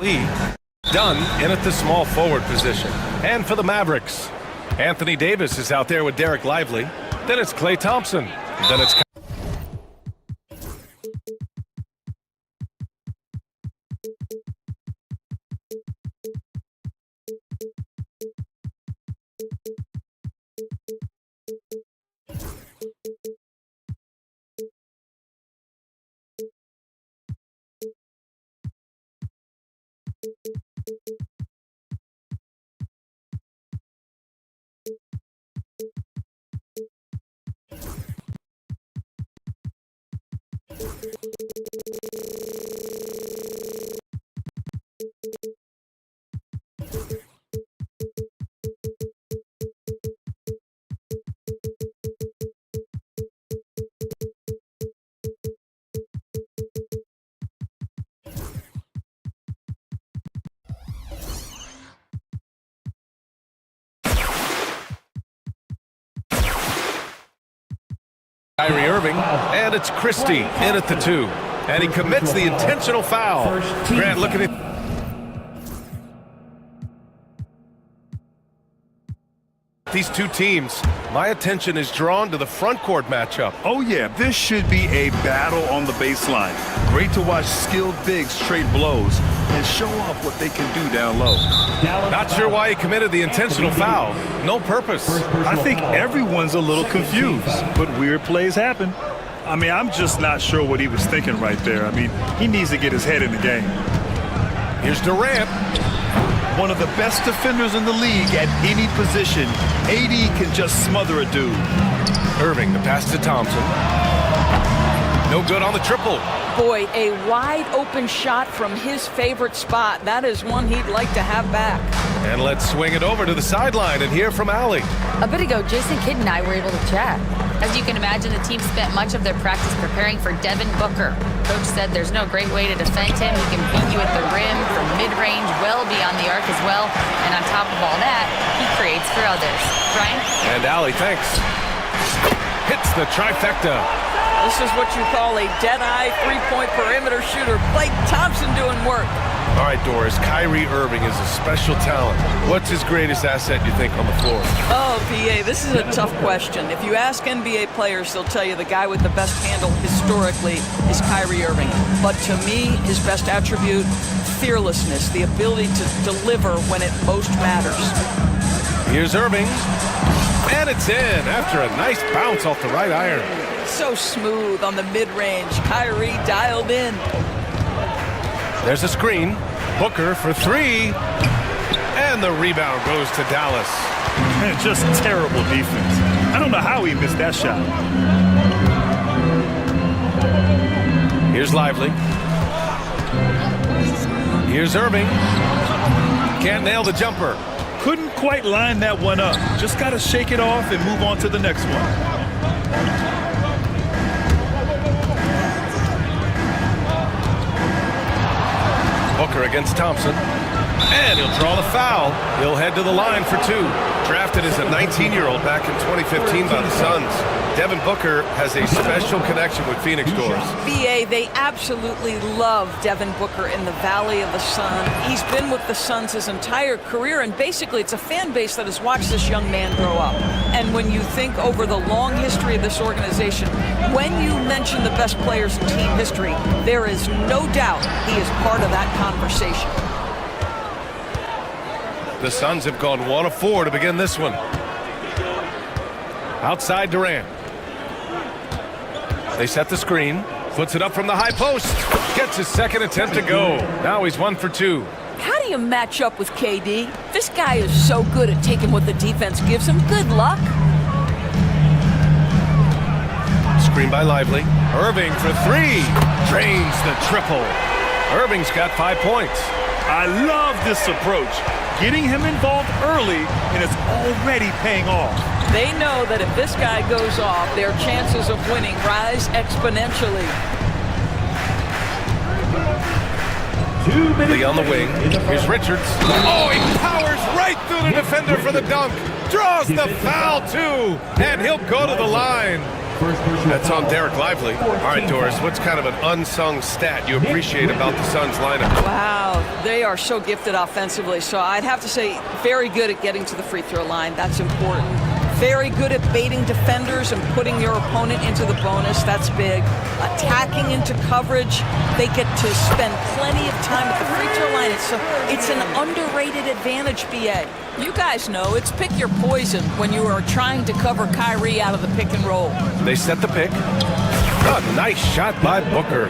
Lee, Dunn in at the small forward position. And for the Mavericks, Anthony Davis is out there with Derek Lively. Then it's Klay Thompson. Then it's Kyrie Irving, and it's Christie in at the 2. And he commits the intentional foul. Grant looking at... These two teams, my attention is drawn to the front court matchup. Oh yeah, this should be a battle on the baseline. Great to watch skilled bigs trade blows and show off what they can do down low. Not sure why he committed the intentional foul. No purpose. I think everyone's a little confused, but weird plays happen. I mean, I'm just not sure what he was thinking right there. I mean, he needs to get his head in the game. Here's Durant. One of the best defenders in the league at any position. AD can just smother a dude. Irving, the pass to Thompson. No good on the triple. Boy, a wide open shot from his favorite spot. That is one he'd like to have back. And let's swing it over to the sideline and hear from Allie. A bit ago, Jason Kidd and I were able to chat. As you can imagine, the team spent much of their practice preparing for Devin Booker. Coach said there's no great way to defend him. He can beat you at the rim, from mid-range, well beyond the arc as well. And on top of all that, he creates for others. Brian? And Allie, thanks. Hits the trifecta. This is what you call a dead-eye three-point perimeter shooter. Klay Thompson doing work. All right, Doris, Kyrie Irving is a special talent. What's his greatest asset, you think, on the floor? Oh, PA, this is a tough question. If you ask NBA players, they'll tell you the guy with the best handle historically is Kyrie Irving. But to me, his best attribute, fearlessness, the ability to deliver when it most matters. Here's Irving. And it's in after a nice bounce off the right iron. So smooth on the mid-range. Kyrie dialed in. There's a screen. Booker for 3. And the rebound goes to Dallas. Man, just terrible defense. I don't know how he missed that shot. Here's Lively. Here's Irving. Can't nail the jumper. Couldn't quite line that one up. Just got to shake it off and move on to the next one. Booker against Thompson. And he'll draw the foul. He'll head to the line for 2. Drafted as a 19-year-old back in 2015 by the Suns. Devin Booker has a special connection with Phoenix Doors. BA, they absolutely love Devin Booker in the Valley of the Sun. He's been with the Suns his entire career, and basically it's a fan base that has watched this young man grow up. And when you think over the long history of this organization, when you mention the best players in team history, there is no doubt he is part of that conversation. The Suns have gone 1 of 4 to begin this one. Outside Durant. They set the screen. Puts it up from the high post. Gets his second attempt to go. Now he's 1 for 2. How do you match up with KD? This guy is so good at taking what the defense gives him. Good luck. Screen by Lively. Irving for 3. Drains the triple. Irving's got 5 points. I love this approach. Getting him involved early, and it's already paying off. They know that if this guy goes off, their chances of winning rise exponentially. Lee on the wing. Here's Richards. Oh, he powers right through the defender for the dunk. Draws the foul, too. And he'll go to the line. That's on Derek Lively. All right, Doris, what's kind of an unsung stat you appreciate about the Suns lineup? Wow, they are so gifted offensively. So I'd have to say very good at getting to the free throw line. That's important. Very good at baiting defenders and putting your opponent into the bonus. That's big. Attacking into coverage. They get to spend plenty of time at the free throw line. It's an underrated advantage, BA. You guys know it's pick your poison when you are trying to cover Kyrie out of the pick and roll. They set the pick. A nice shot by Booker.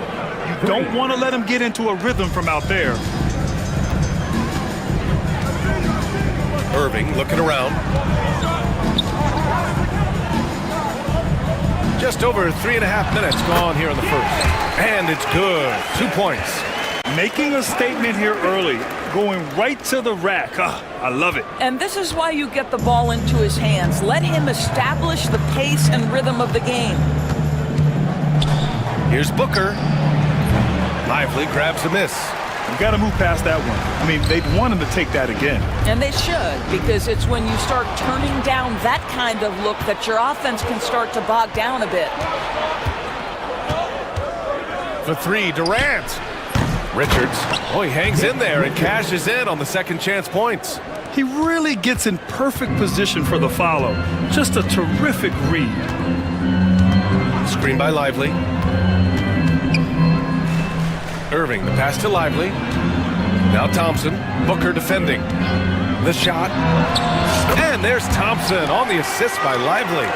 You don't want to let him get into a rhythm from out there. Irving looking around. Just over 3.5 minutes gone here in the first. And it's good. 2 points. Making a statement here early, going right to the rack. I love it. And this is why you get the ball into his hands. Let him establish the pace and rhythm of the game. Here's Booker. Lively grabs a miss. You got to move past that one. I mean, they'd want him to take that again. And they should, because it's when you start turning down that kind of look that your offense can start to bog down a bit. For three, Durant. Richards, he hangs in there and cashes in on the second chance points. He really gets in perfect position for the follow. Just a terrific read. Screen by Lively. Irving, the pass to Lively. Now Thompson, Booker defending. The shot. And there's Thompson on the assist by Lively.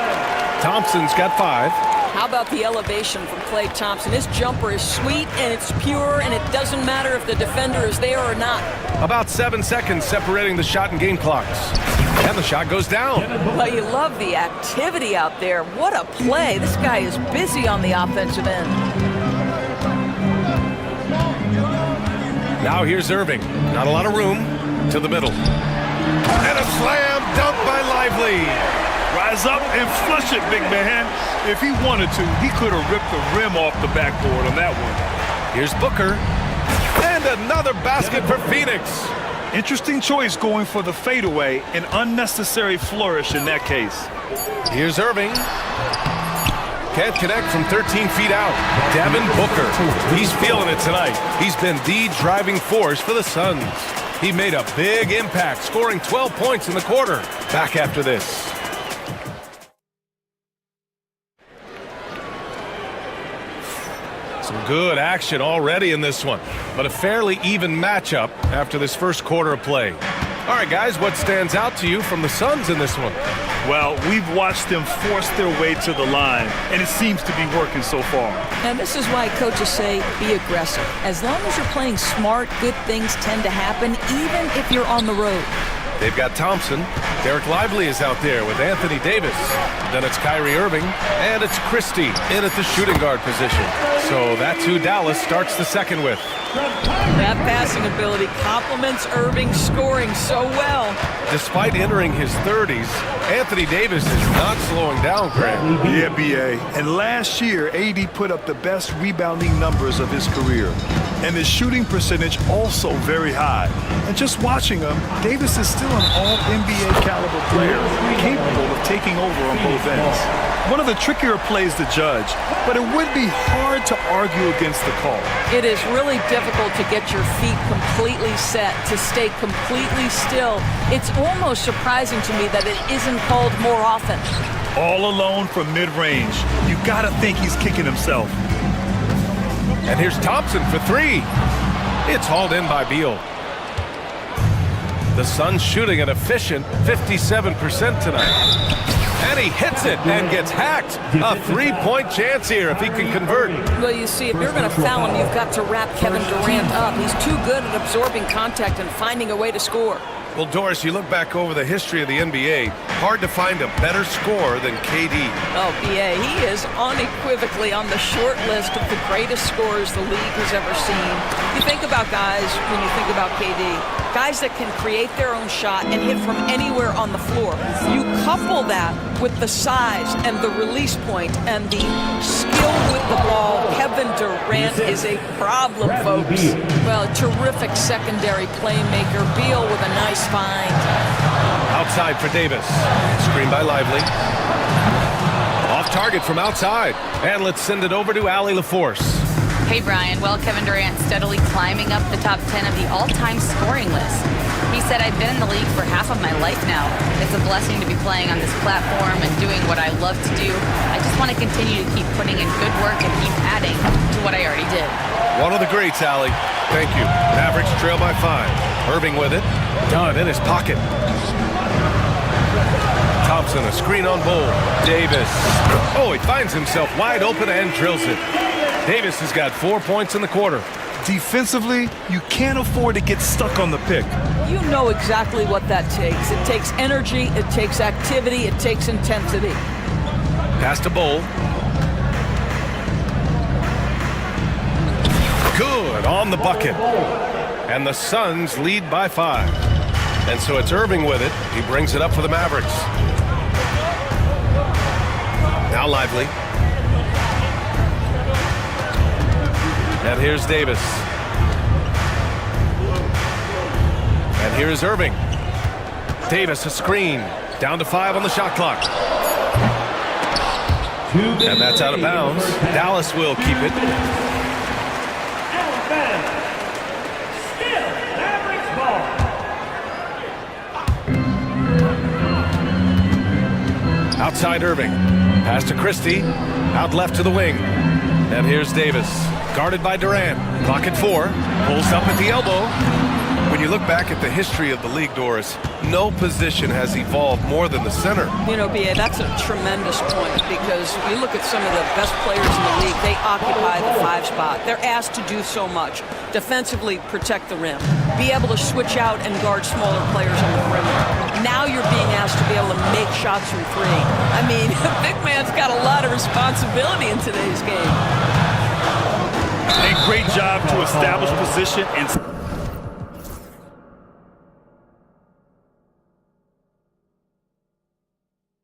Thompson's got 5. How about the elevation from Klay Thompson? His jumper is sweet and it's pure, and it doesn't matter if the defender is there or not. About 7 seconds separating the shot and game clocks. And the shot goes down. Well, you love the activity out there. What a play. This guy is busy on the offensive end. Now here's Irving. Not a lot of room. To the middle. And a slam dunk by Lively. Rise up and flush it, big man. If he wanted to, he could have ripped the rim off the backboard on that one. Here's Booker. And another basket for Phoenix. Interesting choice going for the fadeaway. An unnecessary flourish in that case. Here's Irving. Can't connect from 13 feet out. Devin Booker. He's feeling it tonight. He's been the driving force for the Suns. He made a big impact, scoring 12 points in the quarter. Back after this. Some good action already in this one, but a fairly even matchup after this first quarter of play. All right, guys, what stands out to you from the Suns in this one? Well, we've watched them force their way to the line, and it seems to be working so far. And this is why coaches say be aggressive. As long as you're playing smart, good things tend to happen, even if you're on the road. They've got Thompson. Derek Lively is out there with Anthony Davis. Then it's Kyrie Irving, and it's Christie in at the shooting guard position. So that's who Dallas starts the second with. That passing ability complements Irving's scoring so well. Despite entering his 30s, Anthony Davis is not slowing down, Grant. Yeah, B.A. And last year, AD put up the best rebounding numbers of his career. And his shooting percentage also very high. And just watching him, Davis is still an all-NBA caliber player, capable of taking over on both ends. One of the trickier plays to judge, but it would be hard to argue against the call. It is really difficult to get your feet completely set, to stay completely still. It's almost surprising to me that it isn't called more often. All alone from mid-range. You gotta think he's kicking himself. And here's Thompson for 3. It's hauled in by Beal. The Suns shooting an efficient 57% tonight. And he hits it and gets hacked. A 3-point chance here if he can convert. Well, you see, if you're going to foul him, you've got to wrap Kevin Durant up. He's too good at absorbing contact and finding a way to score. Well, Doris, you look back over the history of the NBA, hard to find a better scorer than KD. Oh, B.A., he is unequivocally on the short list of the greatest scorers the league has ever seen. You think about guys, when you think about KD, guys that can create their own shot and hit from anywhere on the floor. You couple that with the size and the release point and the skill with the ball. Kevin Durant is a problem, folks. Well, a terrific secondary playmaker. Beal with a nice find. Outside for Davis. Screen by Lively. Off target from outside. And let's send it over to Allie LaForce. Hey, Brian. Well, Kevin Durant steadily climbing up the top 10 of the all-time scoring list. He said, I've been in the league for half of my life now. It's a blessing to be playing on this platform and doing what I love to do. I just want to continue to keep putting in good work and keep adding to what I already did. One of the greats, Allie. Thank you. Mavericks trail by 5. Irving with it. Done in his pocket. Thompson, a screen on Bowl. Davis. Oh, he finds himself wide open and drills it. Davis has got 4 points in the quarter. Defensively, you can't afford to get stuck on the pick. You know exactly what that takes. It takes energy, it takes activity, it takes intensity. Pass to Bowl. Good on the bucket. And the Suns lead by 5. And so it's Irving with it. He brings it up for the Mavericks. Now Lively. And here's Davis. And here's Irving. Davis, a screen. Down to 5 on the shot clock. And that's out of bounds. Dallas will keep it. Outside Irving. Pass to Christie. Out left to the wing. And here's Davis. Guarded by Durant. Clock at 4. Pulls up at the elbow. When you look back at the history of the league, Doris, no position has evolved more than the center. You know, B.A., that's a tremendous point because you look at some of the best players in the league, they occupy the 5 spot. They're asked to do so much. Defensively, protect the rim. Be able to switch out and guard smaller players on the perimeter. Now you're being asked to be able to make shots from 3. I mean, the big man's got a lot of responsibility in today's game. A great job to establish position and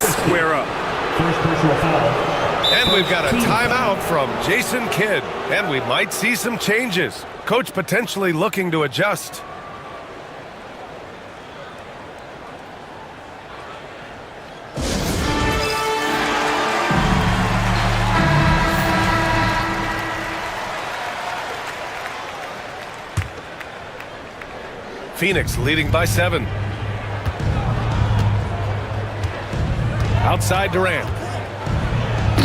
square up. And we've got a timeout from Jason Kidd. And we might see some changes. Coach potentially looking to adjust. Phoenix leading by 7. Outside Durant.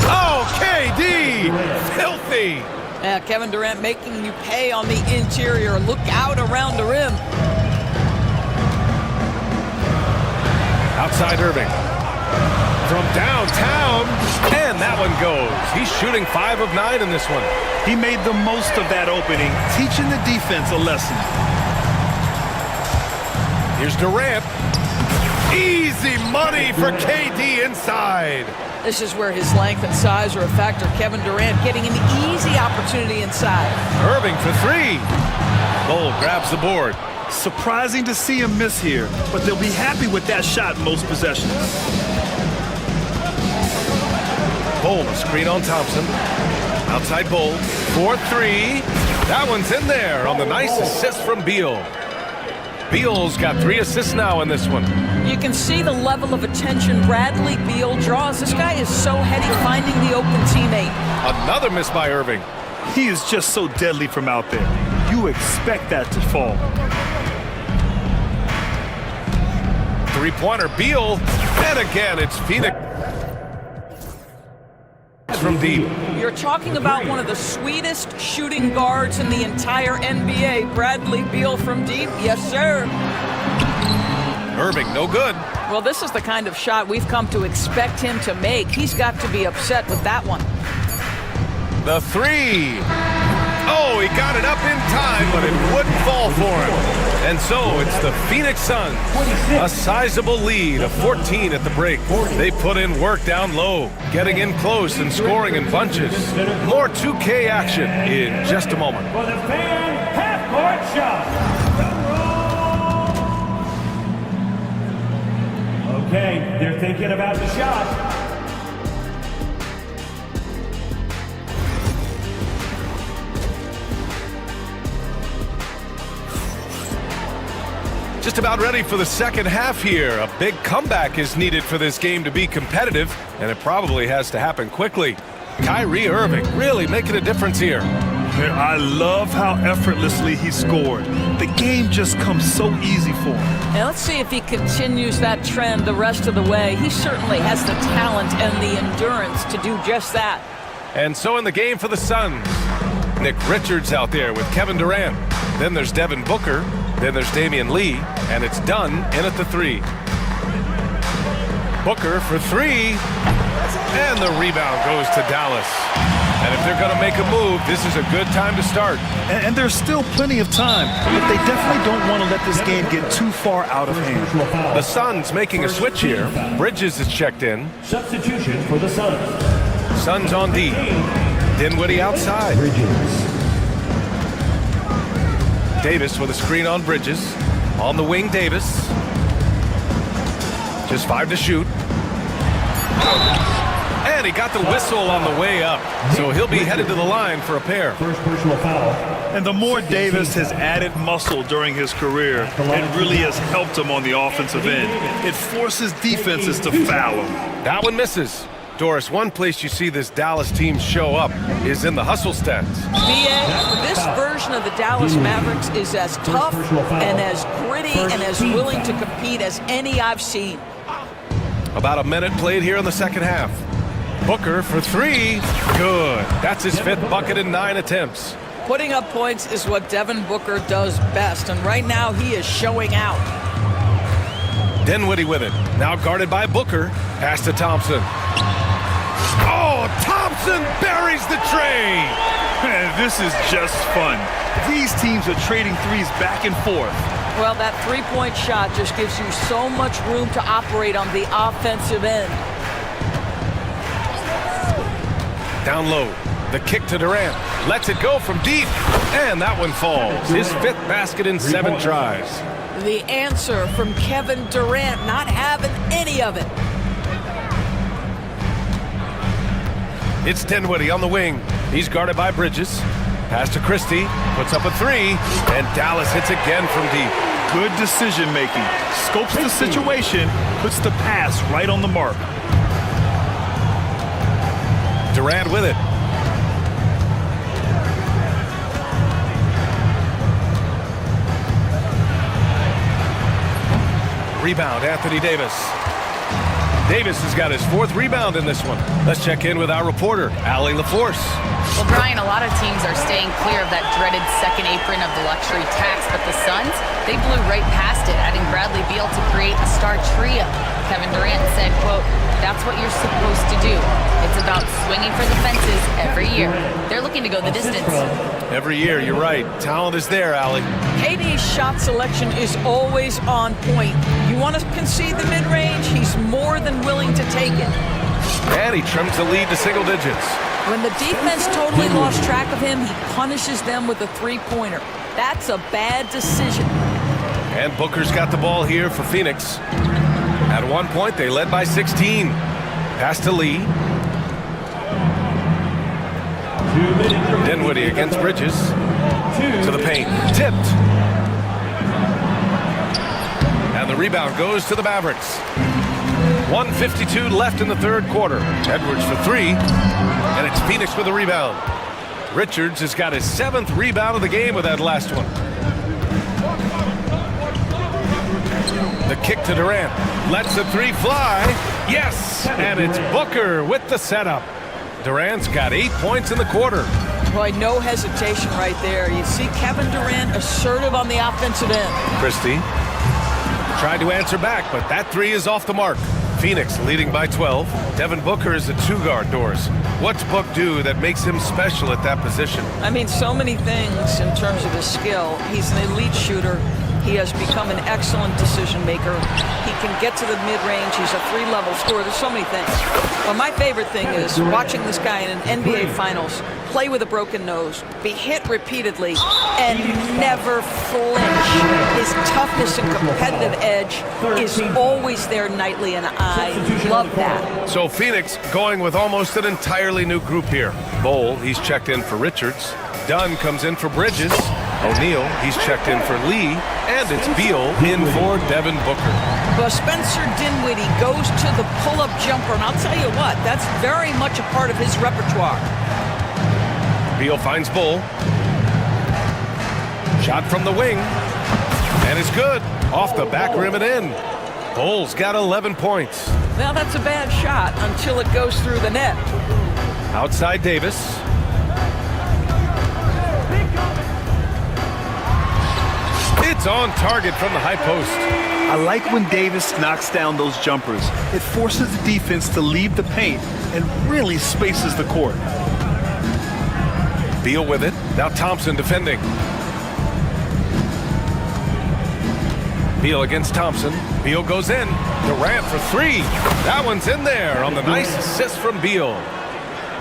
Oh, KD! Filthy! Yeah, Kevin Durant making you pay on the interior. Look out around the rim. Outside Irving. From downtown. And that one goes. He's shooting 5 of 9 in this one. He made the most of that opening, teaching the defense a lesson. Here's Durant. Easy money for KD inside. This is where his length and size are a factor. Kevin Durant getting an easy opportunity inside. Irving for 3. Bowl grabs the board. Surprising to see him miss here, but they'll be happy with that shot most possessions. Bowl, a screen on Thompson. Outside Bowl. 4-3. That one's in there on the nice assist from Beal. Beal's got 3 assists now in this one. You can see the level of attention Bradley Beal draws. This guy is so heady finding the open teammate. Another miss by Irving. He is just so deadly from out there. You expect that to fall. 3-pointer Beal. And again, it's Phoenix from deep. You're talking about one of the sweetest shooting guards in the entire NBA. Bradley Beal from deep. Yes, sir. Irving, no good. Well, this is the kind of shot we've come to expect him to make. He's got to be upset with that one. The 3. Oh, he got it up in time, but it wouldn't fall for him. And so it's the Phoenix Suns. A sizable lead of 14 at the break. They put in work down low, getting in close and scoring in bunches. More 2K action in just a moment. For the fan half-court shot. Okay, they're thinking about the shot. Just about ready for the second half here. A big comeback is needed for this game to be competitive, and it probably has to happen quickly. Kyrie Irving really making a difference here. I love how effortlessly he scored. The game just comes so easy for him. And let's see if he continues that trend the rest of the way. He certainly has the talent and the endurance to do just that. And so in the game for the Suns, Nick Richards out there with Kevin Durant. Then there's Devin Booker. Then there's Damian Lee. And it's Dunn in at the three. Booker for three. And the rebound goes to Dallas. And if they're going to make a move, this is a good time to start. And there's still plenty of time, but they definitely don't want to let this game get too far out of hand. The Suns making a switch here. Bridges is checked in. Substitution for the Suns. Suns on D. Dinwiddie outside. Davis with a screen on Bridges. On the wing, Davis. Just 5 to shoot. And he got the whistle on the way up. So he'll be headed to the line for a pair. First personal foul. And the more Davis has added muscle during his career, it really has helped him on the offensive end. It forces defenses to foul him. That one misses. Doris, one place you see this Dallas team show up is in the hustle stats. BA, this version of the Dallas Mavericks is as tough and as gritty and as willing to compete as any I've seen. About a minute played here in the second half. Booker for three. Good. That's his 5th bucket in 9 attempts. Putting up points is what Devin Booker does best, and right now he is showing out. Dinwiddie with it. Now guarded by Booker. Pass to Thompson. Oh, Thompson buries the tray. Man, this is just fun. These teams are trading threes back and forth. Well, that three-point shot just gives you so much room to operate on the offensive end. Down low. The kick to Durant. Lets it go from deep. And that one falls. His 5th basket in 7 tries. The answer from Kevin Durant, not having any of it. It's Dinwiddie on the wing. He's guarded by Bridges. Pass to Christie. Puts up a three. And Dallas hits again from deep. Good decision making. Scopes the situation, puts the pass right on the mark. Durant with it. Rebound, Anthony Davis. Davis has got his 4th rebound in this one. Let's check in with our reporter, Allie LaForce. Well, Brian, a lot of teams are staying clear of that dreaded second apron of the luxury tax, but the Suns, they blew right past it, adding Bradley Beal to create a star trio. Kevin Durant said, quote, "That's what you're supposed to do. It's about swinging for the fences every year." They're looking to go the distance. Every year, you're right. Talent is there, Allie. KD's shot selection is always on point. You want to concede the mid-range, he's more than willing to take it. And he trims the lead to single digits. When the defense totally lost track of him, he punishes them with a three-pointer. That's a bad decision. And Booker's got the ball here for Phoenix. At one point, they led by 16. Pass to Lee. Dinwiddie against Bridges. To the paint. Tipped. And the rebound goes to the Mavericks. 1:52 left in the 3rd quarter. Edwards for three. And it's Phoenix with the rebound. Richards has got his 7th rebound of the game with that last one. The kick to Durant. Lets the three fly. Yes! And it's Booker with the setup. Durant's got 8 points in the quarter. Boy, no hesitation right there. You see Kevin Durant assertive on the offensive end. Christie tried to answer back, but that three is off the mark. Phoenix leading by 12. Devin Booker is a 2-guard, Doris. What's Book do that makes him special at that position? I mean, so many things in terms of his skill. He's an elite shooter. He has become an excellent decision maker. He can get to the mid-range. He's a 3-level scorer. There's so many things. Well, my favorite thing is watching this guy in an NBA Finals play with a broken nose, be hit repeatedly, and never flinch. His toughness and competitive edge is always there nightly, and I love that. So Phoenix going with almost an entirely new group here. Bowl, he's checked in for Richards. Dunn comes in for Bridges. O'Neal, he's checked in for Lee, and it's Beal in for Devin Booker. Well, Spencer Dinwiddie goes to the pull-up jumper, and I'll tell you what, that's very much a part of his repertoire. Beal finds Bull. Shot from the wing, and it's good. Off the back rim and in. Bull's got 11 points. Well, that's a bad shot until it goes through the net. Outside Davis. It's on target from the high post. I like when Davis knocks down those jumpers. It forces the defense to leave the paint and really spaces the court. Beal with it. Now Thompson defending. Beal against Thompson. Beal goes in. Durant for three. That one's in there on the nice assist from Beal.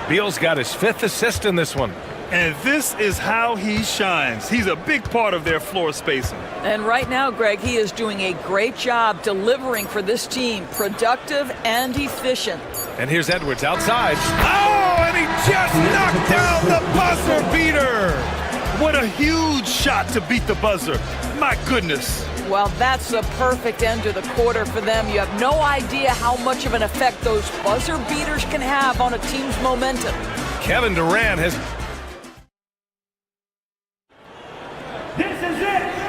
Beal's got his 5th assist in this one. And this is how he shines. He's a big part of their floor spacing. And right now, Greg, he is doing a great job delivering for this team. Productive and efficient. And here's Edwards outside. Oh, and he just knocked down the buzzer beater. What a huge shot to beat the buzzer. My goodness. Well, that's the perfect end to the quarter for them. You have no idea how much of an effect those buzzer beaters can have on a team's momentum. Kevin Durant has...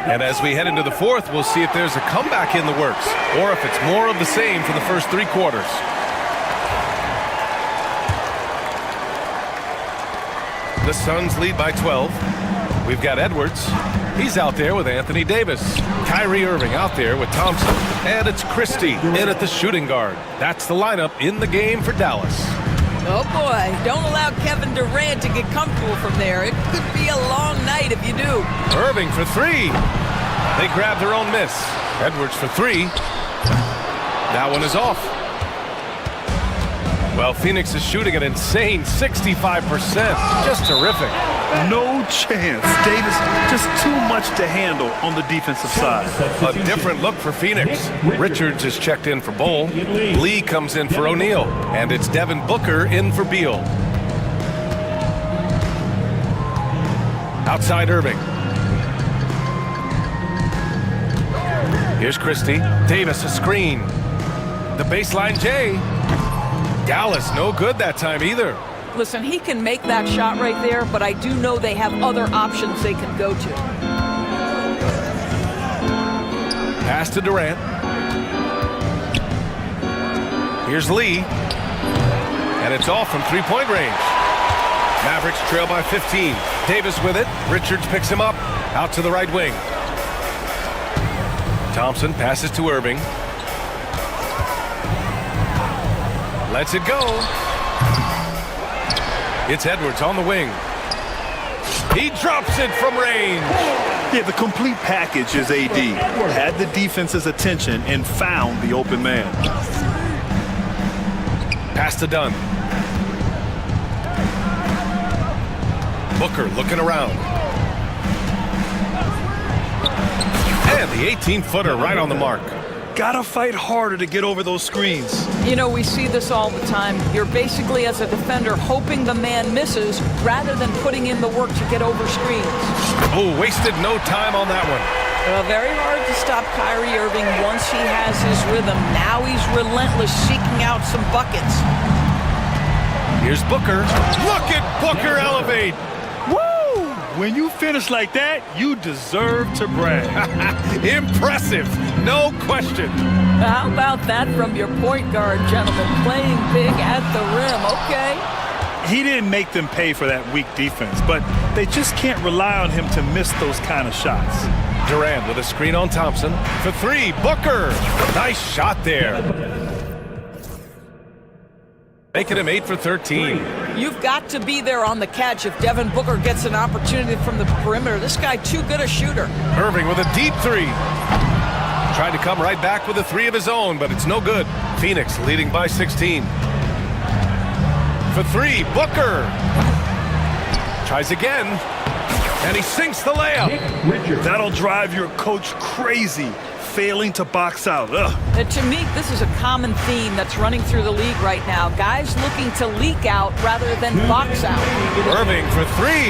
And as we head into the 4th, we'll see if there's a comeback in the works, or if it's more of the same for the first 3 quarters. The Suns lead by 12. We've got Edwards. He's out there with Anthony Davis. Kyrie Irving out there with Thompson. And it's Christie in at the shooting guard. That's the lineup in the game for Dallas. Oh boy, don't allow Kevin Durant to get comfortable from there. It could be a long night if you do. Irving for 3. They grab their own miss. Edwards for 3. That one is off. Well, Phoenix is shooting an insane 65%. Just terrific. No chance. Davis, just too much to handle on the defensive side. A different look for Phoenix. Richards is checked in for Bull. Lee comes in for O'Neal. And it's Devin Booker in for Beal. Outside Irving. Here's Christie. Davis a screen. The baseline J. Dallas no good that time either. Listen, he can make that shot right there, but I do know they have other options they can go to. Pass to Durant. Here's Lee. And it's off from 3-point range. Mavericks trail by 15. Davis with it. Richards picks him up. Out to the right wing. Thompson passes to Irving. Lets it go. It's Edwards on the wing. He drops it from range. Yeah, the complete package is AD. Had the defense's attention and found the open man. Pass to Dunn. Booker looking around. And the 18-footer right on the mark. Gotta fight harder to get over those screens. You know, we see this all the time. You're basically, as a defender, hoping the man misses rather than putting in the work to get over screens. Oh, wasted no time on that one. Well, very hard to stop Kyrie Irving once he has his rhythm. Now he's relentless, seeking out some buckets. Here's Booker. Look at Booker elevate. Woo! When you finish like that, you deserve to brag. Impressive, no question. How about that from your point guard, gentlemen? Playing big at the rim, okay? He didn't make them pay for that weak defense, but they just can't rely on him to miss those kind of shots. Durant with a screen on Thompson. For 3, Booker. Nice shot there. Making him 8 for 13. You've got to be there on the catch if Devin Booker gets an opportunity from the perimeter. This guy too good a shooter. Irving with a deep 3. Tried to come right back with a 3 of his own, but it's no good. Phoenix leading by 16. For 3, Booker. Tries again. And he sinks the layup. That'll drive your coach crazy. failing to box out. Ugh. To me, this is a common theme that's running through the league right now. Guys looking to leak out rather than box out. Irving for three.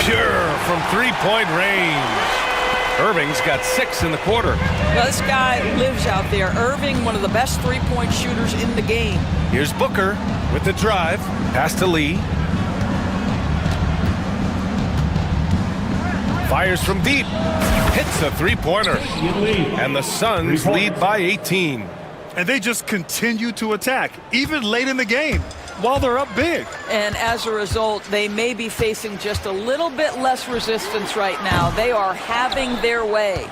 Pure from three-point range. Irving's got 6 in the quarter. Well, this guy lives out there. Irving, one of the best three-point shooters in the game. Here's Booker with the drive. Pass to Lee. Fires from deep. Hits a three-pointer. And the Suns lead by 18. And they just continue to attack, even late in the game, while they're up big. And as a result, they may be facing just a little bit less resistance right now. They are having their way.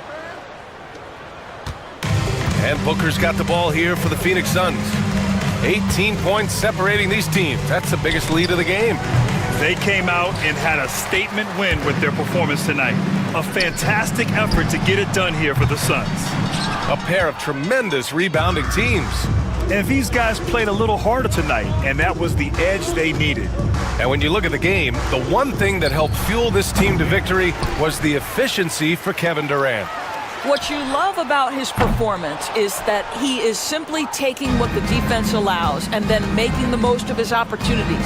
And Booker's got the ball here for the Phoenix Suns. 18 points separating these teams. That's the biggest lead of the game. They came out and had a statement win with their performance tonight. A fantastic effort to get it done here for the Suns. A pair of tremendous rebounding teams. And these guys played a little harder tonight, and that was the edge they needed. And when you look at the game, the one thing that helped fuel this team to victory was the efficiency for Kevin Durant. What you love about his performance is that he is simply taking what the defense allows and then making the most of his opportunities.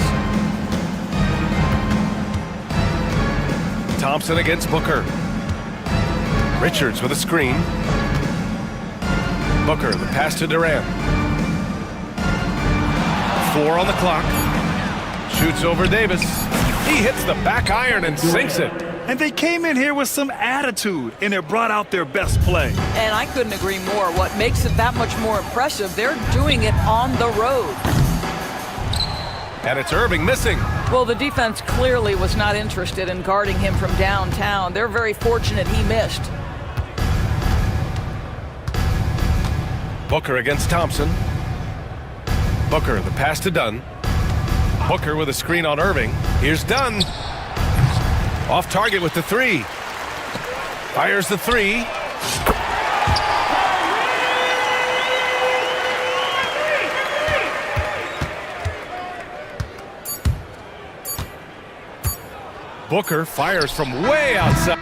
Thompson against Booker. Richards with a screen. Booker, the pass to Durant. 4 on the clock. Shoots over Davis. He hits the back iron and sinks it. And they came in here with some attitude, and it brought out their best play. And I couldn't agree more. What makes it that much more impressive, they're doing it on the road. And it's Irving missing. Well, the defense clearly was not interested in guarding him from downtown. They're very fortunate he missed. Booker against Thompson. Booker, the pass to Dunn. Booker with a screen on Irving. Here's Dunn. Off target with the three. Fires the three. Booker fires from way outside.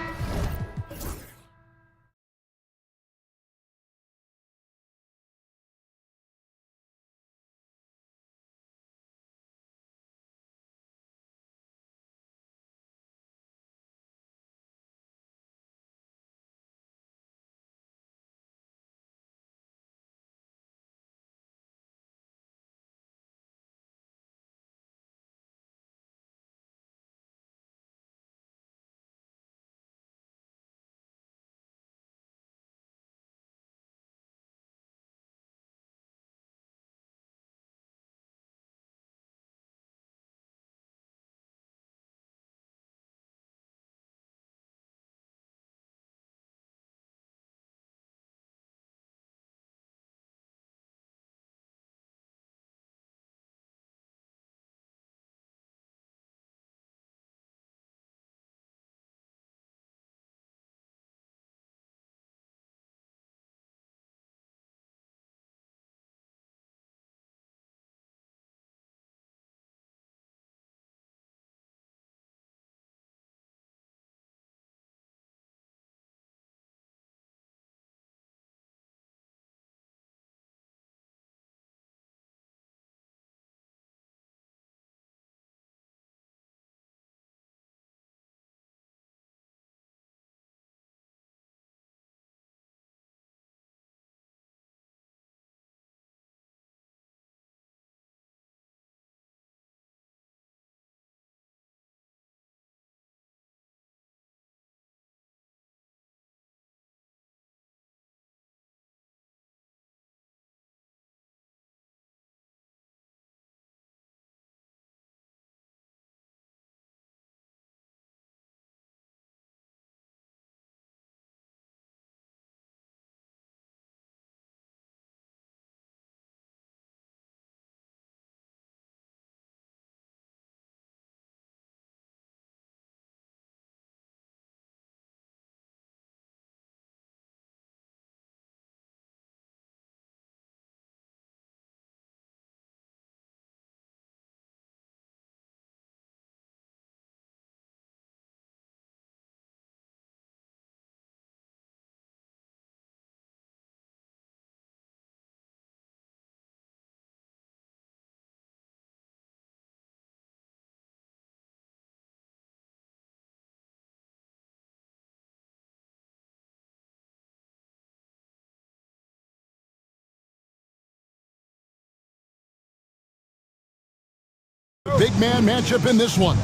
big man matchup in this one.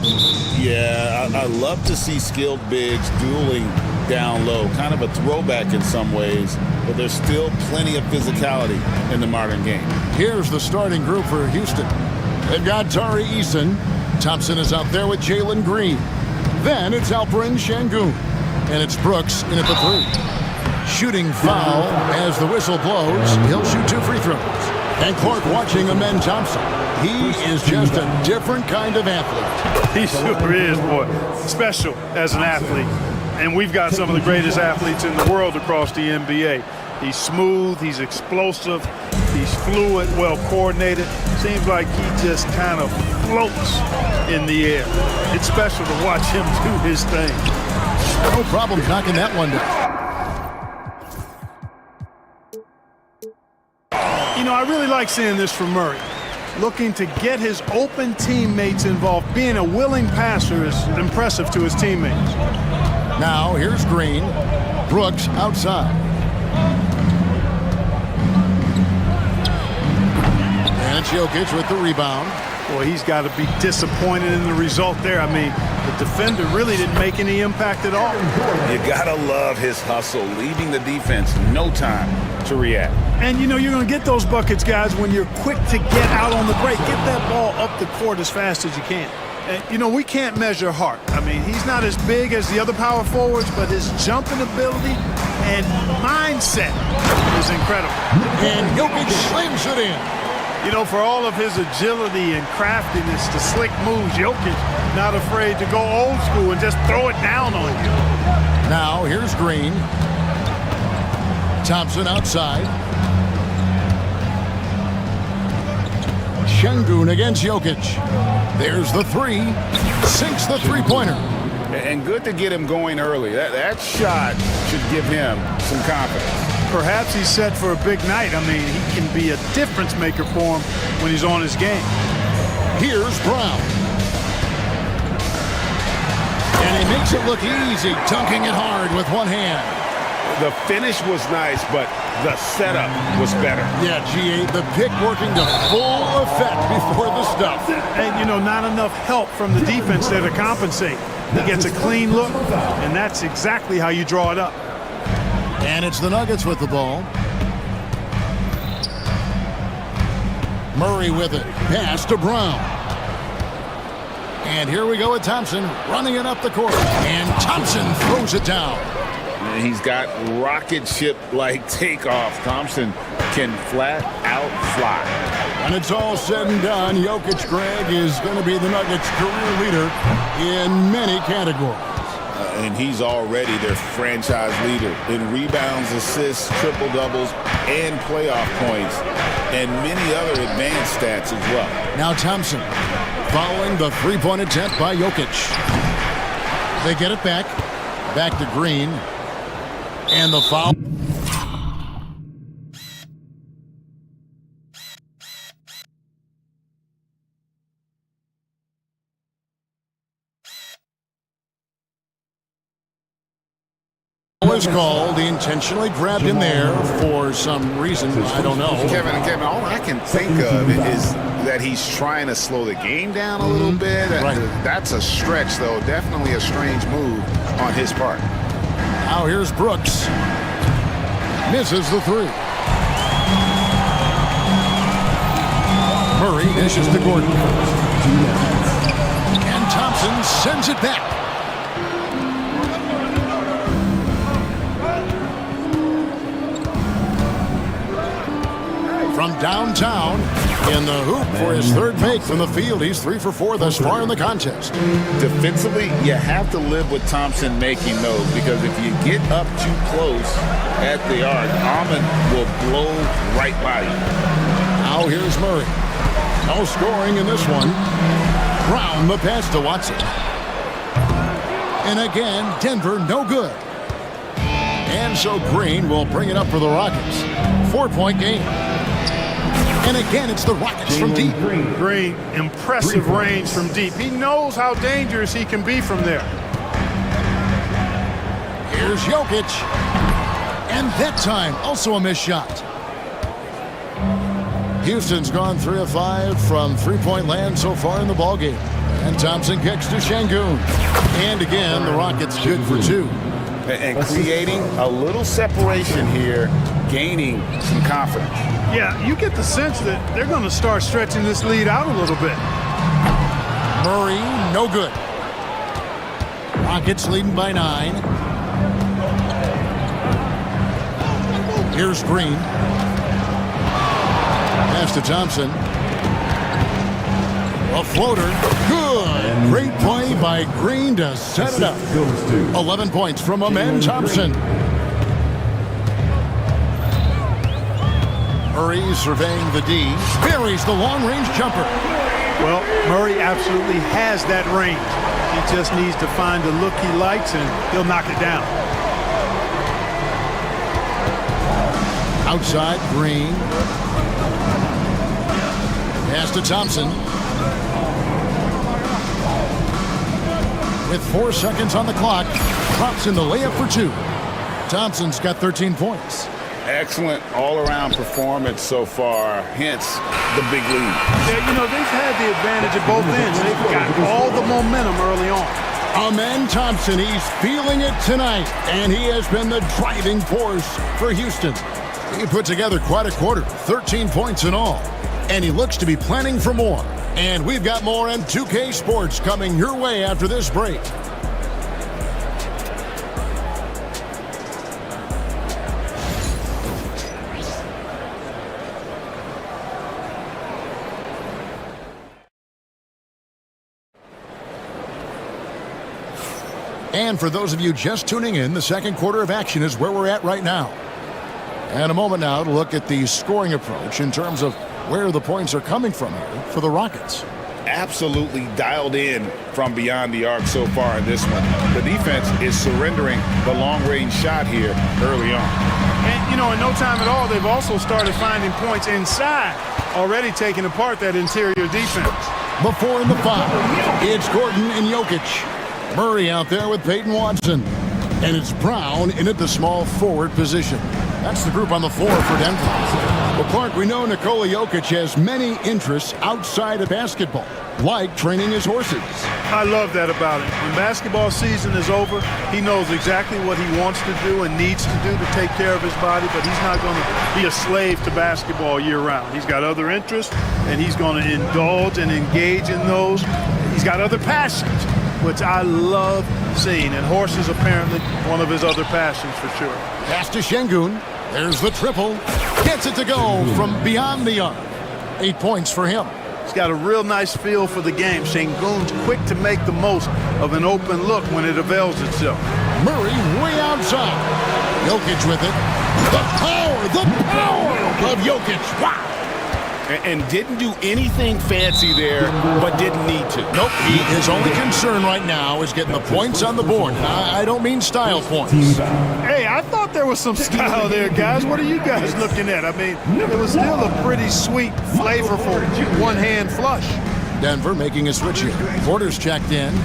Yeah, I love to see skilled bigs dueling down low. Kind of a throwback in some ways, but there's still plenty of physicality in the modern game. Here's the starting group for Houston. They've got Tari Eason. Thompson is out there with Jalen Green. Then it's Alperen Şengün. And it's Brooks in at the 3. Shooting foul as the whistle blows. He'll shoot 2 free throws. And Clark watching Amen Thompson. He is just a different kind of athlete. He sure is, boy. Special as an athlete. And we've got some of the greatest athletes in the world across the NBA. He's smooth, he's explosive, he's fluid, well coordinated. Seems like he just kind of floats in the air. It's special to watch him do his thing. No problem knocking that one down. You know, I really like seeing this from Murray. Looking to get his open teammates involved. Being a willing passer is impressive to his teammates. Now, here's Green. Brooks outside. And it's Jokic with the rebound. Boy, he's got to be disappointed in the result there. I mean, the defender really didn't make any impact at all. You gotta love his hustle, leaving the defense no time to react. And, you know, you're going to get those buckets, guys, when you're quick to get out on the break. Get that ball up the court as fast as you can. And, you know, we can't measure Hart. I mean, he's not as big as the other power forwards, but his jumping ability and mindset is incredible. And Jokic slams it in. You know, for all of his agility and craftiness, the slick moves, Jokic not afraid to go old school and just throw it down on you. Now, here's Green. Thompson outside. Şengün against Jokic. There's the 3. Sinks the three-pointer. And good to get him going early. That shot should give him some confidence. Perhaps he's set for a big night. I mean, he can be a difference maker for him when he's on his game. Here's Brown. And he makes it look easy, dunking it hard with one hand. The finish was nice, but the setup was better. Yeah, G8, the pick working to full effect before the stuff. And, you know, not enough help from the defense there to compensate. He gets a clean look, and that's exactly how you draw it up. And it's the Nuggets with the ball. Murray with it. Pass to Brown. And here we go with Thompson running it up the court. And Thompson throws it down. He's got rocket ship-like takeoff. Thompson can flat out fly. When it's all said and done, Jokic, Greg, is going to be the Nuggets' career leader in many categories. And he's already their franchise leader in rebounds, assists, triple-doubles, and playoff points, and many other advanced stats as well. Now Thompson following the three-point attempt by Jokic. They get it back. Back to Green. And the foul. Was called. He intentionally grabbed him there for some reason. I don't know. Kevin, all I can think of is that he's trying to slow the game down a little bit. Right. That's a stretch, though. Definitely a strange move on his part. Now here's Brooks. Misses the 3. Murray dishes to Gordon. And Thompson sends it back. From downtown, in the hoop for his third make from the field. He's 3 for 4 thus far in the contest. Defensively, you have to live with Thompson making those, because if you get up too close at the arc, Ahmed will blow right by you. Now here's Murray. No scoring in this one. Brown the pass to Watson. And again, Denver no good. And so Green will bring it up for the Rockets. 4-point game. And again, it's the Rockets from deep. Green, impressive range from deep. He knows how dangerous he can be from there. Here's Jokic. And that time, also a missed shot. Houston's gone 3 of 5 from three-point land so far in the ballgame. And Thompson kicks to Şengün. And again, the Rockets good for 2. And creating a little separation here, gaining some confidence. Yeah, you get the sense that they're going to start stretching this lead out a little bit. Murray, no good. Rockets leading by 9. Here's Green. Pass to Thompson. A floater. Good. Great play by Green to set it up. 11 points from Amen Thompson. Murray surveying the D. Buries the long-range jumper. Well, Murray absolutely has that range. He just needs to find the look he likes, and he'll knock it down. Outside, Green. Pass to Thompson. With 4 seconds on the clock, drops in the layup for 2. Thompson's got 13 points. Excellent all-around performance so far, hence the big lead. Yeah, you know, they've had the advantage at both ends. They've got all the momentum early on. Amen Thompson, he's feeling it tonight, and he has been the driving force for Houston. He put together quite a quarter, 13 points in all, and he looks to be planning for more. And we've got more on 2K Sports coming your way after this break. And for those of you just tuning in, the second quarter of action is where we're at right now. And a moment now to look at the scoring approach in terms of where the points are coming from here for the Rockets. Absolutely dialed in from beyond the arc so far in this one. The defense is surrendering the long-range shot here early on. And, you know, in no time at all, they've also started finding points inside, already taking apart that interior defense. Before in the foul, it's Gordon and Jokic. Murray out there with Peyton Watson. And it's Brown in at the small forward position. That's the group on the floor for Denver. Well, Clark, we know Nikola Jokic has many interests outside of basketball, like training his horses. I love that about him. When basketball season is over, he knows exactly what he wants to do and needs to do to take care of his body, but he's not going to be a slave to basketball year-round. He's got other interests, and he's going to indulge and engage in those. He's got other passions, which I love seeing, and horses apparently one of his other passions for sure. Pass to Şengün. There's the triple. Gets it to go from beyond the arc. 8 points for him. He's got a real nice feel for the game. Şengün's quick to make the most of an open look when it avails itself. Murray way outside. Jokic with it. The power of Jokic. Wow. And didn't do anything fancy there, but didn't need to. Nope, his only concern right now is getting the points on the board. I don't mean style points. Hey, I thought there was some style there, guys. What are you guys looking at? I mean, it was still a pretty sweet, flavorful one-hand flush. Denver making a switch here. Porter's checked in.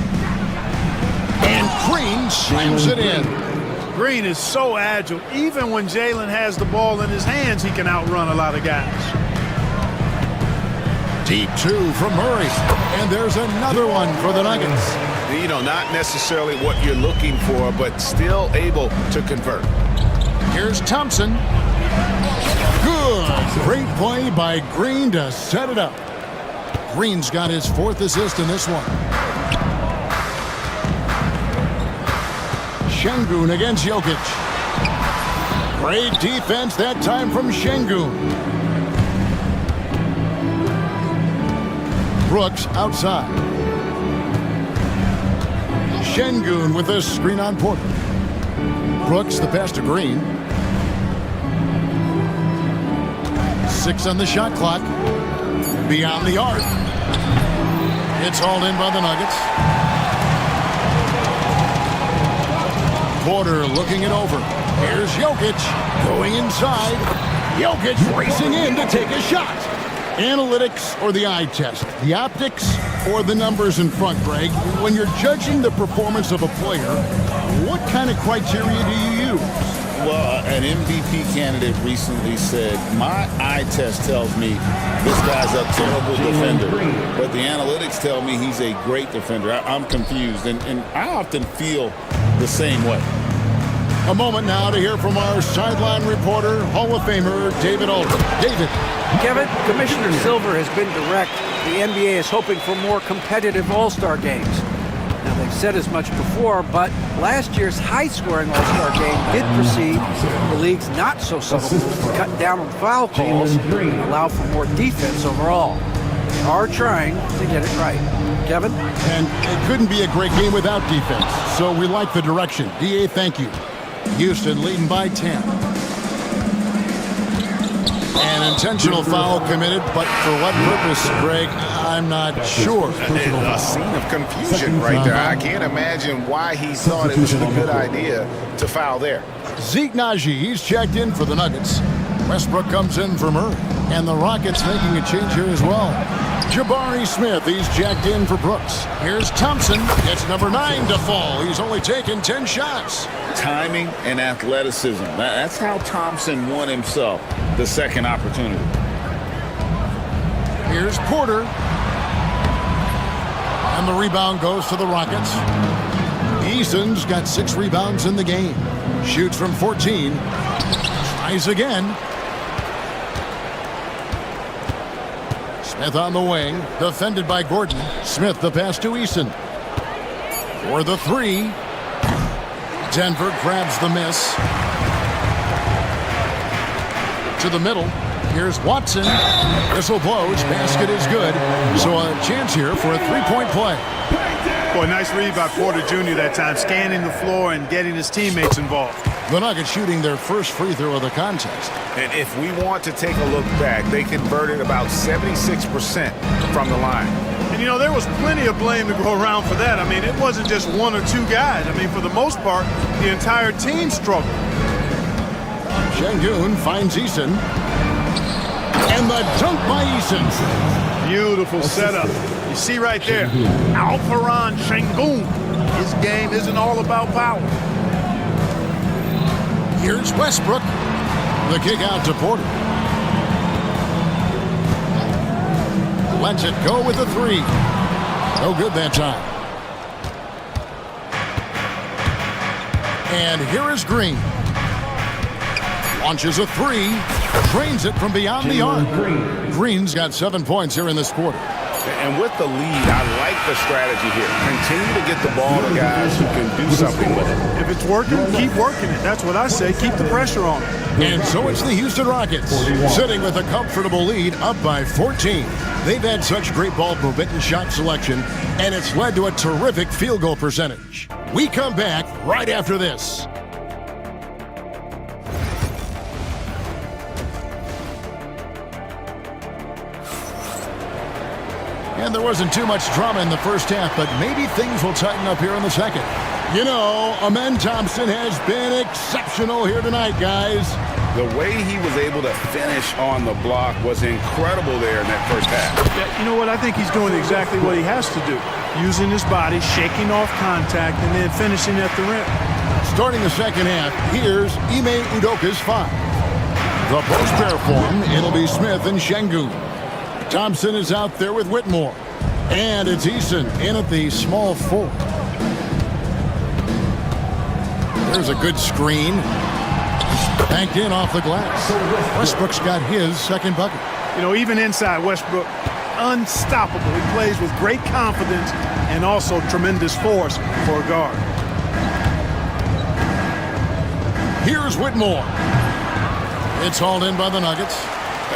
And Green slams it in. Green is so agile. Even when Jalen has the ball in his hands, he can outrun a lot of guys. Deep 2 from Murray. And there's another one for the Nuggets. You know, not necessarily what you're looking for, but still able to convert. Here's Thompson. Good. Great play by Green to set it up. Green's got his 4th assist in this one. Şengün against Jokic. Great defense that time from Şengün. Brooks outside. Şengün with a screen on Porter. Brooks the pass to Green. 6 on the shot clock. Beyond the arc. It's hauled in by the Nuggets. Porter looking it over. Here's Jokic going inside. Jokic racing in to take a shot. Analytics or the eye test? The optics or the numbers in front, Greg? When you're judging the performance of a player, what kind of criteria do you use? Well, an MVP candidate recently said, my eye test tells me this guy's a terrible defender, but the analytics tell me he's a great defender. I'm confused, and I often feel the same way. A moment now to hear from our sideline reporter, Hall of Famer David Aldridge. David. Kevin, Commissioner Silver has been direct. The NBA is hoping for more competitive All-Star games. Now, they've said as much before, but last year's high-scoring All-Star game did precede the league's not-so-subtle move to cut down on foul calls and allow for more defense overall. They are trying to get it right. Kevin? And it couldn't be a great game without defense, so we like the direction. DA, thank you. Houston leading by 10. An intentional foul committed, but for what purpose, Greg, I'm not sure. A scene of confusion right there. I can't imagine why he thought it was a good idea to foul there. Zeke Naji, he's checked in for the Nuggets. Westbrook comes in for Murray, and the Rockets making a change here as well. Jabari Smith, he's checked in for Brooks. Here's Thompson, gets number 9 to fall. He's only taken 10 shots. Timing and athleticism. That's how Thompson won himself the second opportunity. Here's Porter. And the rebound goes to the Rockets. Eason's got 6 rebounds in the game. Shoots from 14. Tries again. Smith on the wing. Defended by Gordon. Smith the pass to Eason. For the 3. Denver grabs the miss. To the middle. Here's Watson. Whistle blows. Basket is good. So a chance here for a 3-point play. Boy, nice read by Porter Jr. that time, scanning the floor and getting his teammates involved. The Nuggets shooting their first free throw of the contest. And if we want to take a look back, they converted about 76% from the line. And, you know, there was plenty of blame to go around for that. I mean, it wasn't just 1 or 2 guys. I mean, for the most part, the entire team struggled. Şengün finds Eason. And the dunk by Eason. Beautiful setup. You see right there, Alperen Şengün. His game isn't all about power. Here's Westbrook. The kick out to Porter. Lets it go with the 3. No good that time. And here is Green. Launches a 3. Drains it from beyond the arc. Green's got 7 points here in this quarter. And with the lead, I like the strategy here. Continue to get the ball to guys who can do something with it. If it's working, keep working it. That's what I say. Keep the pressure on it. And so it's the Houston Rockets, sitting with a comfortable lead up by 14. They've had such great ball movement and shot selection, and it's led to a terrific field goal percentage. We come back right after this. And there wasn't too much drama in the first half, but maybe things will tighten up here in the second. You know, Amen Thompson has been exceptional here tonight, guys. The way he was able to finish on the block was incredible there in that first half. Yeah, you know what? I think he's doing exactly what he has to do. Using his body, shaking off contact, and then finishing at the rim. Starting the second half, here's Ime Udoka's 5. The post pair form, it'll be Smith and Şengün. Thompson is out there with Whitmore. And it's Eason in at the small 4. There's a good screen. Banked in off the glass. Westbrook's got his second bucket. You know, even inside Westbrook, unstoppable. He plays with great confidence and also tremendous force for a guard. Here's Whitmore. It's hauled in by the Nuggets.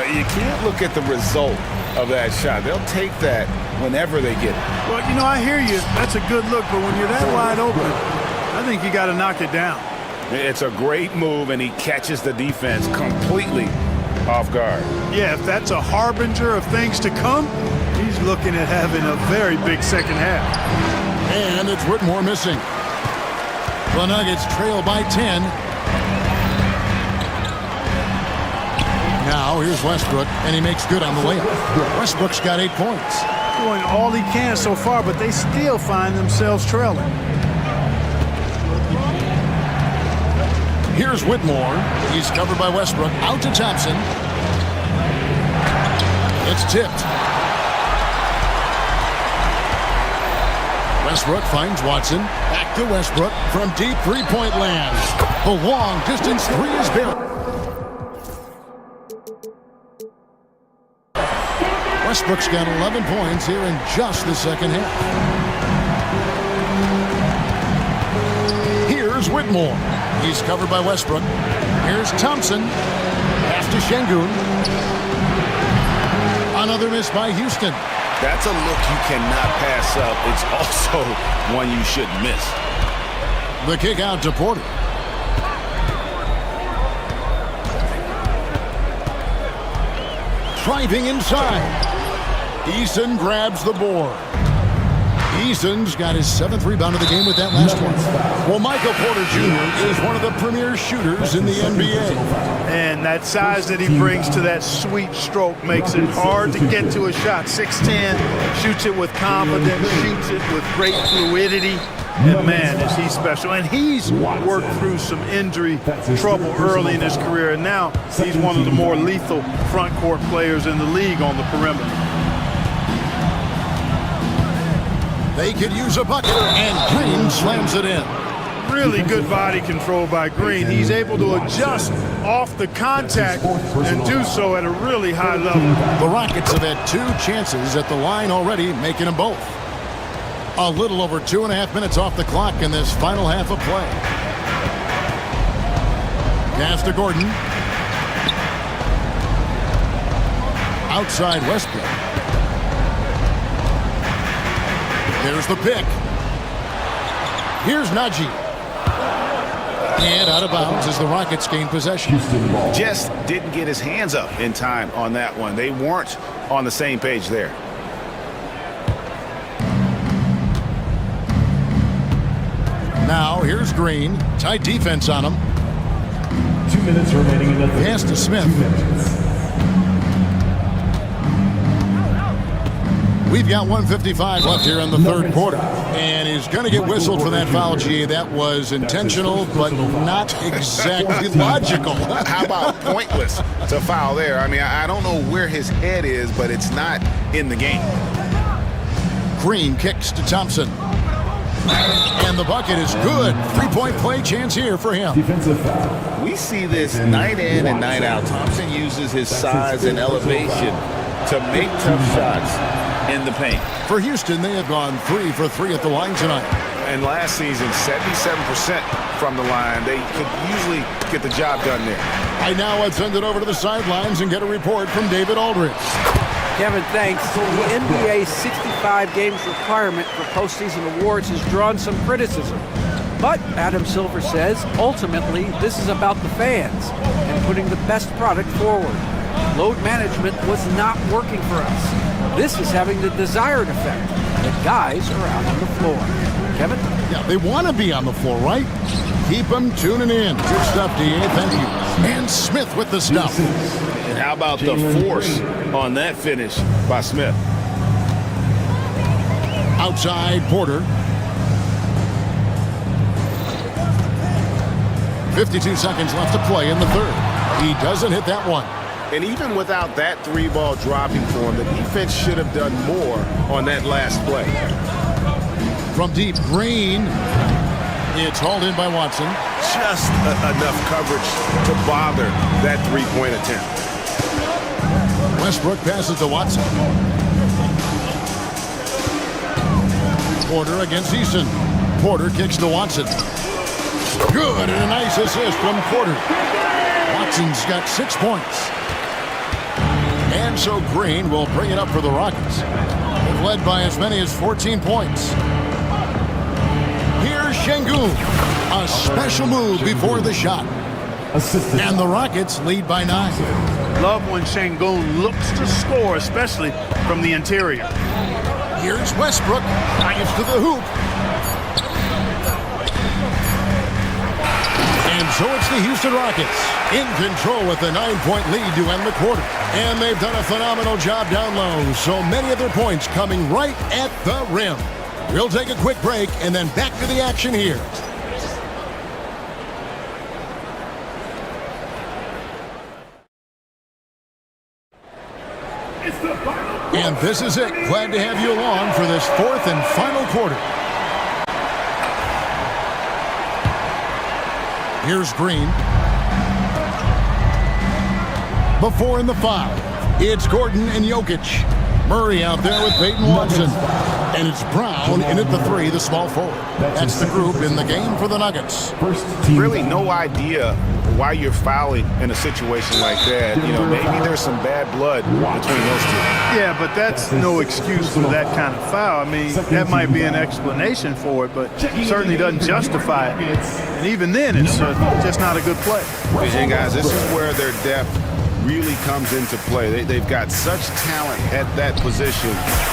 You can't look at the result of that shot. They'll take that whenever they get it. Well, you know, I hear you. That's a good look, but when you're that wide open, I think you got to knock it down. It's a great move, and he catches the defense completely off guard. Yeah, if that's a harbinger of things to come, he's looking at having a very big second half. And it's Whitmore missing. The Nuggets trail by 10. Now here's Westbrook, and he makes good on the layup. Westbrook's got 8 points. Doing all he can so far, but they still find themselves trailing. Here's Whitmore. He's covered by Westbrook. Out to Thompson. It's tipped. Westbrook finds Watson. Back to Westbrook from deep three-point land. The long-distance three is buried. Westbrook's got 11 points here in just the second half. Here's Whitmore. He's covered by Westbrook. Here's Thompson. Pass to Şengün. Another miss by Houston. That's a look you cannot pass up. It's also one you shouldn't miss. The kick out to Porter. Driving inside. Eason grabs the board. Eason's got his 7th rebound of the game with that last one. Well, Michael Porter Jr. is one of the premier shooters in the NBA. And that size that he brings to that sweet stroke makes it hard to get to a shot. 6'10", shoots it with confidence, shoots it with great fluidity. And man, is he special. And he's worked through some injury trouble early in his career. And now he's one of the more lethal front court players in the league on the perimeter. They could use a bucket, and Green slams it in. Really good body control by Green. He's able to adjust off the contact and do so at a really high level. The Rockets have had 2 chances at the line already, making them both. A little over 2.5 minutes off the clock in this final half of play. Pass to Gordon. Outside Westbrook. There's the pick. Here's Najee. And out of bounds as the Rockets gain possession. Just didn't get his hands up in time on that one. They weren't on the same page there. Now here's Green. Tight defense on him. 2 minutes remaining in the third. Pass to Smith. 2 minutes. We've got 1:55 left here in the third quarter. And he's going to get whistled for that foul, G. That was intentional, but not exactly logical. How about pointless to foul there? I mean, I don't know where his head is, but it's not in the game. Green kicks to Thompson. And the bucket is good. 3-point play chance here for him. Defensive foul. We see this night in and night out. Thompson uses his size and elevation to make tough shots in the paint. For Houston, they have gone 3 for 3 at the line tonight. And last season, 77% from the line. They could usually get the job done there. I now would send it over to the sidelines and get a report from David Aldridge. Kevin, thanks. The NBA's 65 games requirement for postseason awards has drawn some criticism. But Adam Silver says, ultimately, this is about the fans and putting the best product forward. Load management was not working for us. This is having the desired effect. The guys are out on the floor. Kevin? Yeah, they want to be on the floor, right? Keep them tuning in. Good stuff, D.A. Thank you. And Smith with the stuff. And how about the force on that finish by Smith? Outside Porter. 52 seconds left to play in the third. He doesn't hit that one. And even without that 3-ball dropping for him, the defense should have done more on that last play. From deep, Green. It's hauled in by Watson. Just enough coverage to bother that 3-point attempt. Westbrook passes to Watson. Porter against Eason. Porter kicks to Watson. Good, and a nice assist from Porter. Watson's got 6 points. And so Green will bring it up for the Rockets. They've led by as many as 14 points. Here's Şengün. A special move before the shot. And the Rockets lead by 9. Love when Şengün looks to score, especially from the interior. Here's Westbrook. Drives to the hoop. And so it's the Houston Rockets in control with a 9-point lead to end the quarter. And they've done a phenomenal job down low. So many of their points coming right at the rim. We'll take a quick break and then back to the action here. And this is it. Glad to have you along for this fourth and final quarter. Here's Green. Before in the foul, it's Gordon and Jokic. Murray out there with Peyton Watson. And it's Brown in at the three, the small forward. That's the group in the game for the Nuggets. Really no idea why you're fouling in a situation like that. You know, maybe there's some bad blood between those two. Yeah, but that's no excuse for that kind of foul. I mean, that might be an explanation for it, but certainly doesn't justify it. And even then, it's just not a good play. And guys, this is where their depth really comes into play. They've got such talent at that position.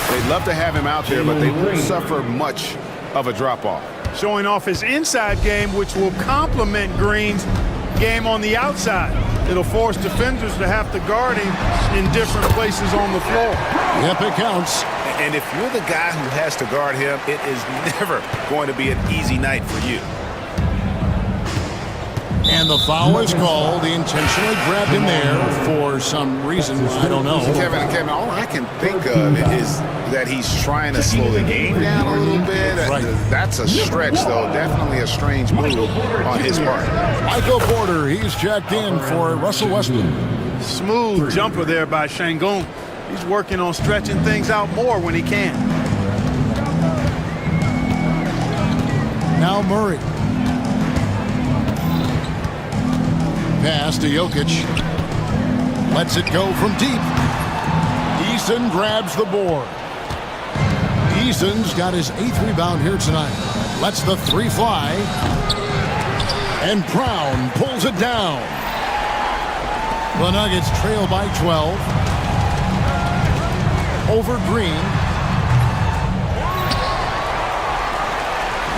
They'd love to have him out there, but they won't suffer much of a drop-off. Showing off his inside game, which will complement Green's game on the outside. It'll force defenders to have to guard him in different places on the floor. Yep, it counts. And if you're the guy who has to guard him, it is never going to be an easy night for you. And the foul is called. He intentionally grabbed him there for some reason. I don't know. Kevin, all I can think of is that he's trying to slow the game down a little bit. Right. That's a stretch, though. Definitely a strange move on his part. Michael Porter, he's checked in for Russell Westbrook. Smooth jumper there by Şengün. He's working on stretching things out more when he can. Now Murray. Pass to Jokic. Lets it go from deep. Eason grabs the board. Eason's got his 8th rebound here tonight. Lets the three fly. And Brown pulls it down. The Nuggets trail by 12. Over Green.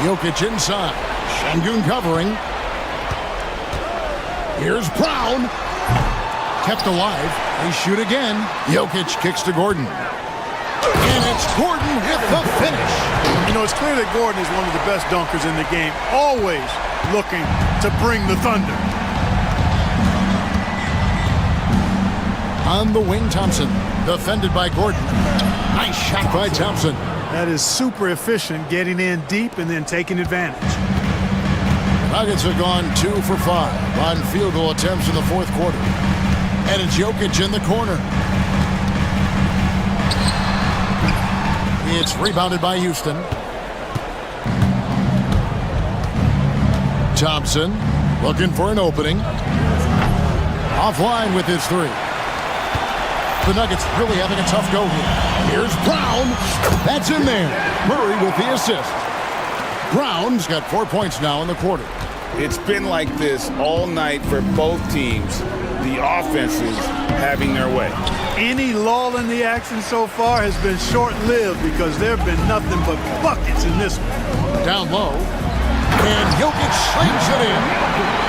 Jokic inside. Şengün covering. Here's Brown. Kept alive. They shoot again. Jokic kicks to Gordon. And it's Gordon with the finish. You know, it's clear that Gordon is one of the best dunkers in the game. Always looking to bring the thunder. On the wing, Thompson. Defended by Gordon. Nice shot by Thompson. That is super efficient, getting in deep and then taking advantage. Nuggets have gone 2 for 5 on field goal attempts in the fourth quarter. And it's Jokic in the corner. It's rebounded by Houston. Thompson looking for an opening. Offline with his three. The Nuggets really having a tough go here. Here's Brown. That's in there. Murray with the assist. Brown's got 4 points now in the quarter. It's been like this all night for both teams. The offenses having their way. Any lull in the action so far has been short-lived because there have been nothing but buckets in this one. Down low. And Jokic slings it in.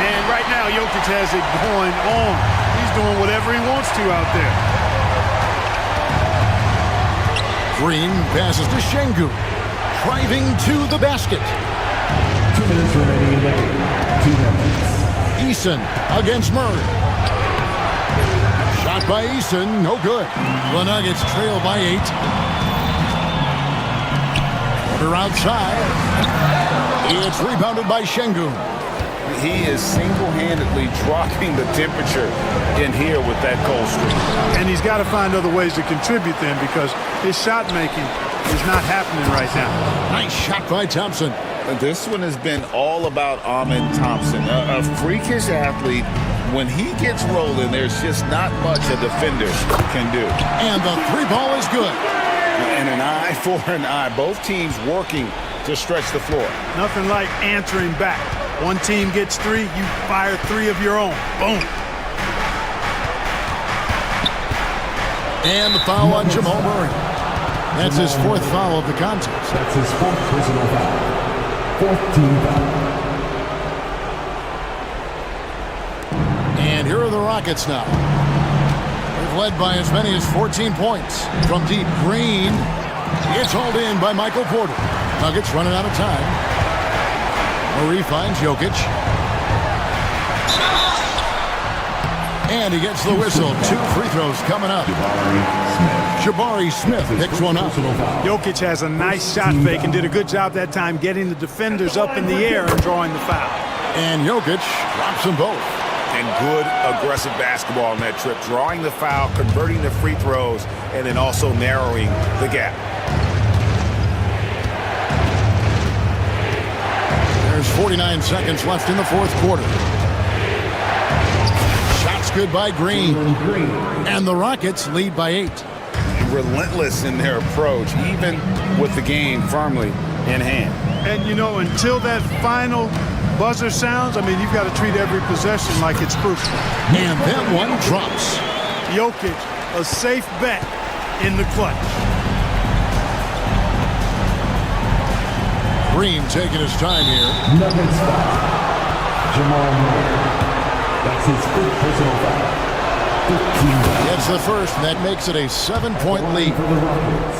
And right now, Jokic has it going on. He's doing whatever he wants to out there. Green passes to Şengün. Driving to the basket. 2 minutes remaining in the game. 2 minutes. Eason against Murray. Shot by Eason, no good. The Nuggets trail by 8. Quarter outside. It's rebounded by Şengün. He is single-handedly dropping the temperature in here with that cold streak. And he's got to find other ways to contribute then because his shot making is not happening right now. Nice shot by Thompson. This one has been all about Ahmed Thompson, a freakish athlete. When he gets rolling, there's just not much a defender can do. And the three ball is good. And an eye for an eye. Both teams working to stretch the floor. Nothing like answering back. One team gets 3, you fire 3 of your own. Boom. And the foul on Jamal Murray. That's his 4th foul of the contest. That's his 4th personal foul. 4th team foul. And here are the Rockets now. They've led by as many as 14 points. From deep, Green. It's hauled in by Michael Porter. Nuggets running out of time. Murray finds Jokic. And he gets the whistle. 2 free throws coming up. Jabari Smith picks one up. Jokic has a nice shot fake and did a good job that time getting the defenders up in the air and drawing the foul. And Jokic drops them both. And good aggressive basketball on that trip, drawing the foul, converting the free throws, and then also narrowing the gap. There's 49 seconds left in the fourth quarter. Shots good by Green. And the Rockets lead by 8. Relentless in their approach, even with the game firmly in hand. And, you know, until that final buzzer sounds, I mean, you've got to treat every possession like it's crucial. And that one drops. Jokic, a safe bet in the clutch. Green taking his time here. Nuggets foul. Jamal Murray. That's his 5th personal foul. 15. Gets the first, and that makes it a 7-point lead. For the Rockets,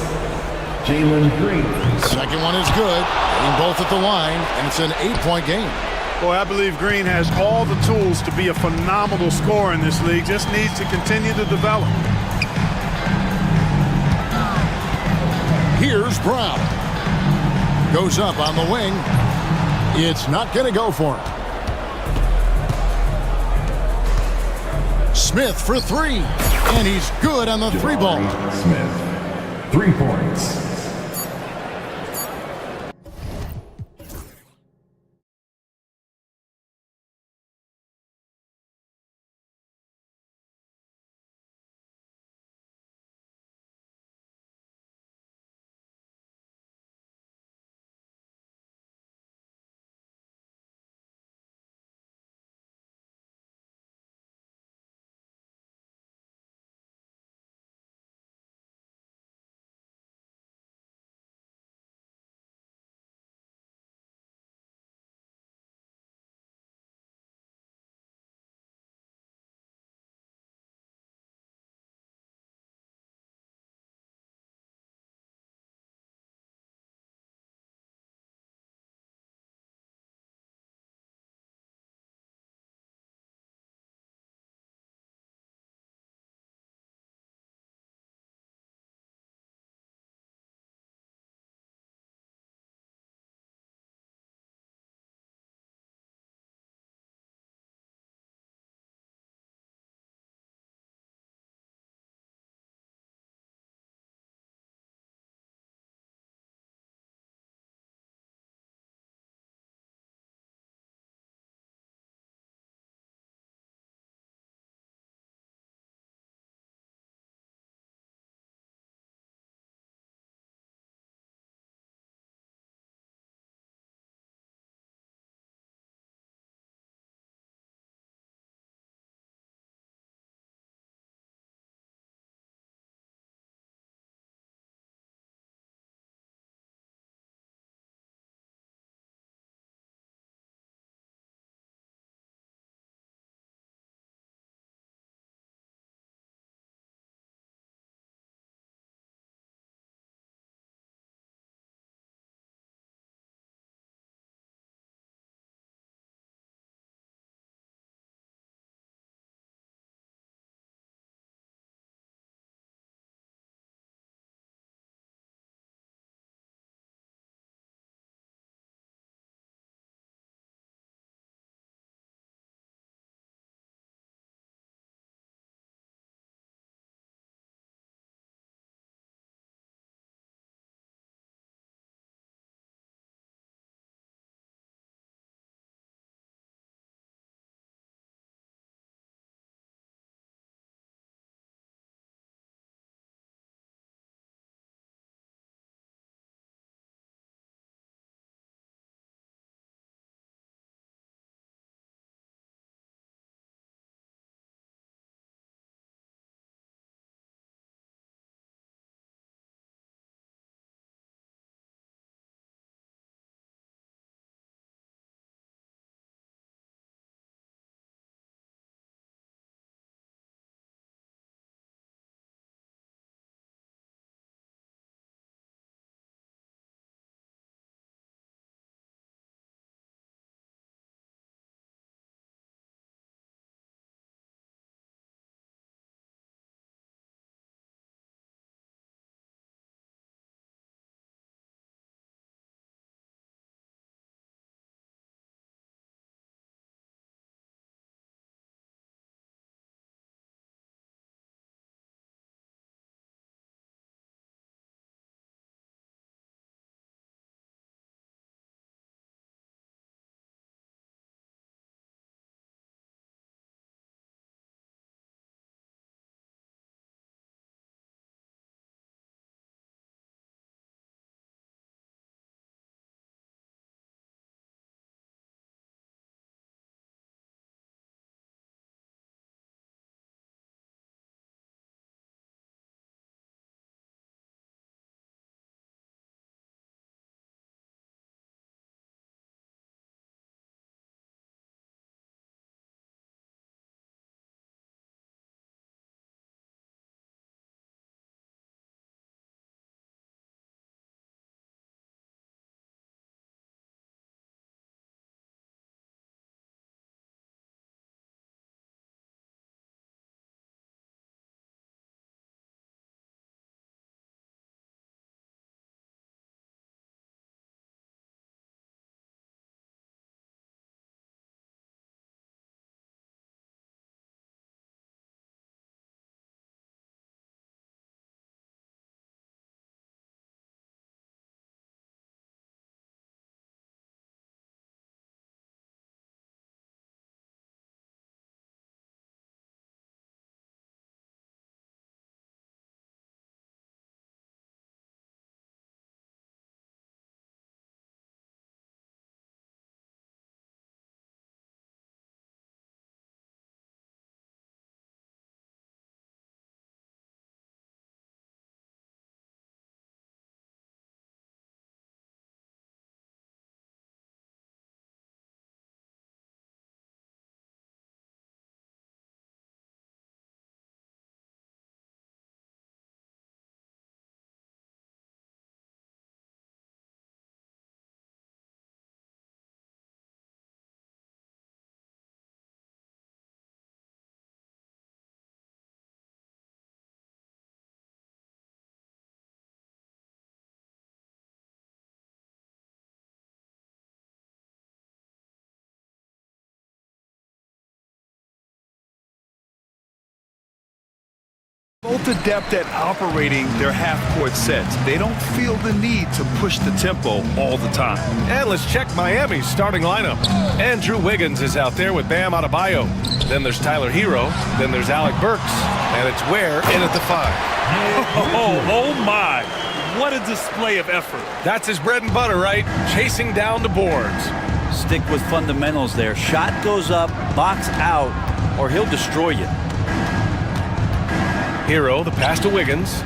Jalen Green. Second one is good. Getting both at the line, and it's an 8-point game. Boy, I believe Green has all the tools to be a phenomenal scorer in this league. Just needs to continue to develop. Here's Brown. Goes up on the wing. It's not going to go for him. Smith for 3. And he's good on the 3-ball. Smith, 3 points. Both adept at operating their half-court sets. They don't feel the need to push the tempo all the time. And let's check Miami's starting lineup. Andrew Wiggins is out there with Bam Adebayo. Then there's Tyler Hero. Then there's Alec Burks. And it's Ware in at the 5. Oh my. What a display of effort. That's his bread and butter, right? Chasing down the boards. Stick with fundamentals there. Shot goes up, box out, or he'll destroy you. Hero, the pass to Wiggins.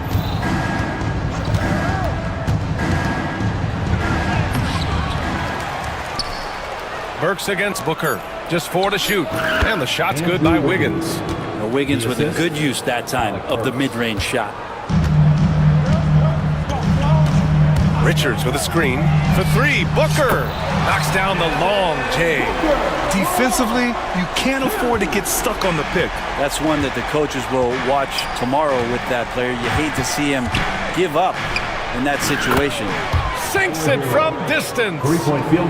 Burks against Booker. Just 4 to shoot. And the shot's good by Wiggins. Now Wiggins with a good use that time of the mid-range shot. Richards with a screen for 3. Booker knocks down the long J. Defensively, you can't afford to get stuck on the pick. That's one that the coaches will watch tomorrow with that player. You hate to see him give up in that situation. Sinks it from distance.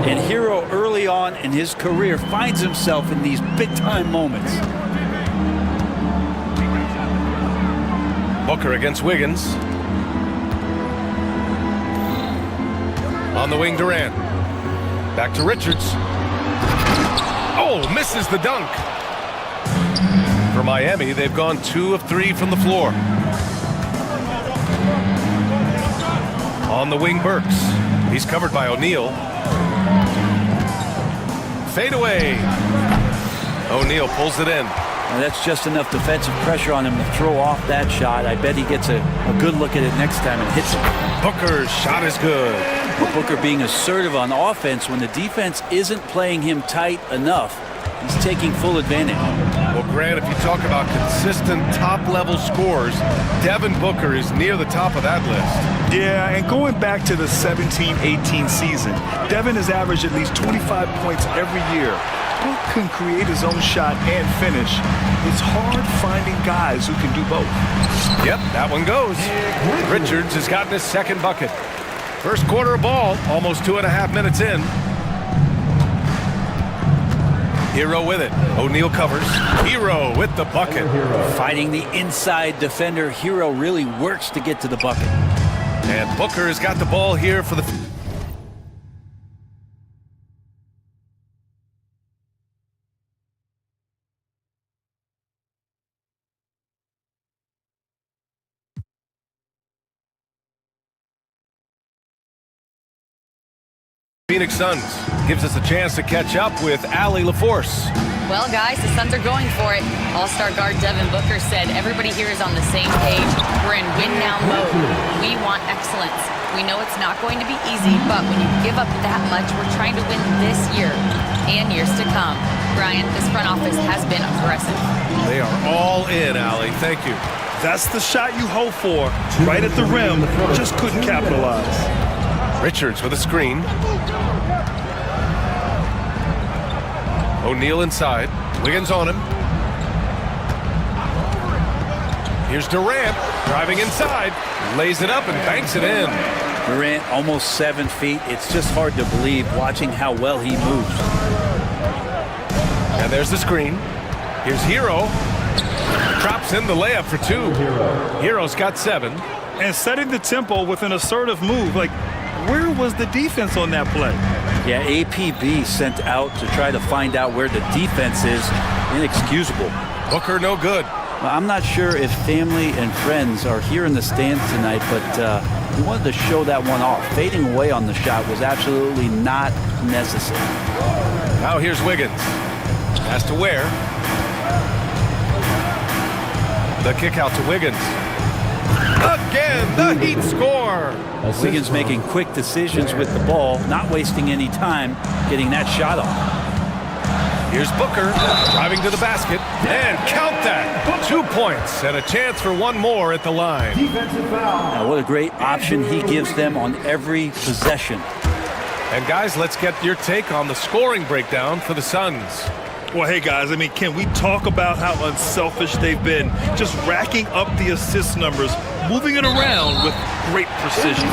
And Hero early on in his career finds himself in these big-time moments. Booker against Wiggins. On the wing, Durant. Back to Richards. Oh, misses the dunk. For Miami, they've gone 2 of 3 from the floor. On the wing, Burks. He's covered by O'Neal. Fade away. O'Neal pulls it in. And that's just enough defensive pressure on him to throw off that shot. I bet he gets a good look at it next time and hits it. Booker's shot is good. Booker being assertive on offense when the defense isn't playing him tight enough. He's taking full advantage. Well, Grant, if you talk about consistent top-level scores, Devin Booker is near the top of that list. Yeah, and going back to the 17-18 season, Devin has averaged at least 25 points every year. Book can create his own shot and finish. It's hard finding guys who can do both. Yep, that one goes. Richards has gotten his second bucket. First quarter of ball, almost 2.5 minutes in. Hero with it. O'Neal covers. Hero with the bucket. Fighting the inside defender, Hero really works to get to the bucket. And Booker has got the ball here for the... Phoenix Suns gives us a chance to catch up with Allie LaForce. Well, guys, the Suns are going for it. All-star guard Devin Booker said everybody here is on the same page. We're in win-now mode. We want excellence. We know it's not going to be easy, but when you give up that much, we're trying to win this year and years to come. Brian, this front office has been aggressive. They are all in, Allie. Thank you. That's the shot you hope for. Right at the rim, just couldn't capitalize. Richards with a screen. O'Neal inside. Wiggins on him. Here's Durant driving inside. Lays it up and banks it in. Durant almost 7 feet. It's just hard to believe watching how well he moves. And there's the screen. Here's Hero. Drops in the layup for 2. Hero's got 7. And setting the tempo with an assertive move. Like, where was the defense on that play? Yeah, APB sent out to try to find out where the defense is. Inexcusable. Booker no good. Well, I'm not sure if family and friends are here in the stands tonight, but he wanted to show that one off. Fading away on the shot was absolutely not necessary. Now here's Wiggins. Pass to Ware. The kick out to Wiggins. Again, the Heat score. Wiggins making quick decisions with the ball, not wasting any time getting that shot off. Here's Booker driving to the basket, and count that. 2 points and a chance for one more at the line. Now, what a great option he gives them on every possession. And guys, let's get your take on the scoring breakdown for the Suns. Well, hey, guys, I mean, can we talk about how unselfish they've been? Just racking up the assist numbers, moving it around with great precision.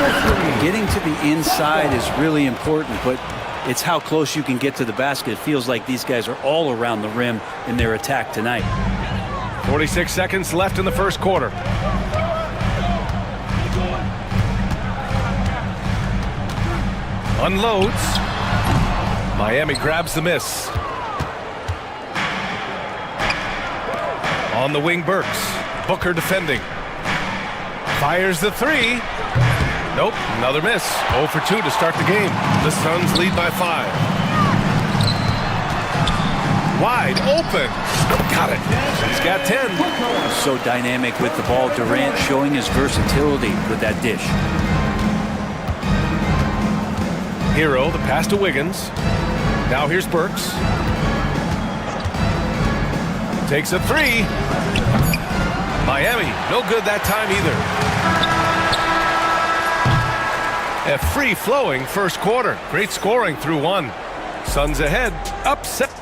Getting to the inside is really important, but it's how close you can get to the basket. It feels like these guys are all around the rim in their attack tonight. 46 seconds left in the first quarter. Unloads. Miami grabs the miss. On the wing, Burks. Booker defending. Fires the three. Nope, another miss. 0 for 2 to start the game. The Suns lead by 5. Wide open. Got it. He's got 10. So dynamic with the ball. Durant showing his versatility with that dish. Hero, the pass to Wiggins. Now here's Burks. Takes a three. Miami, no good that time either. A free-flowing first quarter. Great scoring through 1. Suns ahead. Upset.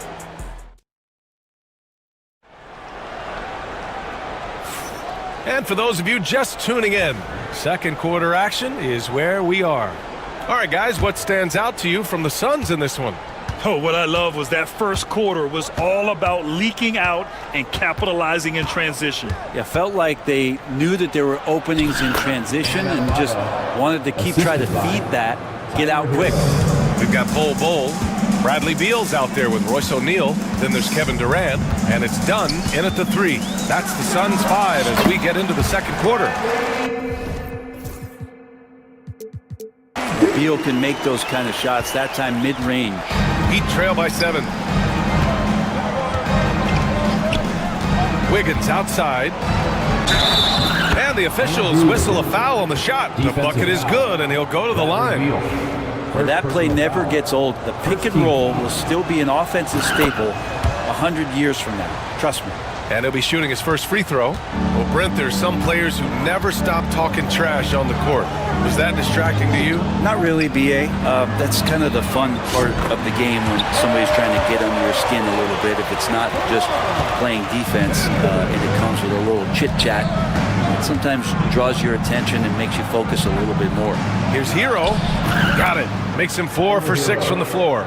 And for those of you just tuning in, second quarter action is where we are. All right, guys, what stands out to you from the Suns in this one? Oh, what I love was that first quarter was all about leaking out and capitalizing in transition. Yeah, felt like they knew that there were openings in transition and just wanted to try to feed that, get out quick. We've got Bol. Bradley Beal's out there with Royce O'Neal. Then there's Kevin Durant, and it's done in at the 3. That's the Suns 5 as we get into the second quarter. Beal can make those kind of shots, that time mid-range. Heat trail by 7. Wiggins outside. And the officials whistle a foul on the shot. The bucket is good, and he'll go to the line. Well, that play never gets old. The pick and roll will still be an offensive staple 100 years from now. Trust me. And he'll be shooting his first free throw. Well, Brent, there's some players who never stop talking trash on the court. Was that distracting to you? Not really, B.A. That's kind of the fun part of the game when somebody's trying to get under your skin a little bit. If it's not just playing defense and it comes with a little chit-chat, it sometimes draws your attention and makes you focus a little bit more. Here's Hero. Got it. Makes him 4 for 6 from the floor.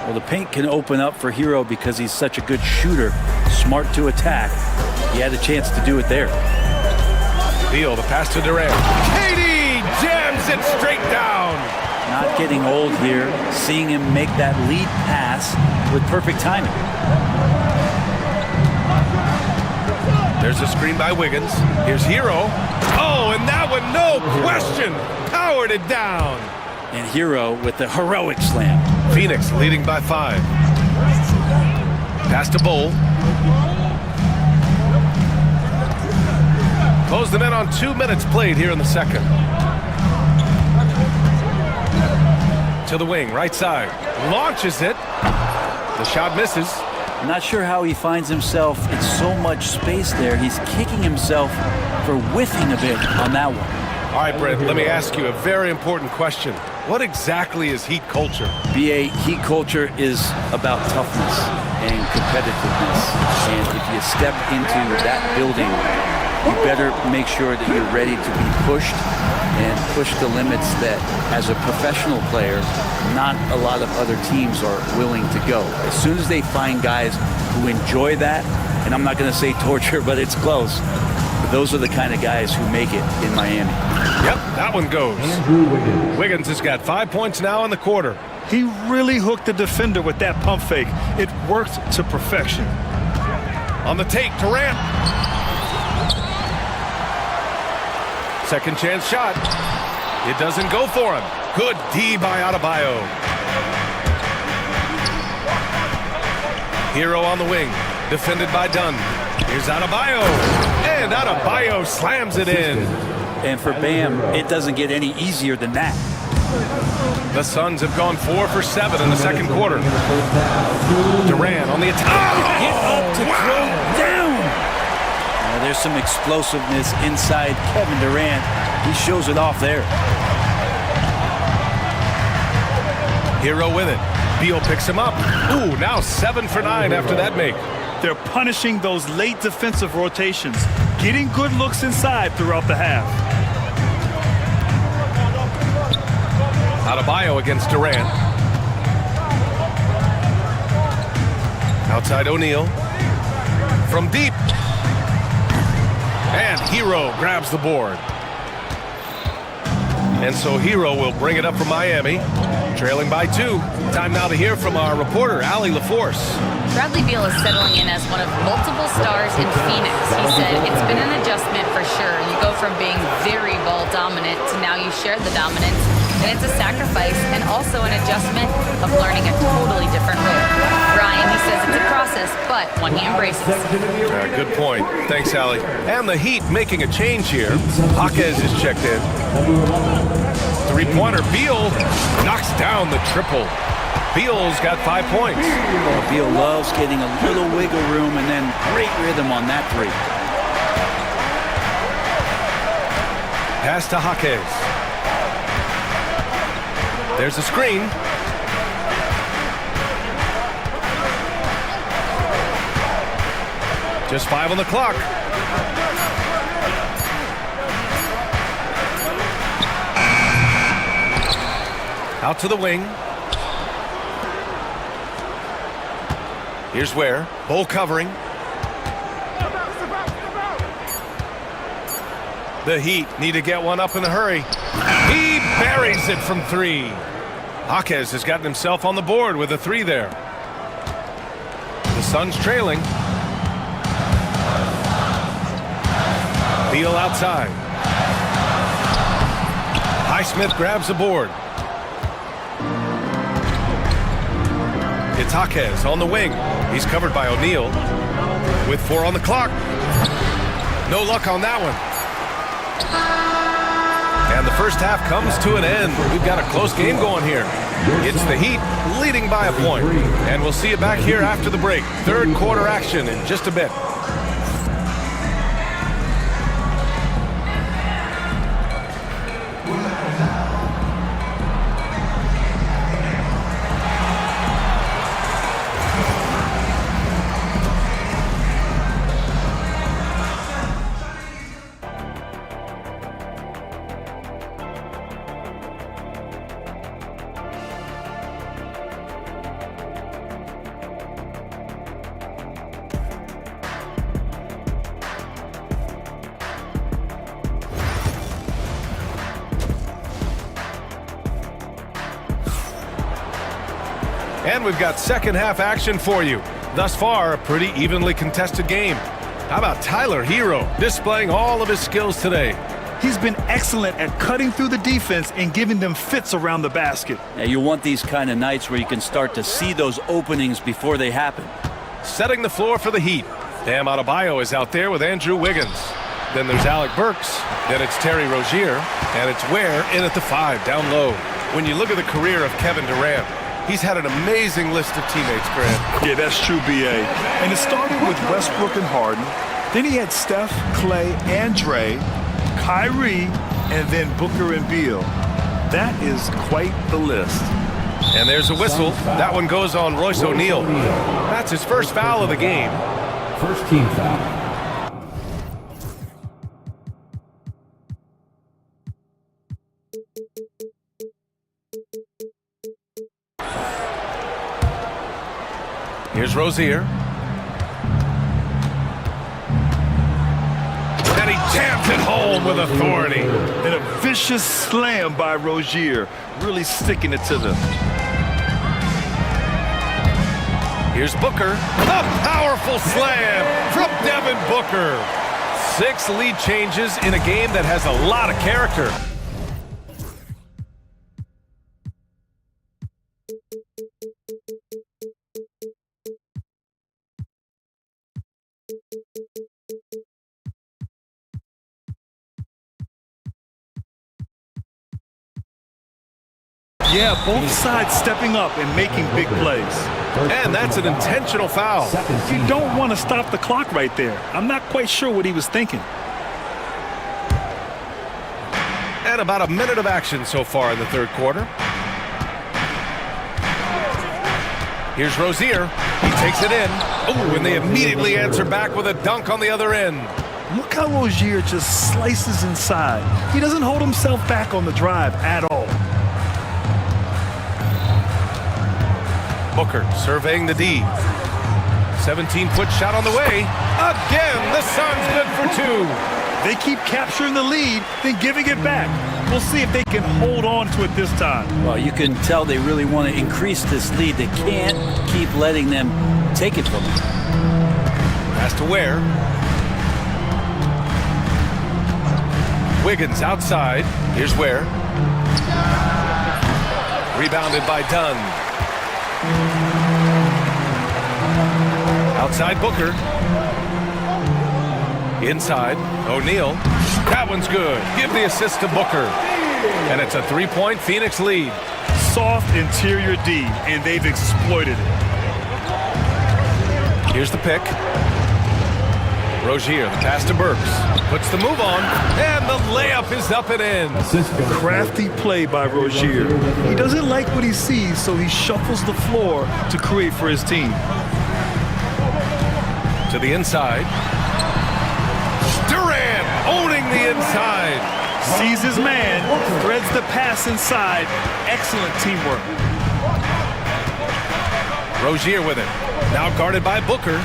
Well, the paint can open up for Hero because he's such a good shooter, smart to attack. He had a chance to do it there. Beal, the pass to Durant. KD jams it straight down. Not getting old here, seeing him make that lead pass with perfect timing. There's a screen by Wiggins. Here's Hero. Oh, and that one, no question, powered it down. And Hero with the heroic slam. Phoenix leading by 5. Pass to Bol. Close them in on 2 minutes played here in the second. To the wing, right side. Launches it. The shot misses. Not sure how he finds himself in so much space there. He's kicking himself for whiffing a bit on that one. All right, Brent, let me ask you a very important question. What exactly is Heat culture? BA, Heat culture is about toughness and competitiveness. And if you step into that building, you better make sure that you're ready to be pushed and push the limits that, as a professional player, not a lot of other teams are willing to go. As soon as they find guys who enjoy that, and I'm not going to say torture, but it's close, but those are the kind of guys who make it in Miami. Yep, that one goes. Wiggins has got 5 points now in the quarter. He really hooked the defender with that pump fake. It worked to perfection. On the take, Durant. Second chance shot. It doesn't go for him. Good D by Adebayo. Hero on the wing. Defended by Dunn. Here's Adebayo. And Adebayo slams it in. And for Bam, it doesn't get any easier than that. The Suns have gone 4 for 7 in the second quarter. Durant on the attack. Get up to throw down. There's some explosiveness inside Kevin Durant. He shows it off there. Hero with it. Beal picks him up. Ooh, now 7 for 9 after that make. They're punishing those late defensive rotations, getting good looks inside throughout the half. Adebayo against Durant. Outside O'Neal. From deep. And Hero grabs the board. And so Hero will bring it up from Miami, trailing by 2. Time now to hear from our reporter, Allie LaForce. Bradley Beal is settling in as one of multiple stars in Phoenix. He said it's been an adjustment for sure. You go from being very ball dominant to now you share the dominance. And it's a sacrifice and also an adjustment of learning a totally different role. Brian, he says it's a process, but one he embraces. Good point. Thanks, Allie. And the Heat making a change here. Jaquez is checked in. Three-pointer. Beal knocks down the triple. Beal's got 5 points. Well, Beal loves getting a little wiggle room and then great rhythm on that three. Pass to Jaquez. There's a screen. Just 5 on the clock. Out to the wing. Here's where. Bull covering. The Heat need to get one up in a hurry. He buries it from 3. Jaquez has gotten himself on the board with a 3 there. The Suns trailing. Beal outside. Highsmith grabs the board. It's Jaquez on the wing. He's covered by O'Neal. With 4 on the clock. No luck on that one. And the first half comes to an end. We've got a close game going here. It's the Heat leading by a point. And we'll see you back here after the break. Third quarter action in just a bit. And we've got second half action for you. Thus far, a pretty evenly contested game. How about Tyler Hero displaying all of his skills today? He's been excellent at cutting through the defense and giving them fits around the basket. Now, you want these kind of nights where you can start to see those openings before they happen. Setting the floor for the Heat. Bam Adebayo is out there with Andrew Wiggins. Then there's Alec Burks. Then it's Terry Rozier. And it's Ware in at the 5, down low. When you look at the career of Kevin Durant, he's had an amazing list of teammates, Grant. Yeah, that's true, B.A. And it started with Westbrook and Harden. Then he had Steph, Clay, and Dre, Kyrie, and then Booker and Beal. That is quite the list. And there's a whistle. That one goes on Royce O'Neal. That's his first foul of the game. First team foul. Here's Rozier. And he jams it home with authority. And a vicious slam by Rozier, really sticking it to them. Here's Booker. A powerful slam from Devin Booker. 6 lead changes in a game that has a lot of character. Yeah, both sides stepping up and making big plays. And that's an intentional foul. You don't want to stop the clock right there. I'm not quite sure what he was thinking. And about a minute of action so far in the third quarter. Here's Rozier. He takes it in. Oh, and they immediately answer back with a dunk on the other end. Look how Rozier just slices inside. He doesn't hold himself back on the drive at all. Booker surveying the D. 17-foot shot on the way. Again, the Suns good for 2. They keep capturing the lead, then giving it back. We'll see if they can hold on to it this time. Well, you can tell they really want to increase this lead. They can't keep letting them take it from them. Pass to Ware. Wiggins outside. Here's Ware. Rebounded by Dunn. Outside Booker. Inside, O'Neal. That one's good. Give the assist to Booker. And it's a three-point Phoenix lead. Soft interior D, and they've exploited it. Here's the pick. Rozier, the pass to Burks. Puts the move on, and the layup is up and in. Crafty play by Rozier. He doesn't like what he sees, so he shuffles the floor to create for his team. To the inside. Durant owning the inside. Sees his man, threads the pass inside. Excellent teamwork. Rozier with it. Now guarded by Booker.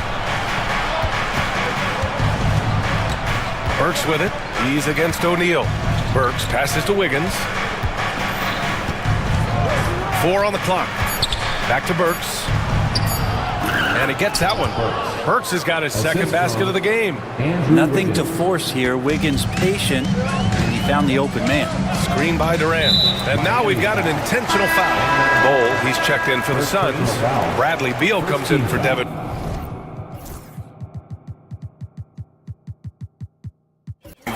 Burks with it. He's against O'Neal. Burks passes to Wiggins. 4 on the clock. Back to Burks. And he gets that one. Burks has got his second basket of the game. Nothing to force here. Wiggins patient, and he found the open man. Screen by Durant. And now we've got an intentional foul. Bowl, he's checked in for the Suns. Bradley Beal comes in for Devin.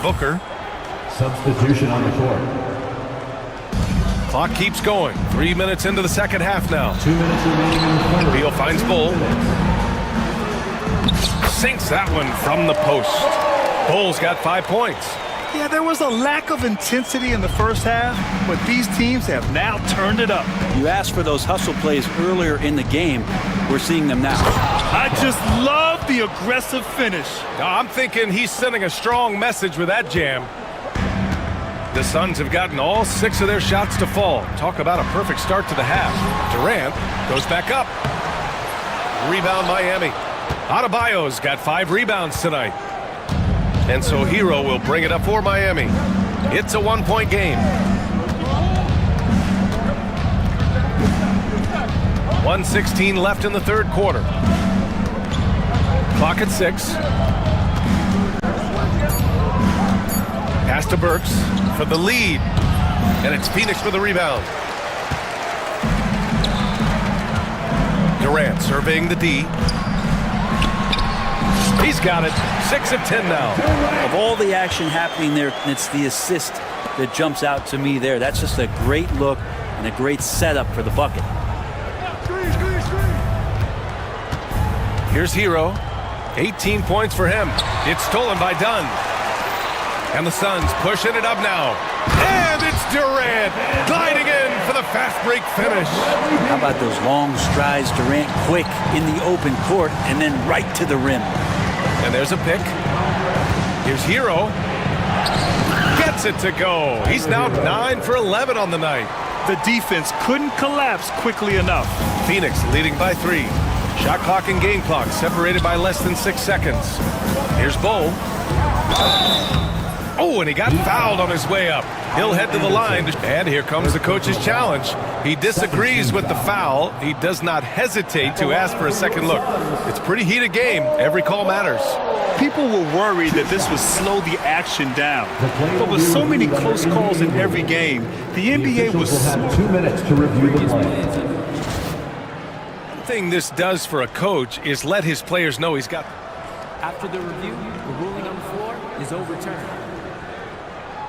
Booker. Substitution on the court. Clock keeps going. 3 minutes into the second half now. 2 minutes remaining in the quarter. Beal finds Bull. Sinks that one from the post. Bull's got 5 points. Yeah, there was a lack of intensity in the first half, but these teams have now turned it up. You asked for those hustle plays earlier in the game. We're seeing them now. I just love the aggressive finish. I'm thinking he's sending a strong message with that jam. The Suns have gotten all 6 of their shots to fall. Talk about a perfect start to the half. Durant goes back up. Rebound Miami. Adebayo's got 5 rebounds tonight. And so Hero will bring it up for Miami. It's a 1-point game. 1:16 left in the third quarter. Clock at 6. Pass to Burks for the lead. And it's Phoenix for the rebound. Durant surveying the D. He's got it. 6 of 10 now. Of all the action happening there, it's the assist that jumps out to me there. That's just a great look and a great setup for the bucket. Here's Hero. 18 points for him. It's stolen by Dunn. And the Suns pushing it up now. And it's Durant gliding in for the fast break finish. How about those long strides? Durant quick in the open court and then right to the rim. And there's a pick. Here's Hero. Gets it to go. He's now 9 for 11 on the night. The defense couldn't collapse quickly enough. Phoenix leading by 3. Shot clock and game clock separated by less than 6 seconds. Here's Bull. Oh, and he got fouled on his way up. He'll head to the line. And here comes the coach's challenge. He disagrees with the foul. He does not hesitate to ask for a second look. It's a pretty heated game. Every call matters. People were worried that this would slow the action down. But with so many close calls in every game, the NBA was... have 2 minutes to review the play. One thing this does for a coach is let his players know he's got... After the review, the ruling on the floor is overturned.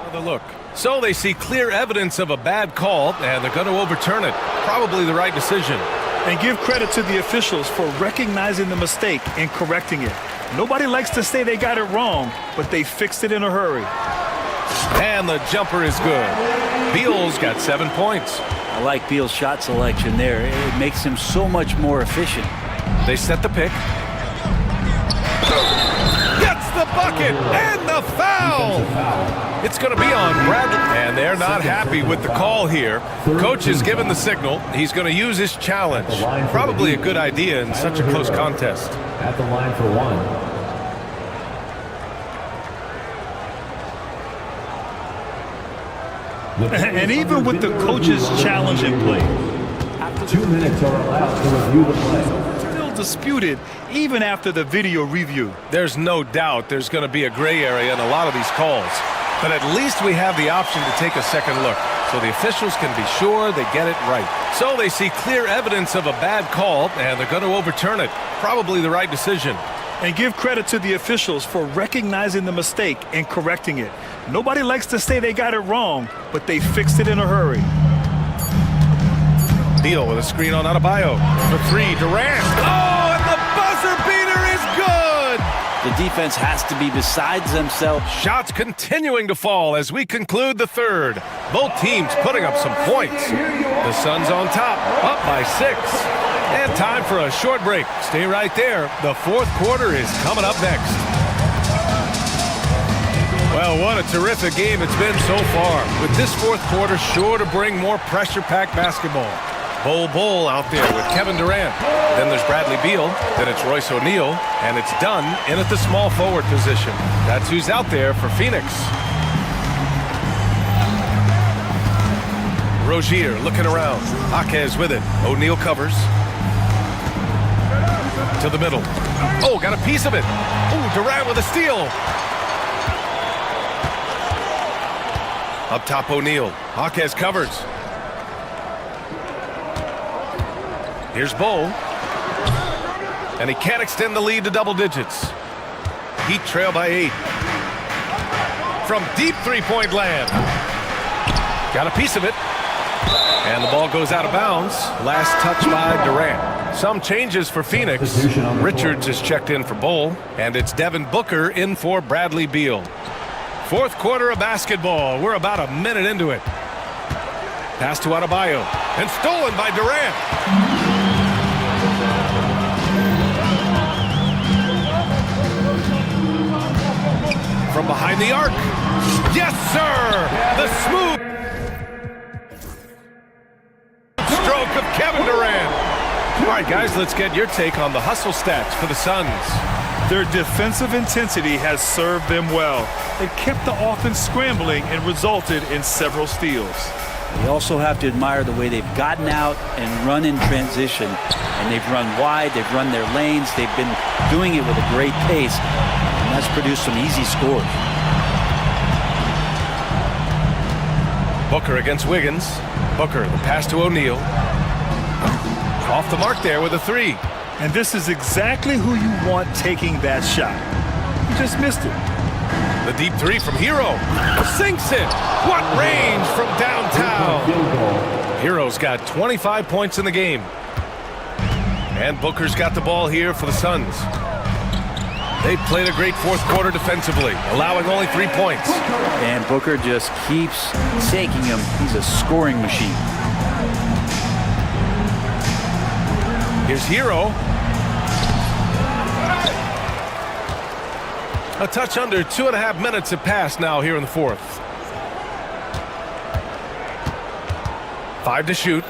Another look. So they see clear evidence of a bad call, and they're going to overturn it. Probably the right decision. And give credit to the officials for recognizing the mistake and correcting it. Nobody likes to say they got it wrong, but they fixed it in a hurry. And the jumper is good. Beal's got 7 points. I like Beal's shot selection there. It makes him so much more efficient. They set the pick. Gets the bucket and the foul. It's going to be on Bradley. And they're not happy with the call here. Coach has given the signal. He's going to use his challenge. Probably a good idea in such a close contest. At the line for 1. And even with the coach's challenge in play, 2 minutes are allowed to review the play. still disputed even after the video review. There's no doubt there's going to be a gray area in a lot of these calls. But at least we have the option to take a second look, so the officials can be sure they get it right. So they see clear evidence of a bad call, and they're going to overturn it. Probably the right decision. And give credit to the officials for recognizing the mistake and correcting it. Nobody likes to say they got it wrong, but they fixed it in a hurry. Deal with a screen on Adebayo. For three, Durant. Oh, and the buzzer beater is good! The defense has to be besides themselves. Shots continuing to fall as we conclude the third. Both teams putting up some points. The Suns on top, up by 6. And time for a short break. Stay right there. The fourth quarter is coming up next. Well, what a terrific game it's been so far. With this fourth quarter sure to bring more pressure-packed basketball. Bol out there with Kevin Durant. Then there's Bradley Beal. Then it's Royce O'Neal. And it's done in at the small forward position. That's who's out there for Phoenix. Rozier looking around. Jaquez with it. O'Neal covers. To the middle. Oh, got a piece of it. Oh, Durant with a steal. Up top, O'Neal. Jaquez covers. Here's Bo. And he can't extend the lead to double digits. Heat trail by 8. From deep three-point land. Got a piece of it. And the ball goes out of bounds. Last touch by Durant. Some changes for Phoenix. Richards is checked in for Bol. And it's Devin Booker in for Bradley Beal. Fourth quarter of basketball. We're about a minute into it. Pass to Adebayo. And stolen by Durant. From behind the arc. Yes, sir! The smooth stroke of Kevin Durant. All right, guys, let's get your take on the hustle stats for the Suns. Their defensive intensity has served them well. It kept the offense scrambling and resulted in several steals. You also have to admire the way they've gotten out and run in transition. And they've run wide, they've run their lanes, they've been doing it with a great pace. And that's produced some easy scores. Booker against Wiggins. Booker, the pass to O'Neal. Off the mark there with a 3. And this is exactly who you want taking that shot. He just missed it. The deep 3 from Hero. Sinks it. What range from downtown. Hero's got 25 points in the game. And Booker's got the ball here for the Suns. They played a great fourth quarter defensively, allowing only 3 points. And Booker just keeps taking him. He's a scoring machine. Here's Hero. A touch under 2.5 minutes have passed now here in the fourth. 5 to shoot.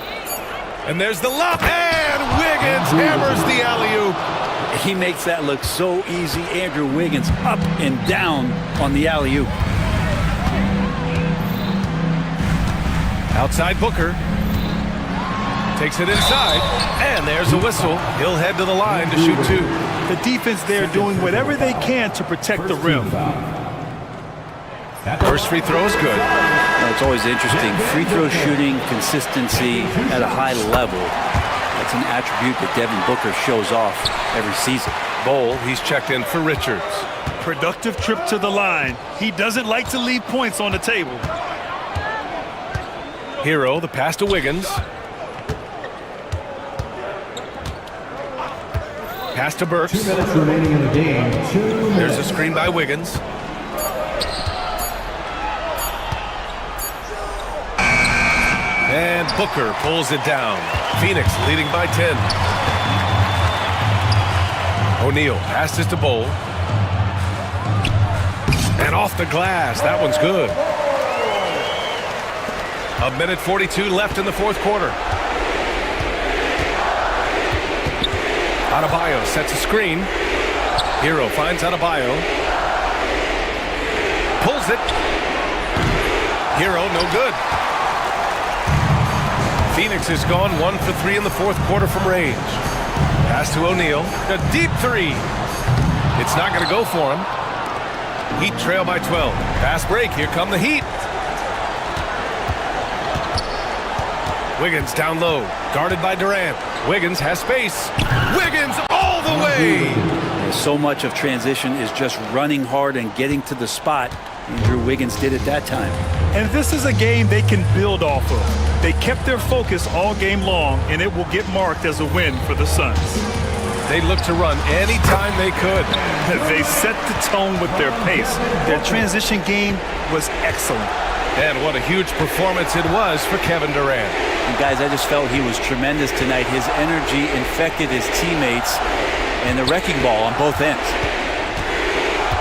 And there's the lob. And Wiggins hammers the alley-oop. He makes that look so easy. Andrew Wiggins up and down on the alley-oop. Outside Booker. Takes it inside. And there's a whistle. He'll head to the line to shoot 2. The defense there doing whatever they can to protect the rim. First free throw is good. It's always interesting. Free throw shooting, consistency at a high level. That's an attribute that Devin Booker shows off every season. Bol, he's checked in for Richards. Productive trip to the line. He doesn't like to leave points on the table. Hero, the pass to Wiggins. Pass to Burks. 2 minutes remaining in the game. There's a screen by Wiggins. And Booker pulls it down. Phoenix leading by 10. O'Neal passes to Bol. And off the glass. That one's good. 1:42 left in the fourth quarter. Adebayo sets a screen. Hero finds Adebayo. Pulls it. Hero, no good. Phoenix has gone 1 for 3 in the fourth quarter from range. Pass to O'Neal. A deep three. It's not going to go for him. Heat trail by 12. Fast break. Here come the Heat. Wiggins down low. Guarded by Durant. Wiggins has space. Wiggins all the way. So much of transition is just running hard and getting to the spot. Andrew Wiggins did it that time. And this is a game they can build off of. They kept their focus all game long, and it will get marked as a win for the Suns. They looked to run anytime they could. They set the tone with their pace. Their transition game was excellent. And what a huge performance it was for Kevin Durant. And guys, I just felt he was tremendous tonight. His energy infected his teammates and the wrecking ball on both ends.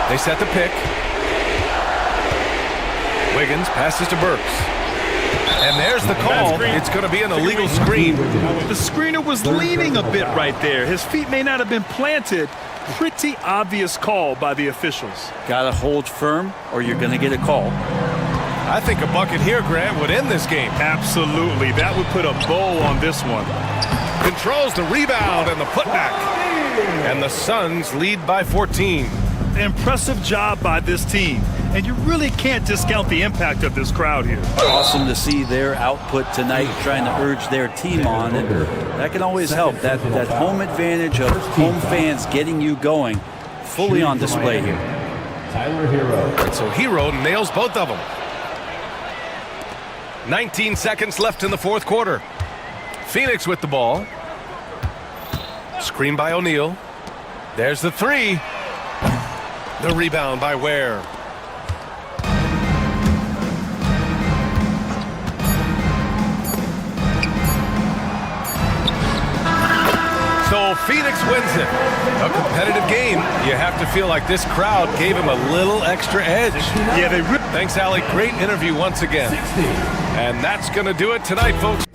They set the pick. Wiggins passes to Burks. And there's the call. It's going to be an illegal screen. The screener was leaning a bit right there. His feet may not have been planted. Pretty obvious call by the officials. Gotta hold firm or you're gonna get a call. I think a bucket here, Grant, would end this game. Absolutely. That would put a bow on this one. Controls the rebound and the putback. And the Suns lead by 14. Impressive job by this team. And you really can't discount the impact of this crowd here. Awesome to see their output tonight, trying to urge their team on. And that can always help. That home advantage of home fans getting you going, fully on display here. Tyler Hero. And so Hero nails both of them. 19 seconds left in the fourth quarter. Phoenix with the ball. Screen by O'Neal. There's the three. The rebound by Ware. So Phoenix wins it. A competitive game. You have to feel like this crowd gave him a little extra edge. Yeah, they Thanks, Allie. Great interview once again. And that's going to do it tonight, folks.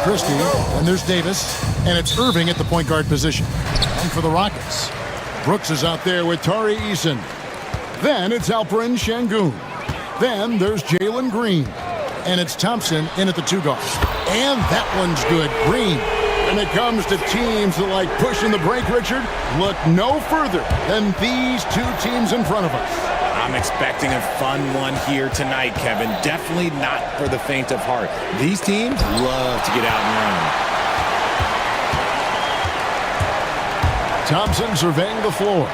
Christie, and there's Davis, and it's Irving at the point guard position. And for the Rockets, Brooks is out there with Tari Eason. Then it's Alperen Şengün. Then there's Jalen Green, and it's Thompson in at the 2 guard. And that one's good, Green. When it comes to teams that like pushing the break, Richard, look no further than these 2 teams in front of us. I'm expecting a fun one here tonight, Kevin. Definitely not for the faint of heart. These teams love to get out and run. Thompson surveying the floor.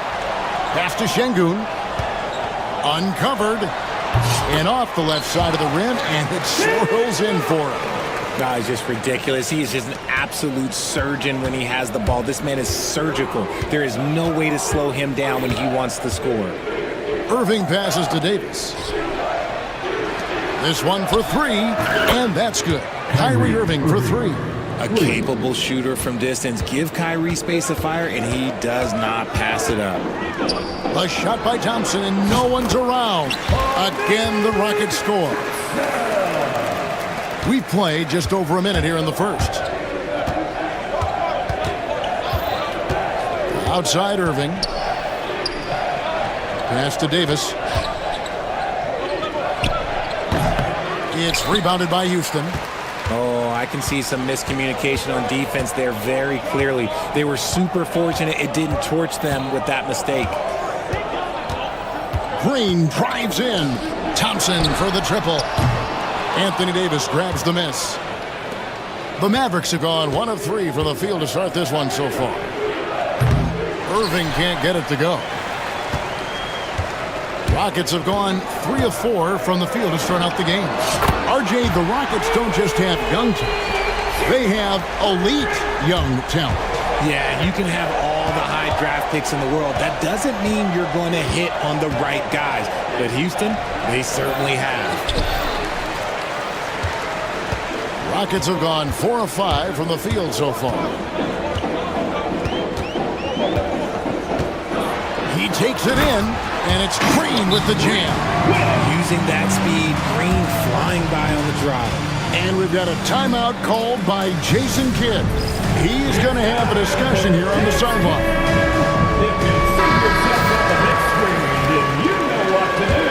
Pass to Şengün. Uncovered. And off the left side of the rim, and it swirls in for him. Guys, just ridiculous. He is just an absolute surgeon when he has the ball. This man is surgical. There is no way to slow him down when he wants to score. Irving passes to Davis. This one for 3, and that's good. Kyrie Irving for 3. A capable shooter from distance. Give Kyrie space to fire, and he does not pass it up. A shot by Thompson, and no one's around. Again, the Rockets score. We've played just over a minute here in the first. Outside Irving. Pass to Davis. It's rebounded by Houston. Oh, I can see some miscommunication on defense there very clearly. They were super fortunate it didn't torch them with that mistake. Green drives in. Thompson for the triple. Anthony Davis grabs the miss. The Mavericks have gone 1 of 3 from the field to start this one so far. Irving can't get it to go. Rockets have gone 3 of 4 from the field to start out the game. RJ, the Rockets don't just have young talent. They have elite young talent. Yeah, you can have all the high draft picks in the world. That doesn't mean you're going to hit on the right guys. But Houston, they certainly have. Rockets have gone 4 of 5 from the field so far. He takes it in, and it's Green with the jam. Using that speed, Green flying by on the drive. And we've got a timeout called by Jason Kidd. He's going to have a discussion here on the sideline. If you see yourself on the big screen, then you know what to do.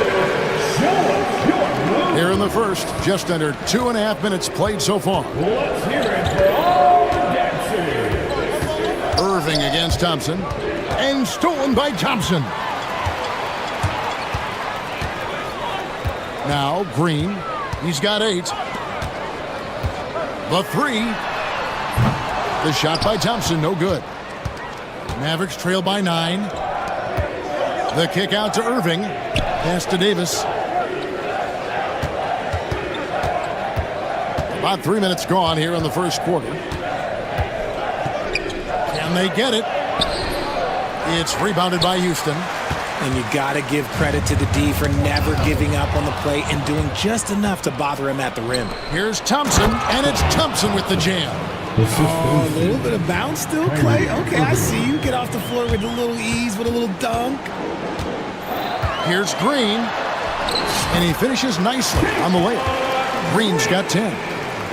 Show us your move. Here in the first, just under 2.5 minutes played so far. Let's hear it for all the dancers. Irving against Thompson. And stolen by Thompson. Now Green. He's got 8. The 3. The shot by Thompson, no good. Mavericks trail by 9. The kick out to Irving. Pass to Davis. About 3 minutes gone here in the first quarter. Can they get it? It's rebounded by Houston. And you got to give credit to the D for never giving up on the play and doing just enough to bother him at the rim. Here's Thompson, and it's Thompson with the jam. Oh, a little bit of bounce still, Clay. Okay, I see you. Get off the floor with a little ease, with a little dunk. Here's Green, and he finishes nicely on the layup. Green's got 10.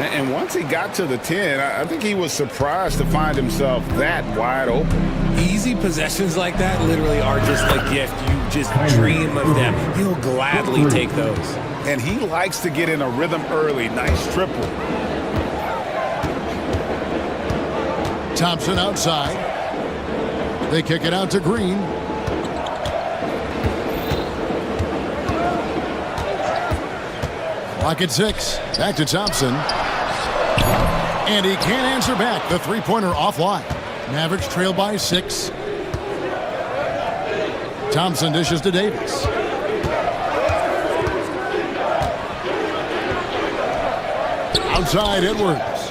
And once he got to the 10, I think he was surprised to find himself that wide open. Easy possessions like that literally are just a gift. You just dream of them. He'll gladly take those. And he likes to get in a rhythm early. Nice triple. Thompson outside. They kick it out to Green. Clock at 6. Back to Thompson. And he can't answer back. The three-pointer offline. Mavericks trail by 6. Thompson dishes to Davis. Outside Edwards.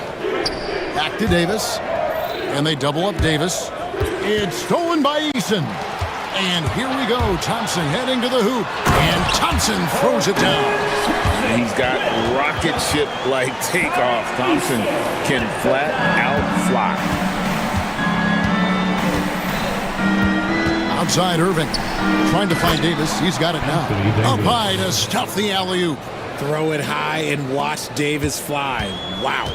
Back to Davis. And they double up Davis. It's stolen by Eason. And here we go. Thompson heading to the hoop. And Thompson throws it down. He's got rocket ship-like takeoff. Thompson can flat out fly. Outside Irving. Trying to find Davis. He's got it now. Up high to stuff the alley-oop. Throw it high and watch Davis fly. Wow.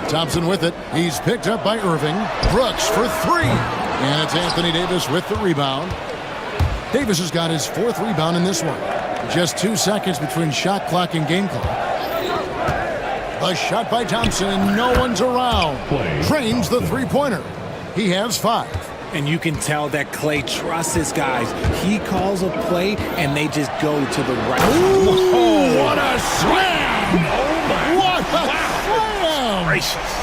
Thompson with it. He's picked up by Irving. Brooks for three. And it's Anthony Davis with the rebound. Davis has got his fourth rebound in this one. Just 2 seconds between shot clock and game clock. A shot by Thompson, and no one's around. Trains the three-pointer. He has 5. And you can tell that Clay trusts his guys. He calls a play, and they just go to the right. Ooh, what a slam! What a slam! Gracious.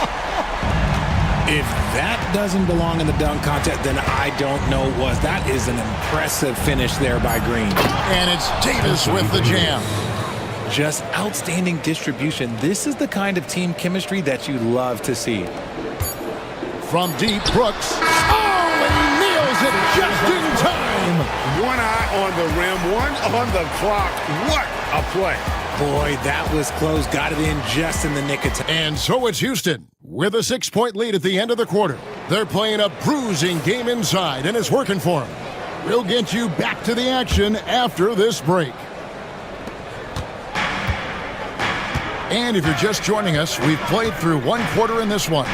If that doesn't belong in the dunk contest, then I don't know what. That is an impressive finish there by Green. And it's Davis with the jam. Just outstanding distribution. This is the kind of team chemistry that you love to see. From deep, Brooks. Oh, and he nails it just in time. One eye on the rim, one on the clock. What a play. Boy, that was close. Got it in just in the nick of time. And so it's Houston with a 6-point lead at the end of the quarter. They're playing a bruising game inside, and it's working for them. We'll get you back to the action after this break. And if you're just joining us, we've played through 1 quarter in this one.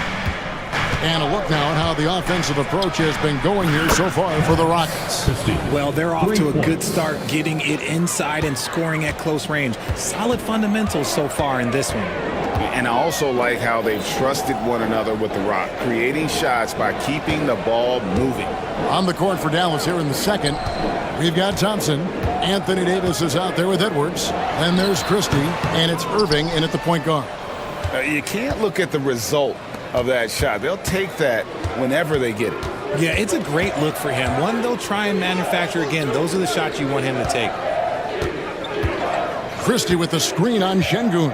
And a look now at how the offensive approach has been going here so far for the Rockets. Well, they're off to a good start, getting it inside and scoring at close range. Solid fundamentals so far in this one. And I also like how they've trusted one another with the rock, creating shots by keeping the ball moving. On the court for Dallas here in the second, we've got Thompson. Anthony Davis is out there with Edwards. Then there's Christie, and it's Irving in at the point guard. You can't look at the result of that shot. They'll take that whenever they get it. Yeah, it's a great look for him. One they'll try and manufacture again. Those are the shots you want him to take. Christie with the screen on Şengün.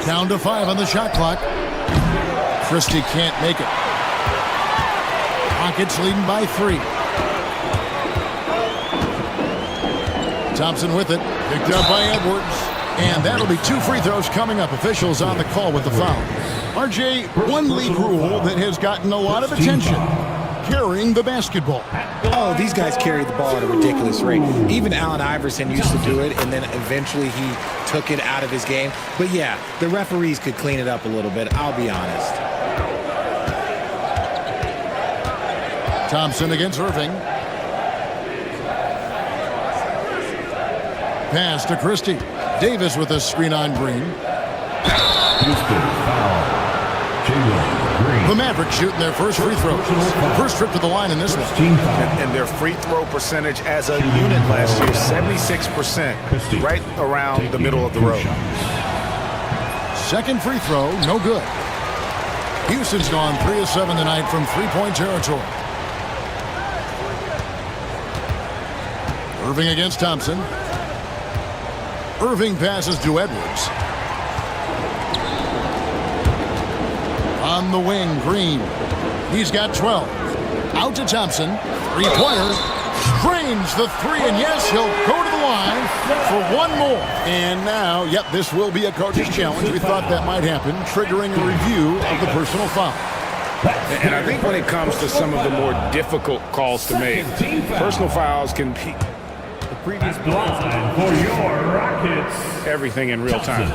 Down to 5 on the shot clock. Christie can't make it. Rockets leading by 3. Thompson with it. Picked up by Edwards. And that'll be 2 free throws coming up. Officials on the call with the foul. RJ, one league rule that has gotten a lot of attention. Carrying the basketball. Oh, these guys carry the ball at a ridiculous rate. Even Allen Iverson used to do it, and then eventually he took it out of his game. But yeah, the referees could clean it up a little bit, I'll be honest. Thompson against Irving. Pass to Christie. Davis with a screen on Green. The Mavericks shooting their first free throw. First trip to the line in this one. And their free throw percentage as a unit last year, 76%, right around the middle of the road. Second free throw, no good. Houston's gone 3 of 7 tonight from three-point territory. Irving against Thompson. Irving passes to Edwards. On the wing, Green. He's got 12. Out to Thompson. Three-pointer. Drains the 3, and yes, he'll go to the line for one more. And now, yep, this will be a coach's challenge. We thought that might happen, triggering a review of the personal foul. And I think when it comes to some of the more difficult calls to make, personal fouls can be Previous line for your Rockets. Everything in real time.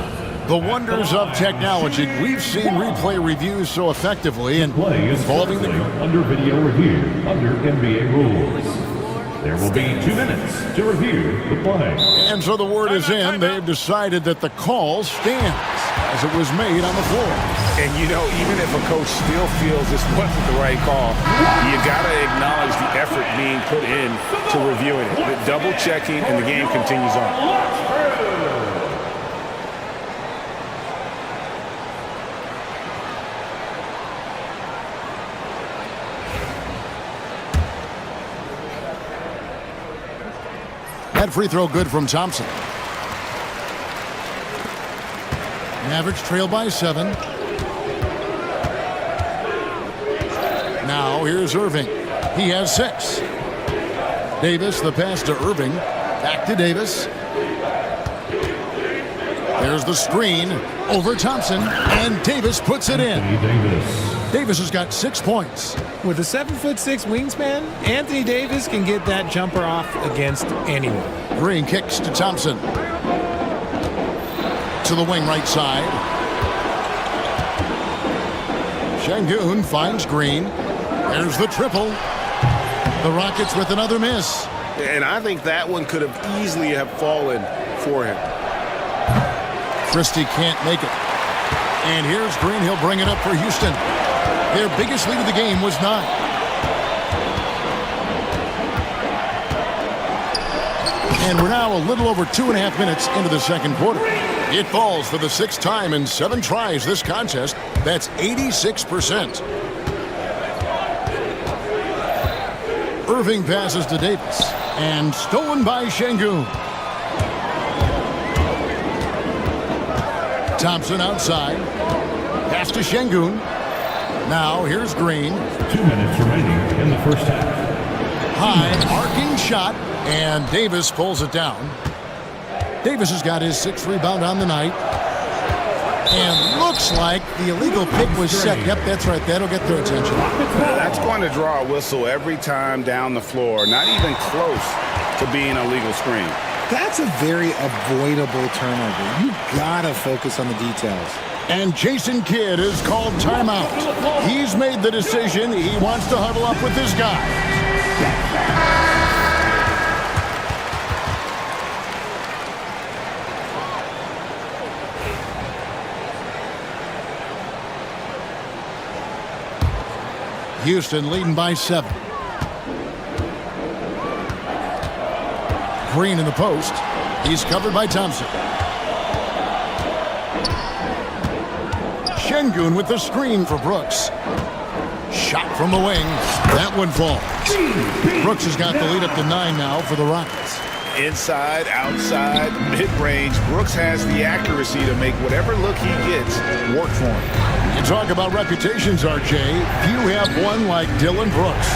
The wonders of technology. We've seen replay reviews so effectively and involving the under video review under NBA rules. There will be 2 minutes to review the play. And so the word is in. They've decided that the call stands as it was made on the floor. And you know, even if a coach still feels this wasn't the right call, you got to acknowledge the effort being put in to reviewing it. The double checking, and the game continues on. That free throw good from Thompson. Mavericks trail by 7. Now here's Irving. He has 6. Davis, the pass to Irving. Back to Davis. There's the screen over Thompson, and Davis puts it in. Davis has got 6 points. With a 7'6" wingspan, Anthony Davis can get that jumper off against anyone. Green kicks to Thompson. To the wing right side. Şengün finds Green. There's the triple. The Rockets with another miss. And I think that one could have easily have fallen for him. Christie can't make it. And here's Green. He'll bring it up for Houston. Their biggest lead of the game was 9. And we're now a little over 2.5 minutes into the second quarter. It falls for the 6th time in 7 tries this contest. That's 86%. Irving passes to Davis. And stolen by Şengün. Thompson outside. Pass to Şengün. Now here's Green. 2 minutes remaining in the first half. High arcing shot, and Davis pulls it down. Davis has got his 6th rebound on the night. And looks like the illegal pick was set. Yep, that's right. That'll get their attention. That's going to draw a whistle every time down the floor. Not even close to being a legal screen. That's a very avoidable turnover. You gotta focus on the details. And Jason Kidd is called timeout. He's made the decision. He wants to huddle up with this guy. Houston leading by 7. Green in the post. He's covered by Thompson. Şengün with the screen for Brooks. Shot from the wing. That one falls. Brooks has got the lead up to 9 now for the Rockets. Inside, outside, mid-range, Brooks has the accuracy to make whatever look he gets work for him. You talk about reputations, RJ. Few have one like Dylan Brooks.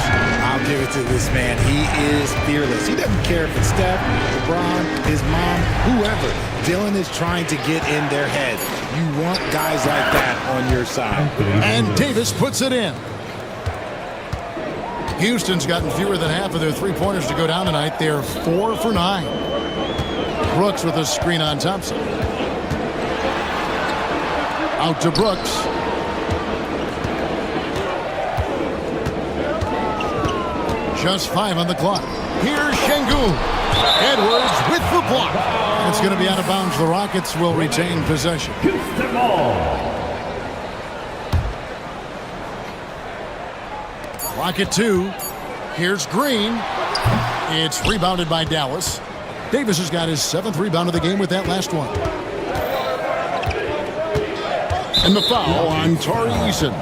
I'll give it to this man. He is fearless. He doesn't care if it's Steph, LeBron, his mom, whoever. Dylan is trying to get in their head. You want guys like that on your side. And Davis puts it in. Houston's gotten fewer than half of their three-pointers to go down tonight. They're 4 for 9. Brooks with a screen on Thompson. Out to Brooks. Just 5 on the clock. Here's Şengün. Edwards with the block. It's going to be out of bounds. The Rockets will retain possession. Clock at 2. Here's Green. It's rebounded by Dallas. Davis has got his 7th rebound of the game with that last one. And the foul on Tari Eason.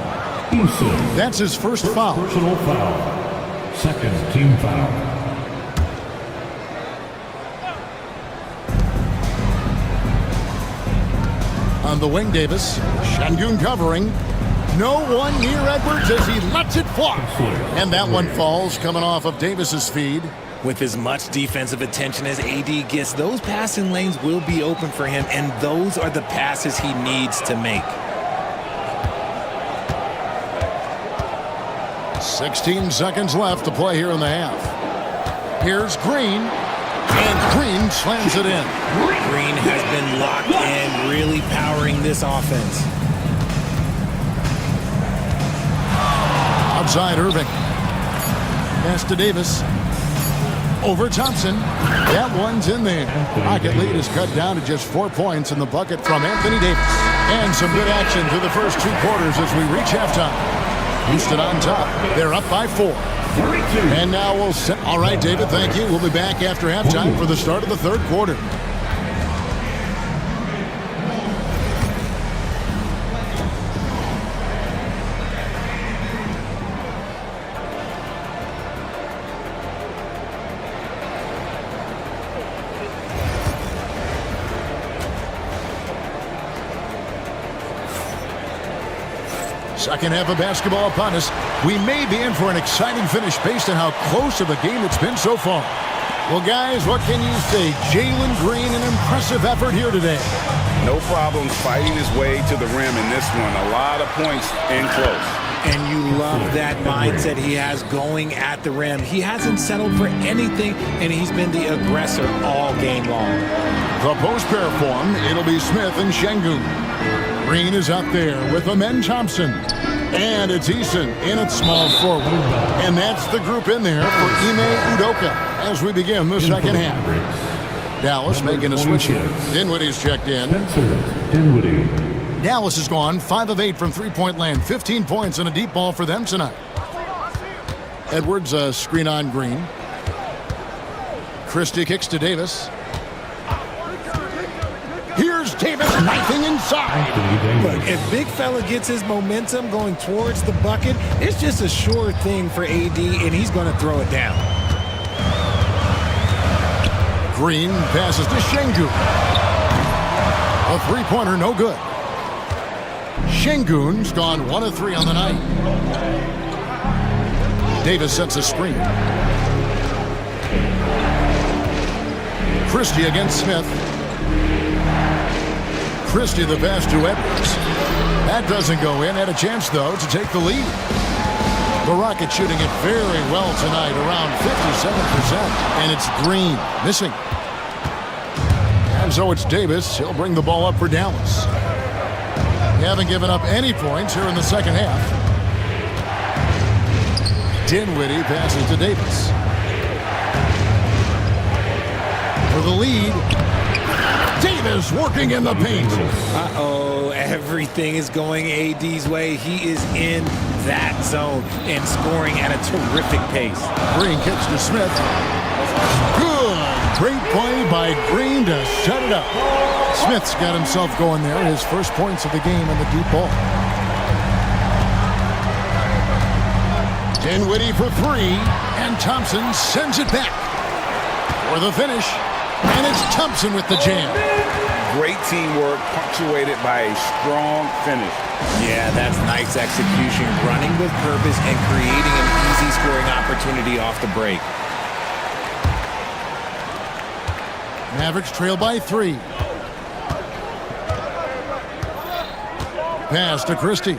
That's his first foul. Personal foul. Second team foul. On the wing, Davis. Şengün covering. No one near Edwards as he lets it fly. And that one falls coming off of Davis's feed. With as much defensive attention as AD gets, those passing lanes will be open for him, and those are the passes he needs to make. 16 seconds left to play here in the half. Here's Green, and Green slams it in. Green has been locked in, really powering this offense. Outside Irving. Pass to Davis. Over Thompson. That one's in there. Rocket lead is cut down to just 4 points in the bucket from Anthony Davis. And some good action through the first 2 quarters as we reach halftime. Houston on top. They're up by 4. And now we'll set. All right, David, thank you. We'll be back after halftime for the start of the third quarter. Second half of basketball upon us. We may be in for an exciting finish based on how close of a game it's been so far. Well, guys, what can you say? Jalen Green, an impressive effort here today. No problems fighting his way to the rim in this one. A lot of points in close. And you love that mindset he has going at the rim. He hasn't settled for anything, and he's been the aggressor all game long. The post pair form, it'll be Smith and Şengün. Green is up there with Amen Thompson. And it's Eason in at small forward. And that's the group in there for Ime Udoka as we begin the second half. Dallas making a switch here. Dinwiddie's checked in. Dallas has gone 5 of 8 from three-point land. 15 points and a deep ball for them tonight. Edwards, a screen on Green. Christie kicks to Davis. Here's Davis knifing inside. Look, if big fella gets his momentum going towards the bucket, it's just a sure thing for AD, and he's going to throw it down. Green passes to Şengün. A three-pointer, no good. Şengün's gone 1 of 3 on the night. Davis sets a screen. Christie against Smith. Christie the pass to Edwards. That doesn't go in. Had a chance, though, to take the lead. The Rockets shooting it very well tonight, around 57%. And it's Green missing. And so it's Davis. He'll bring the ball up for Dallas. They haven't given up any points here in the second half. Dinwiddie passes to Davis. For the lead. Davis working in the paint. Uh-oh, everything is going AD's way. He is in that zone and scoring at a terrific pace. Green kicks to Smith. Good. Great play by Green to set it up. Smith's got himself going there. His first points of the game on the deep ball. Dinwiddie for 3, and Thompson sends it back. For the finish, and it's Thompson with the jam. Great teamwork, punctuated by a strong finish. Yeah, that's nice execution, running with purpose and creating an easy scoring opportunity off the break. Mavericks trail by 3. Pass to Christie.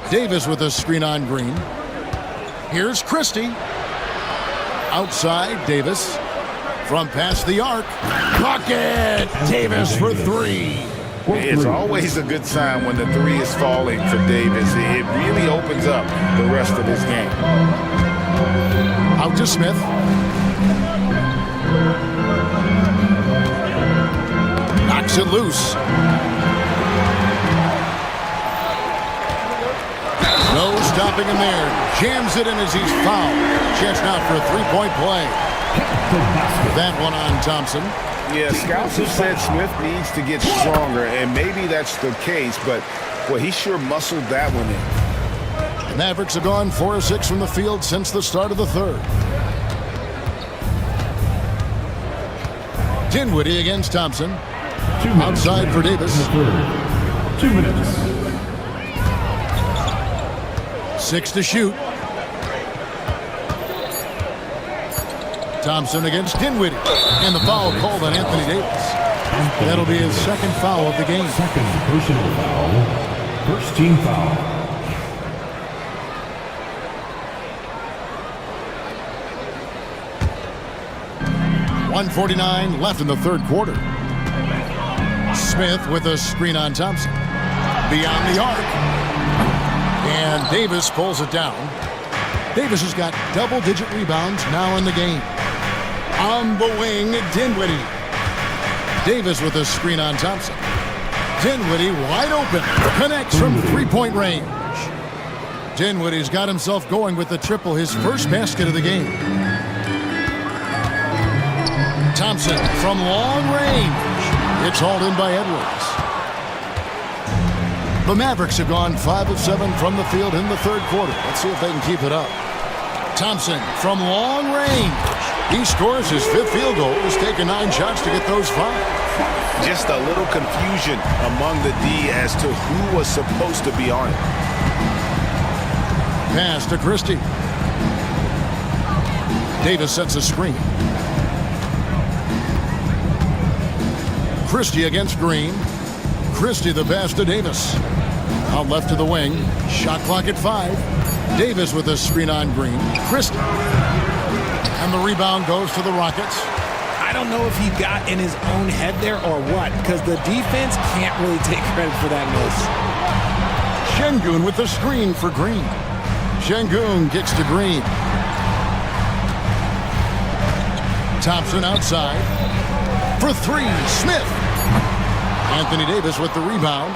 Davis with a screen on Green. Here's Christie. Outside, Davis. From past the arc. Bucket! Davis for 3. It's always a good sign when the 3 is falling for Davis. It really opens up the rest of his game. Out to Smith. Knocks it loose. No stopping him there. Jams it in as he's fouled. Chance now for a three-point play. That one on Thompson. Yeah, scouts have said Smith needs to get stronger, and maybe that's the case, but, well, he sure muscled that one in. The Mavericks have gone 4 of 6 from the field since the start of the third. Dinwiddie against Thompson. Outside for Davis. 2 minutes. 6 to shoot. Thompson against Dinwiddie. And the foul called on Anthony Davis. That'll be his second foul of the game. Second personal foul. First team foul. .149 left in the third quarter. Smith with a screen on Thompson. Beyond the arc. And Davis pulls it down. Davis has got double-digit rebounds now in the game. On the wing, Dinwiddie. Davis with a screen on Thompson. Dinwiddie wide open. Connects from three-point range. Dinwiddie's got himself going with the triple, his first basket of the game. Thompson from long range. It's hauled in by Edwards. The Mavericks have gone 5 of 7 from the field in the third quarter. Let's see if they can keep it up. Thompson from long range. He scores his 5th field goal. He's taken 9 shots to get those 5. Just a little confusion among the D as to who was supposed to be on it. Pass to Christie. Davis sets a screen. Christie against Green. Christie the pass to Davis. Out left to the wing. Shot clock at 5. Davis with a screen on Green. Christie. And the rebound goes to the Rockets. I don't know if he got in his own head there or what, because the defense can't really take credit for that miss. Şengün with the screen for Green. Şengün kicks to Green. Thompson outside. For three, Smith. Anthony Davis with the rebound.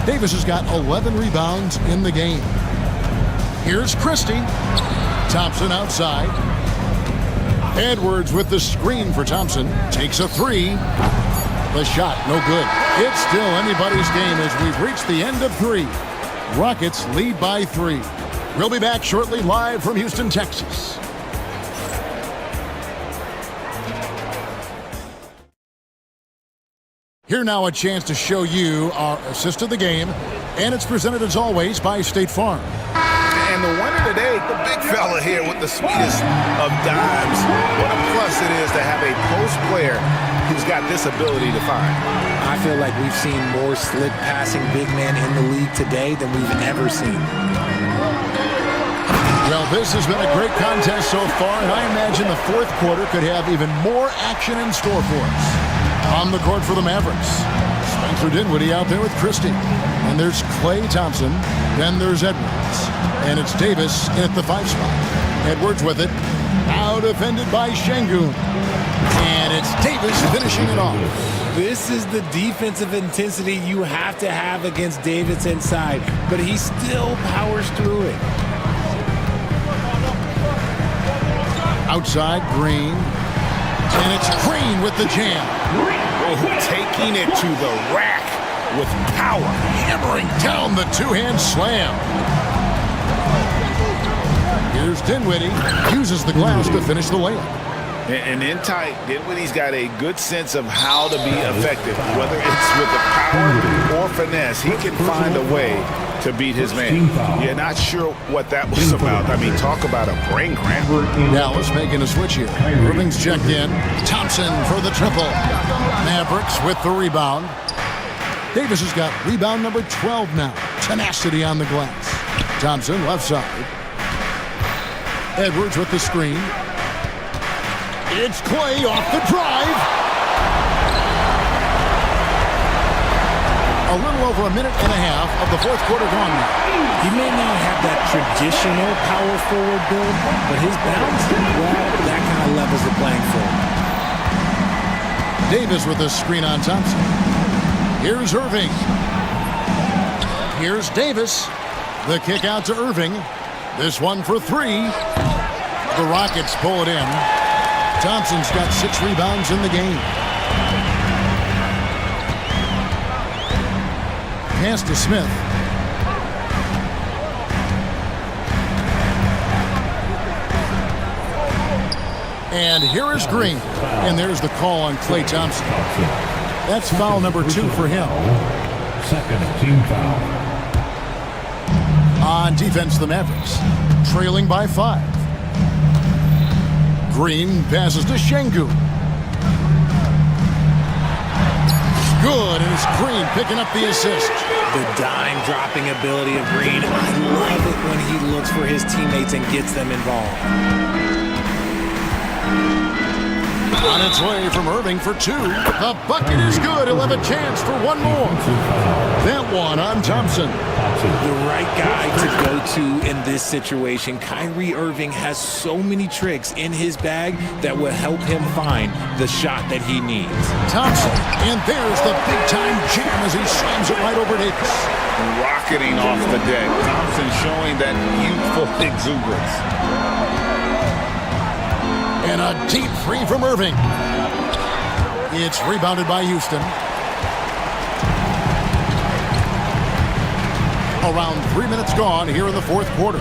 Davis has got 11 rebounds in the game. Here's Christie. Thompson outside. Edwards with the screen for Thompson. Takes a three. The shot, no good. It's still anybody's game as we've reached the end of three. Rockets lead by 3. We'll be back shortly live from Houston, Texas. Here now a chance to show you our assist of the game, and it's presented as always by State Farm. And the winner today, the big fella here with the sweetest of dimes. What a plus it is to have a post player who's got this ability to find. I feel like we've seen more slick passing big men in the league today than we've ever seen. Well, this has been a great contest so far, and I imagine the fourth quarter could have even more action in store for us. On the court for the Mavericks, Spencer Dinwiddie out there with Christie. And there's Klay Thompson. Then there's Edwards. And it's Davis in at the 5 spot. Edwards with it. Now defended by Şengün. And it's Davis finishing it off. This is the defensive intensity you have to have against Davis inside, but he still powers through it. Outside, Green. And it's Green with the jam. Oh, taking it to the rack with power. Hammering down the two-hand slam. Here's Dinwiddie. Uses the glass to finish the layup. And in tight, Dinwiddie's got a good sense of how to be effective. Whether it's with the power or finesse, he can find a way to beat his man. You're not sure what that was about. I mean, talk about a brain cramp. Dallas making a switch here. Irving's checked in. Thompson for the triple. Mavericks with the rebound. Davis has got rebound number 12 now. Tenacity on the glass. Thompson left side. Edwards with the screen. It's Klay off the drive. A little over a minute and a half of the fourth quarter gone now. He may not have that traditional power forward build, but his bounce, well, that kind of levels the playing field. Davis with the screen on Thompson. Here's Irving. Here's Davis. The kick out to Irving. This one for 3. The Rockets pull it in. Thompson's got 6 rebounds in the game. Pass to Smith. And here is Green. And there's the call on Klay Thompson. That's foul number 2 for him. Second team foul. On defense, the Mavericks, trailing by 5. Green passes to Şengün. Good, and it's Green picking up the assist. The dime-dropping ability of Green. I love it when he looks for his teammates and gets them involved. On its way from Irving for 2. The bucket is good. He'll have a chance for one more. That one on Thompson. The right guy to go to in this situation. Kyrie Irving has so many tricks in his bag that will help him find the shot that he needs. Thompson, and there's the big-time jam as he slams it right over Davis. Rocketing off the deck. Thompson showing that youthful exuberance. And a deep 3 from Irving. It's rebounded by Houston. Around 3 minutes gone here in the fourth quarter.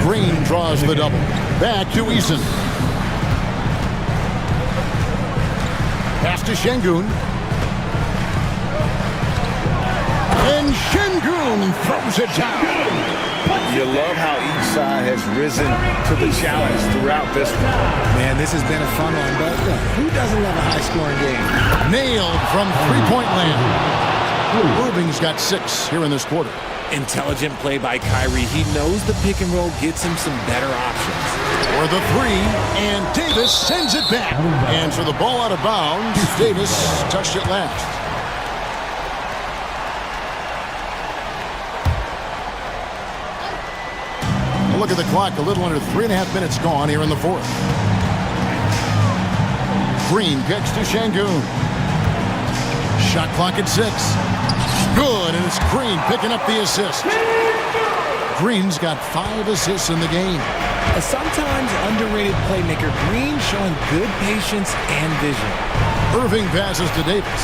Green draws the double. Back to Eason. Pass to Şengün. And Şengün throws it down. You love how each side has risen to the challenge throughout this one. Man, this has been a fun one, but look, who doesn't love a high-scoring game? Nailed from three-point land. Irving's got 6 here in this quarter. Intelligent play by Kyrie. He knows the pick and roll gets him some better options. For the 3, and Davis sends it back. And for the ball out of bounds, Davis touched it last. look at the clock. A little under 3.5 minutes gone here in the fourth. Green kicks to Şengün. Shot clock at 6. Good, and it's Green picking up the assist. Green's got 5 assists in the game. A sometimes underrated playmaker, Green showing good patience and vision. Irving passes to Davis.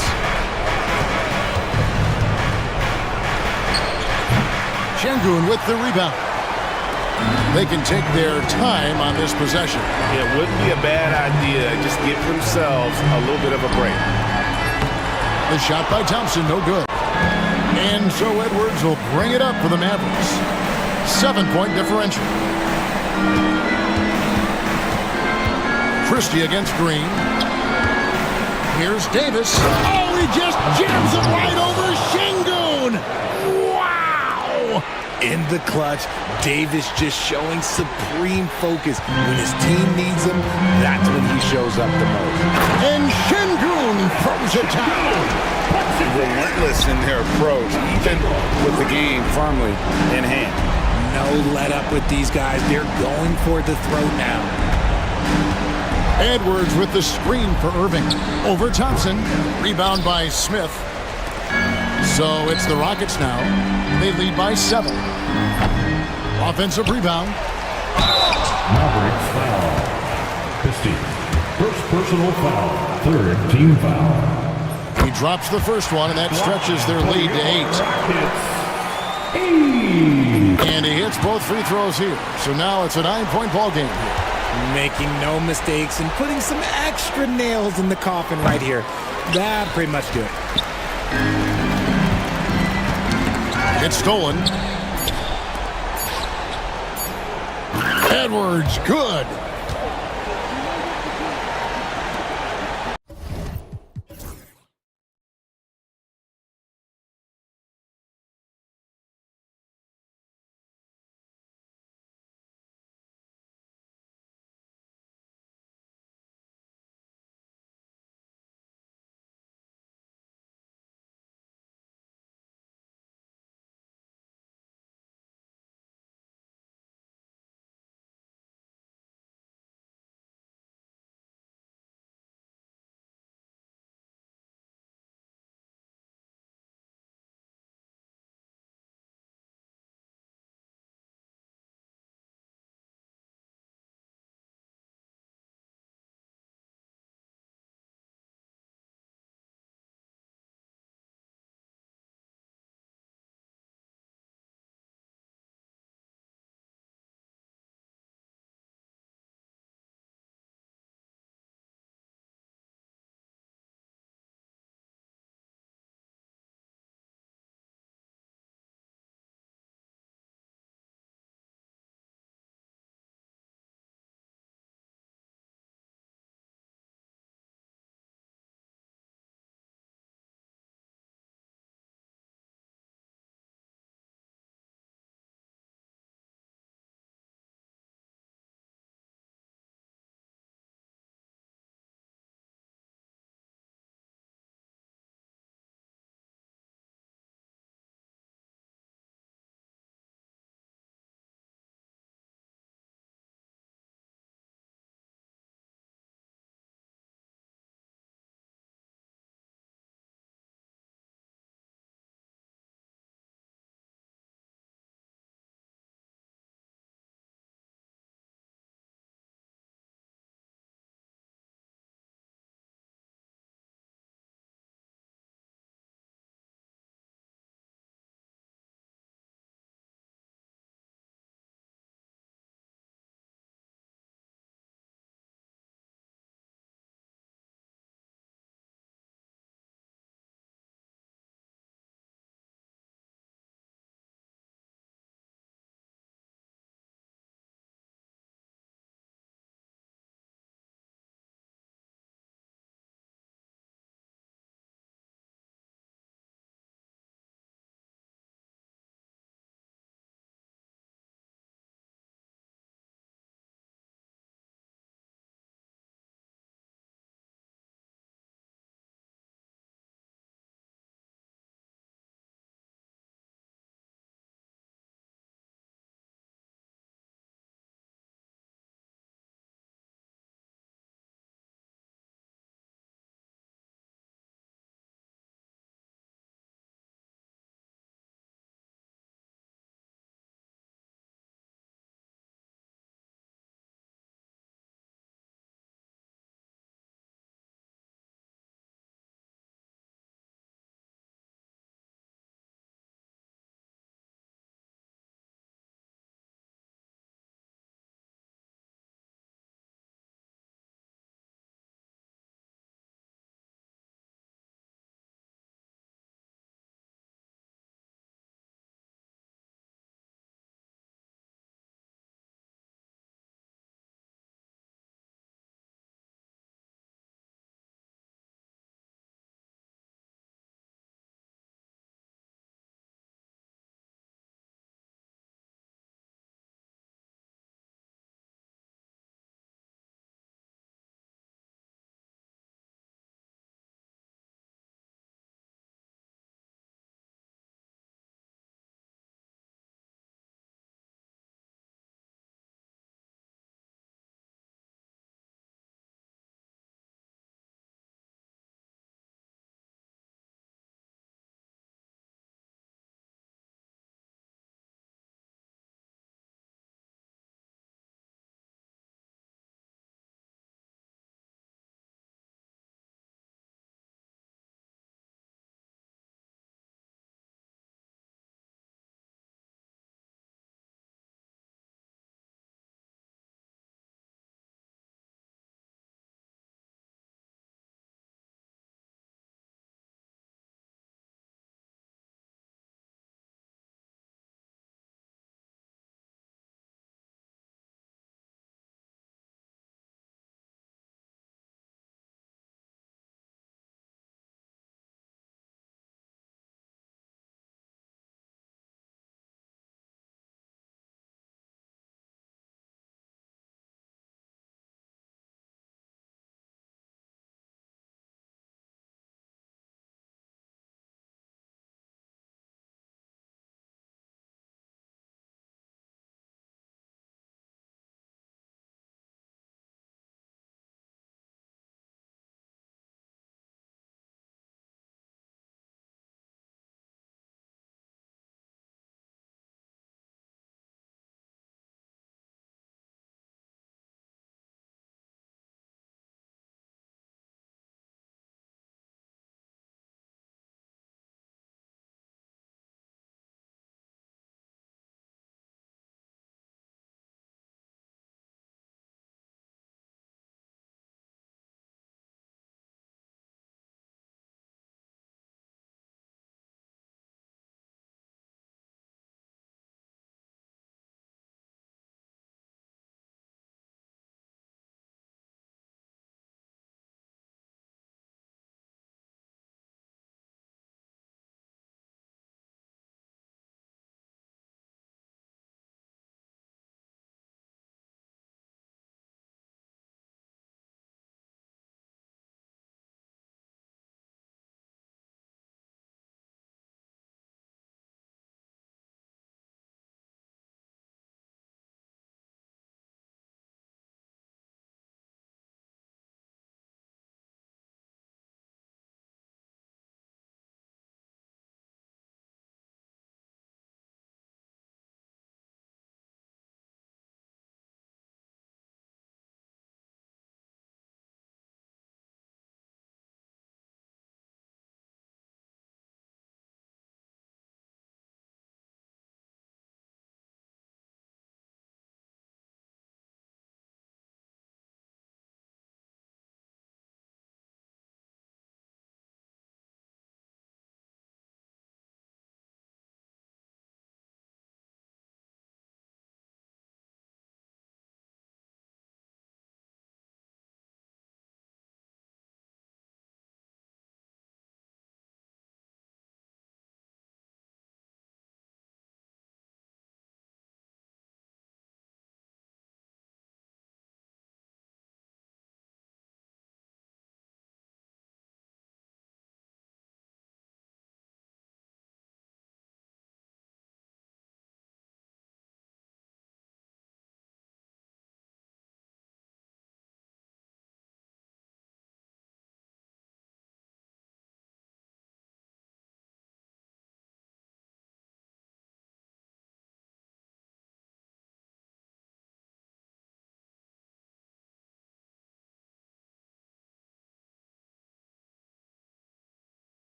Şengün with the rebound. They can take their time on this possession. It wouldn't be a bad idea. Just give themselves a little bit of a break. The shot by Thompson, no good. And so Edwards will bring it up for the Mavericks. 7-point differential. Christie against Green. Here's Davis. Oh, he just jams it right over Şengün. Wow! In the clutch, Davis just showing supreme focus. When his team needs him, that's when he shows up the most. And Şengün throws it down. Relentless in their approach, even with the game firmly in hand. No let up with these guys. They're going for the throat now. Edwards with the screen for Irving. Over Thompson. Rebound by Smith. So it's the Rockets now. They lead by 7. Offensive rebound. Mavericks foul. Christie. First personal foul. Third team foul. He drops the first one, and that stretches their lead to 8. And he hits both free throws here. So now it's a 9-point ball game here. Making no mistakes and putting some extra nails in the coffin right here. That pretty much do it. It's stolen. Edwards, good.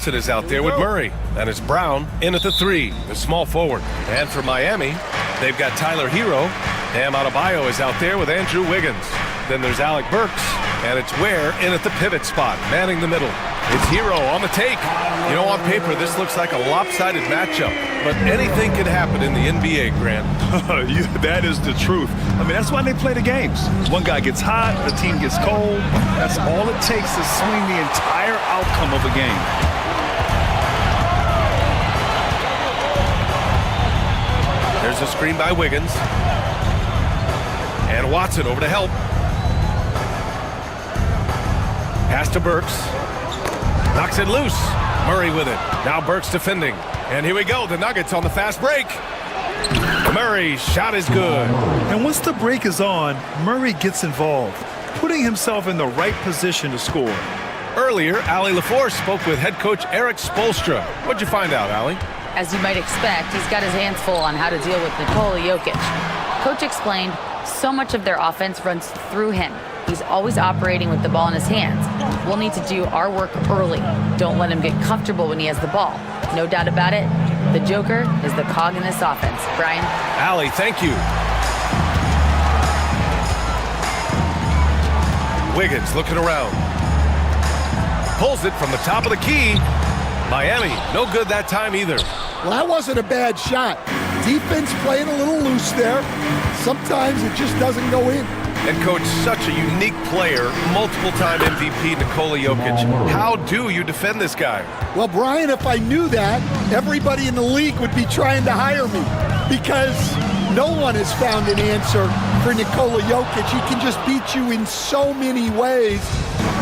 It is out there with Murray. And it's Brown in at the 3, the small forward. And for Miami, they've got Tyler Hero. Bam Adebayo is out there with Andrew Wiggins. Then there's Alec Burks. And it's Ware in at the pivot spot, manning the middle. It's Hero on the take. You know, on paper, this looks like a lopsided matchup. But anything can happen in the NBA, Grant. That is the truth. I mean, that's why they play the games. One guy gets hot, the team gets cold. That's all it takes to swing the entire outcome of a game. There's a screen by Wiggins. And Watson over to help. Pass to Burks. Knocks it loose. Murray with it. Now Burks defending. And here we go. The Nuggets on the fast break. Murray's shot is good. And once the break is on, Murray gets involved, putting himself in the right position to score. Earlier, Ali LaForce spoke with head coach Eric Spoelstra. What'd you find out, Ali? As you might expect, he's got his hands full on how to deal with Nikola Jokic. Coach explained so much of their offense runs through him. He's always operating with the ball in his hands. We'll need to do our work early. Don't let him get comfortable when he has the ball. No doubt about it, the Joker is the cog in this offense. Brian? Ali, thank you. Wiggins looking around. Pulls it from the top of the key. Miami, no good that time either. Well, that wasn't a bad shot. Defense playing a little loose there. Sometimes it just doesn't go in. And coach, such a unique player, multiple-time MVP Nikola Jokic. How do you defend this guy? Well, Brian, if I knew that, everybody in the league would be trying to hire me because no one has found an answer for Nikola Jokic. He can just beat you in so many ways.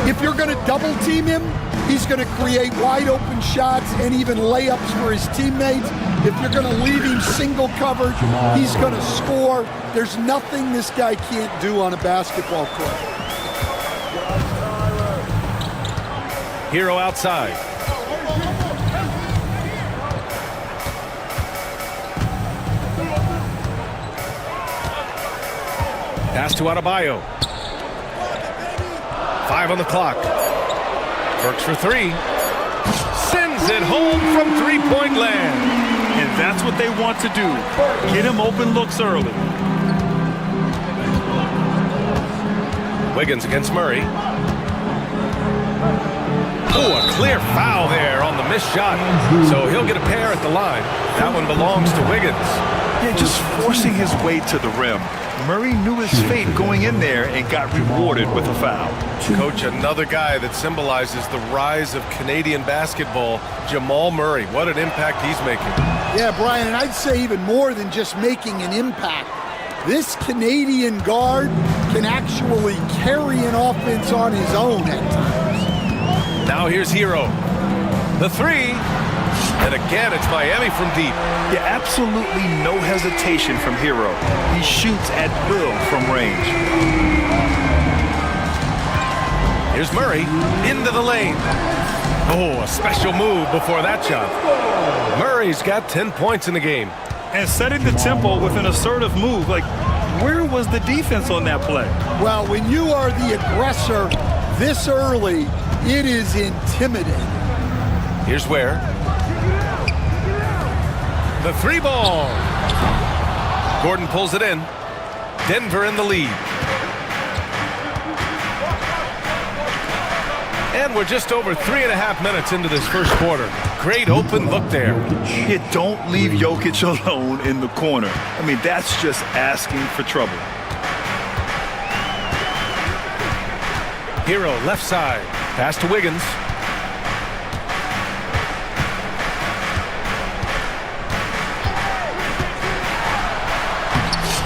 If you're going to double team him, he's going to create wide open shots and even layups for his teammates. If you're going to leave him single covered, he's going to score. There's nothing this guy can't do on a basketball court. Hero outside. Pass to Adebayo. 5 on the clock. Burks for 3. Sends it home from three-point land. And that's what they want to do. Get him open looks early. Wiggins against Murray. Oh, a clear foul there on the missed shot. So he'll get a pair at the line. That one belongs to Wiggins. Yeah, just forcing his way to the rim. Murray knew his fate going in there and got rewarded with a foul. Coach, another guy that symbolizes the rise of Canadian basketball, Jamal Murray. What an impact he's making. Yeah, Brian, and I'd say even more than just making an impact. This Canadian guard can actually carry an offense on his own at times. Now here's Hero. The 3. And again, it's Miami from deep. Yeah, absolutely no hesitation from Hero. He shoots at will from range. Here's Murray into the lane. Oh, a special move before that shot. Murray's got 10 points in the game. And setting the tempo with an assertive move. Like, where was the defense on that play? Well, when you are the aggressor this early, it is intimidating. Here's Ware. The 3 ball. Gordon pulls it in. Denver in the lead. And we're just over 3.5 minutes into this first quarter. Great open look there. Yeah, don't leave Jokic alone in the corner. I mean, that's just asking for trouble. Hero left side. Pass to Wiggins.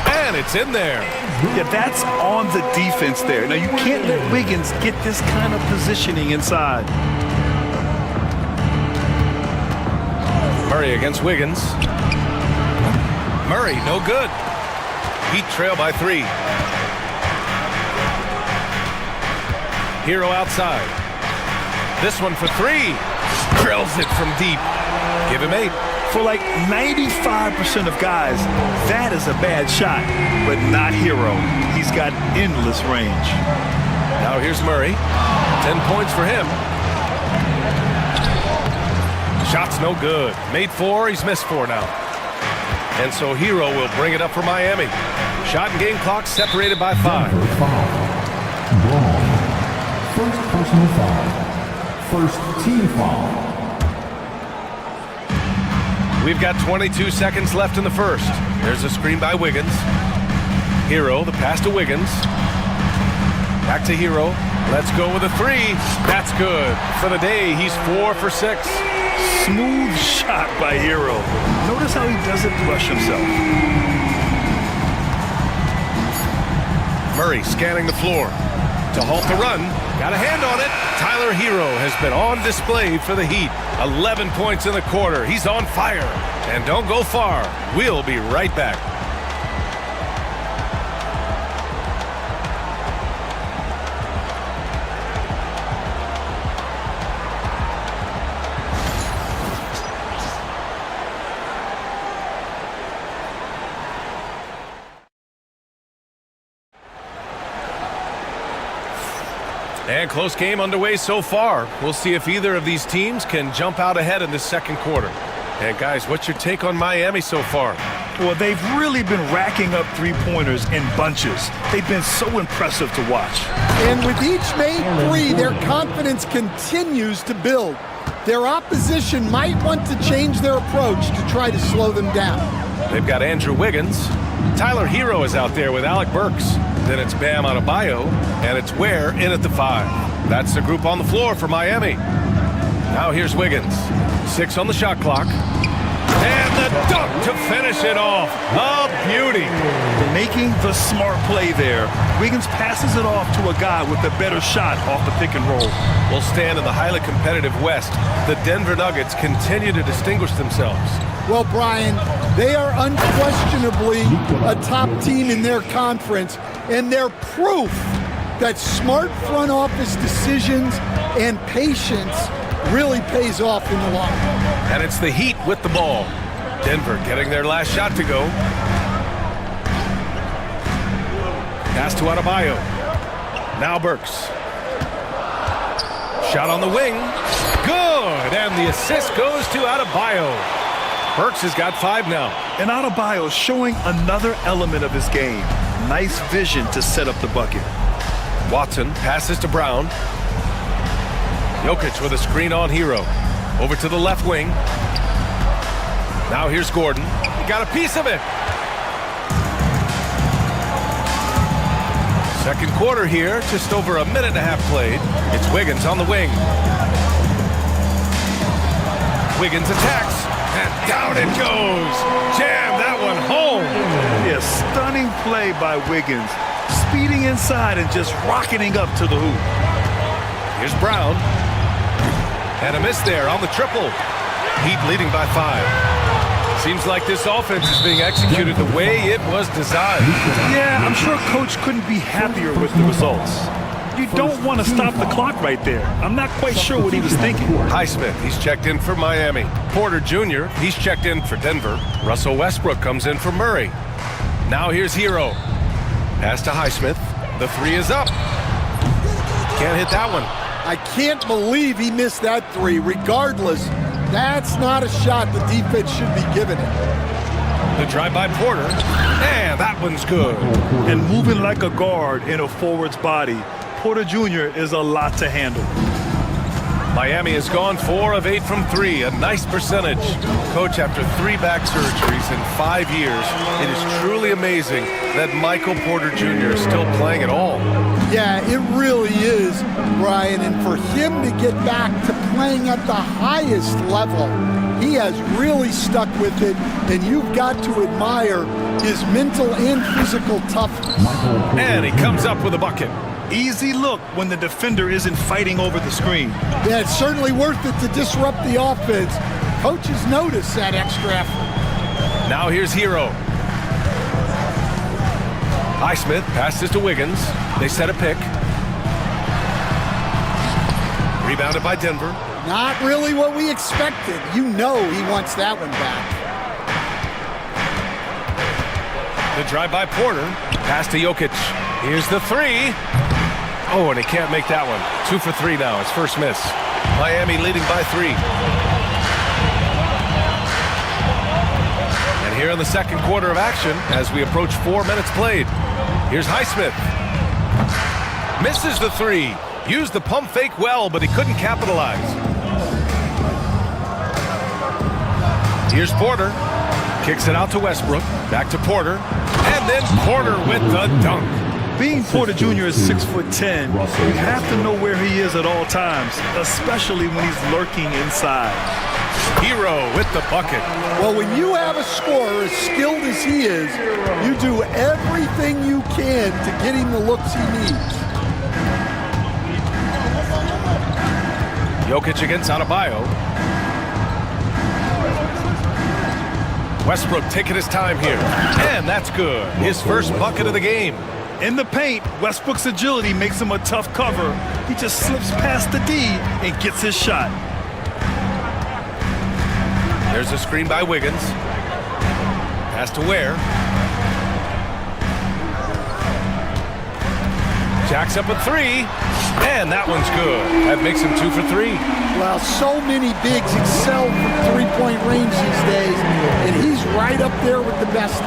And it's in there. Yeah, that's on the defense there. Now, you can't let Wiggins get this kind of positioning inside. Murray against Wiggins. Murray, no good. Heat trail by 3. Hero outside. This one for 3. Drills it from deep. Give him 8. For like 95% of guys, that is a bad shot, but not Hero. He's got endless range. Now here's Murray. 10 points for him. Shot's no good. Made 4, he's missed 4 now. And so Hero will bring it up for Miami. Shot and game clock separated by 5. Braun. First personal foul. First team foul. We've got 22 seconds left in the first. There's a screen by Wiggins. Hero, the pass to Wiggins. Back to Hero. Let's go with a 3. That's good. For the day, he's 4 for 6. Smooth shot by Hero. Notice how he doesn't rush himself. Murray scanning the floor. To halt the run. Got a hand on it. Tyler Hero has been on display for the Heat. 11 points in the quarter. He's on fire. And don't go far. We'll be right back. And close game underway so far. We'll see if either of these teams can jump out ahead in the second quarter. And guys, what's your take on Miami so far? Well, they've really been racking up three-pointers in bunches. They've been so impressive to watch. And with each made 3, their confidence continues to build. Their opposition might want to change their approach to try to slow them down. They've got Andrew Wiggins. Tyler Hero is out there with Alec Burks. Then it's Bam Adebayo, and it's Ware in at the 5. That's the group on the floor for Miami. Now here's Wiggins. 6 on the shot clock. And the dunk to finish it off. A beauty. Making the smart play there. Wiggins passes it off to a guy with a better shot off the pick and roll. We'll stand in the highly competitive West. The Denver Nuggets continue to distinguish themselves. Well, Brian, they are unquestionably a top team in their conference, and they're proof that smart front office decisions and patience really pays off in the long run. And it's the Heat with the ball. Denver getting their last shot to go. Pass to Adebayo. Now Burks. Shot on the wing. Good! And the assist goes to Adebayo. Burks has got 5 now. And Adebayo showing another element of his game. Nice vision to set up the bucket. Watson passes to Brown. Jokic with a screen on Hero. Over to the left wing. Now here's Gordon. He got a piece of it. Second quarter here, just over a minute and a half played. It's Wiggins on the wing. Wiggins attacks, and down it goes. Jam that one home. Yeah, stunning play by Wiggins. Speeding inside and just rocketing up to the hoop. Here's Brown. And a miss there on the triple. Heat leading by 5. Seems like this offense is being executed the way it was designed. Yeah, I'm sure Coach couldn't be happier with the results. You don't want to stop the clock right there. I'm not quite sure what he was thinking. Highsmith, he's checked in for Miami. Porter Jr., he's checked in for Denver. Russell Westbrook comes in for Murray. Now here's Hero. Pass to Highsmith. The 3 is up. Can't hit that one. I can't believe he missed that 3. Regardless, that's not a shot the defense should be giving it. The drive by Porter, and that one's good. And moving like a guard in a forward's body, Porter Jr. is a lot to handle. Miami has gone 4 of 8 from 3, a nice percentage. Coach, after 3 back surgeries in 5 years, it is truly amazing that Michael Porter Jr. is still playing at all. Yeah, it really is, Brian, and for him to get back to playing at the highest level, he has really stuck with it, and you've got to admire his mental and physical toughness. And he comes up with a bucket. Easy look when the defender isn't fighting over the screen. Yeah, it's certainly worth it to disrupt the offense. Coaches notice that extra effort. Now here's Hero. Highsmith passes to Wiggins. They set a pick. Rebounded by Denver. Not really what we expected. You know he wants that one back. The drive by Porter. Pass to Jokic. Here's the 3. Oh, and he can't make that one. 2 for 3 now. His first miss. Miami leading by 3. Here in the second quarter of action as we approach 4 minutes played. Here's Highsmith. Misses the three. Used the pump fake well, but he couldn't capitalize. Here's Porter. Kicks it out to Westbrook. Back to Porter. And then Porter with the dunk. Being Porter Jr. is 6'10", you have to know where he is at all times, especially when he's lurking inside. Hero with the bucket. Well, when you have a scorer as skilled as he is, you do everything you can to get him the looks he needs. Jokic against Adebayo. Westbrook taking his time here. And that's good. His first bucket of the game. In the paint, Westbrook's agility makes him a tough cover. He just slips past the D and gets his shot. There's a screen by Wiggins. Pass to Ware. Jacks up a three. And that one's good. That makes him 2 for 3. Well, so many bigs excel from three-point range these days, and he's right up there with the best.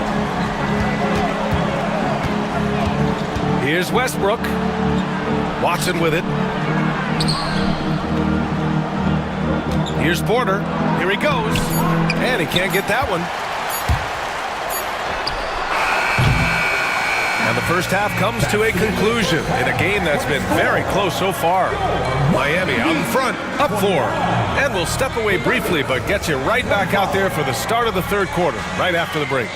Here's Westbrook. Watson with it. Here's Porter. Here he goes. And he can't get that one. And the first half comes to a conclusion in a game that's been very close so far. Miami out in front, up 4. And we'll step away briefly, but get you right back out there for the start of the third quarter, right after the break.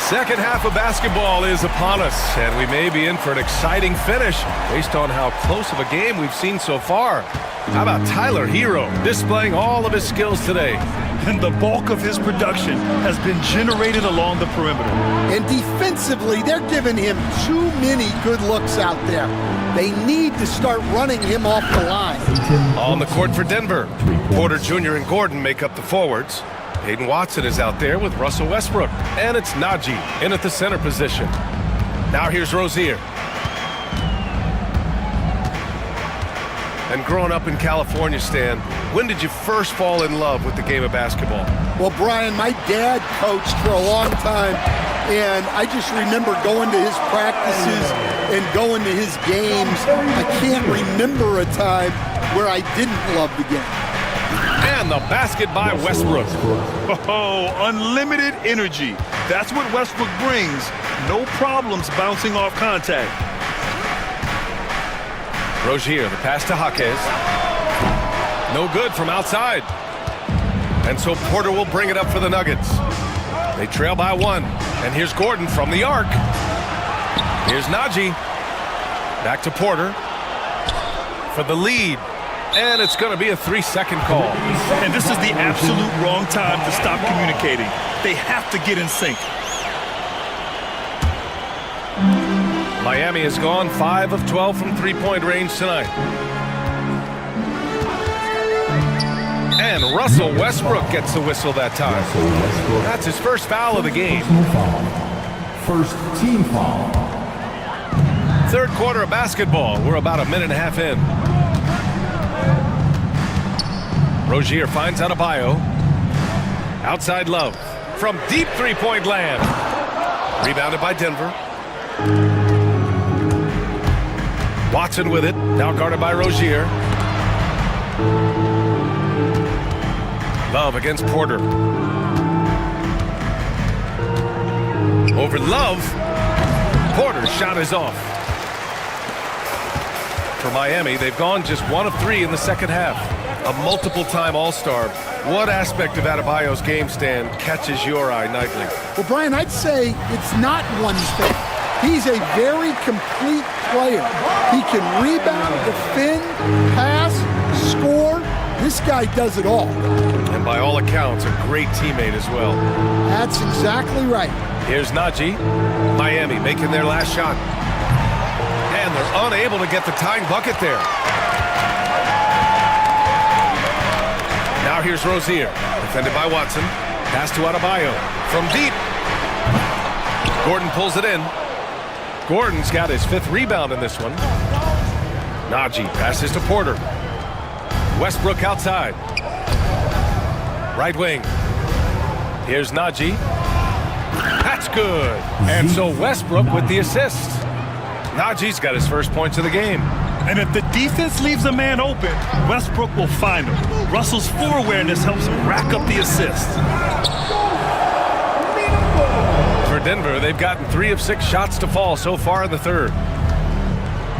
Second half of basketball is upon us, and we may be in for an exciting finish based on how close of a game we've seen so far. How about Tyler Hero displaying all of his skills today? And the bulk of his production has been generated along the perimeter. And defensively, they're giving him too many good looks out there. They need to start running him off the line. On the court for Denver, Porter Jr. and Gordon make up the forwards. Hayden Watson is out there with Russell Westbrook. And it's Najee in at the center position. Now here's Rozier. And growing up in California, Stan, when did you first fall in love with the game of basketball? Well, Brian, my dad coached for a long time, and I just remember going to his practices and going to his games. I can't remember a time where I didn't love the game. And the basket by Westbrook. Oh, unlimited energy. That's what Westbrook brings. No problems bouncing off contact. Rozier, the pass to Jaquez. No good from outside. And so Porter will bring it up for the Nuggets. They trail by 1. And here's Gordon from the arc. Here's Najee. Back to Porter for the lead. And it's going to be a 3-second call. And this is the absolute wrong time to stop communicating. They have to get in sync. Miami has gone 5 of 12 from three-point range tonight. And Russell Westbrook gets the whistle that time. That's his first foul of the game. First team foul. Third quarter of basketball. We're about a minute and a half in. Rozier finds Adebayo. Outside Love from deep three-point land. Rebounded by Denver. Watson with it. Now guarded by Rozier. Love against Porter. Over Love. Porter's shot is off. For Miami, they've gone just 1 of 3 in the second half. A multiple-time All-Star. What aspect of Adebayo's game, Stan, catches your eye nightly? Well, Brian, I'd say it's not one thing. He's a very complete player. He can rebound, defend, pass, score. This guy does it all. And by all accounts, a great teammate as well. That's exactly right. Here's Najee. Miami making their last shot. And And they're unable to get the tying bucket there. Now here's Rozier, defended by Watson. Pass to Adebayo from deep. Gordon pulls it in. Gordon's got his 5th rebound in this one. Najee passes to Porter. Westbrook outside. Right wing. Here's Najee. That's good. And so Westbrook with the assist. Najee's got his first points of the game. And if the defense leaves a man open, Westbrook will find him. Russell's floor awareness helps him rack up the assists. For Denver, they've gotten 3 of 6 shots to fall so far in the third.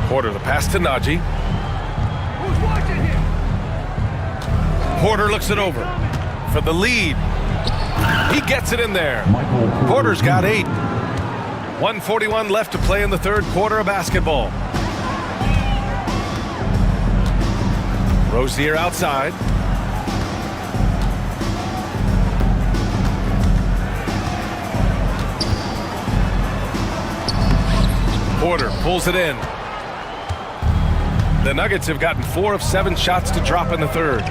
Porter, the pass to Najee. Porter looks it over for the lead. He gets it in there. Porter's got 8. 1:41 left to play in the third quarter of basketball. Rozier outside. Porter pulls it in. The Nuggets have gotten 4 of 7 shots to drop in the third.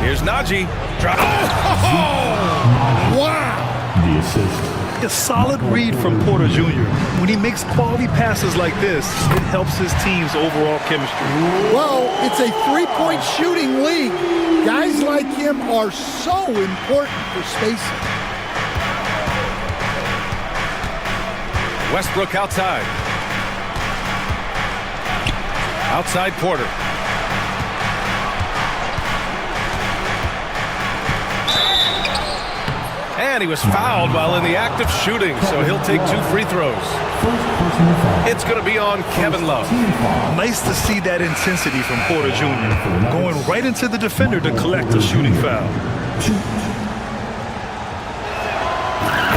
Here's Najee. Drop. Oh! Wow! The assist. A solid read from Porter Jr. When he makes quality passes like this, it helps his team's overall chemistry. Well, it's a three-point shooting league. Guys like him are so important for spacing. Westbrook outside. Outside Porter. And he was fouled while in the act of shooting, so he'll take 2 free throws. It's going to be on Kevin Love. Nice to see that intensity from Porter Jr. Going right into the defender to collect a shooting foul.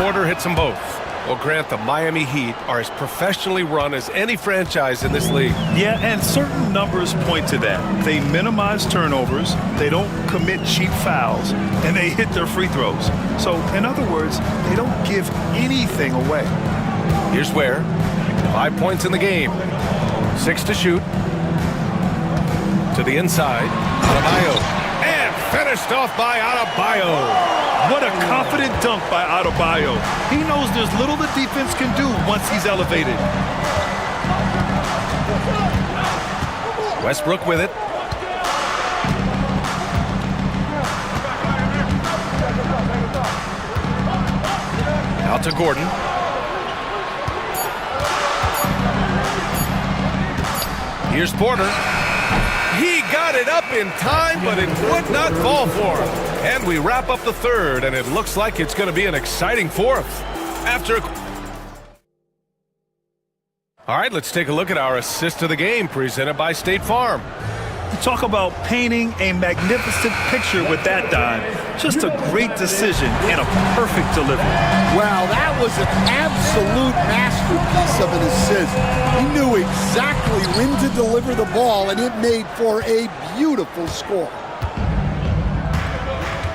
Porter hits them both. Well, Grant, the Miami Heat are as professionally run as any franchise in this league. Yeah, and certain numbers point to that. They minimize turnovers, they don't commit cheap fouls, and they hit their free throws. So, in other words, they don't give anything away. Here's Ware. 5 points in the game. 6 to shoot. To the inside. Adebayo. And finished off by Adebayo. What a confident dunk by Adebayo. He knows there's little the defense can do once he's elevated. Westbrook with it. Out to Gordon. Here's Porter. He got it up in time, but it would not fall for him. And we wrap up the third, and it looks like it's going to be an exciting fourth. All right, let's take a look at our assist of the game presented by State Farm. You talk about painting a magnificent picture with that dime. Just a great decision and a perfect delivery. Wow, that was an absolute masterpiece of an assist. He knew exactly when to deliver the ball, and it made for a beautiful score.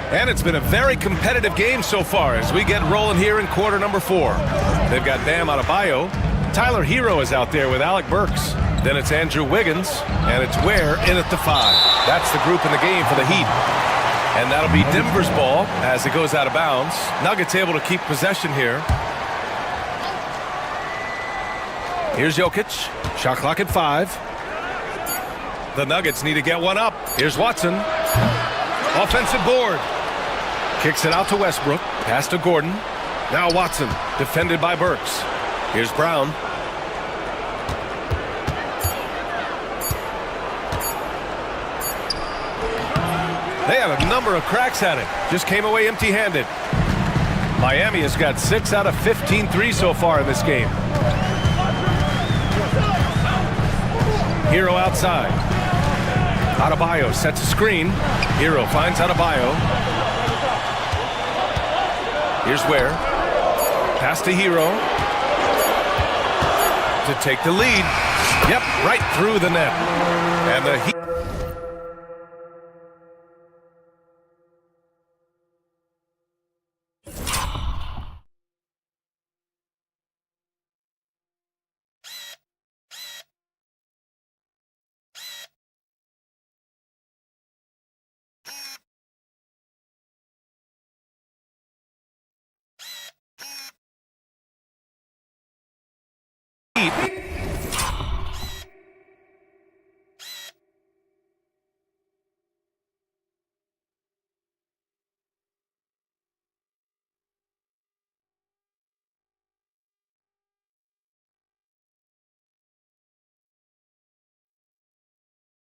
And it's been a very competitive game so far as we get rolling here in quarter number 4. They've got Bam Adebayo. Tyler Hero is out there with Alec Burks. Then it's Andrew Wiggins, and it's Ware in at the 5. That's the group in the game for the Heat. And that'll be Denver's ball as it goes out of bounds. Nuggets able to keep possession here. Here's Jokic. Shot clock at 5. The Nuggets need to get one up. Here's Watson. Offensive board. Kicks it out to Westbrook. Pass to Gordon. Now Watson, defended by Burks. Here's Brown. They have a number of cracks at it. Just came away empty-handed. Miami has got 6 out of 15 threes so far in this game. Hero outside. Adebayo sets a screen. Hero finds Adebayo. Here's Ware. Pass to Hero. To take the lead. Yep, right through the net. And the Heat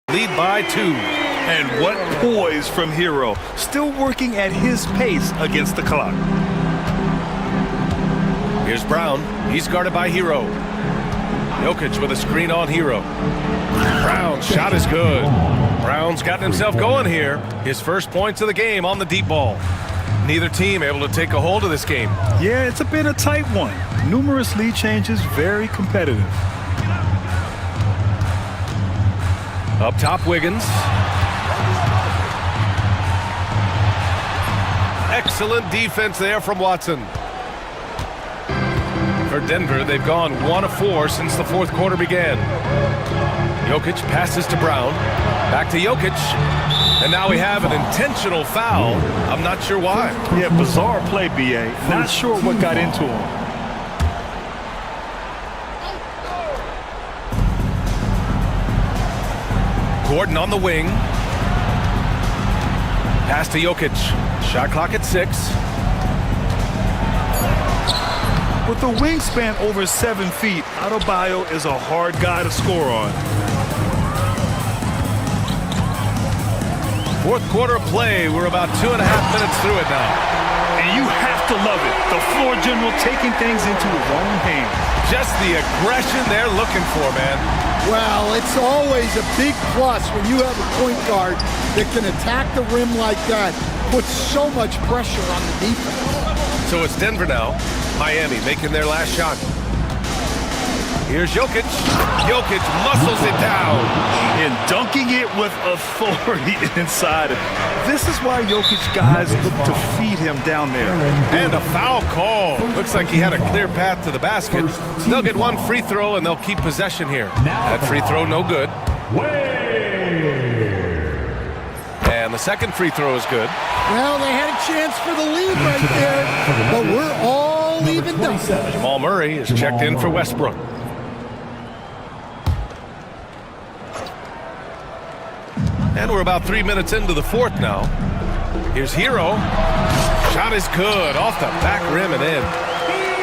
Lead by 2. And what poise from Hero. Still working at his pace against the clock. Here's Brown. He's guarded by Hero. Jokic with a screen on Hero. Brown's shot is good. Brown's gotten himself going here. His first points of the game on the deep ball. Neither team able to take a hold of this game. Yeah, it's been a tight one. Numerous lead changes, very competitive. Up top, Wiggins. Excellent defense there from Watson. For Denver, they've gone 1 of 4 since the fourth quarter began. Jokic passes to Brown. Back to Jokic. And now we have an intentional foul. I'm not sure why. Yeah, bizarre play, B.A. Not sure what got into him. Gordon on the wing. Pass to Jokic. Shot clock at 6. With a wingspan over 7 feet, Adebayo is a hard guy to score on. Fourth quarter of play. We're about 2.5 minutes through it now. And you have to love it. The floor general taking things into his own hands. Just the aggression they're looking for, man. Well, it's always a big plus when you have a point guard that can attack the rim like that, puts so much pressure on the defense. So it's Denver now. Miami making their last shot. Here's Jokic. Jokic muscles it down. And dunking it with authority inside. This is why Jokic guys look to feed him down there. And a foul call. Looks like he had a clear path to the basket. They'll get one free throw and they'll keep possession here. That free throw no good. And the second free throw is good. Well, they had a chance for the lead right there, but we're all even done. Jamal Murray is checked in for Westbrook. And we're about 3 minutes into the fourth now. Here's Hero. Shot is good. Off the back rim and in.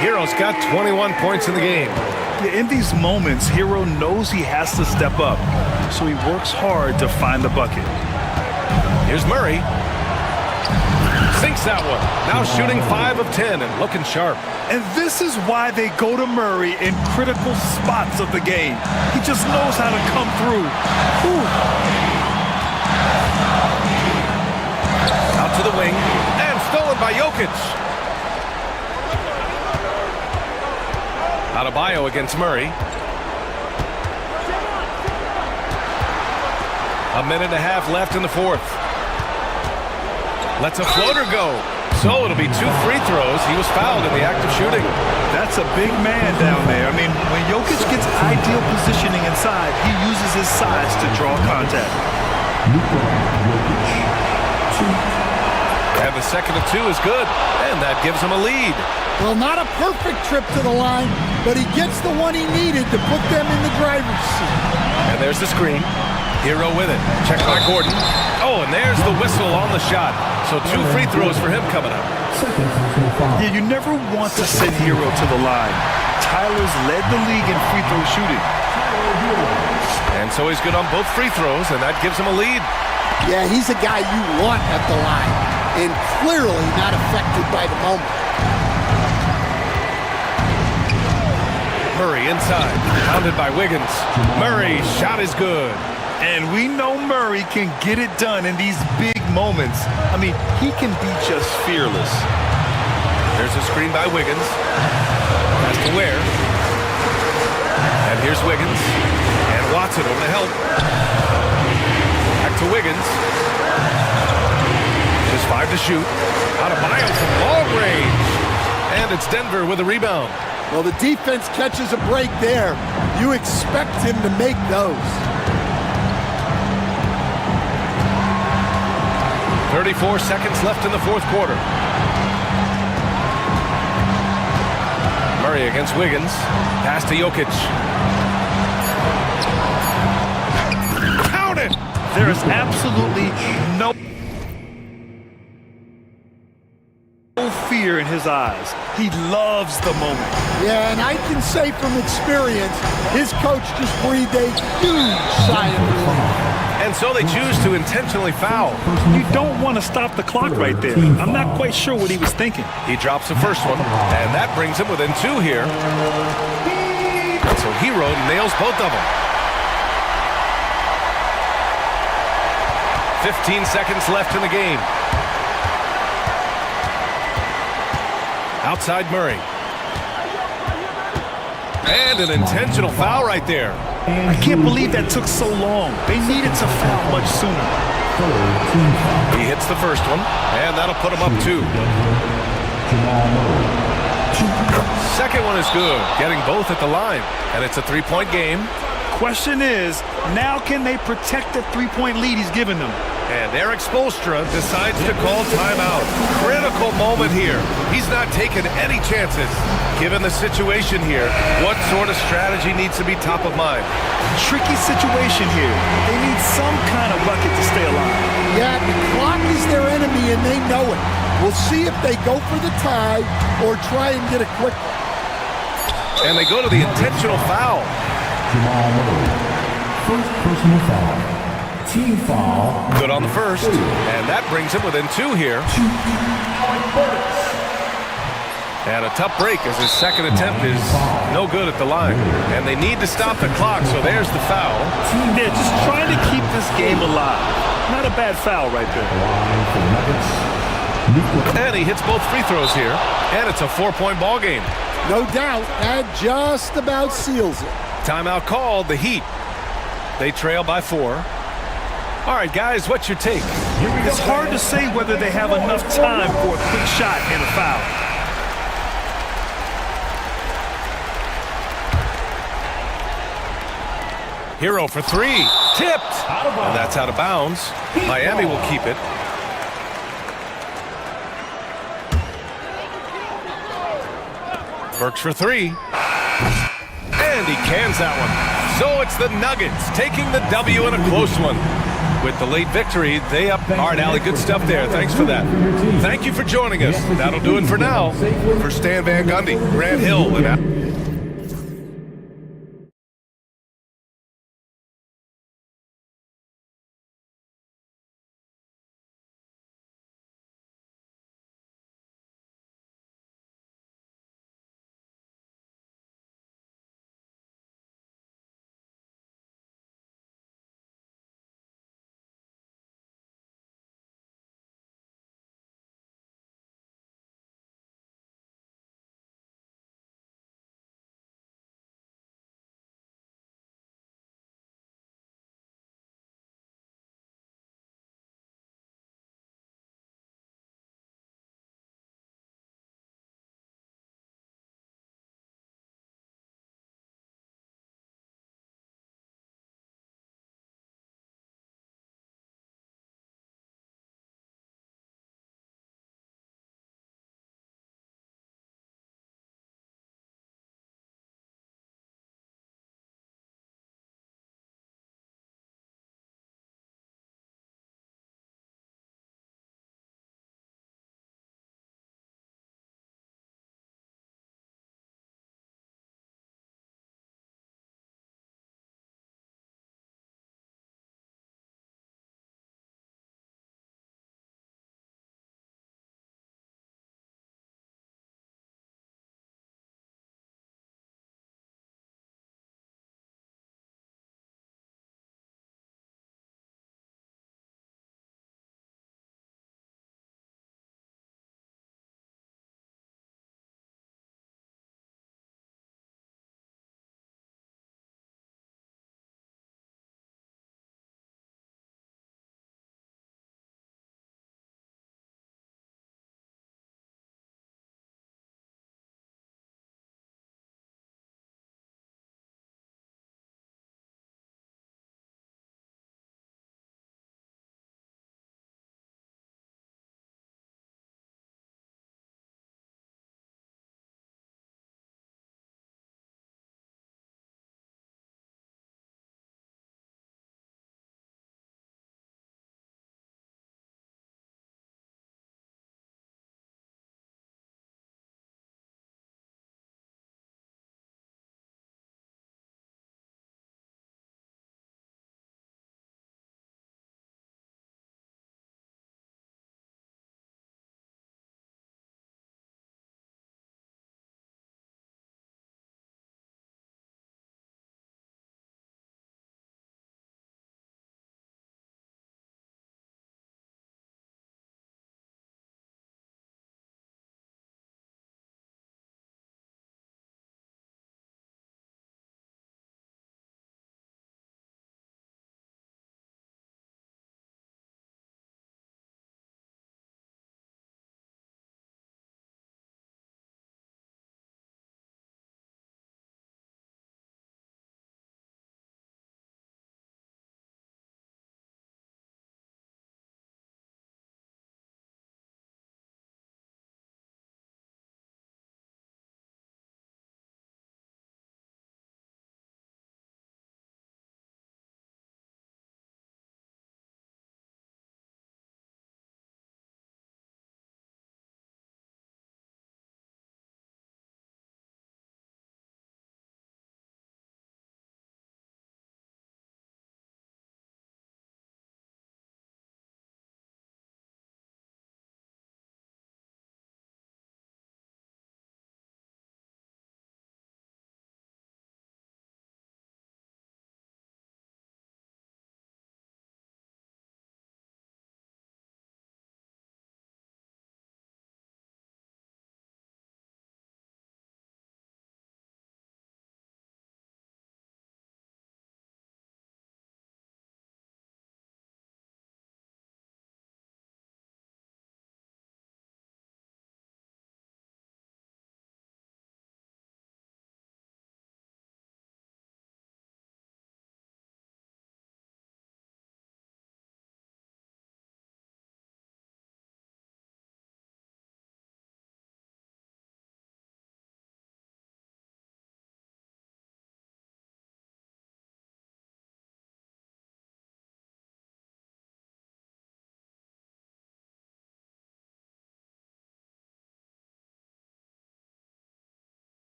Hero's got 21 points in the game. Yeah, in these moments, Hero knows he has to step up, so he works hard to find the bucket. Here's Murray. Sinks that one. Now shooting 5 of 10 and looking sharp. And this is why they go to Murray in critical spots of the game. He just knows how to come through. Ooh. Out to the wing, and stolen by Jokic. Adebayo against Murray. A minute and a half left in the fourth. Lets a floater go. So it'll be 2 free throws. He was fouled in the act of shooting. That's a big man down there. I mean, when Jokic gets ideal positioning inside, he uses his size to draw contact. And the second of 2 is good, and that gives him a lead. Well, not a perfect trip to the line, but he gets the one he needed to put them in the driver's seat. And there's the screen. Hero with it. Checked by Gordon. Oh, and there's the whistle on the shot. So 2 free throws for him coming up. Yeah, you never want to send Hero to the line. Tyler's led the league in free throw shooting. And so he's good on both free throws, and that gives him a lead. Yeah, he's a guy you want at the line, and clearly not affected by the moment. Murray inside, pounded by Wiggins. Murray's shot is good. And we know Murray can get it done in these big moments. I mean, he can be just fearless. There's a screen by Wiggins. Pass to Ware. And here's Wiggins. And Watson over to help. Back to Wiggins. There's 5 to shoot. Adebayo from long range. And it's Denver with a rebound. Well, the defense catches a break there. You expect him to make those. 34 seconds left in the fourth quarter. Murray against Wiggins. Pass to Jokic. Count it! There is absolutely no fear in his eyes. He loves the moment. Yeah, and I can say from experience, his coach just breathed a huge sigh of relief. And so they choose to intentionally foul. You don't want to stop the clock right there. I'm not quite sure what he was thinking. He drops the first one, and that brings him within 2 here. And so Hero nails both of them. 15 seconds left in the game. Outside Murray. And an intentional foul right there. I can't believe that took so long. They needed to foul much sooner. He hits the first one, and that'll put him up 2. Second one is good, getting both at the line. And it's a 3-point game. Question is, now can they protect the 3-point lead he's given them? And Eric Spoelstra decides to call timeout. Critical moment here. He's not taking any chances. Given the situation here, what sort of strategy needs to be top of mind? Tricky situation here. They need some kind of bucket to stay alive. Yeah, the clock is their enemy and they know it. We'll see if they go for the tie or try and get a quick one. And they go to the intentional foul. First personal foul. Team foul. Good on the first. And that brings him within 2 here. And a tough break as his second attempt is no good at the line. And they need to stop the clock, so there's the foul. They're just trying to keep this game alive. Not a bad foul right there. And he hits both free throws here. And it's a 4-point ball game. No doubt, that just about seals it. Timeout called, the Heat. They trail by 4. All right, guys, what's your take? It's hard to say whether they have enough time for a quick shot and a foul. Hero for 3. Tipped. And that's out of bounds. Miami will keep it. Burks for 3. And he cans that one. So it's the Nuggets taking the W in a close one. With the late victory, they up. All right, Allie, good stuff there. Thanks for that. Thank you for joining us. That'll do it for now. For Stan Van Gundy, Grant Hill, and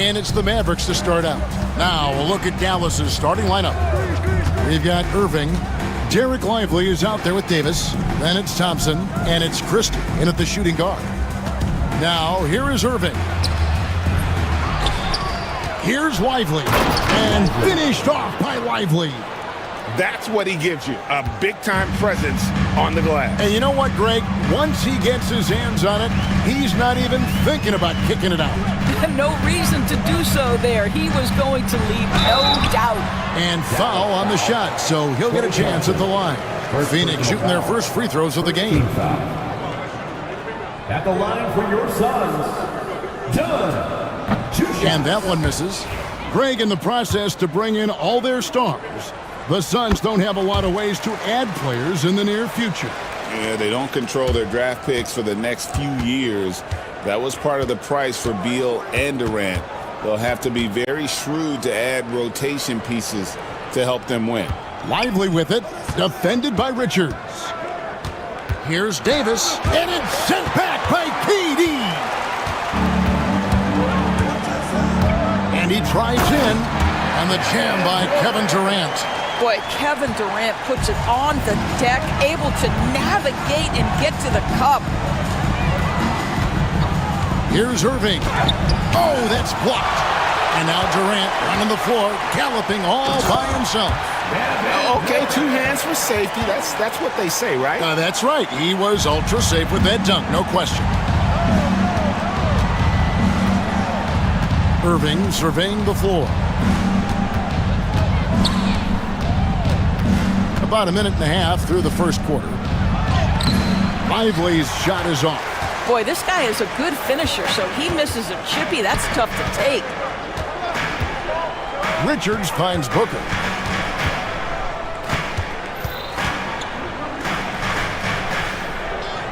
And it's the Mavericks to start out. Now, a look at Dallas's starting lineup. We've got Irving. Derek Lively is out there with Davis. Then it's Thompson. And it's Christie in at the shooting guard. Now, here is Irving. Here's Lively. And finished off by Lively. That's what he gives you, a big-time presence on the glass. And you know what, Greg? Once he gets his hands on it, he's not even thinking about kicking it out. No reason to do so there. He was going to leave, no doubt. And foul on the shot, so he'll get a chance at the line. Phoenix shooting their first free throws of the game. At the line for your Suns, Dunn. And that one misses. Greg in the process to bring in all their stars. The Suns don't have a lot of ways to add players in the near future. Yeah, they don't control their draft picks for the next few years. That was part of the price for Beal and Durant. They'll have to be very shrewd to add rotation pieces to help them win. Lively with it, defended by Richards. Here's Davis, and it's sent back by KD. And he tries in, and the jam by Kevin Durant. Boy, Kevin Durant puts it on the deck, able to navigate and get to the cup. Here's Irving. Oh, that's blocked. And now Durant running the floor, galloping all by himself. Okay, 2 hands for safety. That's what they say, right? That's right. He was ultra safe with that dunk, no question. Irving surveying the floor. About a minute and a half through the first quarter. Lively's shot is off. Boy, this guy is a good finisher, so he misses a chippy. That's tough to take. Richards finds Booker.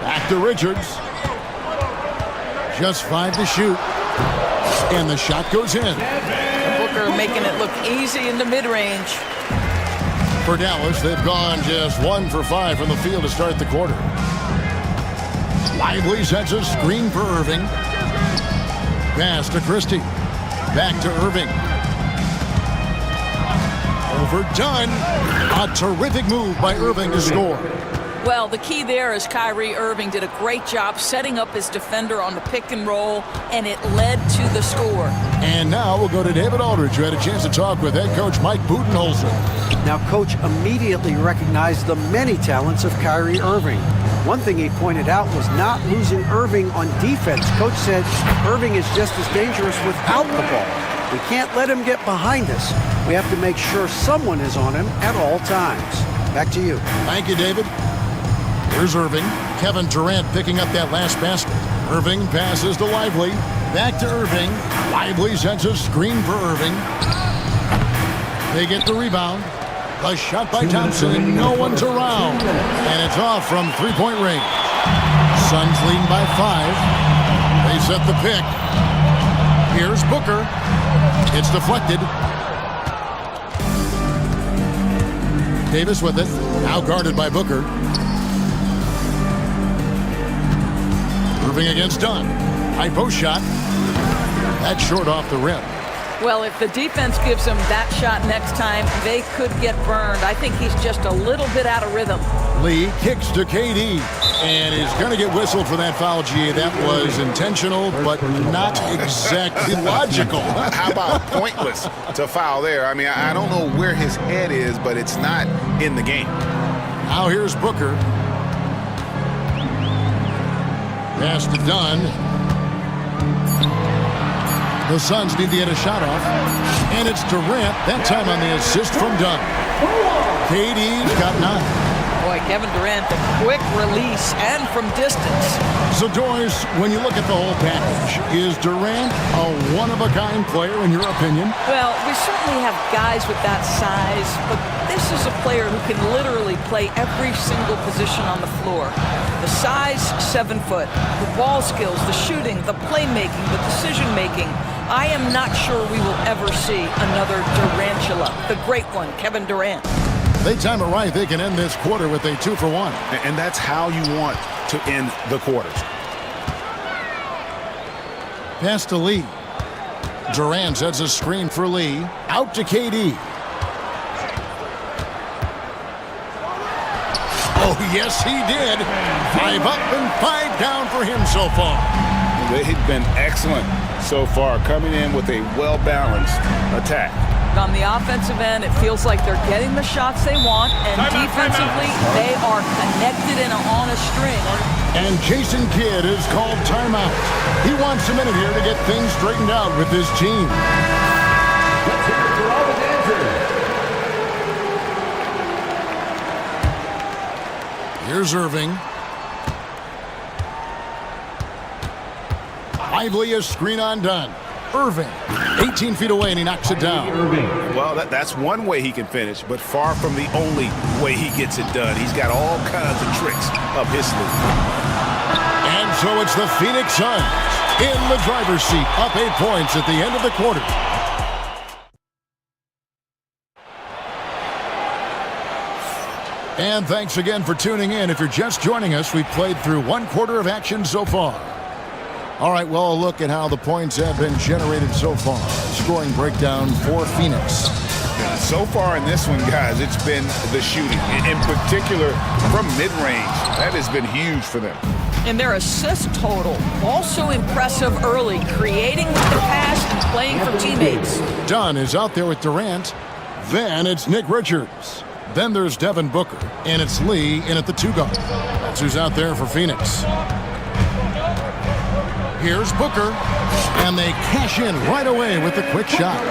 Back to Richards. Just 5 to shoot. And the shot goes in. Booker making it look easy in the mid-range. For Dallas, they've gone just 1 for 5 from the field to start the quarter. Lively sets a screen for Irving. Pass to Christie. Back to Irving. Overdone. A terrific move by Irving to score. Well, the key there is Kyrie Irving did a great job setting up his defender on the pick and roll, and it led to the score. And now we'll go to David Aldridge, who had a chance to talk with head coach Mike Budenholzer. Now, Coach immediately recognized the many talents of Kyrie Irving. One thing he pointed out was not losing Irving on defense. Coach said Irving is just as dangerous without the ball. We can't let him get behind us. We have to make sure someone is on him at all times. Back to you. Thank you, David. Here's Irving. Kevin Durant picking up that last basket. Irving passes to Lively. Back to Irving. Lively sends a screen for Irving. They get the rebound. The shot by Thompson, and no one's around. And it's off from three-point range. Suns leading by 5. They set the pick. Here's Booker. It's deflected. Davis with it. Now guarded by Booker. Irving against Dunn. High post shot. That's short off the rim. Well, if the defense gives him that shot next time, they could get burned. I think he's just a little bit out of rhythm. Lee kicks to KD, and he's going to get whistled for that foul, G. That was intentional, but not exactly logical. How about pointless to foul there? I mean, I don't know where his head is, but it's not in the game. Now here's Booker. Pass to Dunn. The Suns need to get a shot off. And it's Durant, that time on the assist from Dunn. KD's got 9. Boy, Kevin Durant, the quick release and from distance. So, Doris, when you look at the whole package, is Durant a one-of-a-kind player in your opinion? Well, we certainly have guys with that size, but this is a player who can literally play every single position on the floor. The size, 7 foot. The ball skills, the shooting, the playmaking, the decision-making. I am not sure we will ever see another Durantula, the great one, Kevin Durant. They time it right, they can end this quarter with a 2 for 1. And that's how you want to end the quarters. Pass to Lee. Durant sets a screen for Lee. Out to KD. Oh, yes, he did. 5 up and 5 down for him so far. They've been excellent so far, coming in with a well-balanced attack. On the offensive end, it feels like they're getting the shots they want, and defensively, they are connected and on a string. And Jason Kidd is called timeout. He wants a minute here to get things straightened out with his team. Let's hear it for all the dancers. Here's Irving. Lively, a screen undone. Irving, 18 feet away, and he knocks it down. Well, that's one way he can finish, but far from the only way he gets it done. He's got all kinds of tricks up his sleeve. And so it's the Phoenix Suns in the driver's seat, up 8 points at the end of the quarter. And thanks again for tuning in. If you're just joining us, we've played through 1 quarter of action so far. All right, well, a look at how the points have been generated so far. Scoring breakdown for Phoenix. So far in this one, guys, it's been the shooting. In particular, from mid-range. That has been huge for them. And their assist total, also impressive early, creating with the pass and playing for teammates. Dunn is out there with Durant. Then it's Nick Richards. Then there's Devin Booker. And it's Lee in at the 2-guard. That's who's out there for Phoenix. Here's Booker, and they cash in right away with a quick shot.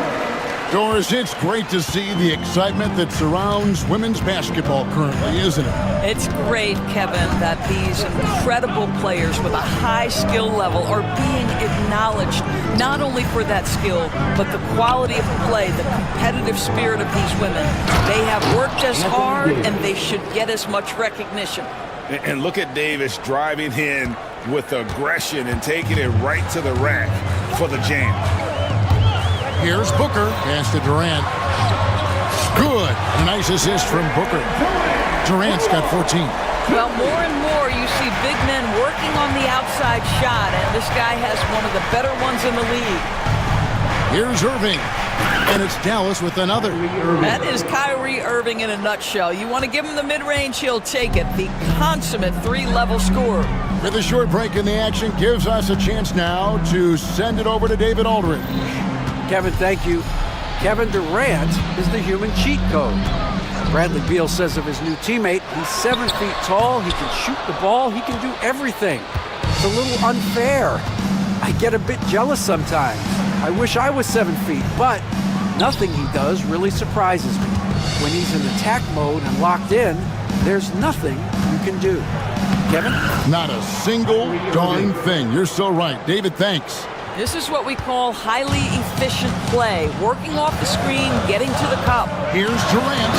Doris, it's great to see the excitement that surrounds women's basketball currently, isn't it? It's great, Kevin, that these incredible players with a high skill level are being acknowledged, not only for that skill, but the quality of play, the competitive spirit of these women. They have worked as hard, and they should get as much recognition. And look at Davis driving in with aggression and taking it right to the rack for the jam. Here's Booker. Pass to Durant. Good. A nice assist from Booker. Durant's got 14. Well, more and more you see big men working on the outside shot, and this guy has one of the better ones in the league. Here's Irving. And it's Dallas with another. That is Kyrie Irving in a nutshell. You want to give him the mid-range, he'll take it. The consummate 3-level scorer. With a short break in the action, gives us a chance now to send it over to David Aldridge. Kevin, thank you. Kevin Durant is the human cheat code. Bradley Beal says of his new teammate, he's 7 feet tall, he can shoot the ball, he can do everything. It's a little unfair. I get a bit jealous sometimes. I wish I was 7 feet, but nothing he does really surprises me. When he's in attack mode and locked in, there's nothing you can do. Kevin? Not a single darn thing. You're so right. David, thanks. This is what we call highly efficient play. Working off the screen, getting to the cup. Here's Durant.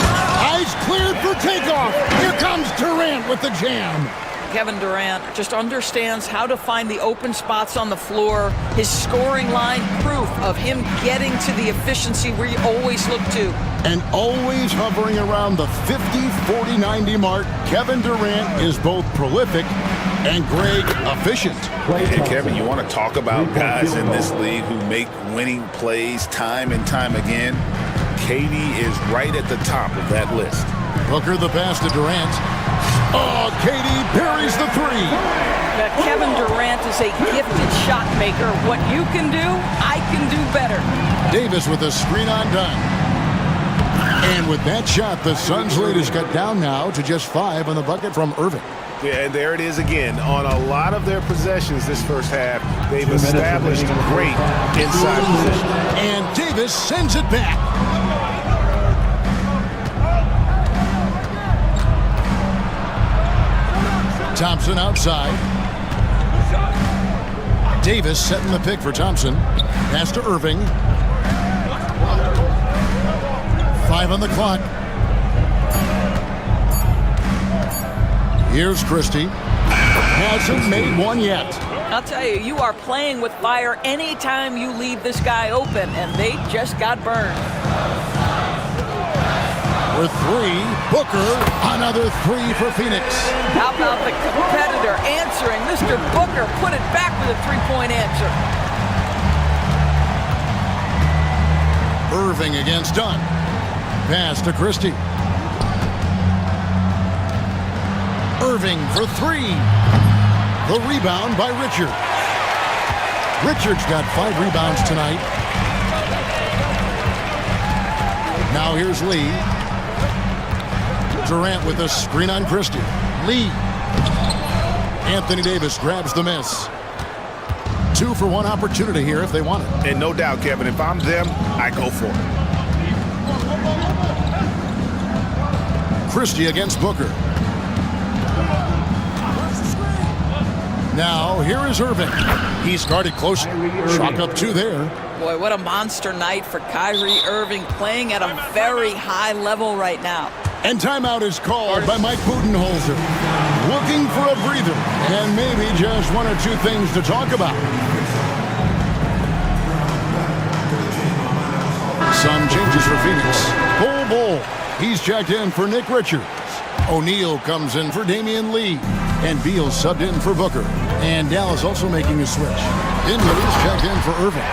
Eyes cleared for takeoff. Here comes Durant with the jam. Kevin Durant just understands how to find the open spots on the floor. His scoring line, proof of him getting to the efficiency we always look to. And always hovering around the 50, 40, 90 mark, Kevin Durant is both prolific and Greg efficient. Hey, Kevin, you want to talk about guys in this league who make winning plays time and time again? KD is right at the top of that list. Booker the pass to Durant. Oh, KD parries the 3. Now, Kevin Durant is a gifted shot maker. What you can do, I can do better. Davis with a screen undone. And with that shot, the Suns lead is cut down now to just 5 on the bucket from Irving. Yeah, and there it is again. On a lot of their possessions this first half, they've established great inside position. And Davis sends it back. Thompson outside. Davis setting the pick for Thompson. Pass to Irving. 5 on the clock. Here's Christie. Hasn't made one yet. I'll tell you, you are playing with fire anytime you leave this guy open, and they just got burned. With 3, Booker, another 3 for Phoenix. How about the competitor answering? Mr. Booker put it back with a 3-point answer. Irving against Dunn. Pass to Christie. Irving for three. The rebound by Richard. Richard's got 5 rebounds tonight. Now here's Lee. Durant with a screen on Christie. Lee. Anthony Davis grabs the miss. 2 for 1 opportunity here if they want it. And no doubt, Kevin, if I'm them, I go for it. Christie against Booker. Now, here is Irving. He's guarded closely. Chalk up 2 there. Boy, what a monster night for Kyrie Irving, playing at a very high level right now. And timeout is called by Mike Budenholzer. Looking for a breather and maybe just 1 or 2 things to talk about. Some changes for Phoenix. Bull. He's checked in for Nick Richards. O'Neal comes in for Damian Lee. And Beal subbed in for Booker. And Dallas also making a switch. Dinwiddie's checked in for Irving.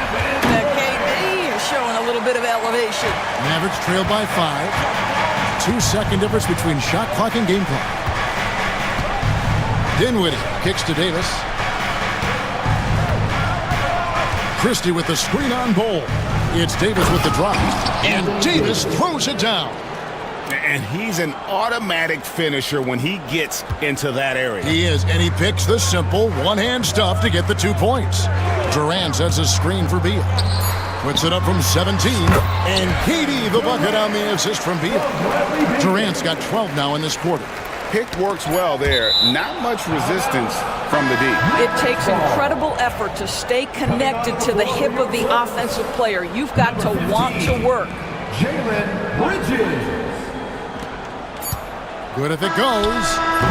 KD is showing a little bit of elevation. Mavericks trail by 5. 2-second difference between shot clock and game clock. Dinwiddie kicks to Davis. Christie with the screen on Bol. It's Davis with the drop. And Davis throws it down. And he's an automatic finisher when he gets into that area. He is, and he picks the simple one-hand stuff to get the 2 points. Durant sets a screen for Beal. Puts it up from 17. And KD the bucket on the assist from Beal. Durant's got 12 now in this quarter. Pick works well there. Not much resistance from the D. It takes incredible effort to stay connected to the hip of the offensive player. You've got to want to work. Jalen Bridges. Good if it goes.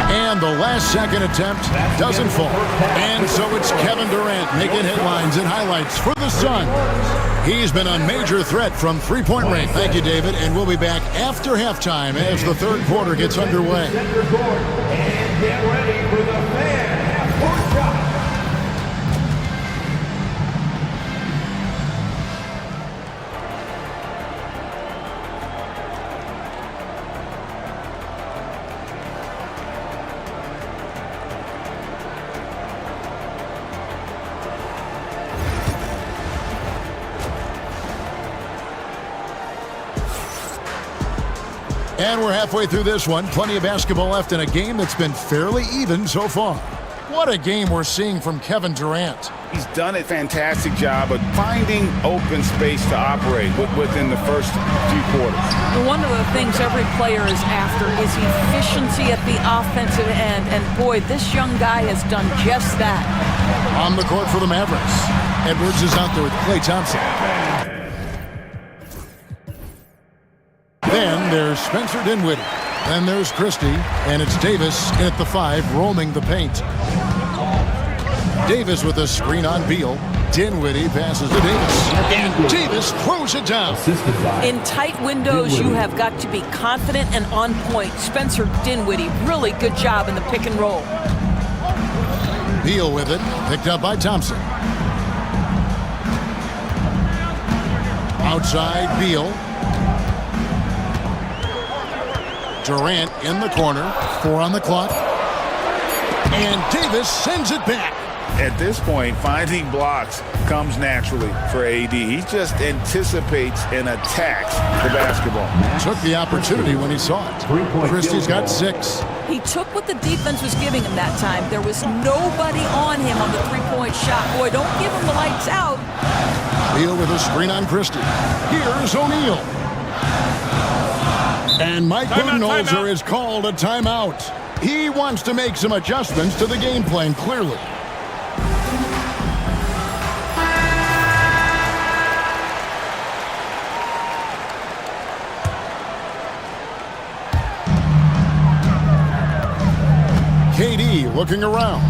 And the last-second attempt doesn't fall. And so it's Kevin Durant making headlines and highlights for the Suns. He's been a major threat from three-point range. Thank you, David. And we'll be back after halftime as the third quarter gets underway. And get ready for the fan half-court shot. And we're halfway through this one. Plenty of basketball left in a game that's been fairly even so far. What a game we're seeing from Kevin Durant. He's done a fantastic job of finding open space to operate within the first few quarters. One of the things every player is after is efficiency at the offensive end. And boy, this young guy has done just that. On the court for the Mavericks. Edwards is out there with Klay Thompson. Then there's Spencer Dinwiddie. Then there's Christie. And it's Davis in at the 5, roaming the paint. Davis with a screen on Beal. Dinwiddie passes to Davis. And Davis throws it down. In tight windows, you have got to be confident and on point. Spencer Dinwiddie, really good job in the pick and roll. Beal with it. Picked up by Thompson. Outside Beal. Durant in the corner. 4 on the clock. And Davis sends it back. At this point, finding blocks comes naturally for AD. He just anticipates and attacks the basketball. Took the opportunity when he saw it. Christie's got 6. He took what the defense was giving him that time. There was nobody on him on the three-point shot. Boy, don't give him the lights out. Beal with a screen on Christie. Here's O'Neal. And Mike Budenholzer is called a timeout. He wants to make some adjustments to the game plan, clearly. KD looking around.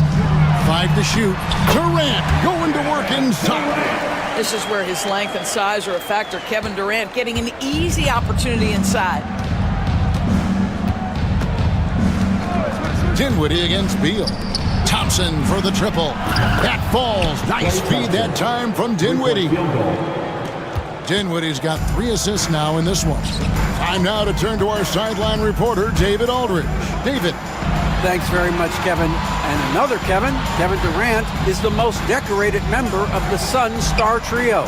5 to shoot. Durant going to work inside. This is where his length and size are a factor. Kevin Durant getting an easy opportunity inside. Dinwiddie against Beal. Thompson for the triple. That falls. Nice feed that time from Dinwiddie. Dinwiddie's got 3 assists now in this one. Time now to turn to our sideline reporter, David Aldridge. David. Thanks very much, Kevin. And another Kevin, Kevin Durant, is the most decorated member of the Suns star trio.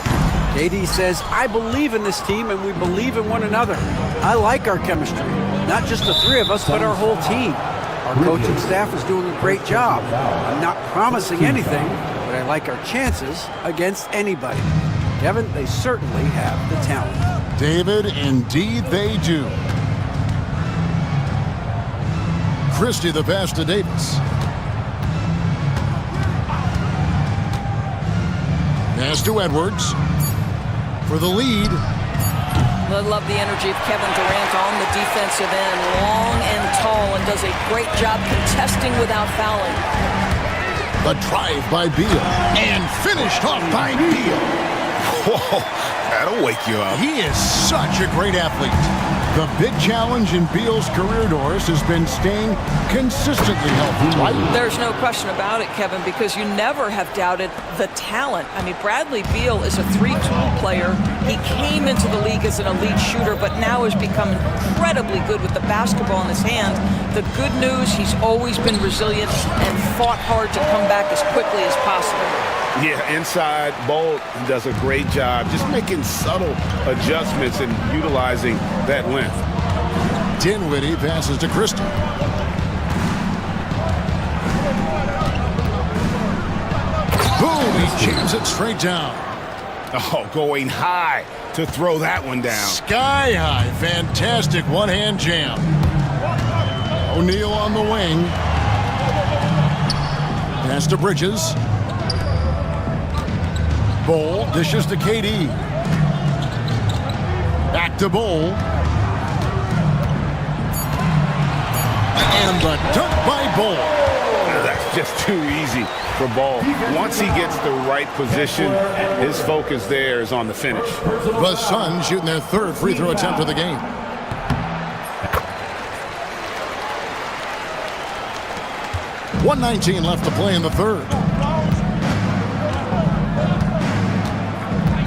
KD says, I believe in this team and we believe in one another. I like our chemistry. Not just the three of us, but our whole team. Our coaching staff is doing a great job. I'm not promising anything, but I like our chances against anybody. Kevin, they certainly have the talent. David, indeed they do. Christie the pass to Davis. Pass to Edwards for the lead. I love the energy of Kevin Durant on the defensive end, long and tall, and does a great job contesting without fouling. The drive by Beal, and finished off by Beal. Whoa, that'll wake you up. He is such a great athlete. The big challenge in Beal's career, Doris, has been staying consistently healthy, right? There's no question about it, Kevin, because you never have doubted the talent. I mean, Bradley Beal is a 3-tool player. He came into the league as an elite shooter, but now has become incredibly good with the basketball in his hand. The good news, he's always been resilient and fought hard to come back as quickly as possible. Yeah, inside, Bolt does a great job just making subtle adjustments and utilizing that length. Dinwiddie passes to Christie. Boom, he jams it straight down. Oh, going high to throw that one down. Sky high, fantastic one-hand jam. O'Neal on the wing. Pass to Bridges. Bowl dishes to KD. Back to Bowl. And the dunk by Bowl. That's just too easy for Ball. Once he gets the right position, his focus there is on the finish. The Suns shooting their 3rd free throw attempt of the game. .119 left to play in the 3rd.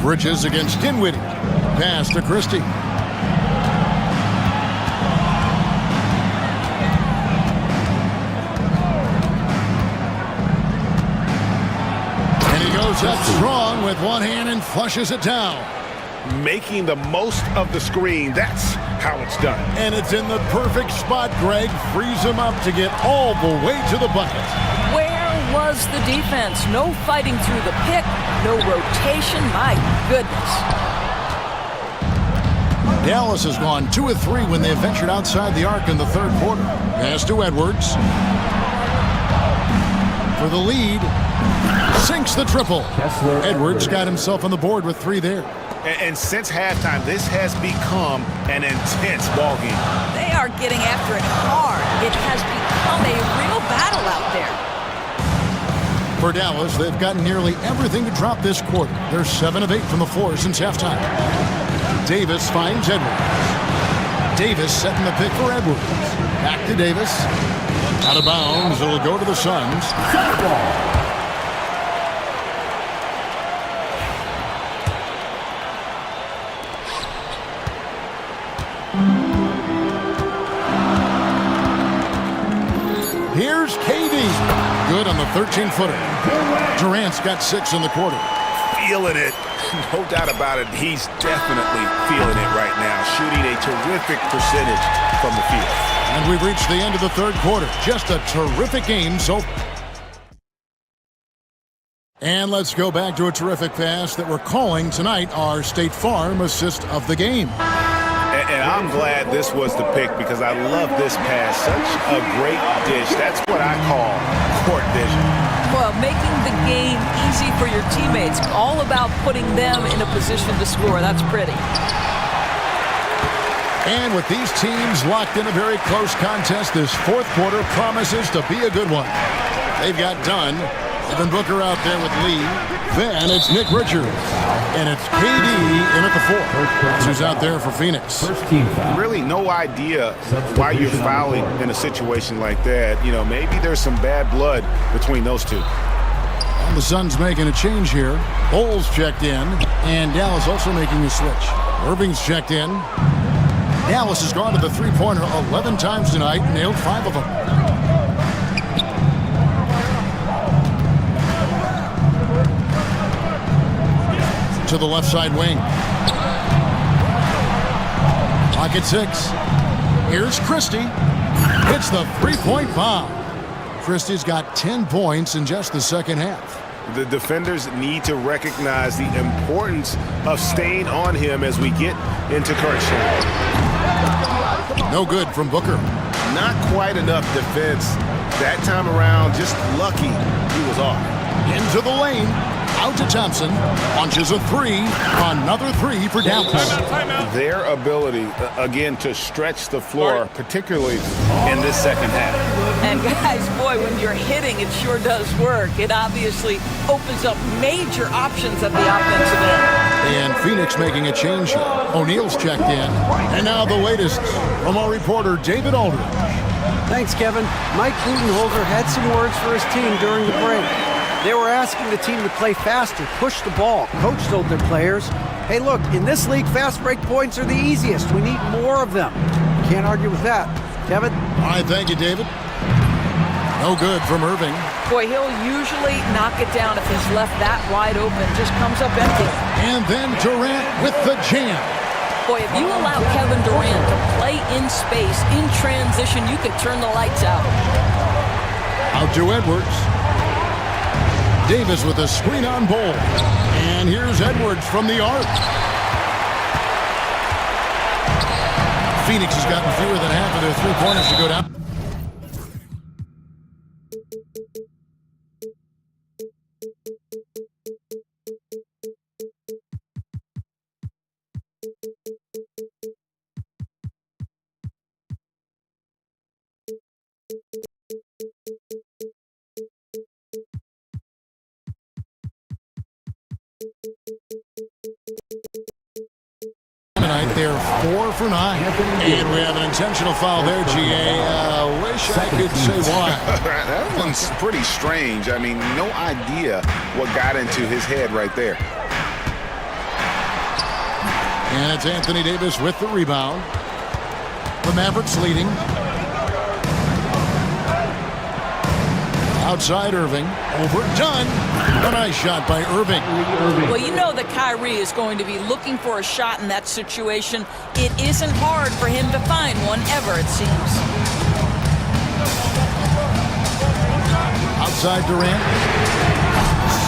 Bridges against Dinwiddie. Pass to Christie. And he goes up strong with one hand and flushes it down. Making the most of the screen, that's how it's done. And it's in the perfect spot, Greg. Frees him up to get all the way to the bucket. Where was the defense? No fighting through the pick, no rotation. My goodness. Dallas has gone 2 of 3 when they have ventured outside the arc in the 3rd quarter. Pass to Edwards. For the lead. Sinks the triple. Edwards got himself on the board with 3 there. And since halftime, this has become an intense ball game. They are getting after it hard. It has become a real battle out there. For Dallas, they've gotten nearly everything to drop this quarter. They're 7 of 8 from the floor since halftime. Davis finds Edwards. Davis setting the pick for Edwards. Back to Davis. Out of bounds. It'll go to the Suns. Here's KD. Good on the 13-footer. Durant's got 6 in the quarter. Feeling it. No doubt about it. He's definitely feeling it right now. Shooting a terrific percentage from the field. And we've reached the end of the 3rd quarter. Just a terrific game so far. And let's go back to a terrific pass that we're calling tonight our State Farm assist of the game. And I'm glad this was the pick because I love this pass. Such a great dish. That's what I call court vision. Well, making the game easy for your teammates. All about putting them in a position to score. That's pretty. And with these teams locked in a very close contest, this 4th quarter promises to be a good one. They've got Dunn. Devin Booker out there with Lee. Then it's Nick Richards. And it's KD in at the 4th. That's who's out there for Phoenix. Really no idea why you're fouling in a situation like that. You know, maybe there's some bad blood between those two. And The Suns making a change here. Bowles checked in, and Dallas also making a switch. Irving's checked in. Dallas has gone to the three-pointer 11 times tonight, nailed 5 of them. To the left side wing. Pocket 6. Here's Christie. Hits the three-point bomb. Christie's got 10 points in just the second half. The defenders need to recognize the importance of staying on him as we get into correction. No good from Booker. Not quite enough defense. That time around, just lucky he was off. Into the lane. Out to Thompson. Launches a three. Another three for Dallas. Their ability, again, to stretch the floor, particularly in this second half. And guys, boy, when you're hitting, it sure does work. It obviously opens up major options at the offensive end. And Phoenix making a change here. O'Neal's checked in. And now the latest from our reporter, David Aldridge. Thanks, Kevin. Mike Budenholzer had some words for his team during the break. They were asking the team to play faster, push the ball. Coach told their players, hey, look, in this league, fast break points are the easiest. We need more of them. Can't argue with that. Kevin? All right, thank you, David. No good from Irving. Boy, he'll usually knock it down if he's left that wide open. Just comes up empty. And then Durant with the jam. Boy, if you allow Kevin Durant to play in space, in transition, you can turn the lights out. Out to Edwards. Davis with a screen on Ball. And here's Edwards from the arc. Phoenix has gotten fewer than half of their three-pointers to go down. Tonight they're 4 for 9, and we have an intentional foul there. GA, wish I could say why. That one's pretty strange. I mean, no idea what got into his head right there. And it's Anthony Davis with the rebound. The Mavericks leading. Outside Irving. Overdone. A nice shot by Irving. Well, you know that Kyrie is going to be looking for a shot in that situation. It isn't hard for him to find one ever, it seems. Outside Durant.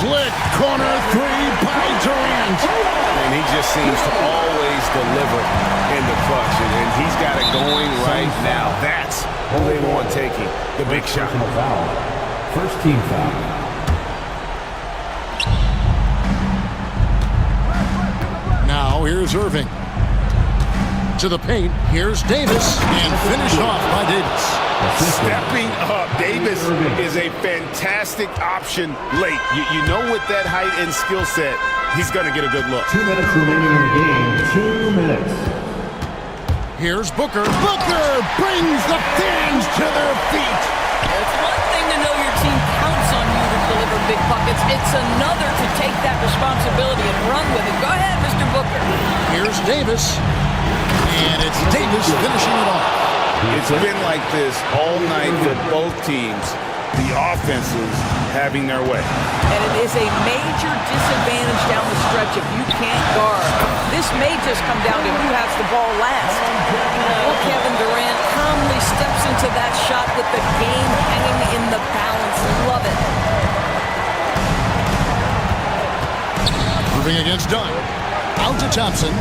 Slick corner three by Durant. And he just seems to always deliver in the clutch. And he's got it going right now. That's who they want taking the big shot. First team foul. Now here's Irving. To the paint. Here's Davis. And finished off by Davis. Stepping up. Davis is a fantastic option late. You know, with that height and skill set, he's going to get a good look. 2 minutes remaining in the game. 2 minutes. Here's Booker. Booker brings the fans to their feet. It's one thing to know your team counts on you to deliver big buckets. It's another to take that responsibility and run with it. Go ahead, Mr. Booker. Here's Davis. And it's Davis finishing it off. It's been like this all night for both teams. The offenses having their way. And it is a major disadvantage down the stretch if you can't guard. This may just come down to who has the ball last. Well, Kevin Durant calmly steps into that shot with the game hanging in the balance. Love it. Moving against Dunn. Out to Thompson.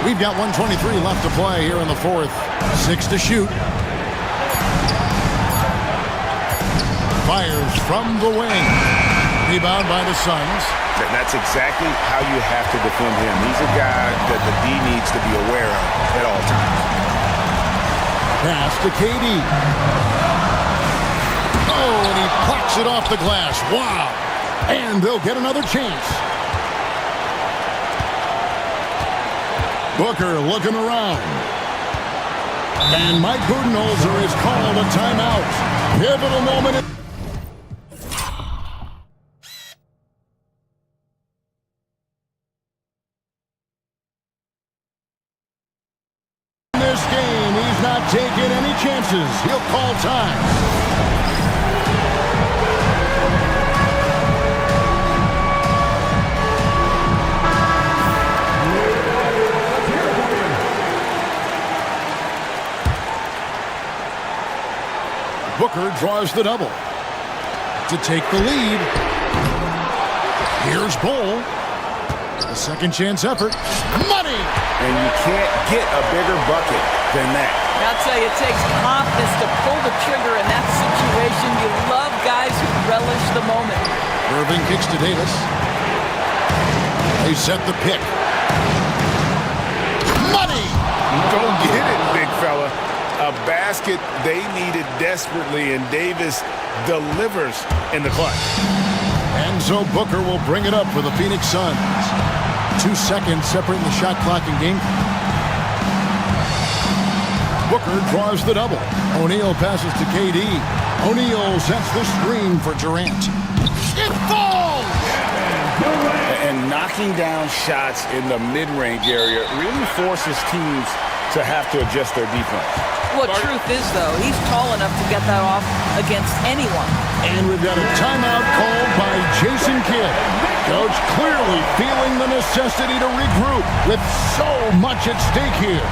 We've got 1:23 left to play here in the fourth. 6 to shoot. Fires from the wing. Rebound by the Suns. That's exactly how you have to defend him. He's a guy that the D needs to be aware of at all times. Pass to KD. Oh, and he pops it off the glass. Wow. And they'll get another chance. Booker looking around. And Mike Budenholzer is called a timeout. Pivotal moment. In this game, he's not taking any chances. He'll call time. Booker draws the double to take the lead. Here's Bull. A second chance effort. Money! And you can't get a bigger bucket than that. I'll tell you, it takes confidence to pull the trigger in that situation. You love guys who relish the moment. Irving kicks to Davis. They set the pick. Money! Go get it, big fella. A basket they needed desperately, and Davis delivers in the clutch. And so Booker will bring it up for the Phoenix Suns. 2 seconds separating the shot clock and game. Booker draws the double. O'Neal passes to KD. O'Neal sets the screen for Durant. It falls! And knocking down shots in the mid-range area really forces teams to have to adjust their defense. Well, truth is, though, he's tall enough to get that off against anyone. And we've got a timeout called by Jason Kidd. Coach clearly feeling the necessity to regroup with so much at stake here.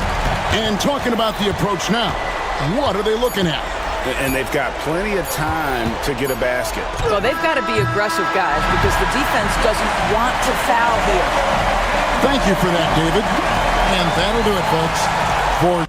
And talking about the approach now, what are they looking at? And they've got plenty of time to get a basket. Well, they've got to be aggressive, guys, because the defense doesn't want to foul here. Thank you for that, David. And that'll do it, folks, for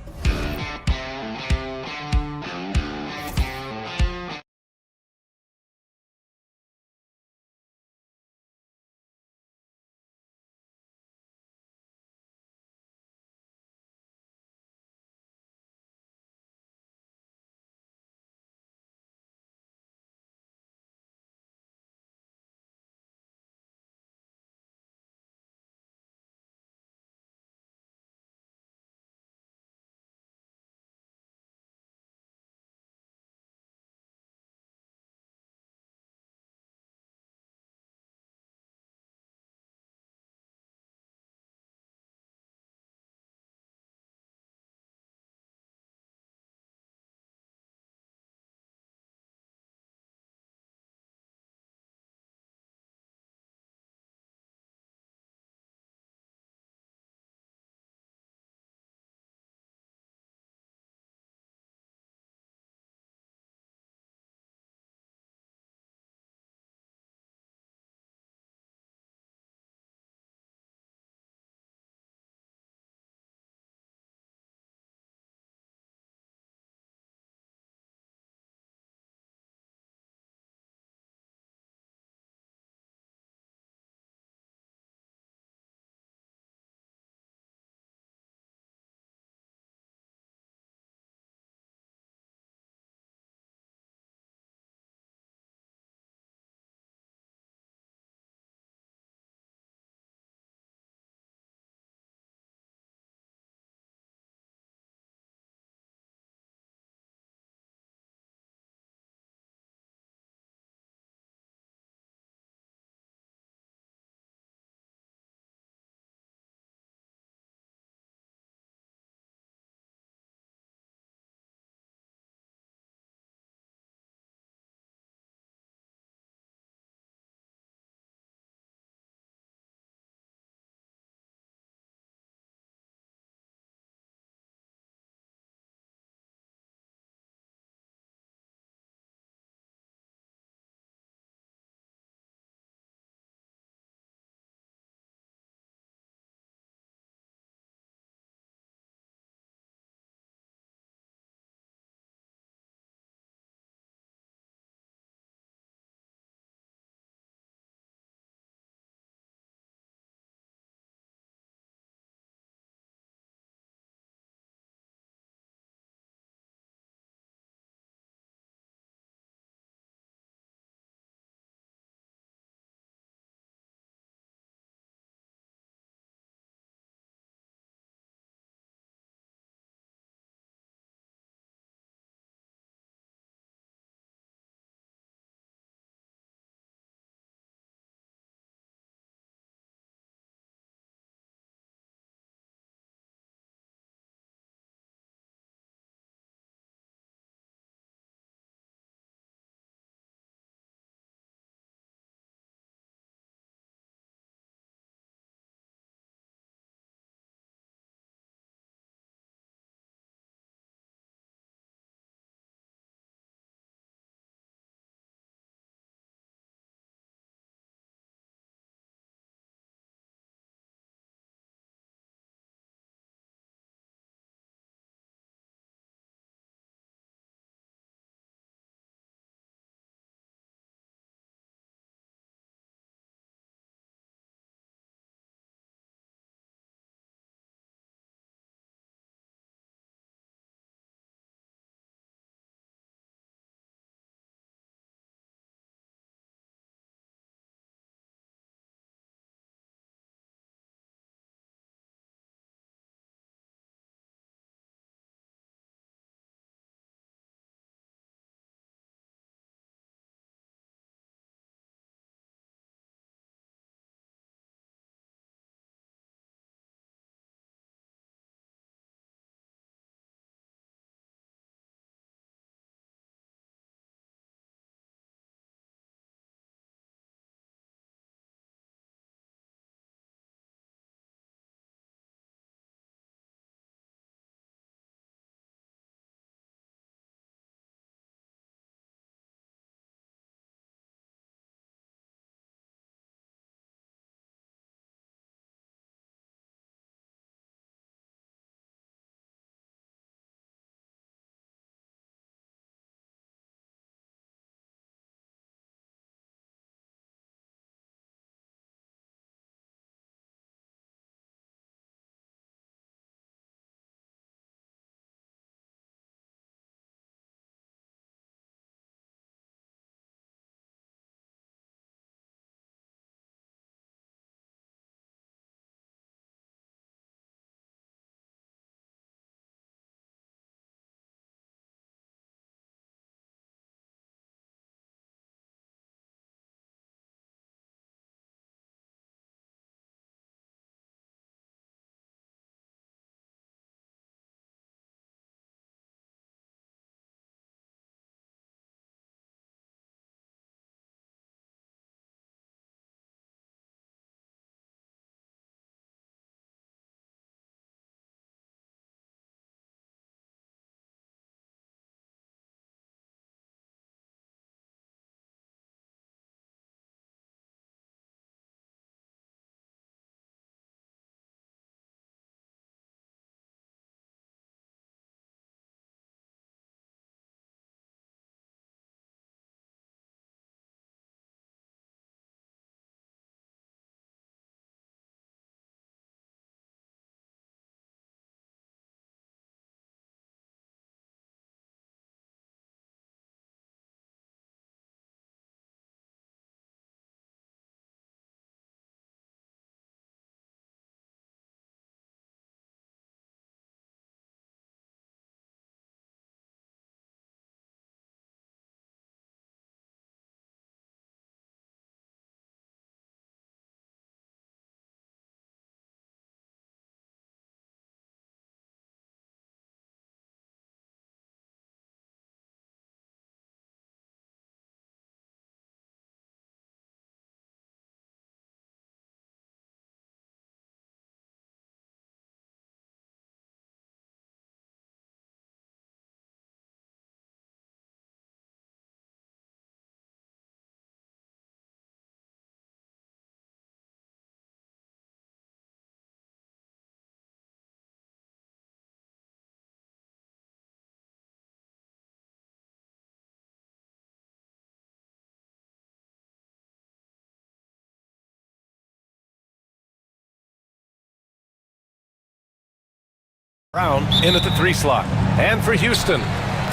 Brown in at the 3 slot. And for Houston,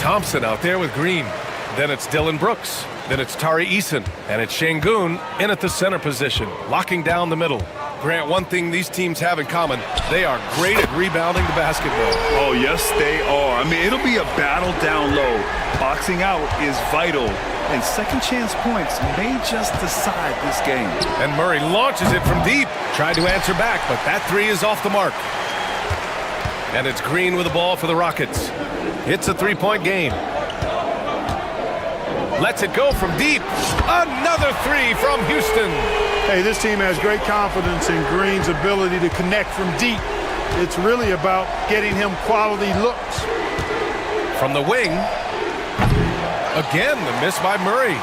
Thompson out there with Green. Then it's Dylan Brooks. Then it's Tari Eason. And it's Şengün in at the center position, locking down the middle. Grant, one thing these teams have in common, they are great at rebounding the basketball. Oh, yes, they are. I mean, it'll be a battle down low. Boxing out is vital. And second chance points may just decide this game. And Murray launches it from deep. Tried to answer back, but that 3 is off the mark. And it's Green with the ball for the Rockets. It's a 3-point game. Lets it go from deep. Another 3 from Houston. Hey, this team has great confidence in Green's ability to connect from deep. It's really about getting him quality looks. From the wing. Again, the miss by Murray.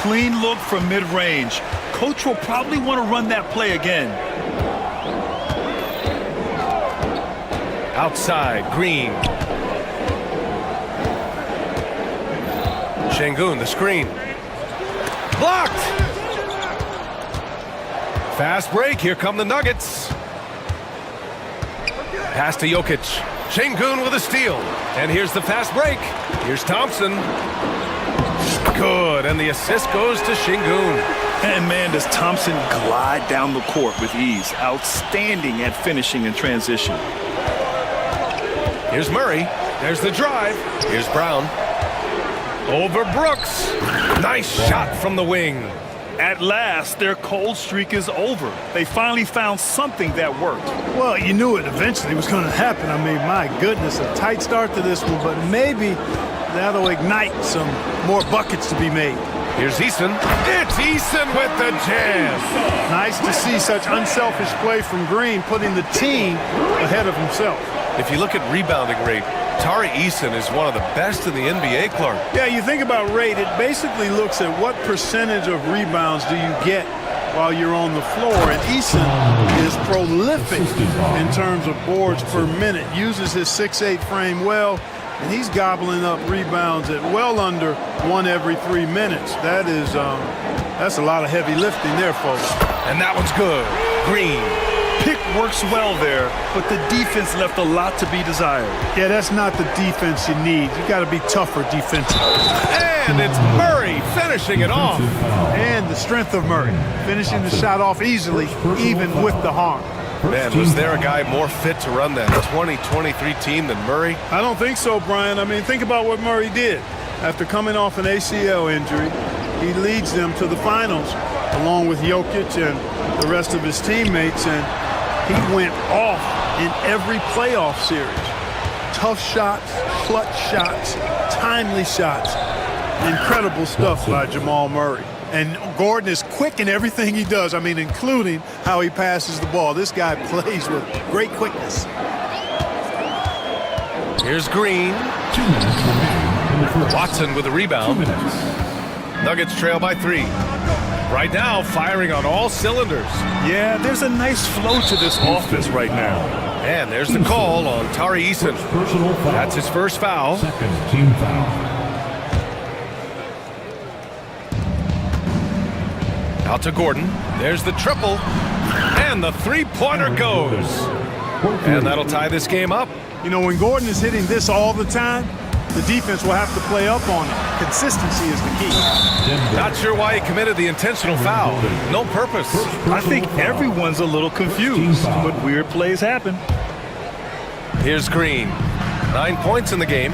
Clean look from mid-range. Coach will probably want to run that play again. Outside, Green. Şengün, the screen. Blocked! Fast break, here come the Nuggets. Pass to Jokic. Şengün with a steal. And here's the fast break. Here's Thompson. Good, and the assist goes to Şengün. And man, does Thompson glide down the court with ease. Outstanding at finishing in transition. Here's Murray. There's the drive. Here's Brown. Over Brooks. Nice shot from the wing. At last, their cold streak is over. They finally found something that worked. Well, you knew it eventually was going to happen. I mean, my goodness, a tight start to this one, but maybe that'll ignite some more buckets to be made. Here's Eason. It's Eason with the jam. Nice to see such unselfish play from Green, putting the team ahead of himself. If you look at rebounding rate, Tari Eason is one of the best in the NBA, Clark. Yeah, you think about rate, it basically looks at what percentage of rebounds do you get while you're on the floor. And Eason is prolific in terms of boards per minute, uses his 6'8" frame well, and he's gobbling up rebounds at well under 1 every 3 minutes. That's a lot of heavy lifting there, folks. And that one's good. Green. Pick works well there, but the defense left a lot to be desired. Yeah, that's not the defense you need. You got to be tougher defensively. And it's Murray finishing it off. And the strength of Murray, finishing the shot off easily, even with the harm. Man, was there a guy more fit to run that 2023 team than Murray? I don't think so, Brian. I mean, think about what Murray did. After coming off an ACL injury, he leads them to the finals, along with Jokic and the rest of his teammates, and he went off in every playoff series. Tough shots, clutch shots, timely shots. Incredible stuff by Jamal Murray. And Gordon is quick in everything he does. I mean, including how he passes the ball. This guy plays with great quickness. Here's Green. Watson with a rebound. Nuggets trail by 3. Right now, firing on all cylinders. Yeah, there's a nice flow to this offense right now. And there's the call on Tari Eason. That's his first foul. Second team foul. Out to Gordon. There's the triple. And the three-pointer goes. And that'll tie this game up. You know, when Gordon is hitting this all the time, the defense will have to play up on it. Consistency is the key. Not sure why he committed the intentional foul. No purpose. I think everyone's a little confused, but weird plays happen. Here's Green. 9 points in the game.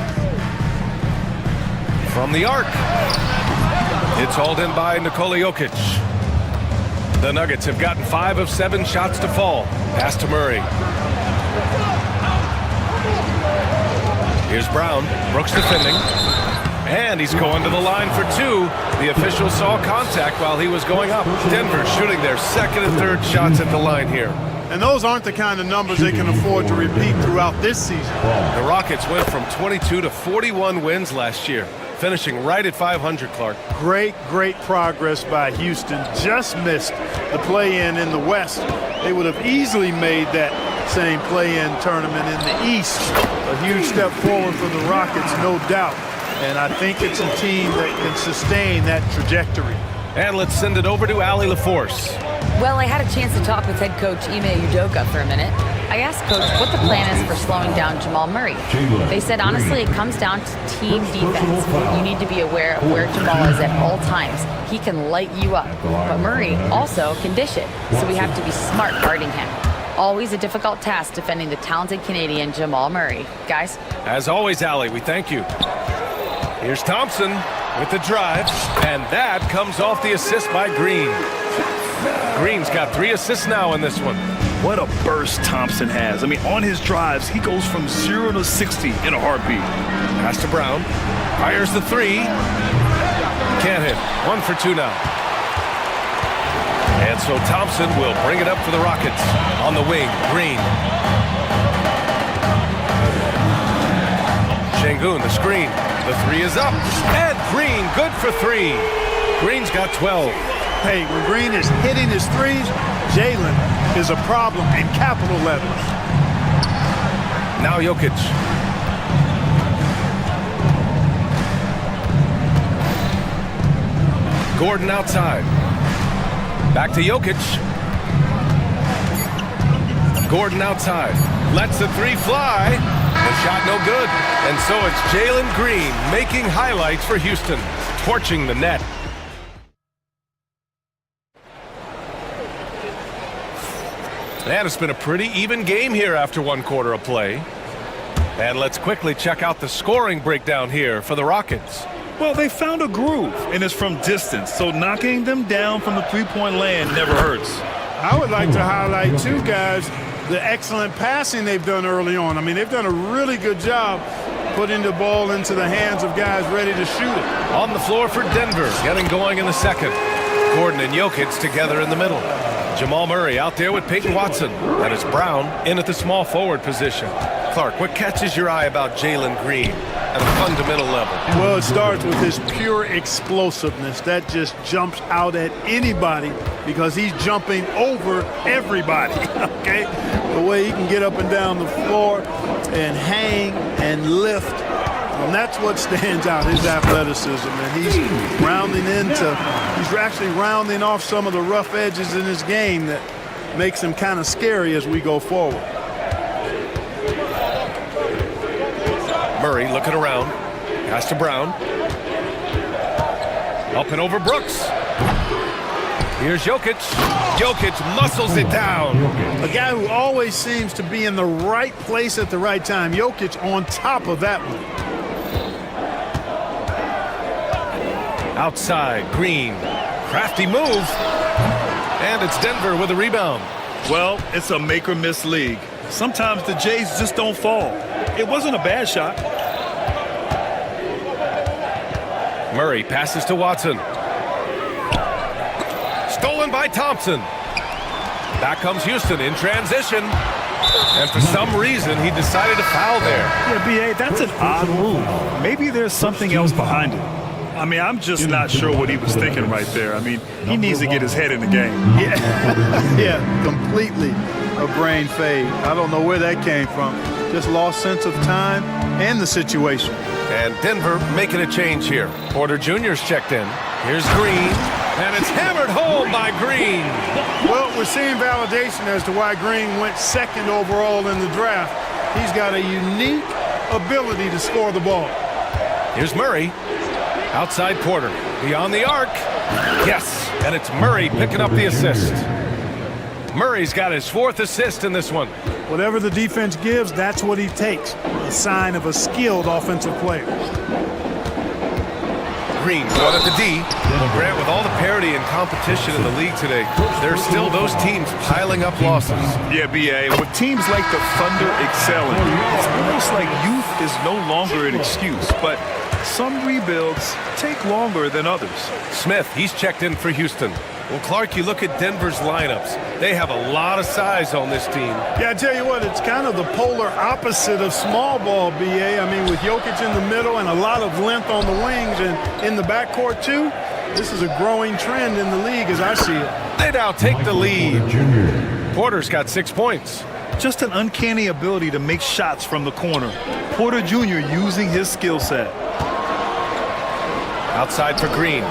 From the arc. It's hauled in by Nikola Jokic. The Nuggets have gotten 5 of 7 shots to fall. Pass to Murray. Here's Brown. Brooks defending. And he's going to the line for 2. The official saw contact while he was going up. Denver shooting their second and third shots at the line here. And those aren't the kind of numbers they can afford to repeat throughout this season. The Rockets went from 22 to 41 wins last year, finishing right at 500, Clark. Great progress by Houston. Just missed the play-in in the West. They would have easily made that same play-in tournament in the East. A huge step forward for the Rockets, no doubt. And I think it's a team that can sustain that trajectory. And let's send it over to Allie LaForce. Well, I had a chance to talk with head coach Ime Udoka for a minute. I asked Coach what the plan is for slowing down Jamal Murray. They said, honestly, it comes down to team defense. You need to be aware of where Jamal is at all times. He can light you up, but Murray also can dish it, so we have to be smart guarding him. Always a difficult task defending the talented Canadian Jamal Murray. Guys? As always, Allie, we thank you. Here's Thompson with the drive, and that comes off the assist by Green. Green's got 3 assists now in this one. What a burst Thompson has. I mean, on his drives, he goes from 0 to 60 in a heartbeat. Pass to Brown. Fires the 3. Can't hit. 1 for 2 now. And so Thompson will bring it up for the Rockets. On the wing, Green. Şengün, the screen. The 3 is up. And Green, good for 3. Green's got 12. Hey, when Green is hitting his threes, Jalen is a problem in capital letters. Now Jokic. Gordon outside. Back to Jokic. Gordon outside. Lets the 3 fly. The shot no good. And so it's Jalen Green making highlights for Houston, torching the net. And it's been a pretty even game here after 1 quarter of play. And let's quickly check out the scoring breakdown here for the Rockets. Well, they found a groove, and it's from distance, so knocking them down from the three-point land never hurts. I would like to highlight, too, guys, the excellent passing they've done early on. I mean, they've done a really good job putting the ball into the hands of guys ready to shoot it. On the floor for Denver, getting going in the second. Gordon and Jokic together in the middle. Jamal Murray out there with Peyton Watson. And it's Brown in at the small forward position. Clark, what catches your eye about Jalen Green at a fundamental level? Well, it starts with his pure explosiveness. That just jumps out at anybody because he's jumping over everybody, okay? The way he can get up and down the floor and hang and lift. And that's what stands out, his athleticism. And he's actually rounding off some of the rough edges in his game that makes him kind of scary as we go forward. Murray looking around. Pass to Brown. Up and over Brooks. Here's Jokic. Jokic muscles it down. A guy who always seems to be in the right place at the right time. Jokic on top of that one. Outside, Green. Crafty move. And it's Denver with a rebound. Well, it's a make-or-miss league. Sometimes the Jays just don't fall. It wasn't a bad shot. Murray passes to Watson. Stolen by Thompson. Back comes Houston in transition. And for some reason, he decided to foul there. Yeah, B.A., that's an odd move. Maybe there's something else behind it. I mean, I'm just not sure what he was thinking right there. I mean, he needs to get his head in the game. Yeah, completely a brain fade. I don't know where that came from. Just lost sense of time and the situation. And Denver making a change here. Porter Jr.'s checked in. Here's Green. And it's hammered home by Green. Well, we're seeing validation as to why Green went second overall in the draft. He's got a unique ability to score the ball. Here's Murray. Outside Porter. Beyond the arc. Yes. And it's Murray picking up the assist. Murray's got his 4th assist in this one. Whatever the defense gives, that's what he takes. A sign of a skilled offensive player. Green going at the D. Grant, with all the parity and competition in the league today, there's still those teams piling up losses. Yeah, B.A., with teams like the Thunder excelling, it's almost like youth is no longer an excuse, but some rebuilds take longer than others. Smith, he's checked in for Houston. Well, Clark, you look at Denver's lineups. They have a lot of size on this team. Yeah, I tell you what, it's kind of the polar opposite of small ball, B.A. I mean, with Jokic in the middle and a lot of length on the wings and in the backcourt, too, this is a growing trend in the league as I see it. They now take the lead. Porter's got 6 points. Just an uncanny ability to make shots from the corner. Porter Jr. using his skill set. Outside for Green.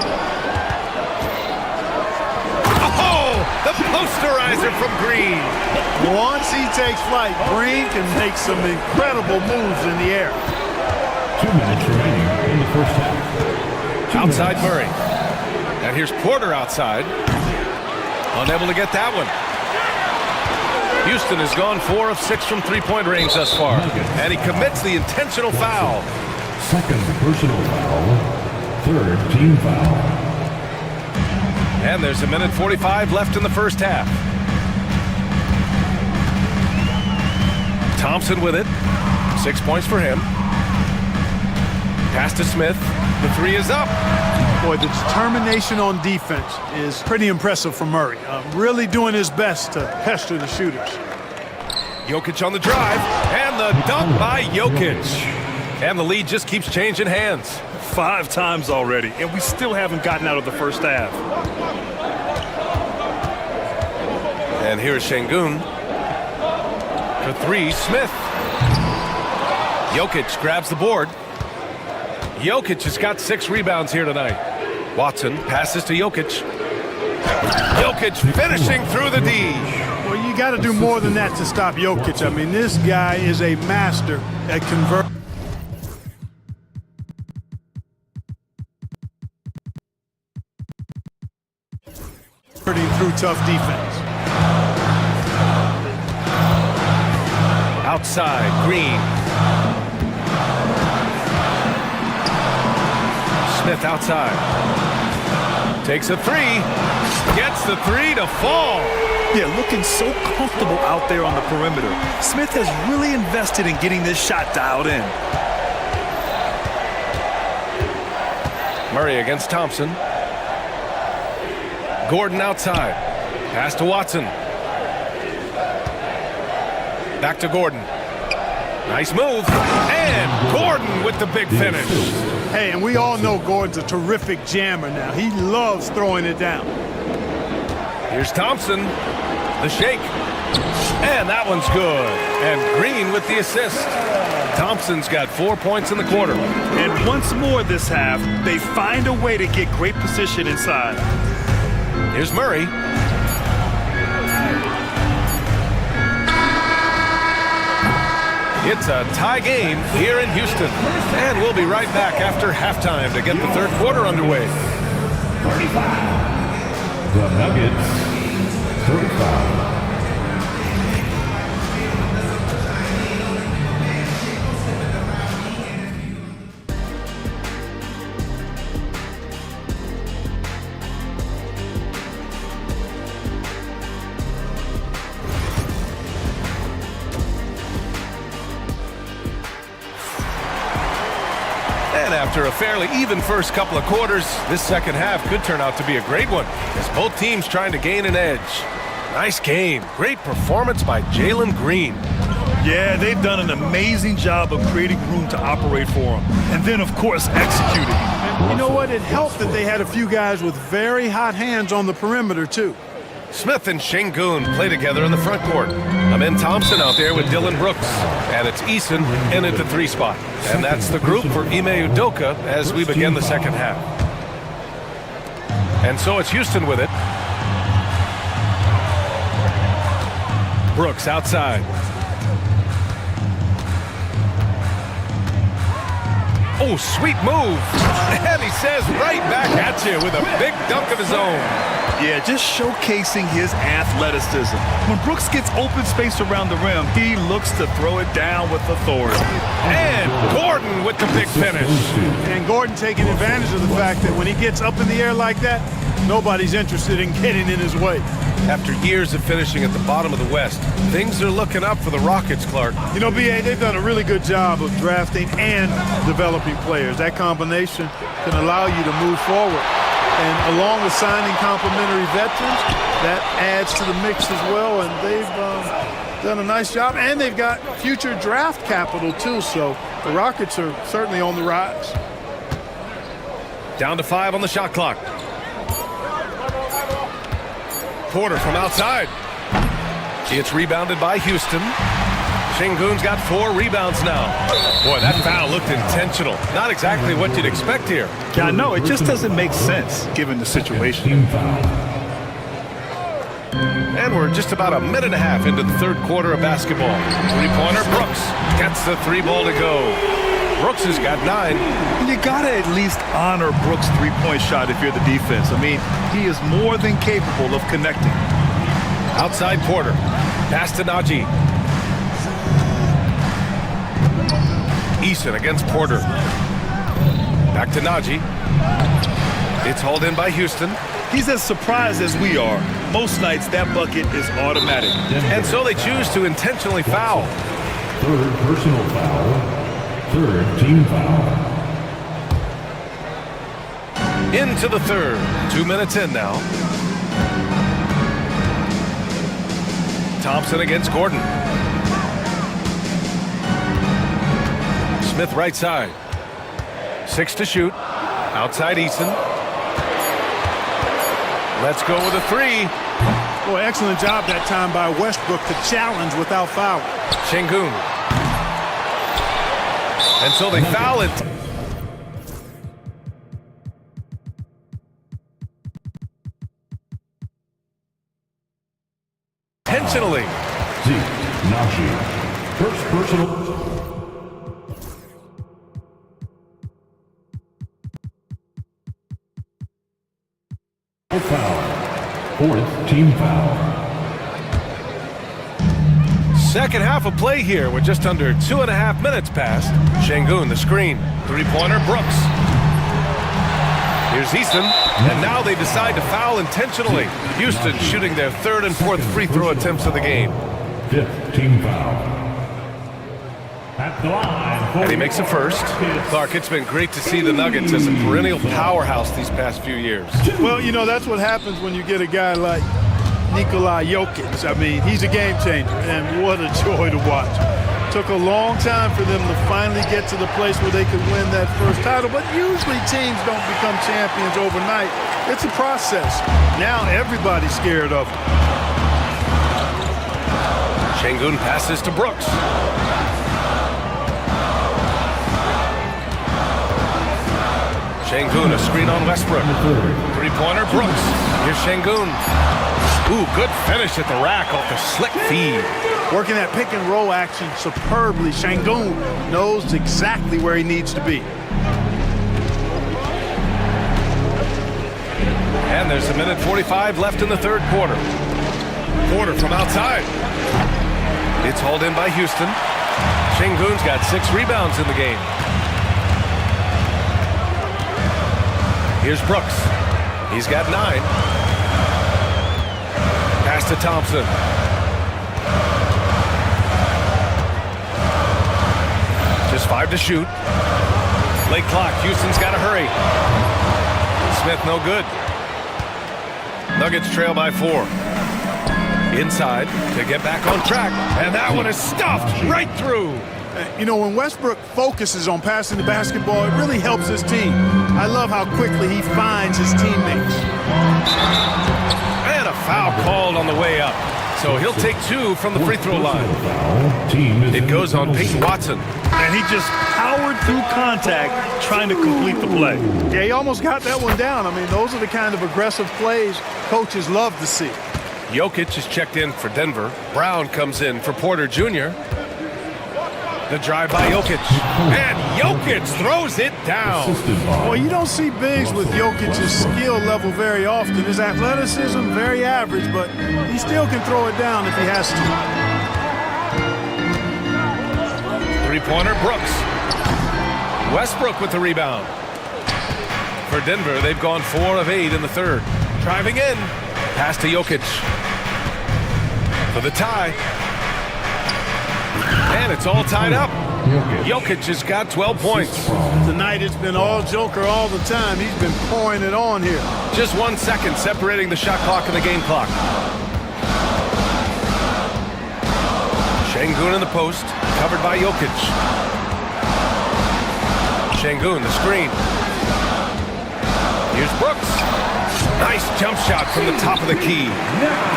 The posterizer from Green. Once he takes flight, Green can make some incredible moves in the air. 2 minutes remaining in the first half. Outside Murray. And here's Porter outside. Unable to get that one. Houston has gone 4 of 6 from three-point range thus far. And he commits the intentional foul. Second personal foul. Third team foul. And there's a minute 45 left in the first half. Thompson with it. 6 points for him. Pass to Smith. The three is up. Boy, the determination on defense is pretty impressive from Murray. Really doing his best to pester the shooters. Jokic on the drive, and the dunk by Jokic. And the lead just keeps changing hands. 5 times already, and we still haven't gotten out of the first half. And here's Şengün. For three, Smith. Jokic grabs the board. Jokic has got 6 rebounds here tonight. Watson passes to Jokic. Jokic finishing through the D. Well, you got to do more than that to stop Jokic. I mean, this guy is a master at converting through tough defense. Outside, Green. Smith outside. Takes a three. Gets the three to fall. Yeah, looking so comfortable out there on the perimeter. Smith has really invested in getting this shot dialed in. Murray against Thompson. Gordon outside. Pass to Watson. Back to Gordon. Nice move. And Gordon with the big finish. Hey, and we all know Gordon's a terrific jammer now. He loves throwing it down. Here's Thompson. The shake. And that one's good. And Green with the assist. Thompson's got 4 points in the quarter. And once more this half, they find a way to get great position inside. Here's Murray. It's a tie game here in Houston. And we'll be right back after halftime to get the third quarter underway. The Nuggets, 35. And after a fairly even first couple of quarters, this second half could turn out to be a great one as both teams trying to gain an edge. Nice game. Great performance by Jalen Green. Yeah, they've done an amazing job of creating room to operate for him. And then, of course, executing. And you know what? It helped that they had a few guys with very hot hands on the perimeter, too. Smith and Şengün play together in the front court. Amin Thompson out there with Dylan Brooks. And it's Eason in at the 3 spot. And that's the group for Ime Udoka as we begin the second half. And so it's Houston with it. Brooks outside. Oh, sweet move. And he says right back at you with a big dunk of his own. Yeah, just showcasing his athleticism. When Brooks gets open space around the rim, he looks to throw it down with authority. And Gordon with the big finish. And Gordon taking advantage of the fact that when he gets up in the air like that, nobody's interested in getting in his way. After years of finishing at the bottom of the West, things are looking up for the Rockets, Clark. You know, B.A., they've done a really good job of drafting and developing players. That combination can allow you to move forward. And along with signing complementary veterans, that adds to the mix as well. And they've done a nice job. And they've got future draft capital, too. So the Rockets are certainly on the rise. Down to 5 on the shot clock. Porter from outside. It's rebounded by Houston. Şengün's got 4 rebounds now. Boy, that foul looked intentional. Not exactly what you'd expect here. Yeah, I know. It just doesn't make sense given the situation. And we're just about a minute and a half into the third quarter of basketball. Three-pointer, Brooks gets the three ball to go. Brooks has got 9. You gotta at least honor Brooks' three-point shot if you're the defense. I mean, he is more than capable of connecting. Outside Porter, pass to Najee. Eason against Porter. Back to Najee. It's hauled in by Houston. He's as surprised as we are. Most nights that bucket is automatic. And so they choose to intentionally foul. Third personal foul. Third team foul. Into the third. 2 minutes in now. Thompson against Gordon. Smith right side. 6 to shoot. Outside Eason. Let's go with a 3. Boy, excellent job that time by Westbrook to challenge without foul. Şengün. And so they foul it. Intentionally. Najee. First personal. Foul. Fourth team foul. Second half of play here with just under 2.5 minutes passed. Şengün, the screen. Three-pointer, Brooks. Here's Eason, and now they decide to foul intentionally. Houston shooting their third and fourth free throw attempts of the game. Fifth team foul. At the line. And he makes a first. Clark, it's been great to see the Nuggets as a perennial powerhouse these past few years. Well, you know, that's what happens when you get a guy like Nikola Jokic. I mean, he's a game changer, and what a joy to watch. Took a long time for them to finally get to the place where they could win that first title, but usually teams don't become champions overnight. It's a process. Now everybody's scared of him. Şengün passes to Brooks. Şengün, a screen on Westbrook. Three-pointer, Brooks. Here's Şengün. Ooh, good finish at the rack off the slick feed. Working that pick and roll action superbly. Şengün knows exactly where he needs to be. And there's a minute 45 left in the third quarter. Porter from outside. It's hauled in by Houston. Şengün's got 6 rebounds in the game. Here's Brooks. He's got 9. Pass to Thompson. Just 5 to shoot. Late clock. Houston's got to hurry. Smith no good. Nuggets trail by 4. Inside to get back on track. And that one is stuffed right through. You know, when Westbrook focuses on passing the basketball, it really helps his team. I love how quickly he finds his teammates. And a foul called on the way up. So he'll take 2 from the free throw line. It goes on Peyton Watson. And he just powered through contact trying to complete the play. Yeah, he almost got that one down. I mean, those are the kind of aggressive plays coaches love to see. Jokic is checked in for Denver. Brown comes in for Porter Jr. The drive by Jokic. And Jokic throws it down. Well, you don't see bigs with Jokic's skill level very often. His athleticism, very average, but he still can throw it down if he has to. Three-pointer, Brooks. Westbrook with the rebound. For Denver, they've gone 4 of 8 in the third. Driving in. Pass to Jokic. For the tie. And it's all tied up. Jokic has got 12 points. Tonight it's been all Joker all the time. He's been pouring it on here. Just 1 second separating the shot clock and the game clock. Şengün in the post, covered by Jokic. Şengün, the screen. Here's Brooks. Nice jump shot from the top of the key.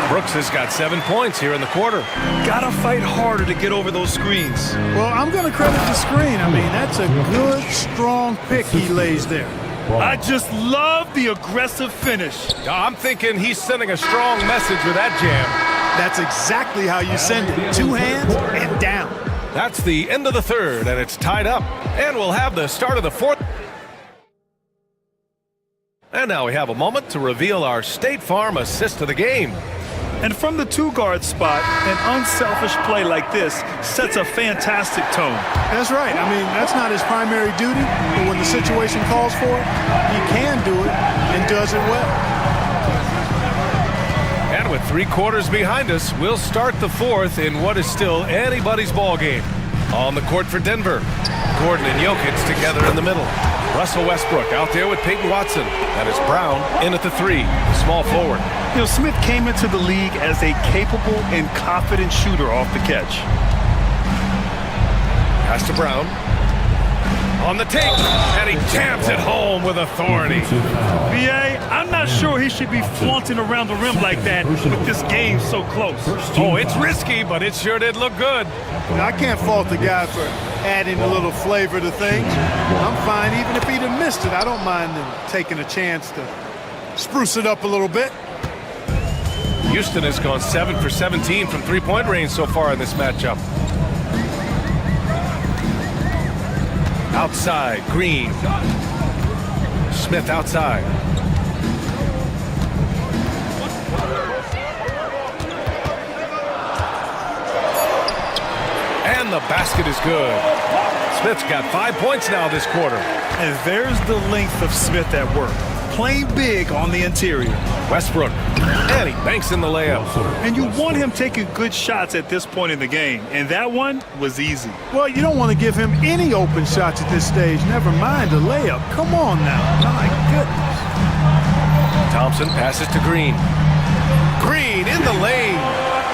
Brooks has got 7 points here in the quarter. Gotta fight harder to get over those screens. Well, I'm going to credit the screen. I mean, that's a good, strong pick he lays there. I just love the aggressive finish. I'm thinking he's sending a strong message with that jam. That's exactly how you send it. Two hands and down. That's the end of the third, and it's tied up. And we'll have the start of the fourth. And now we have a moment to reveal our State Farm assist of the game. And from the two-guard spot, an unselfish play like this sets a fantastic tone. That's right. I mean, that's not his primary duty, but when the situation calls for it, he can do it and does it well. And with 3 quarters behind us, we'll start the fourth in what is still anybody's ball game. On the court for Denver, Gordon and Jokic together in the middle. Russell Westbrook out there with Peyton Watson. That is Brown in at the 3, small forward. You know, Smith came into the league as a capable and confident shooter off the catch. Pass to Brown. On the take, and he jams it home with authority. B.A., I'm not sure he should be flaunting around the rim like that with this game so close. Oh, it's risky, but it sure did look good. I can't fault the guy for adding a little flavor to things. I'm fine even if he'd have missed it. I don't mind him taking a chance to spruce it up a little bit. Houston has gone 7 for 17 from three-point range so far in this matchup. Outside, Green. Smith outside. And the basket is good. Smith's got 5 points now this quarter. And there's the length of Smith at work. Playing big on the interior. Westbrook. And he banks in the layup. And you want him taking good shots at this point in the game. And that one was easy. Well, you don't want to give him any open shots at this stage. Never mind a layup. Come on now. My goodness. Thompson passes to Green. Green in the lane.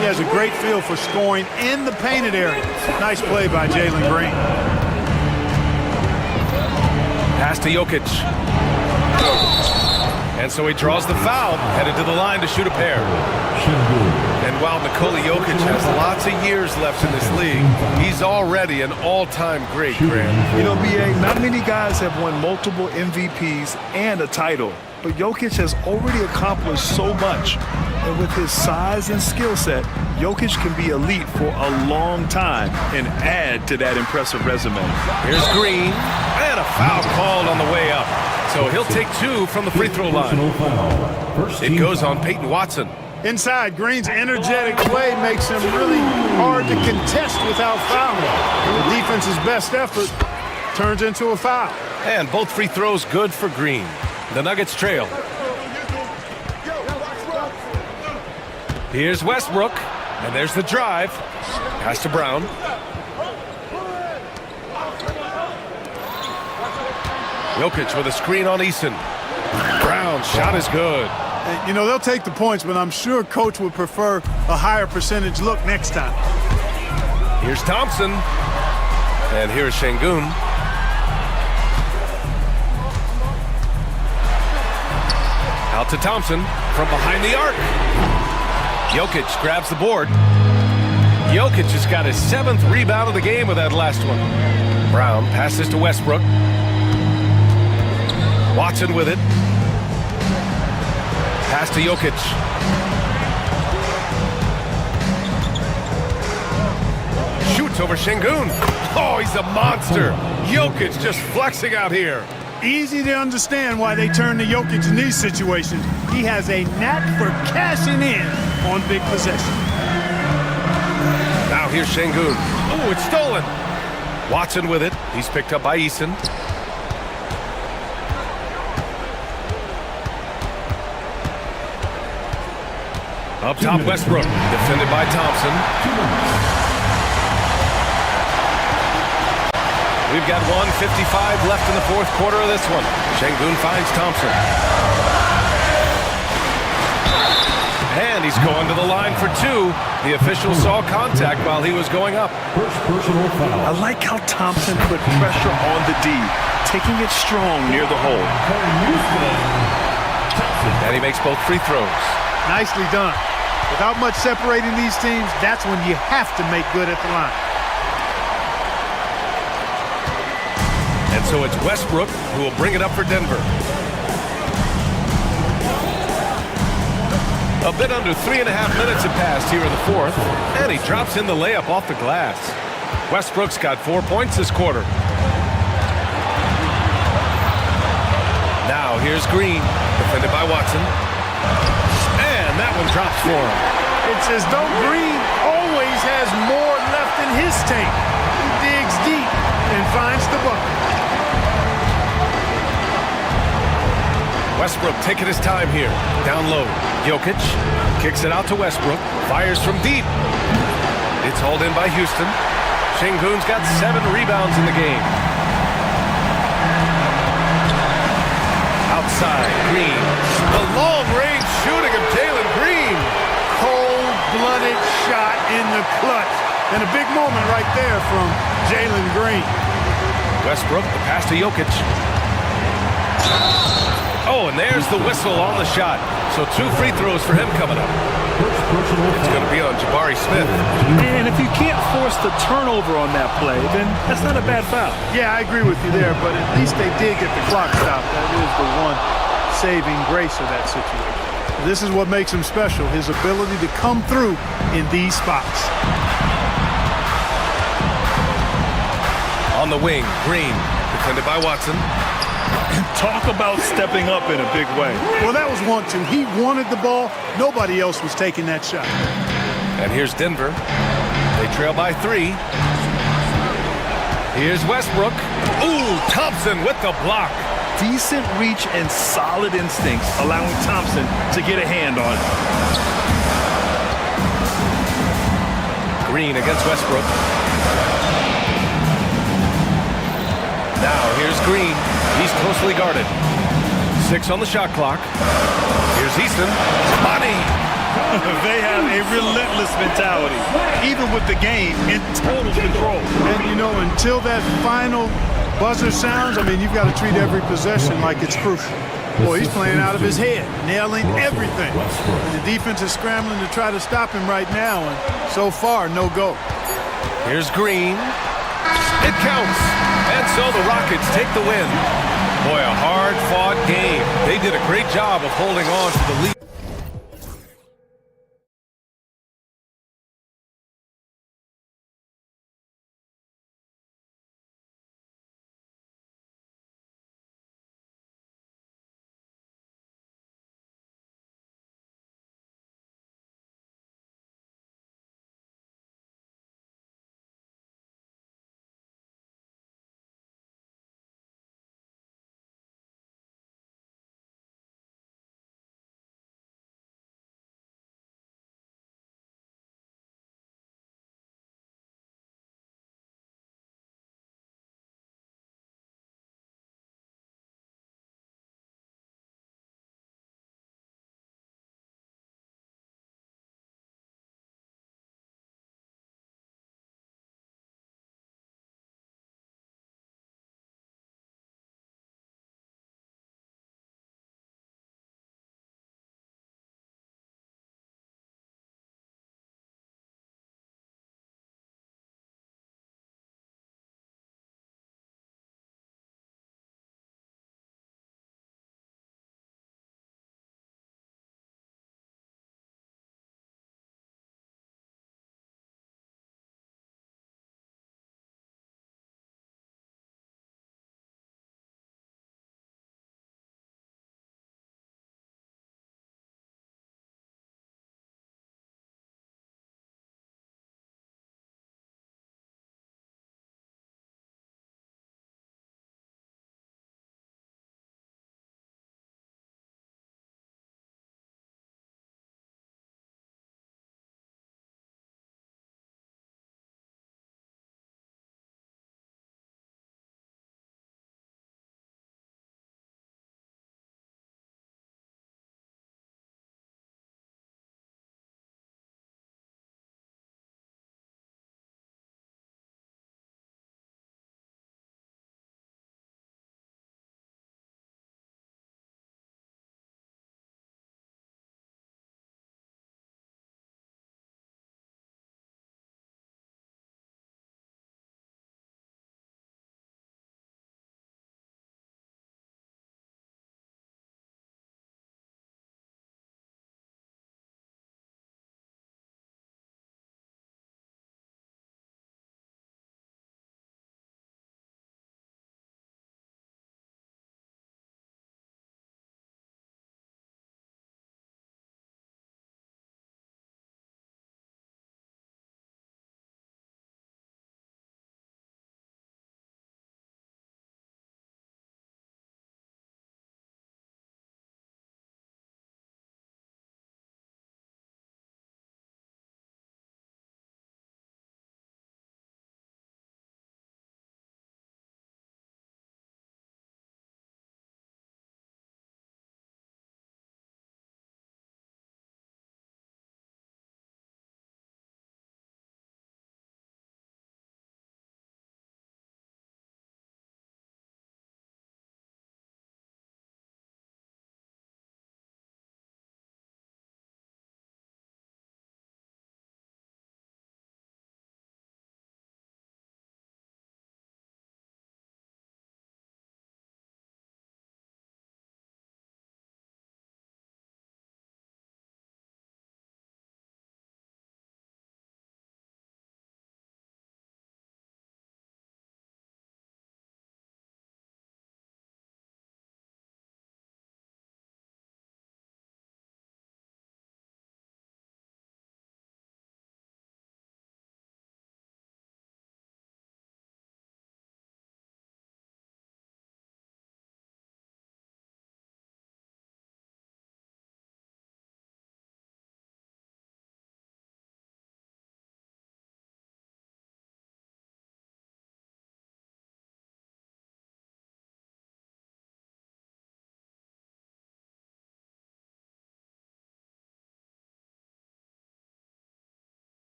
He has a great feel for scoring in the painted area. Nice play by Jalen Green. Pass to Jokic. And so he draws the foul, headed to the line to shoot a pair. And while Nikola Jokic has lots of years left in this league, he's already an all-time great, Grant. You know, B.A., not many guys have won multiple MVPs and a title, but Jokic has already accomplished so much. And with his size and skill set, Jokic can be elite for a long time and add to that impressive resume. Here's Green, and a foul called on the way up. So he'll take 2 from the free throw line. It goes on Peyton Watson. Inside, Green's energetic play makes him really hard to contest without fouling. The defense's best effort turns into a foul. And both free throws good for Green. The Nuggets trail. Here's Westbrook, and there's the drive. Pass to Brown. Jokic with a screen on Eason. Brown's shot is good. You know, they'll take the points, but I'm sure Coach would prefer a higher percentage look next time. Here's Thompson. And here's Şengün. Out to Thompson from behind the arc. Jokic grabs the board. Jokic has got his 7th rebound of the game with that last one. Brown passes to Westbrook. Watson with it. Pass to Jokic. Shoots over Şengün. Oh, he's a monster. Jokic just flexing out here. Easy to understand why they turn to Jokic in these situations. He has a knack for cashing in on big possession. Now here's Şengün. Oh, it's stolen. Watson with it. He's picked up by Eason. Up top, Westbrook, defended by Thompson. We've got 1:55 left in the fourth quarter of this one. Şengün finds Thompson. And he's going to the line for 2. The official saw contact while he was going up. First personal foul. I like how Thompson put pressure on the D, taking it strong near the hole. And he makes both free throws. Nicely done. Without much separating these teams, that's when you have to make good at the line. And And so it's Westbrook who will bring it up for Denver. A bit under 3.5 minutes have passed here in the fourth, and he drops in the layup off the glass. Westbrook's got 4 points this quarter. Now here's Green, defended by Watson. And that one drops for him. It's as though Green always has more left in his tank. He digs deep and finds the bucket. Westbrook taking his time here. Down low. Jokic kicks it out to Westbrook. Fires from deep. It's hauled in by Houston. Şengün's got 7 rebounds in the game. Outside, Green. The long-range shooting of Jalen Green. Cold-blooded shot in the clutch. And a big moment right there from Jalen Green. Westbrook, the pass to Jokic. Oh, and there's the whistle on the shot. So 2 free throws for him coming up. It's going to be on Jabari Smith. And if you can't force the turnover on that play, then that's not a bad foul. Yeah, I agree with you there, but at least they did get the clock stopped. That is the one saving grace of that situation. This is what makes him special, his ability to come through in these spots. On the wing, Green, defended by Watson. Talk about stepping up in a big way. Well, that was 1-2. He wanted the ball. Nobody else was taking that shot. And here's Denver. They trail by 3. Here's Westbrook. Ooh, Thompson with the block. Decent reach and solid instincts, allowing Thompson to get a hand on it. Green against Westbrook. Now here's Green. He's closely guarded. 6 on the shot clock. Here's Easton. Money. They have a relentless mentality, even with the game in total control. And, you know, until that final buzzer sounds, I mean, you've got to treat every possession like it's crucial. Boy, he's playing out of his head, nailing everything. And the defense is scrambling to try to stop him right now, and so far, no go. Here's Green. It counts. And so the Rockets take the win. Boy, a hard-fought game. They did a great job of holding on to the lead.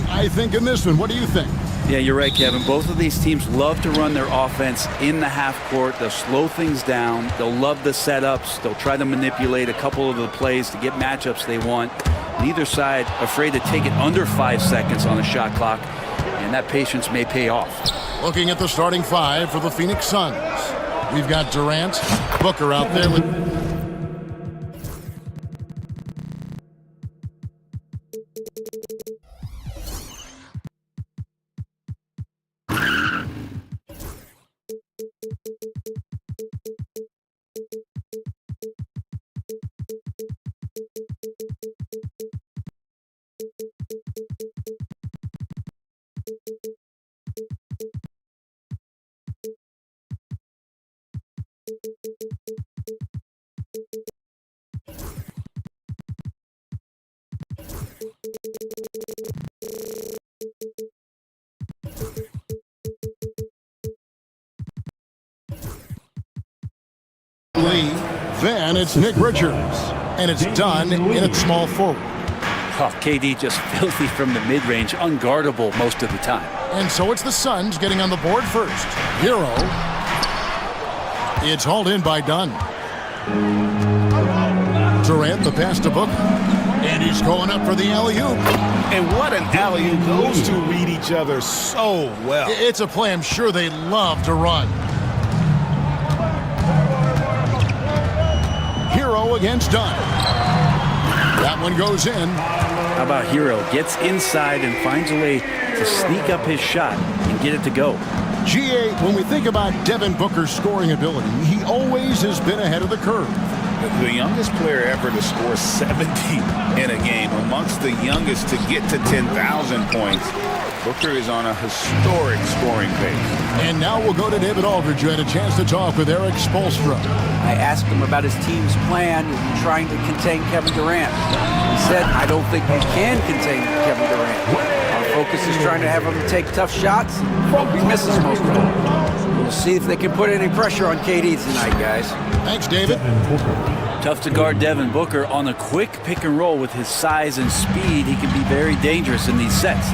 I think, in this one. What do you think? Yeah, you're right, Kevin. Both of these teams love to run their offense in the half court. They'll slow things down. They'll love the setups. They'll try to manipulate a couple of the plays to get matchups they want. Neither side afraid to take it under 5 seconds on the shot clock, and that patience may pay off. Looking at the starting five for the Phoenix Suns. We've got Durant, Booker out there with... Then it's Nick Richards, and it's done in its small forward. Oh, KD just filthy from the mid-range, unguardable most of the time. And so it's the Suns getting on the board first. Hero. It's hauled in by Dunn. Durant, the pass to Booker. And he's going up for the alley-oop. And what an alley-oop. Those two read each other so well. It's a play I'm sure they love to run. Hero against Dunn. That one goes in. How about Hero? Gets inside and finds a way to sneak up his shot and get it to go. GA, when we think about Devin Booker's scoring ability, he always has been ahead of the curve. The youngest player ever to score 70 in a game, amongst the youngest to get to 10,000 points. Booker is on a historic scoring pace. And now we'll go to David Aldridge, who had a chance to talk with Eric Spoelstra. I asked him about his team's plan in trying to contain Kevin Durant. He said, I don't think we can contain Kevin Durant. Our focus is trying to have him take tough shots. He misses most of them. We'll see if they can put any pressure on KD tonight, guys. Thanks, David. Tough to guard Devin Booker on a quick pick and roll with his size and speed. He can be very dangerous in these sets.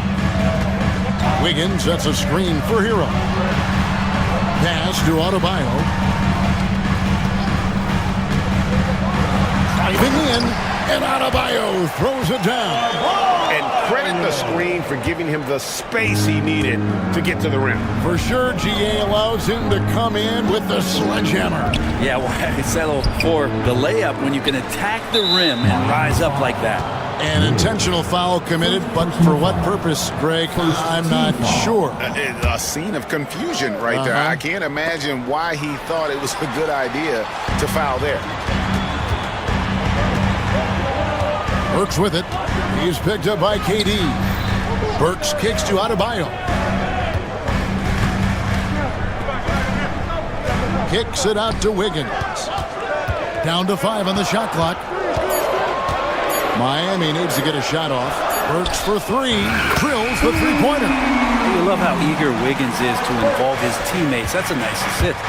Wiggins sets a screen for Hero. Pass to Adebayo. Driving in, and Adebayo throws it down. And credit the screen for giving him the space he needed to get to the rim. For sure, GA allows him to come in with the sledgehammer. Yeah, why settle for the layup when you can attack the rim and rise up like that? An intentional foul committed, but for what purpose, Greg? I'm not sure. A scene of confusion right there. I can't imagine why he thought it was a good idea to foul there. Burks with it. He's picked up by KD. Burks kicks to Adebayo. Kicks it out to Wiggins. Down to 5 on the shot clock. Miami needs to get a shot off. Burks for 3. Drills the three-pointer. You love how eager Wiggins is to involve his teammates. That's a nice assist.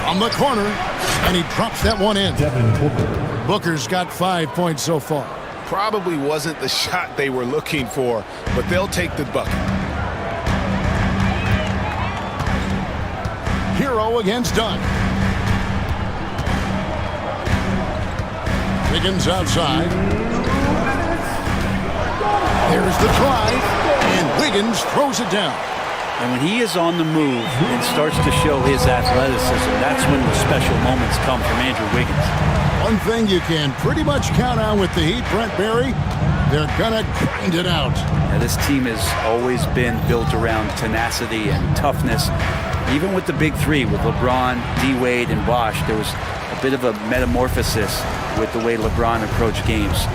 On the corner, and he drops that one in. Booker's got 5 points so far. Probably wasn't the shot they were looking for, but they'll take the bucket. Hero against Dunn. Wiggins outside. There's the drive, and Wiggins throws it down. And when he is on the move and starts to show his athleticism, that's when the special moments come from Andrew Wiggins. One thing you can pretty much count on with the Heat, Brent Barry, they're gonna grind it out. Now, this team has always been built around tenacity and toughness. Even with the big three, with LeBron, D-Wade, and Bosh, there was a bit of a metamorphosis with the way LeBron approached games.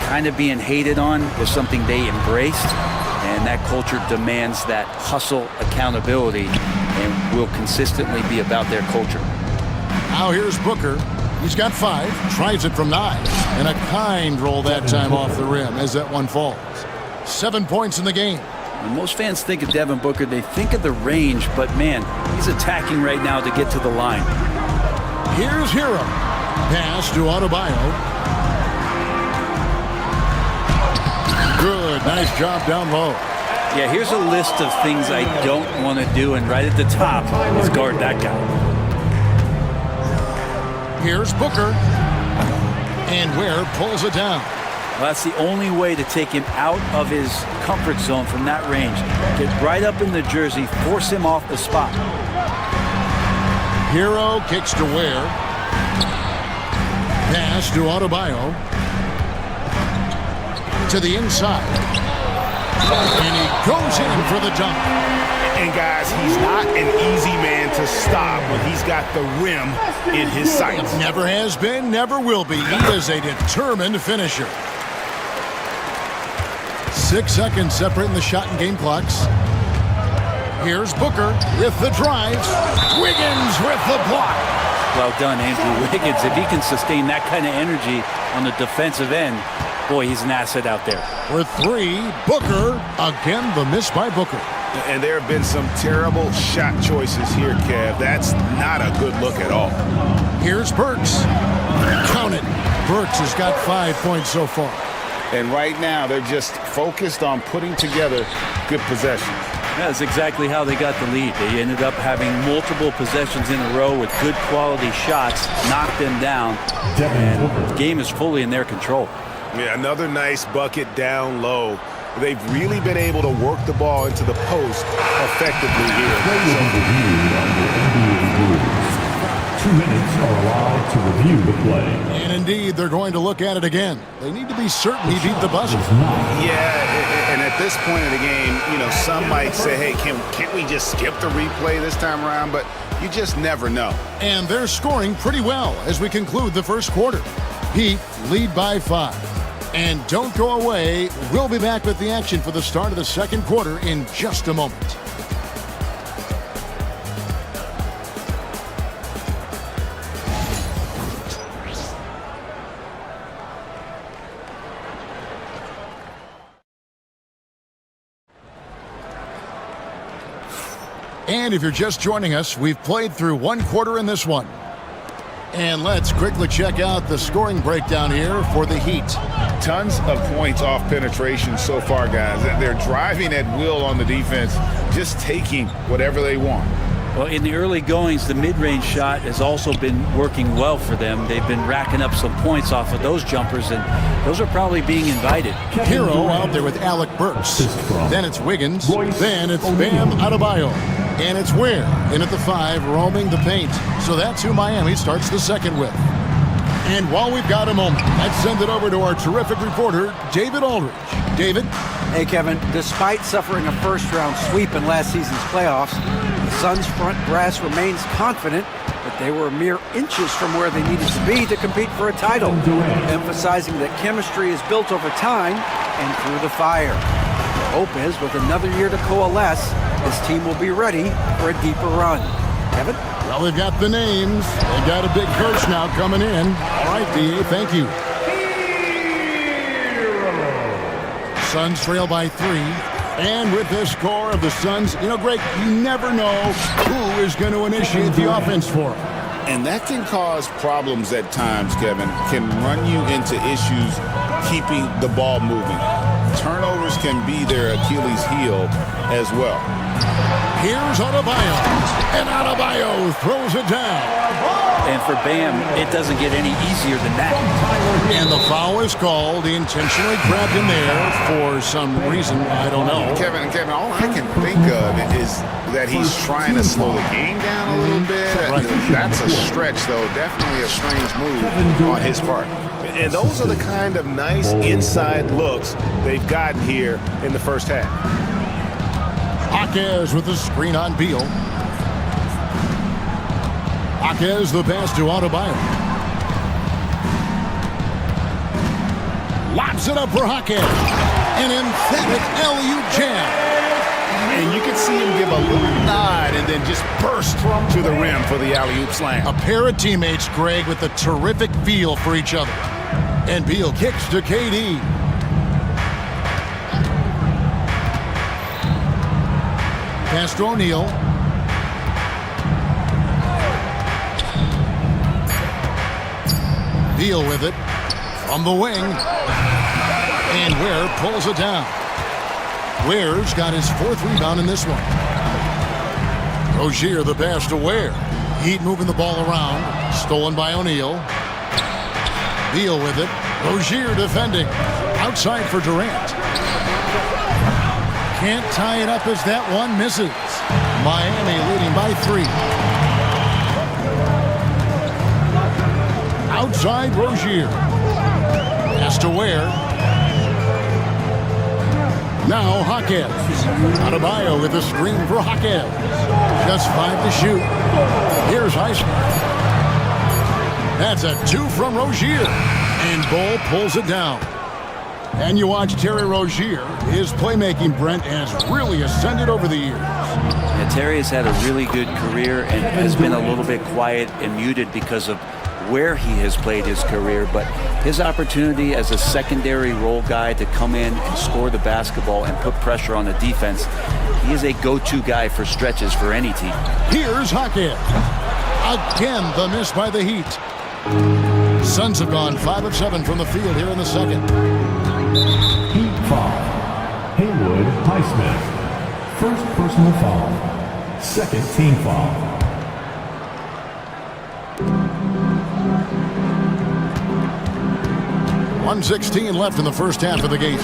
Kind of being hated on was something they embraced, and that culture demands that hustle accountability and will consistently be about their culture. Now here's Booker. He's got 5, tries it from 9, and a kind roll that time off the rim as that one falls. 7 points in the game. When most fans think of Devin Booker, they think of the range, but man, he's attacking right now to get to the line. Here's Hero. Pass to Adebayo. Good good. Nice job down low. Yeah, here's a list of things I don't want to do, and right at the top is guard that guy. Here's Booker. And Ware pulls it down. Well, that's the only way to take him out of his comfort zone from that range. Get right up in the jersey, force him off the spot. Hero kicks to Ware. Pass to Adebayo. To the inside. And he goes in for the dunk. And guys, he's not an easy man to stop when he's got the rim in his sights. Never has been, never will be. He is a determined finisher. 6 seconds separating the shot and game clocks. Here's Booker with the drive. Wiggins with the block. Well done, Andrew Wiggins. If he can sustain that kind of energy on the defensive end, boy, he's an asset out there. For three, Booker. Again, the miss by Booker. And there have been some terrible shot choices here, Kev. That's not a good look at all. Here's Burks. Count it. Burks has got 5 points so far. And right now, they're just focused on putting together good possessions. That's exactly how they got the lead. They ended up having multiple possessions in a row with good quality shots, knocked them down, and the game is fully in their control. Yeah, another nice bucket down low. They've really been able to work the ball into the post effectively here. 2 minutes are allowed to review the play. And indeed, they're going to look at it again. They need to be certain he beat the buzzer. Yeah, and at this point in the game, you know, some might say, hey, can't we just skip the replay this time around? But you just never know. And they're scoring pretty well as we conclude the first quarter. Heat lead by 5. And don't go away. We'll be back with the action for the start of the second quarter in just a moment. And if you're just joining us, we've played through one quarter in this one. And let's quickly check out the scoring breakdown here for the Heat. Tons of points off penetration so far, guys. They're driving at will on the defense, just taking whatever they want. Well, in the early goings, the mid-range shot has also been working well for them. They've been racking up some points off of those jumpers, and those are probably being invited. Hero out there with Alec Burks. Then it's Wiggins. Then it's Bam Adebayo. And it's Ware in at the 5, roaming the paint. So that's who Miami starts the second with. And while we've got a moment, let's send it over to our terrific reporter, David Aldridge. David? Hey, Kevin. Despite suffering a first-round sweep in last season's playoffs, the Suns' front brass remains confident that they were mere inches from where they needed to be to compete for a title, emphasizing that chemistry is built over time and through the fire. The hope is, with another year to coalesce, this team will be ready for a deeper run. Kevin? Well, they've got the names. They've got a big coach now coming in. All right, D.A., thank you. Suns trail by 3. And with the score of the Suns, you know, Greg, you never know who is going to initiate the offense for them. And that can cause problems at times, Kevin. Can run you into issues keeping the ball moving. Turnovers can be their Achilles heel as well. Here's Adebayo. And Adebayo throws it down. And for Bam, it doesn't get any easier than that. And the foul is called. He intentionally grabbed him there for some reason. I don't know. Kevin, all I can think of is that he's trying to slow the game down a little bit. Right. That's a stretch, though. Definitely a strange move on his part. And those are the kind of nice inside looks they've gotten here in the first half. Jaquez with the screen on Beal. Jaquez the pass to Adebayo. Lobs it up for Jaquez. An emphatic alley-oop jam. And you can see him give a little nod and then just burst to the rim for the alley-oop slam. A pair of teammates, Greg, with a terrific feel for each other. And Beal kicks to KD. Pass to O'Neal. Beal with it from the wing. And Ware pulls it down. Ware's got his 4th rebound in this one. Rozier the pass to Ware. Heat moving the ball around. Stolen by O'Neal. Beal with it. Rozier defending. Outside for Durant. Can't tie it up as that one misses. Miami leading by 3. Outside Rozier. Pass to Ware. Now Hawkins. Adebayo with a screen for Hawkins. Just 5 to shoot. Here's Heisman. That's a 2 from Rozier. And Bull pulls it down. And you watch Terry Rozier. His playmaking, Brent, has really ascended over the years. Yeah, Terry has had a really good career and has been a little bit quiet and muted because of where he has played his career, but his opportunity as a secondary role guy to come in and score the basketball and put pressure on the defense, he is a go-to guy for stretches for any team. Here's Hawkins. Again, the miss by the Heat. Suns have gone 5 of 7 from the field here in the second. Heat foul. Haywood Highsmith. First personal foul. Second team foul. 1:16 left in the first half of the game.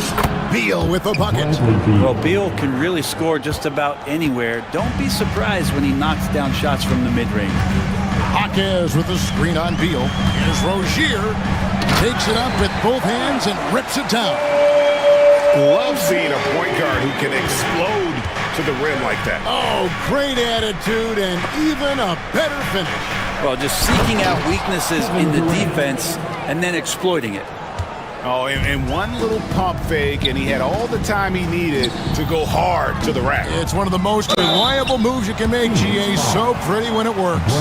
Beal with the bucket. Well, Beal can really score just about anywhere. Don't be surprised when he knocks down shots from the mid-range. Hawkins with the screen on Beal. Here's Rozier. Takes it up with both hands and rips it down. Love seeing a point guard who can explode to the rim like that. Oh, great attitude and even a better finish. Well, just seeking out weaknesses in the defense and then exploiting it. Oh, and one little pump fake, and he had all the time he needed to go hard to the rack. It's one of the most reliable moves you can make, GA. So pretty when it works.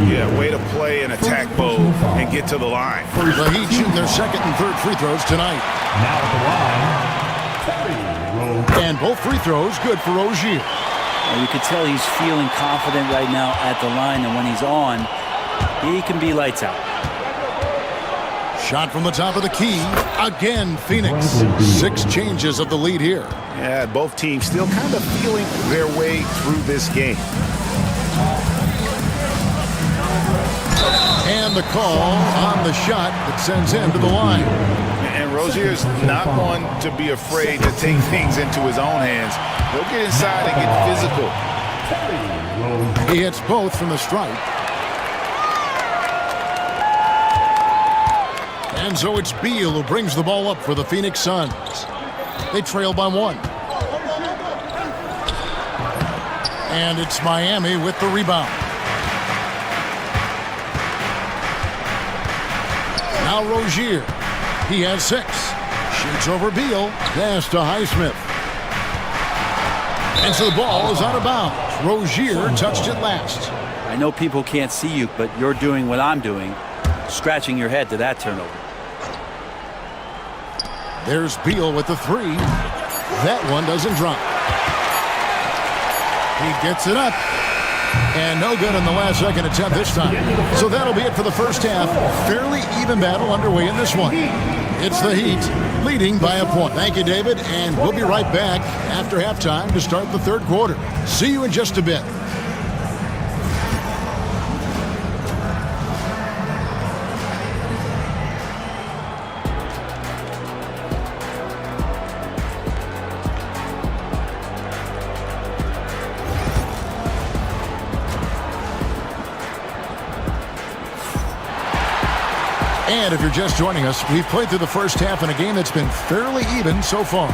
Yeah, way to play an attack mode and get to the line. The Heat shooting their second and third free throws tonight. Now at the line, and both free throws good for Rozier. Well, you can tell he's feeling confident right now at the line, and when he's on, he can be lights out. Shot from the top of the key. Again, Phoenix. 6 changes of the lead here. Yeah, both teams still kind of feeling their way through this game. And the call on the shot that sends him to the line. And Rozier's not one to be afraid to take things into his own hands. He'll get inside and get physical. He hits both from the stripe. And so it's Beal who brings the ball up for the Phoenix Suns. They trail by 1. And it's Miami with the rebound. Now Rozier. He has 6. Shoots over Beal. Pass to Highsmith. And so the ball is out of bounds. Rozier touched it last. I know people can't see you, but you're doing what I'm doing, scratching your head to that turnover. There's Beal with the 3. That one doesn't drop. He gets it up. And no good on the last second attempt this time. So that'll be it for the first half. Fairly even battle underway in this one. It's the Heat leading by a point. Thank you, David. And we'll be right back after halftime to start the third quarter. See you in just a bit. And if you're just joining us, we've played through the first half in a game that's been fairly even so far.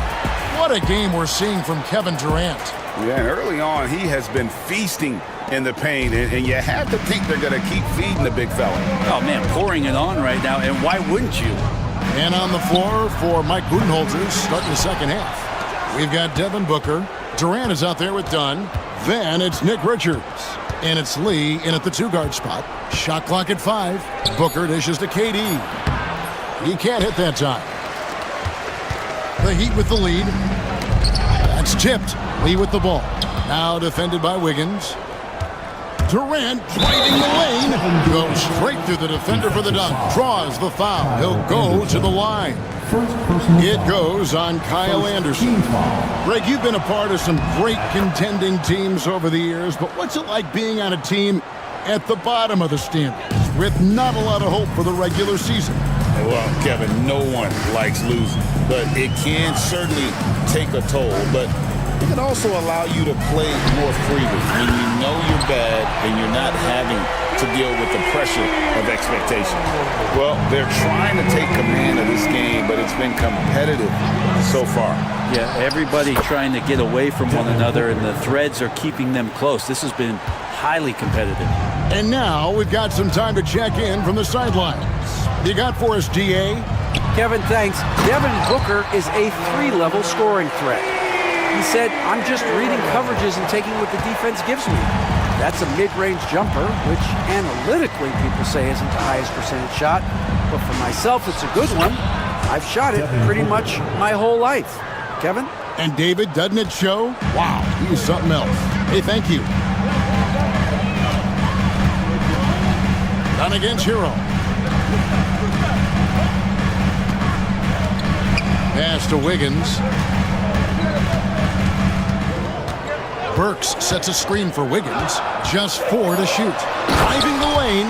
What a game we're seeing from Kevin Durant. Yeah, and early on, he has been feasting in the paint, and you have to think they're going to keep feeding the big fella. Oh, man, pouring it on right now, and why wouldn't you? And on the floor for Mike Budenholzer starting the second half. We've got Devin Booker. Durant is out there with Dunn. Then it's Nick Richards. And it's Lee in at the 2-guard spot. Shot clock at 5. Booker dishes to KD. He can't hit that time. The Heat with the lead. That's tipped. Lee with the ball. Now defended by Wiggins. Durant driving the lane. Goes straight through the defender for the dunk. Draws the foul. He'll go to the line. It goes on Kyle Anderson. Greg, you've been a part of some great contending teams over the years, but what's it like being on a team at the bottom of the standings with not a lot of hope for the regular season? Well, Kevin, no one likes losing, but it can certainly take a toll. But it can also allow you to play more freely when you know you're bad and you're not having to deal with the pressure of expectation. Well, they're trying to take command of this game, but it's been competitive so far. Yeah, everybody trying to get away from one another, and the threads are keeping them close. This has been highly competitive. And now we've got some time to check in from the sidelines. You got for us, DA? Kevin, thanks. Devin Booker is a 3-level scoring threat. He said, I'm just reading coverages and taking what the defense gives me. That's a mid-range jumper, which analytically people say isn't the highest percentage shot. But for myself, it's a good one. I've shot it pretty much my whole life. Kevin? And David, doesn't it show? Wow, he's something else. Hey, thank you. Done against Hero. Pass to Wiggins. Burks sets a screen for Wiggins. Just 4 to shoot. Driving the lane,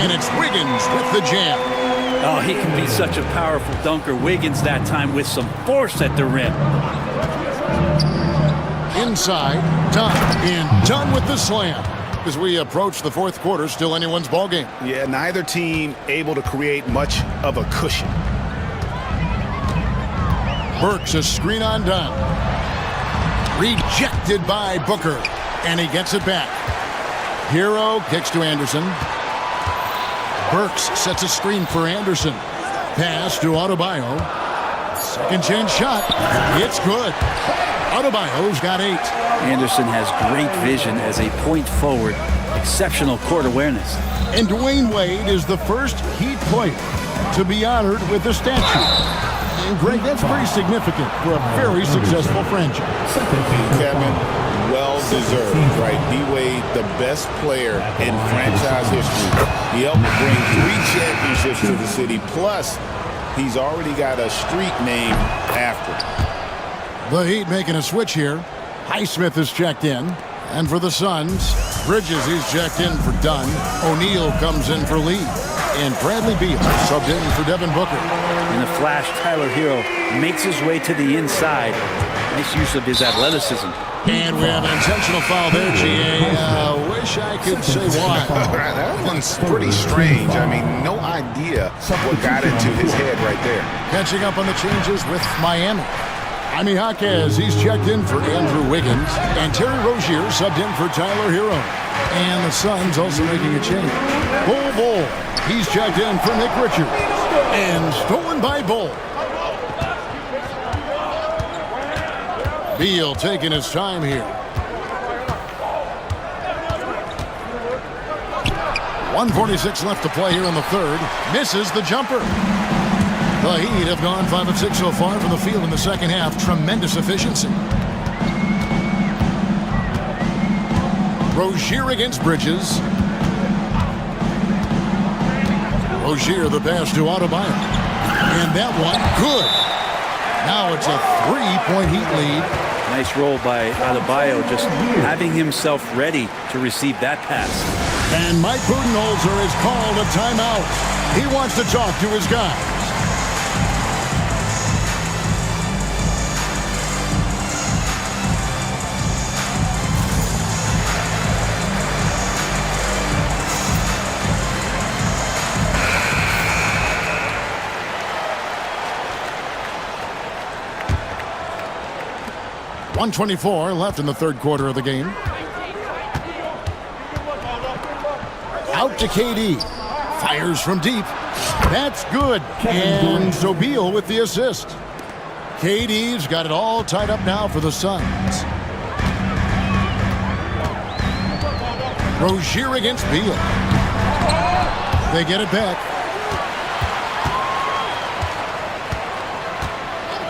and it's Wiggins with the jam. Oh, he can be such a powerful dunker. Wiggins that time with some force at the rim. Inside, done with the slam. As we approach the fourth quarter, still anyone's ball game. Yeah, neither team able to create much of a cushion. Burks a screen on Dunn. Rejected by Booker, and he gets it back. Hero kicks to Anderson. Burks sets a screen for Anderson. Pass to Adebayo. Second chance shot. It's good. Adebayo's got 8. Anderson has great vision as a point forward. Exceptional court awareness. And Dwayne Wade is the first Heat player to be honored with a statue. And Greg, that's pretty significant for a very successful franchise. Kevin, well deserved, right? D-Wade, the best player in franchise history. He helped bring 3 championships to the city. Plus, he's already got a street named after him. The Heat making a switch here. Highsmith is checked in. And for the Suns, Bridges, he's checked in for Dunn. O'Neal comes in for Lee. And Bradley Beal subbed in for Devin Booker. In a flash, Tyler Hero makes his way to the inside. Nice use of his athleticism. And we have an intentional foul there, GA. Wish I could say why. That one's pretty strange. I mean, no idea what got into his head right there. Catching up on the changes with Miami. Jaime Jaquez, he's checked in for Andrew Wiggins. And Terry Rozier subbed in for Tyler Hero. And the Suns also making a change. Bull, he's checked in for Nick Richards. And stolen by Bull. Beal taking his time here. 1:46 left to play here in the third. Misses the jumper. The Heat have gone 5 of 6 so far from the field in the second half. Tremendous efficiency. Rozier against Bridges. Rozier the pass to Adebayo. And that one, good. Now it's a 3-point Heat lead. Nice roll by Adebayo, just having himself ready to receive that pass. And Mike Budenholzer has called a timeout. He wants to talk to his guys. .124 left in the third quarter of the game. Out to KD. Fires from deep. That's good. And so Beal with the assist. KD's got it all tied up now for the Suns. Rozier against Beal. They get it back.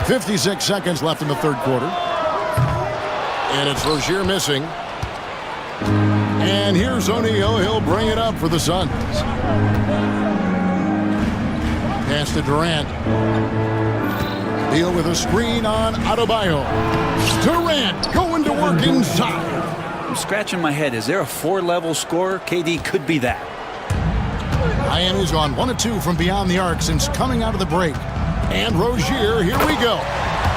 56 seconds left in the third quarter. And it's Rozier missing. And here's O'Neal. He'll bring it up for the Suns. Pass to Durant. Deal with a screen on Adebayo. Durant going to work inside. I'm scratching my head. Is there a 4-level scorer? KD could be that. Miami's gone 1 of 2 from beyond the arc since coming out of the break. And Rozier, here we go.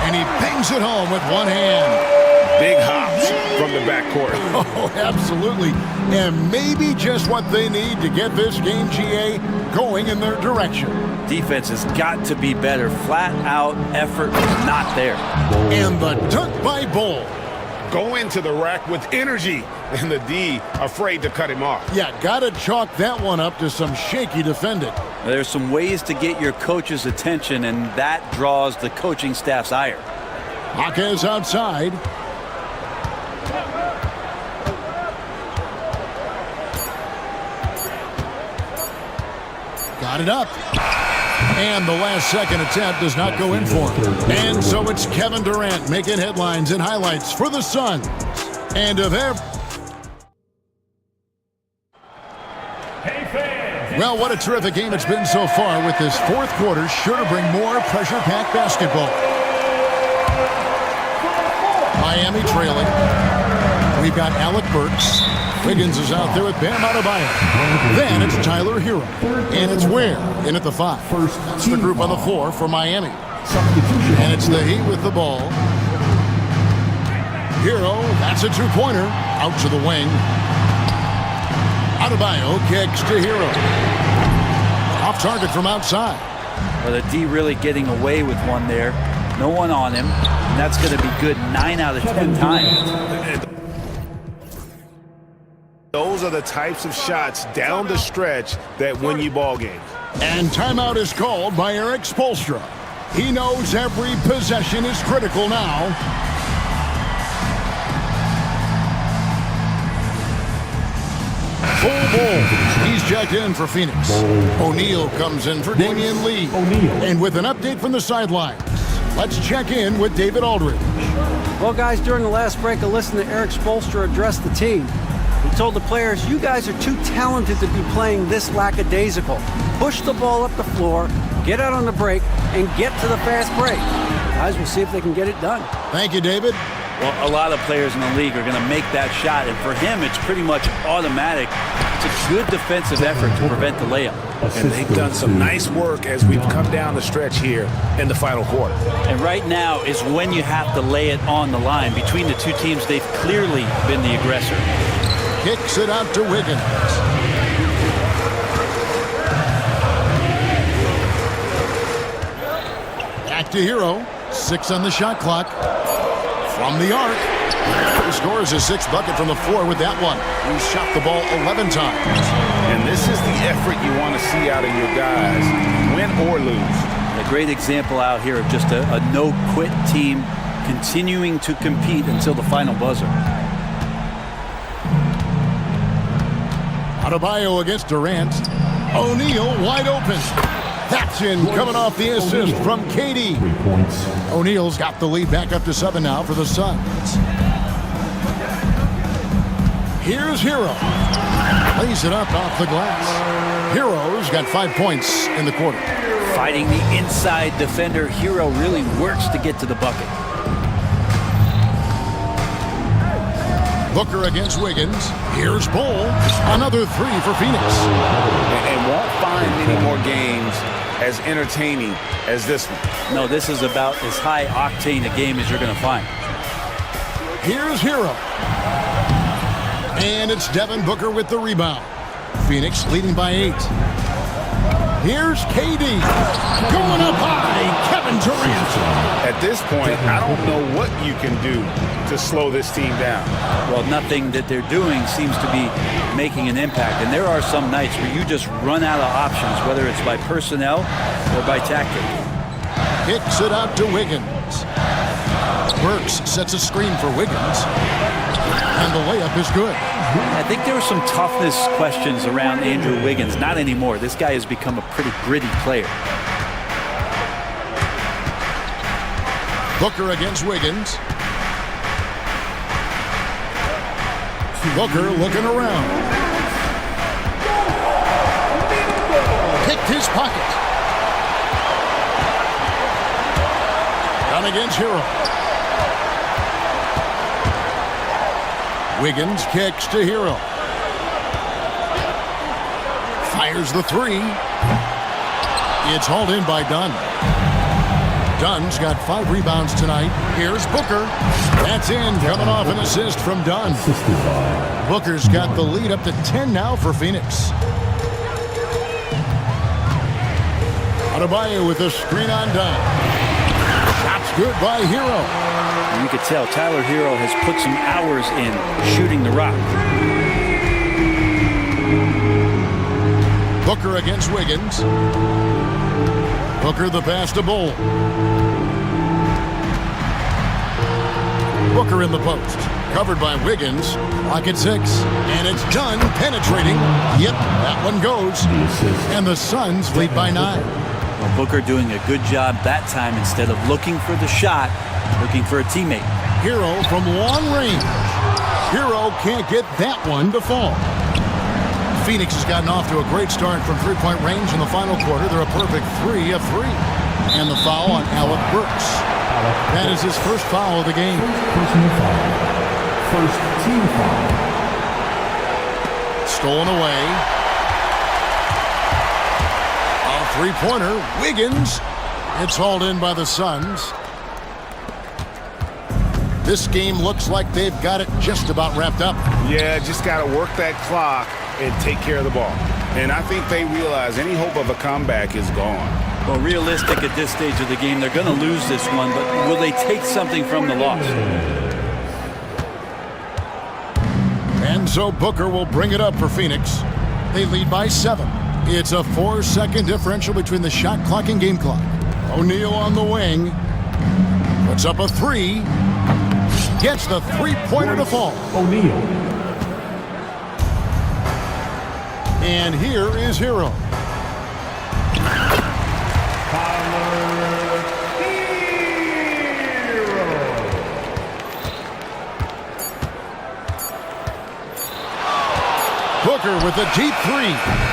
And he bangs it home with one hand. Big hops from the backcourt. Oh, absolutely. And maybe just what they need to get this game, GA, going in their direction. Defense has got to be better. Flat out effort is not there. And the dunk by Bull. Go into the rack with energy, and the D afraid to cut him off. Yeah, gotta chalk that one up to some shaky defending. There's some ways to get your coach's attention, and that draws the coaching staff's ire. Jaquez outside. Got it up. And the last second attempt does not go in for him. And so it's Kevin Durant making headlines and highlights for the Suns. And to their... Well, what a terrific game it's been so far, with this fourth quarter sure to bring more pressure-packed basketball. Miami trailing. We've got Alec Burks. Wiggins is out there with Bam Adebayo. Then it's Tyler Hero. And it's Ware in at the 5. That's the group on the floor for Miami. And it's the Heat with the ball. Hero, that's a two-pointer. Out to the wing. Adebayo kicks to Hero. Off target from outside. Well, the D really getting away with one there. No one on him. And that's going to be good 9 out of 10 times. Those are the types of shots down the stretch that win you ball games. And timeout is called by Eric Spoelstra. He knows every possession is critical now. Full Bull. He's checked in for Phoenix. O'Neal comes in for Damian Lee. And with an update from the sidelines, let's check in with David Aldridge. Well, guys, during the last break, I listened to Eric Spoelstra address the team. He told the players, you guys are too talented to be playing this lackadaisical. Push the ball up the floor, get out on the break, and get to the fast break. Guys, we'll see if they can get it done. Thank you, David. Well, a lot of players in the league are going to make that shot, and for him, it's pretty much automatic. It's a good defensive effort to prevent the layup. And they've done some nice work as we've come down the stretch here in the final quarter. And right now is when you have to lay it on the line. Between the two teams, they've clearly been the aggressor. Kicks it out to Wiggins. Back to Hero. 6 on the shot clock. From the arc. He scores his 6th bucket from the floor with that one. He shot the ball 11 times. And this is the effort you want to see out of your guys, win or lose. A great example out here of just a no-quit team continuing to compete until the final buzzer. Adebayo against Durant. O'Neal wide open. That's in, coming off the assist from KD. O'Neal's got the lead back up to 7 now for the Suns. Here's Hero. Lays it up off the glass. Hero's got 5 points in the quarter. Fighting the inside defender, Hero really works to get to the bucket. Booker against Wiggins. Here's Bull. Another 3 for Phoenix. And won't find many more games as entertaining as this one. No, this is about as high octane a game as you're going to find. Here's Hero. And it's Devin Booker with the rebound. Phoenix leading by 8. Here's KD. Going up high, Kevin Durant. At this point, I don't know what you can do to slow this team down. Well, nothing that they're doing seems to be making an impact. And there are some nights where you just run out of options, whether it's by personnel or by tactic. Kicks it out to Wiggins. Burks sets a screen for Wiggins. And the layup is good. I think there were some toughness questions around Andrew Wiggins. Not anymore. This guy has become a pretty gritty player. Booker against Wiggins. Booker looking around. Picked his pocket. Down against Hero. Wiggins kicks to Hero. Fires the three. It's hauled in by Dunn. Dunn's got 5 rebounds tonight. Here's Booker. That's in, coming off an assist from Dunn. Booker's got the lead up to 10 now for Phoenix. Adebayo with the screen on Dunn. Shot's good by Hero. And you could tell Tyler Hero has put some hours in shooting the rock. Booker against Wiggins. Booker the pass to Bull. Booker in the post. Covered by Wiggins. Lock at 6. And it's Dunn penetrating. Yep, that one goes. And the Suns lead by 9. Well, Booker doing a good job that time instead of looking for the shot, looking for a teammate. Hero from long range. Hero can't get that one to fall. Phoenix has gotten off to a great start from three-point range in the final quarter. They're a perfect 3 of 3. And the foul on Alec Burks. That is his first foul of the game. Personal foul. First team foul. Stolen away. A three-pointer. Wiggins. It's hauled in by the Suns. This game looks like they've got it just about wrapped up. Yeah, just got to work that clock and take care of the ball. And I think they realize any hope of a comeback is gone. Well, realistic at this stage of the game, they're going to lose this one, but will they take something from the loss? And so Booker will bring it up for Phoenix. They lead by 7. It's a 4-second differential between the shot clock and game clock. O'Neal on the wing. Puts up a 3. Gets the three-pointer to fall. O'Neal. And here is Hero. Booker with a deep 3.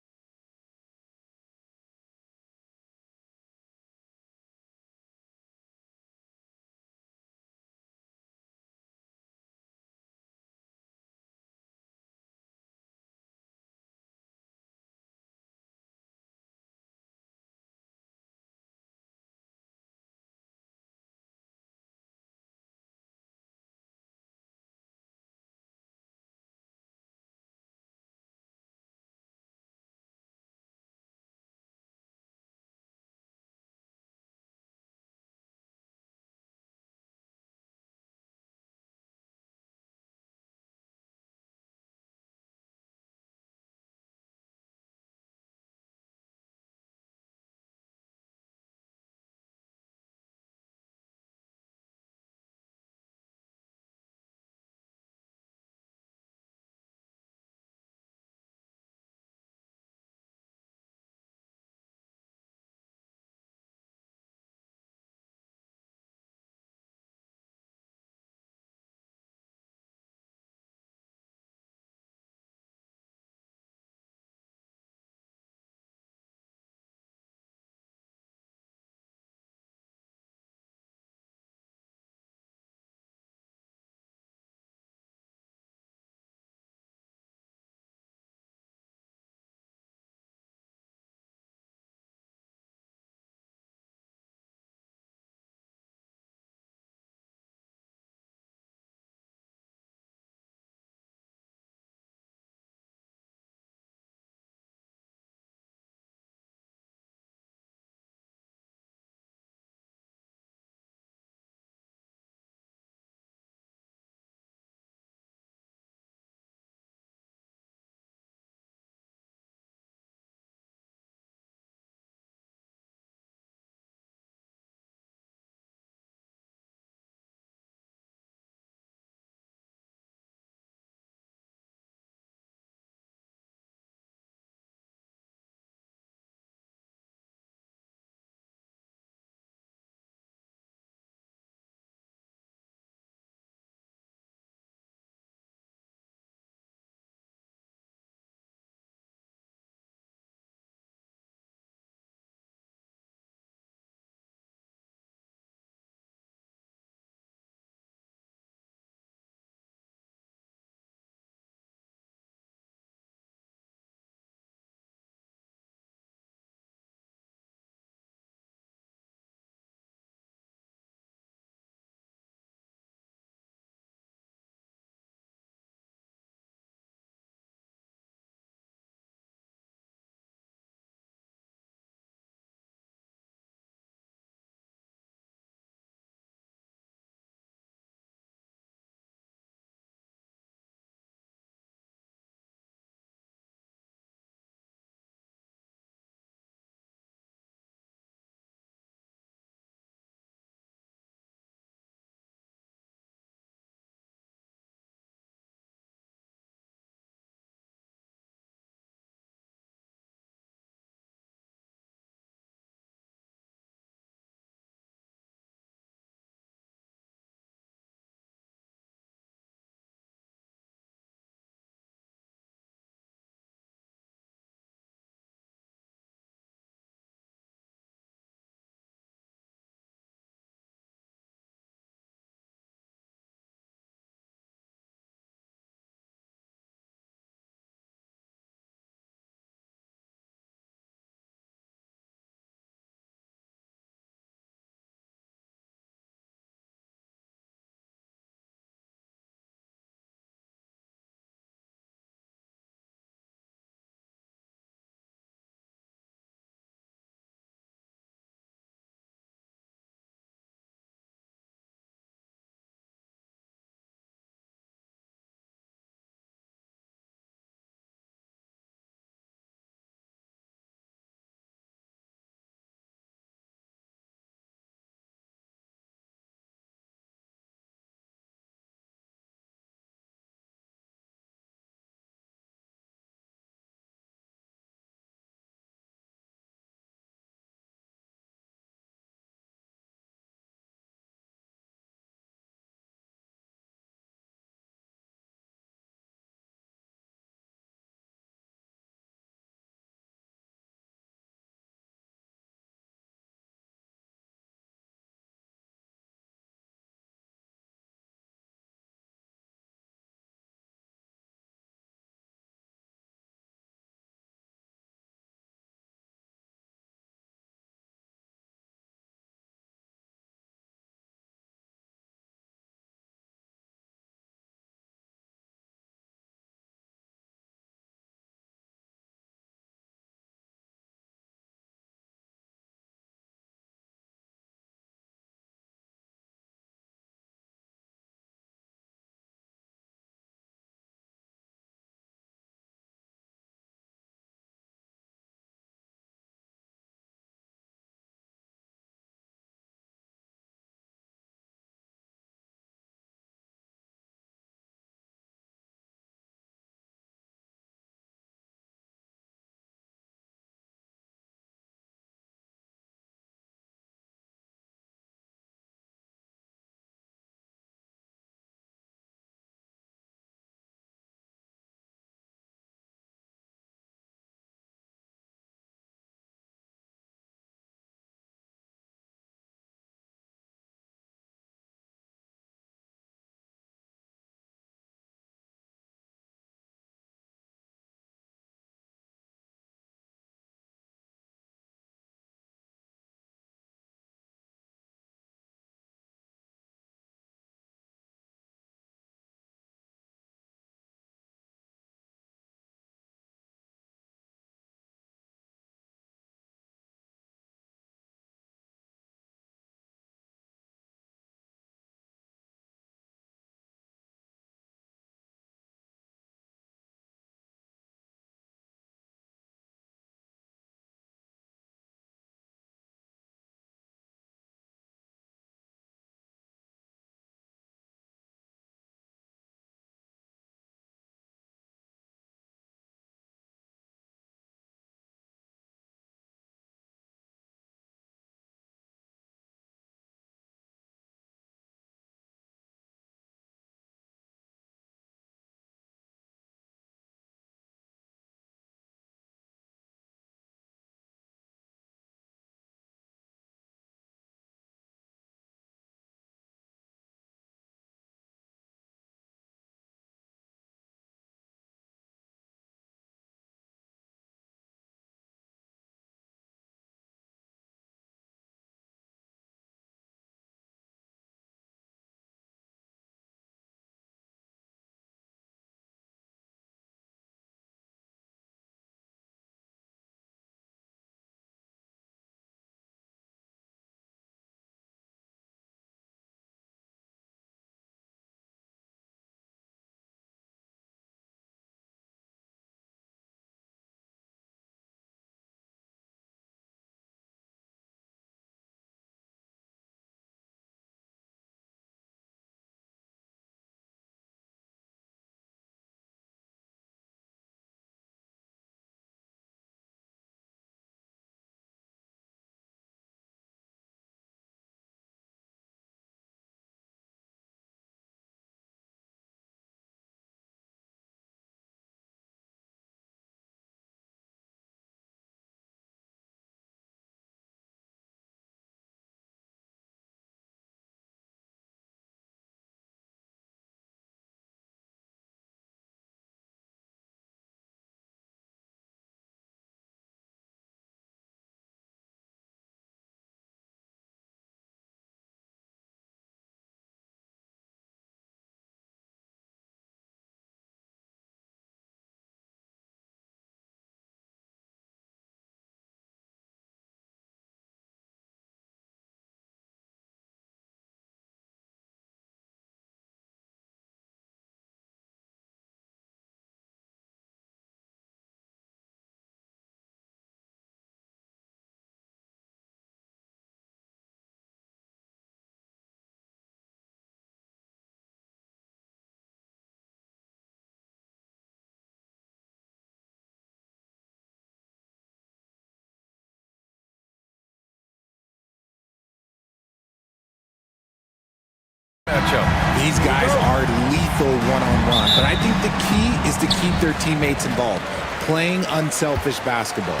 These guys are lethal one-on-one, but I think the key is to keep their teammates involved, playing unselfish basketball.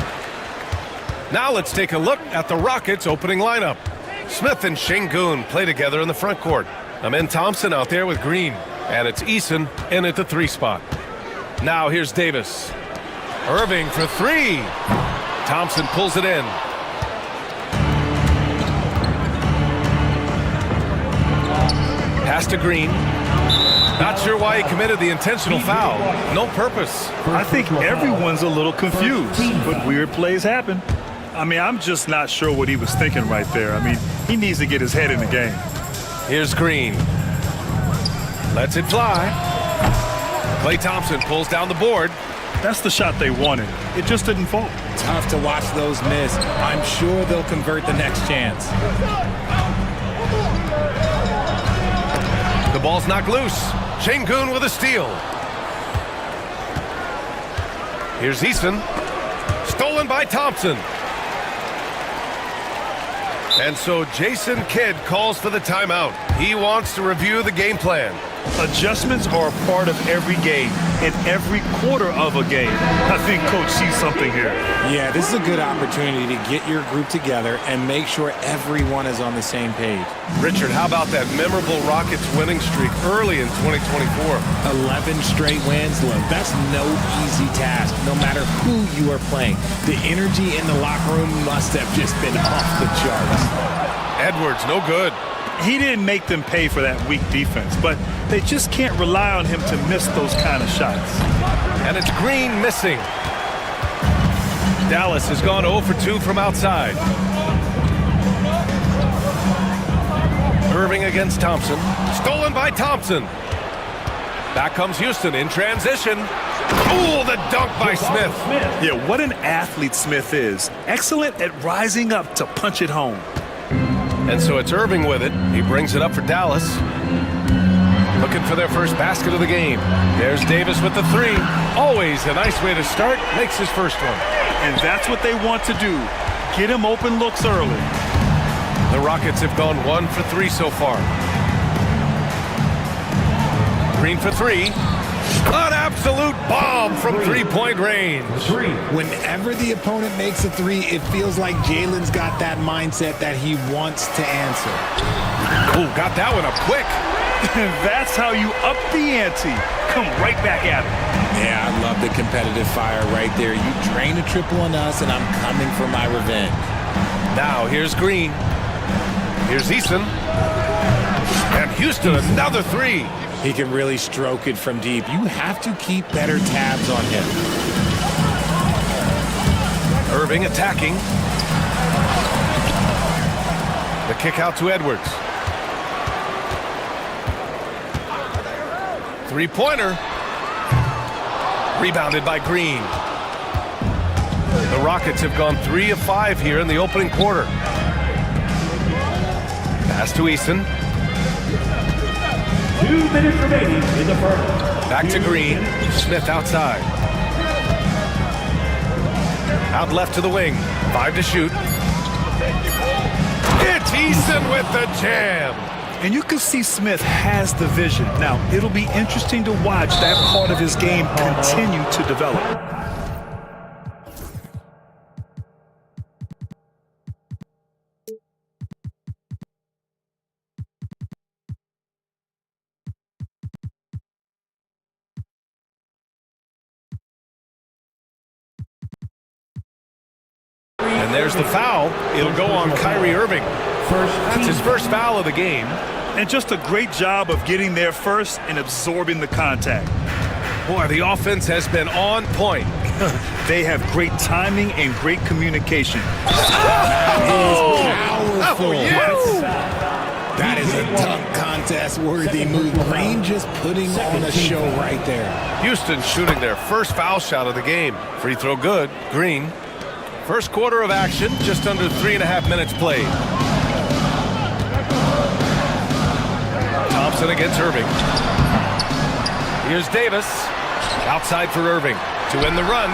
Now let's take a look at the Rockets' opening lineup. Smith and Şengün play together in the front court. Amin Thompson out there with Green, and it's Eason in at the 3 spot. Now here's Davis. Irving for 3. Thompson pulls it in. Pass to Green. Not sure why he committed the intentional foul. No purpose. I think everyone's a little confused, but weird plays happen. I mean, I'm just not sure what he was thinking right there. I mean, he needs to get his head in the game. Here's Green. Lets it fly. Klay Thompson pulls down the board. That's the shot they wanted. It just didn't fall. Tough to watch those miss. I'm sure they'll convert the next chance. The ball's knocked loose. Şengün with a steal. Here's Eason. Stolen by Thompson. And so Jason Kidd calls for the timeout. He wants to review the game plan. Adjustments are a part of every game, in every quarter of a game. I think Coach sees something here. Yeah, this is a good opportunity to get your group together and make sure everyone is on the same page. Richard, how about that memorable Rockets winning streak early in 2024? 11 straight wins, Lou. That's no easy task, no matter who you are playing. The energy in the locker room must have just been off the charts. Edwards, no good. He didn't make them pay for that weak defense, but they just can't rely on him to miss those kind of shots. And it's Green missing. Dallas has gone 0 for 2 from outside. Irving against Thompson. Stolen by Thompson. Back comes Houston in transition. Oh, the dunk by Smith. Yeah, what an athlete Smith is. Excellent at rising up to punch it home. And so it's Irving with it. He brings it up for Dallas. Looking for their first basket of the game. There's Davis with the 3. Always a nice way to start. Makes his first one. And that's what they want to do. Get him open looks early. The Rockets have gone 1 for 3 so far. Green for 3. An absolute bomb from three-point range. Whenever the opponent makes a 3, it feels like Jalen's got that mindset that he wants to answer. Oh, got that one up quick. That's how you up the ante. Come right back at him. Yeah, I love the competitive fire right there. You drain a triple on us, and I'm coming for my revenge. Now, here's Green. Here's Eason. And Houston, another 3. He can really stroke it from deep. You have to keep better tabs on him. Irving attacking. The kick out to Edwards. Three-pointer. Rebounded by Green. The Rockets have gone 3 of 5 here in the opening quarter. Pass to Eason. 2 minutes remaining in the first. Back to Green. Smith outside. Out left to the wing. 5 to shoot. It's Eason with the jam. And you can see Smith has the vision. Now, it'll be interesting to watch that part of his game continue to develop. And there's the foul. It'll go on Kyrie Irving. That's his first foul of the game. And just a great job of getting there first and absorbing the contact. Boy, the offense has been on point. They have great timing and great communication. Powerful. Yes. That is a dunk contest worthy move. Green just putting on a show right there. Houston shooting their first foul shot of the game. Free throw good. Green. First quarter of action, just under 3.5 minutes played. Thompson against Irving. Here's Davis. Outside for Irving. To end the run.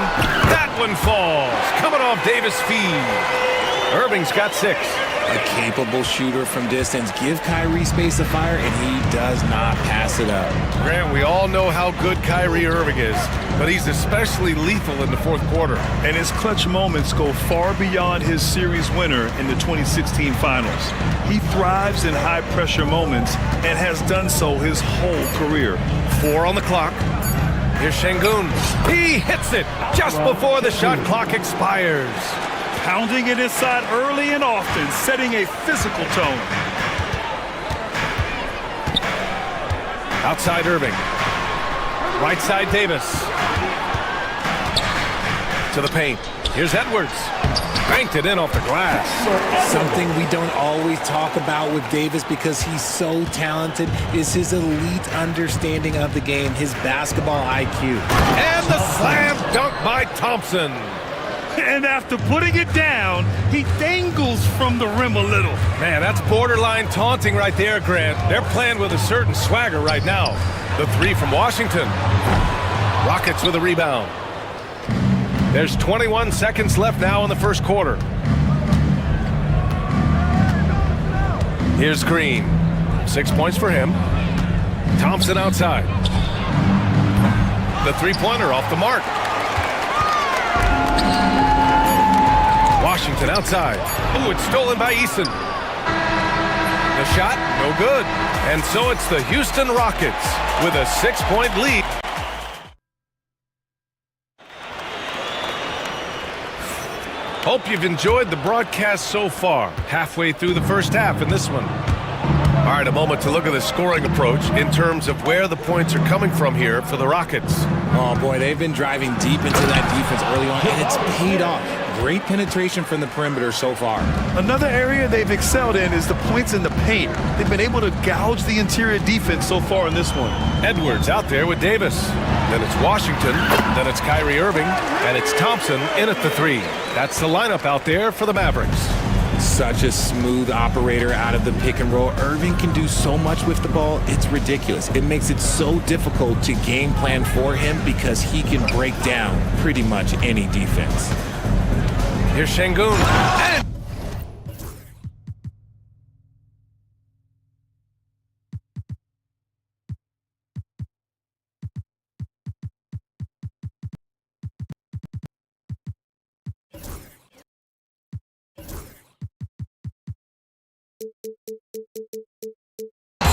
That one falls. Coming off Davis' feed. Irving's got 6. A capable shooter from distance. Give Kyrie space to fire, and he does not pass it up. Grant, we all know how good Kyrie Irving is, but he's especially lethal in the fourth quarter. And his clutch moments go far beyond his series winner in the 2016 finals. He thrives in high-pressure moments and has done so his whole career. 4 on the clock. Here's Şengün. He hits it just before the shot clock expires. Pounding it inside early and often, setting a physical tone. Outside Irving. Right side Davis. To the paint. Here's Edwards. Banked it in off the glass. Something we don't always talk about with Davis because he's so talented is his elite understanding of the game, his basketball IQ. And the slam dunk by Thompson. And after putting it down, he dangles from the rim a little. Man, that's borderline taunting right there, Grant. They're playing with a certain swagger right now. The 3 from Washington. Rockets with a rebound. There's 21 seconds left now in the first quarter. Here's Green. 6 points for him. Thompson outside. The three-pointer off the mark. Washington outside. Ooh, it's stolen by Eason. The shot, no good. And so it's the Houston Rockets with a 6-point lead. Hope you've enjoyed the broadcast so far. Halfway through the first half in this one. All right, a moment to look at the scoring approach in terms of where the points are coming from here for the Rockets. Oh, boy, they've been driving deep into that defense early on, and it's paid off. Great penetration from the perimeter so far. Another area they've excelled in is the points in the paint. They've been able to gouge the interior defense so far in this one. Edwards out there with Davis. Then it's Washington. Then it's Kyrie Irving. And it's Thompson in at the 3. That's the lineup out there for the Mavericks. Such a smooth operator out of the pick and roll. Irving can do so much with the ball, it's ridiculous. It makes it so difficult to game plan for him because he can break down pretty much any defense. Here's Şengün. And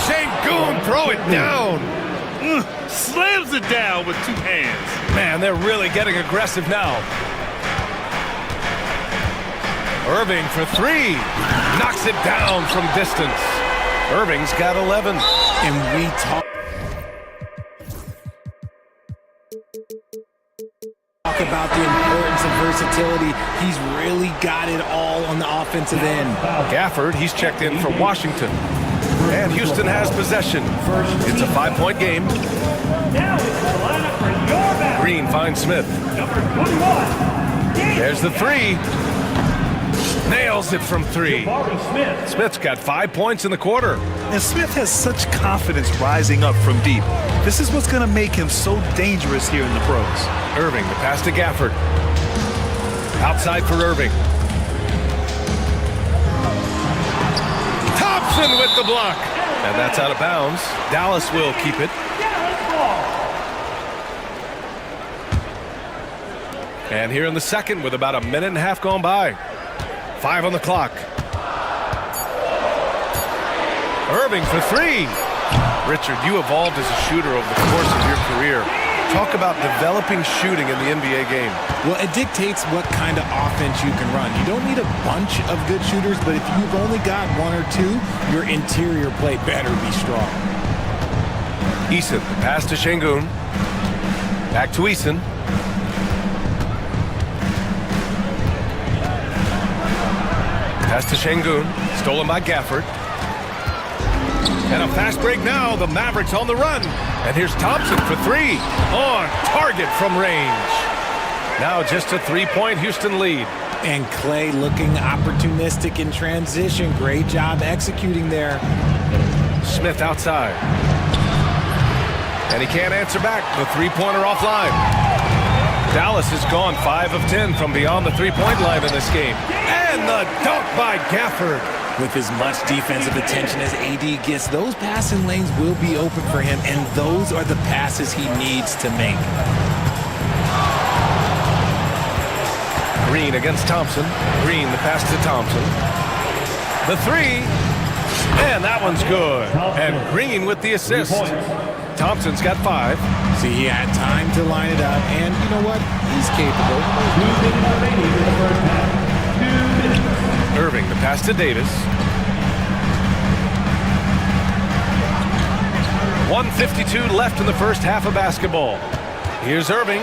Şengün, throw it down. Slams it down with 2 hands. Man, they're really getting aggressive now. Irving for 3. Knocks it down from distance. Irving's got 11. And we talk about the importance of versatility. He's really got it all on the offensive end. Gafford, he's checked in for Washington. And Houston has possession. It's a 5-point game. Now it's the lineup for your back. Green finds Smith. Number 21. There's the 3. Nails it from 3. Smith's got 5 points in the quarter. And Smith has such confidence rising up from deep. This is what's going to make him so dangerous here in the pros. Irving, the pass to Gafford. Outside for Irving. Thompson with the block. And that's out of bounds. Dallas will keep it. And here in the second with about a minute and a half gone by. 5 on the clock. Irving for 3. Richard, you evolved as a shooter over the course of your career. Talk about developing shooting in the NBA game. Well, it dictates what kind of offense you can run. You don't need a bunch of good shooters, but if you've only got 1 or 2, your interior play better be strong. Eason, pass to Şengün. Back to Eason. Pass to Şengün, stolen by Gafford. And a fast break now, the Mavericks on the run. And here's Thompson for 3, on target from range. Now just a 3-point Houston lead. And Clay looking opportunistic in transition. Great job executing there. Smith outside. And he can't answer back, the 3-pointer offline. Dallas has gone 5 of 10 from beyond the three-point line in this game. And the dunk by Gafford. With as much defensive attention as AD gets, those passing lanes will be open for him, and those are the passes he needs to make. Green against Thompson. Green, the pass to Thompson. The three. And that one's good. And Green with the assist. Thompson's got 5. See, he had time to line it up, and you know what? He's capable. Irving, the pass to Davis. 1:52 left in the first half of basketball. Here's Irving.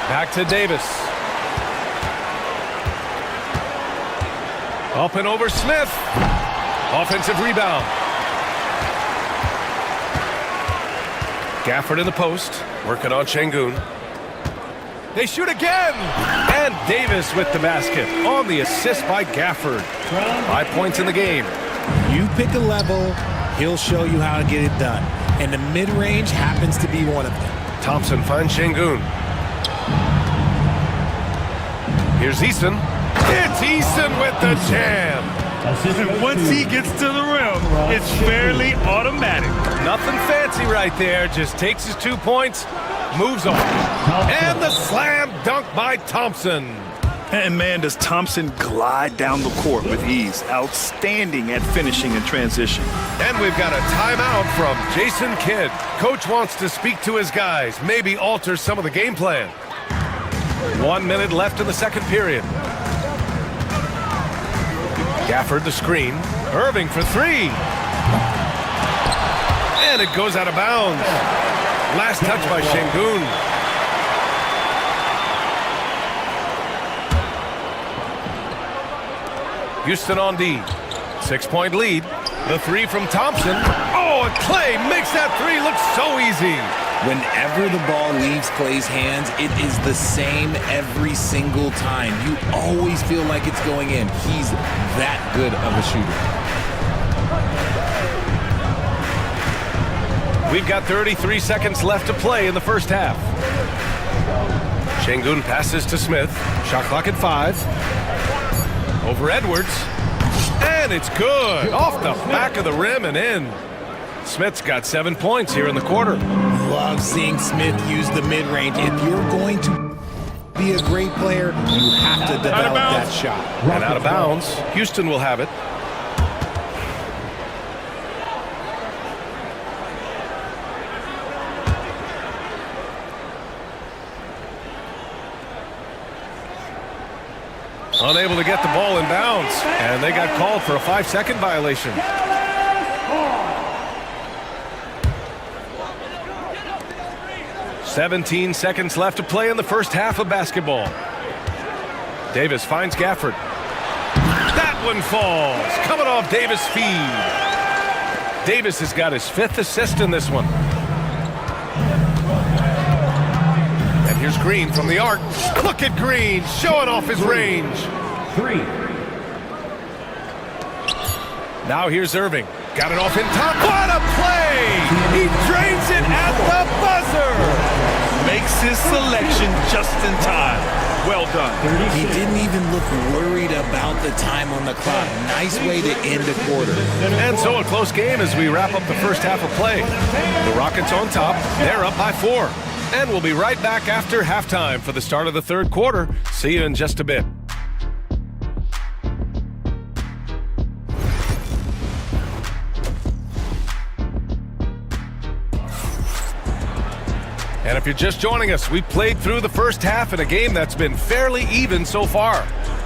Back to Davis. Up and over Smith. Offensive rebound. Gafford in the post, working on Şengün. They shoot again! And Davis with the basket on the assist by Gafford. 5 points in the game. You pick a level, he'll show you how to get it done. And the mid-range happens to be one of them. Thompson finds Şengün. Here's Eason. It's Eason with the jam. Once he gets to the rim, it's fairly automatic. Nothing fancy right there. Just takes his 2 points, moves on. And the slam dunk by Thompson. And man, does Thompson glide down the court with ease. Outstanding at finishing in transition. And we've got a timeout from Jason Kidd. Coach wants to speak to his guys, maybe alter some of the game plan. 1 minute left in the second period. Gafford the screen. Irving for 3. And it goes out of bounds. Last touch by Şengün. Houston on D. 6-point lead. The 3 from Thompson. Oh, and Clay makes that 3 look so easy. Whenever the ball leaves Clay's hands, it is the same every single time. You always feel like it's going in. He's that good of a shooter. We've got 33 seconds left to play in the first half. Şengün passes to Smith. Shot clock at 5. Over Edwards. And it's good. Off the back of the rim and in. Smith's got 7 points here in the quarter. Love seeing Smith use the mid-range. If you're going to be a great player, you have to develop that shot. And out of bounds. Houston will have it. Unable to get the ball in bounds. And they got called for a 5-second violation. "17 seconds left to play in the first half of basketball. Davis finds Gafford. That one falls. Coming off Davis' feed. Davis has got his 5th assist in this one. And here's Green from the arc. Look at Green showing off his range. 3. Now here's Irving. Got it off in top. What a play! He drains it at the buzzer. Makes his selection just in time. Well done. He didn't even look worried about the time on the clock. Nice way to end the quarter. And so a close game as we wrap up the first half of play. The Rockets on top. They're up by 4. And we'll be right back after halftime for the start of the third quarter. See you in just a bit. And if you're just joining us, we played through the first half in a game that's been fairly even so far.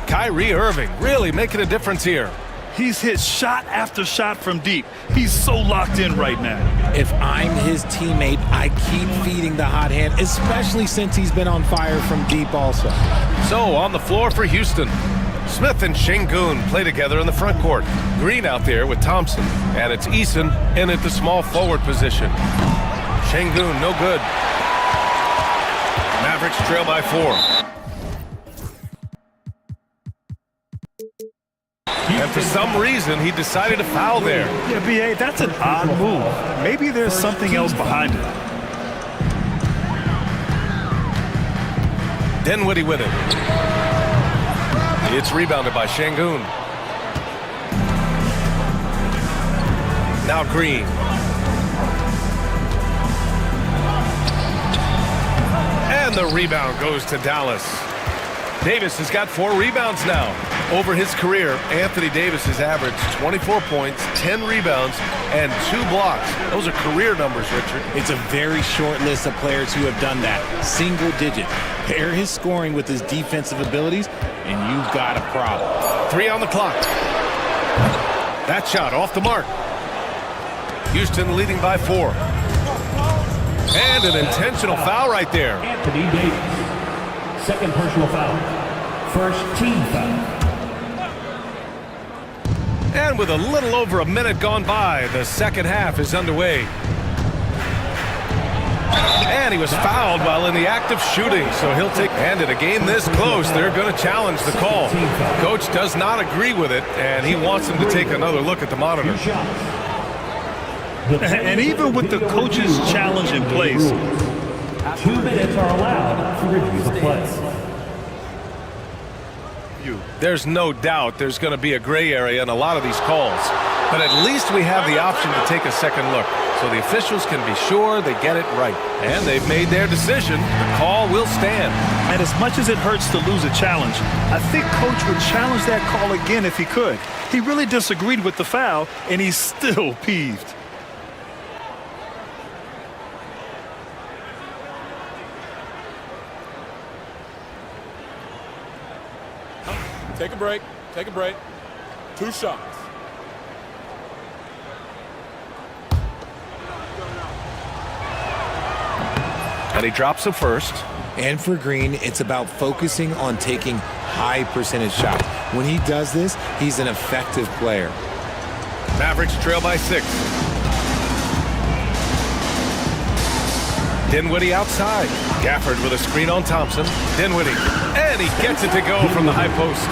Kyrie Irving really making a difference here. He's hit shot after shot from deep. He's so locked in right now. If I'm his teammate, I keep feeding the hot hand, especially since he's been on fire from deep also. So on the floor for Houston, Smith and Şengün play together in the front court. Green out there with Thompson, and it's Eason in at the small forward position. Şengün, no good. Mavericks trail by 4. And for some reason, he decided to foul there. Yeah, B.A., that's an odd move. Maybe there's something else behind it. Dinwiddie with it. It's rebounded by Şengün. Now Green. And the rebound goes to Dallas. Davis has got 4 rebounds now. Over his career, Anthony Davis has averaged 24 points, 10 rebounds, and 2 blocks. Those are career numbers, Richard. It's a very short list of players who have done that. Single digit. Pair his scoring with his defensive abilities, and you've got a problem. 3 on the clock. That shot off the mark. Houston leading by 4. And an intentional foul right there. Anthony Davis. Second personal foul. First team foul. And with a little over a minute gone by, the second half is underway. And he was fouled while in the act of shooting, so he'll take. And in a game this close, they're going to challenge the call. Coach does not agree with it, and he wants him to take another look at the monitor. And even with the coach's challenge in place, 2 minutes are allowed to review the play. There's no doubt there's going to be a gray area in a lot of these calls. But at least we have the option to take a second look, so the officials can be sure they get it right. And they've made their decision. The call will stand. and as much as it hurts to lose a challenge, I think Coach would challenge that call again if he could. He really disagreed with the foul, and he's still peeved. Take a break. Take a break. 2 shots. And he drops the first. And for Green, it's about focusing on taking high percentage shots. When he does this, he's an effective player. Mavericks trail by 6. Dinwiddie outside. Gafford with a screen on Thompson. Dinwiddie. And he gets it to go from the high post.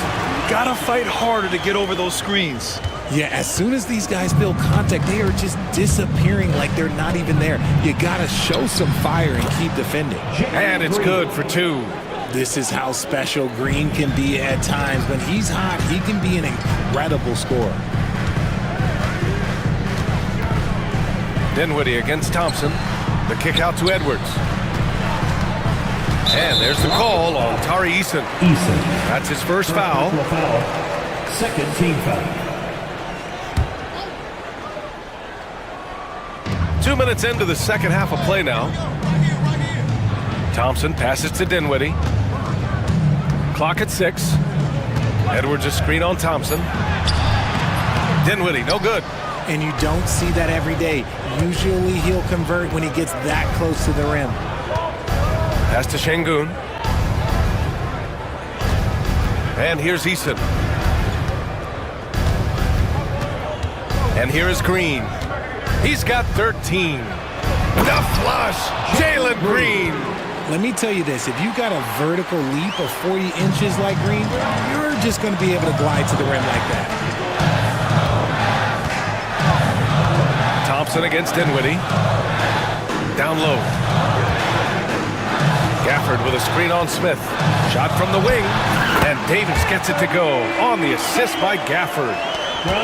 Gotta fight harder to get over those screens. Yeah, as soon as these guys feel contact, they are just disappearing like they're not even there. You gotta show some fire and keep defending. And it's good for 2. This is how special Green can be at times. When he's hot, he can be an incredible scorer. Dinwiddie against Thompson. The kick out to Edwards. And there's the call on Tari Eason. That's his first foul. Second team foul. 2 minutes into the second half of play now. Thompson passes to Dinwiddie. Clock at 6. Edwards a screen on Thompson. Dinwiddie, no good. And you don't see that every day. Usually he'll convert when he gets that close to the rim. Pass to Şengün. And here's Eason. And here is Green. He's got 13. The flush. Jalen Green. Let me tell you this. If you got a vertical leap of 40 inches like Green, you're just going to be able to glide to the rim like that. Thompson against Dinwiddie. Down low. Gafford with a screen on Smith. Shot from the wing. And Davis gets it to go on the assist by Gafford.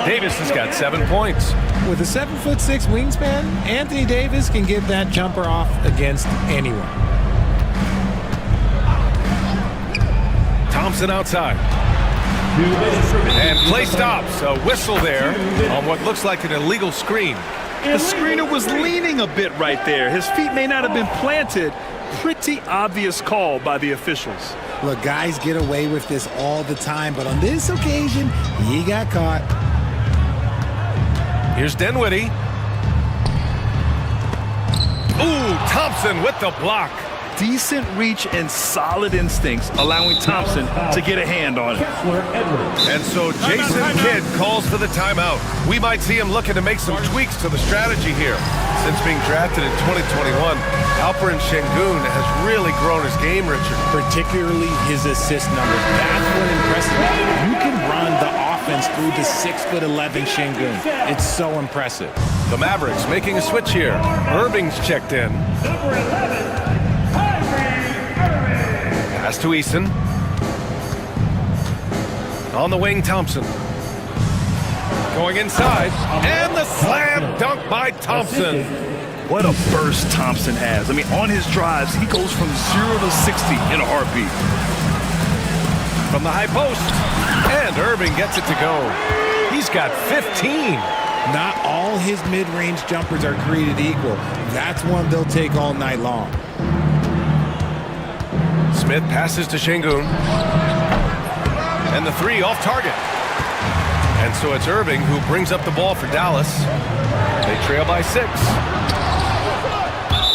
Davis has got 7 points. With a 7'6" wingspan, Anthony Davis can get that jumper off against anyone. Thompson outside. And play stops. A whistle there on what looks like an illegal screen. The screener was leaning a bit right there. His feet may not have been planted. Pretty obvious call by the officials. Look, guys get away with this all the time, but on this occasion, he got caught. Here's Dinwiddie. Ooh, Thompson with the block. Decent reach and solid instincts, allowing Thompson to get a hand on it. And so Jason Kidd calls for the timeout. We might see him looking to make some tweaks to the strategy here. Since being drafted in 2021, Alperen Şengün has really grown his game, Richard. Particularly his assist numbers. That's what impressed me. You can run the offense through the 6'11" Şengün. It's so impressive. The Mavericks making a switch here. Irving's checked in. Pass to Eason. On the wing, Thompson. Going inside. And the slam dunk by Thompson. What a burst Thompson has. I mean, on his drives, he goes from 0 to 60 in a heartbeat. From the high post. And Irving gets it to go. He's got 15. Not all his mid-range jumpers are created equal. That's one they'll take all night long. Smith passes to Şengün. And the three off target. And so it's Irving who brings up the ball for Dallas. They trail by 6.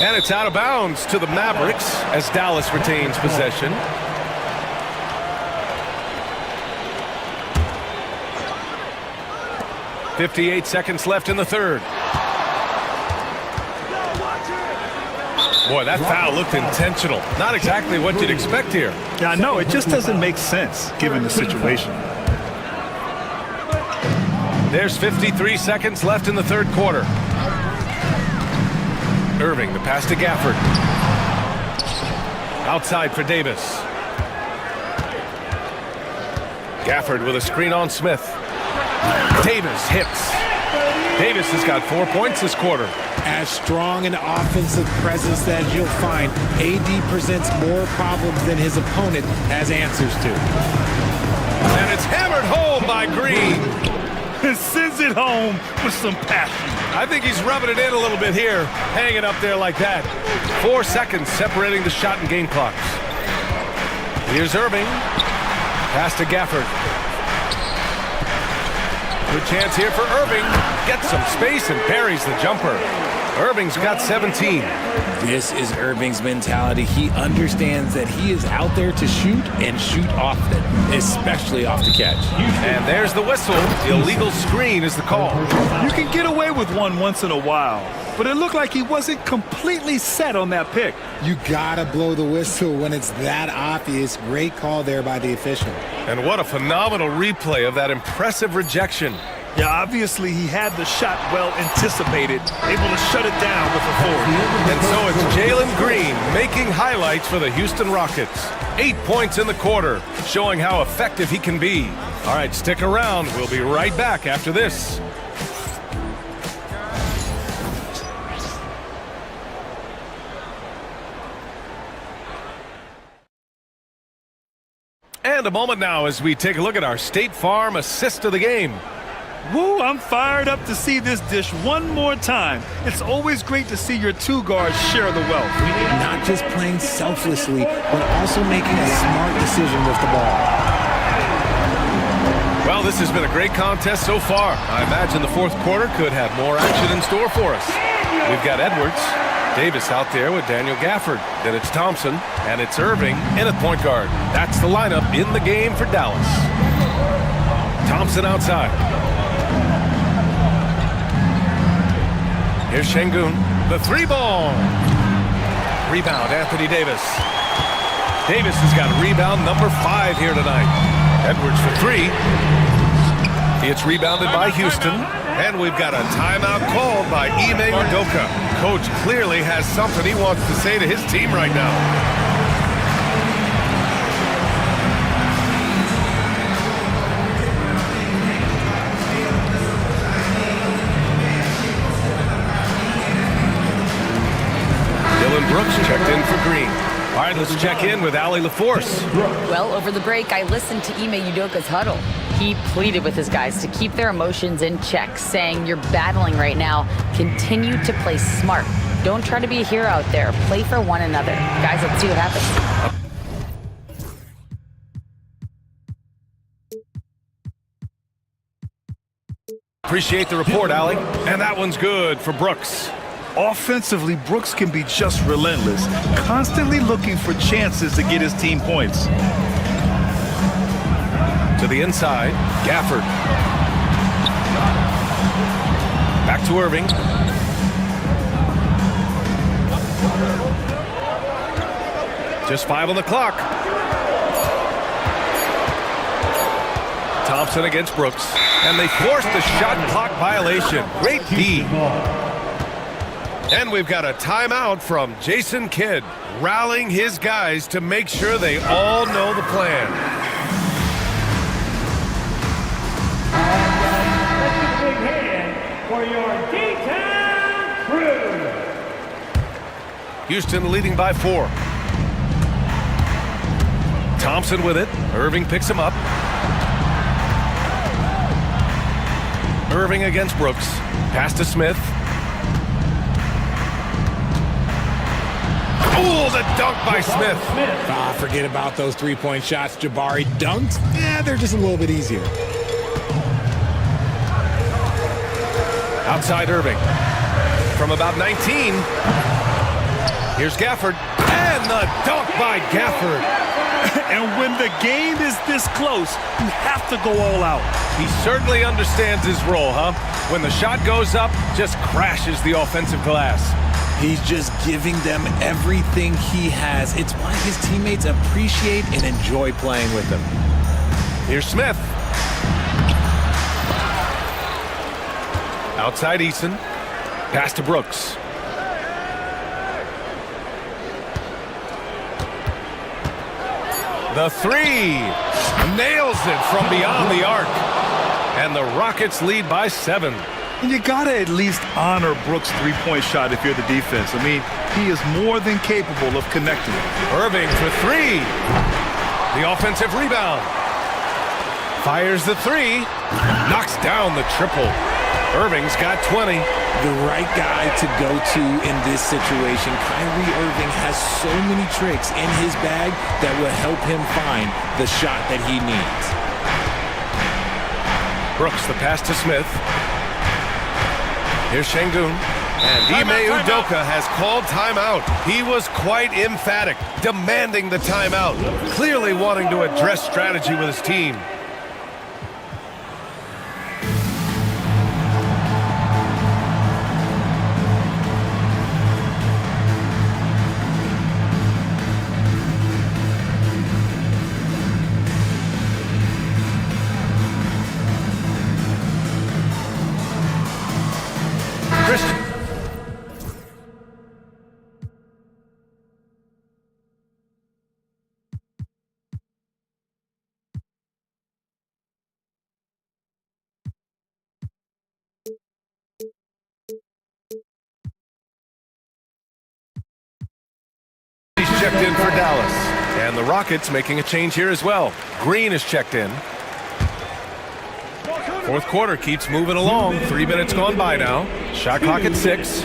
And it's out of bounds to the Mavericks as Dallas retains possession. .58 seconds left in the third. Boy, that foul looked intentional. Not exactly what you'd expect here. Yeah, I know. It just doesn't make sense given the situation. There's 53 seconds left in the third quarter. Irving, the pass to Gafford. Outside for Davis. Gafford with a screen on Smith. Davis hits. Davis has got 4 points this quarter. As strong an offensive presence as you'll find, AD presents more problems than his opponent has answers to. And it's hammered home by Green. And sends it home with some passion. I think he's rubbing it in a little bit here, hanging up there like that. 4 seconds separating the shot and game clocks. Here's Irving. Pass to Gafford. Good chance here for Irving. Gets some space and buries the jumper. Irving's got 17. This is Irving's mentality. He understands that he is out there to shoot and shoot often, especially off the catch. And there's the whistle. Illegal screen is the call. You can get away with one once in a while, but it looked like he wasn't completely set on that pick. You gotta blow the whistle when it's that obvious. Great call there by the official. And what a phenomenal replay of that impressive rejection. Yeah, obviously he had the shot well anticipated, able to shut it down with authority. And so it's Jalen Green making highlights for the Houston Rockets. 8 points in the quarter, showing how effective he can be. All right, stick around. We'll be right back after this. And a moment now as we take a look at our State Farm assist of the game. Woo, I'm fired up to see this dish one more time. It's always great to see your two guards share the wealth. Not just playing selflessly, but also making a smart decision with the ball. Well, this has been a great contest so far. I imagine the fourth quarter could have more action in store for us. We've got Edwards, Davis out there with Daniel Gafford. Then it's Thompson, and it's Irving in at point guard. That's the lineup in the game for Dallas. Thompson outside. Here's Şengün, the three ball. Rebound, Anthony Davis. Davis has got rebound number 5 here tonight. Edwards for 3. It's rebounded by Houston. And we've got a timeout called by Ime Udoka. Coach clearly has something he wants to say to his team right now. Brooks checked in for Green. All right, let's check in with Allie LaForce. Well, over the break, I listened to Ime Udoka's huddle. He pleaded with his guys to keep their emotions in check, saying, "You're battling right now. Continue to play smart. Don't try to be a hero out there. Play for one another." Guys, let's see what happens. Appreciate the report, Allie. And that one's good for Brooks. Offensively, Brooks can be just relentless, constantly looking for chances to get his team points. To the inside, Gafford. Back to Irving. Just 5 on the clock. Thompson against Brooks. And they forced the shot clock violation. Great D. And we've got a timeout from Jason Kidd, rallying his guys to make sure they all know the plan. Let's give a big hand for your D-Town crew. Houston leading by 4. Thompson with it. Irving picks him up. Irving against Brooks. Pass to Smith. Oh, the dunk by Smith. Forget about those three-point shots. Jabari dunked. Yeah, they're just a little bit easier. Outside Irving. From about 19. Here's Gafford. And the dunk by Gafford. And when the game is this close, you have to go all out. He certainly understands his role, huh? When the shot goes up, just crashes the offensive glass. He's just giving them everything he has. It's why his teammates appreciate and enjoy playing with him. Here's Smith. Outside Eason. Pass to Brooks. The three. Nails it from beyond the arc. And the Rockets lead by 7. And you got to at least honor Brooks' three-point shot if you're the defense. I mean, he is more than capable of connecting. Irving for 3. The offensive rebound. Fires the 3. Knocks down the triple. Irving's got 20. The right guy to go to in this situation. Kyrie Irving has so many tricks in his bag that will help him find the shot that he needs. Brooks, the pass to Smith. Here's Şengün. And Ime Udoka has called timeout. He was quite emphatic, demanding the timeout, clearly wanting to address strategy with his team. He's checked in for Dallas. And the Rockets making a change here as well. Green is checked in. Fourth quarter keeps moving along. 3 minutes gone by now. Shot clock at 6.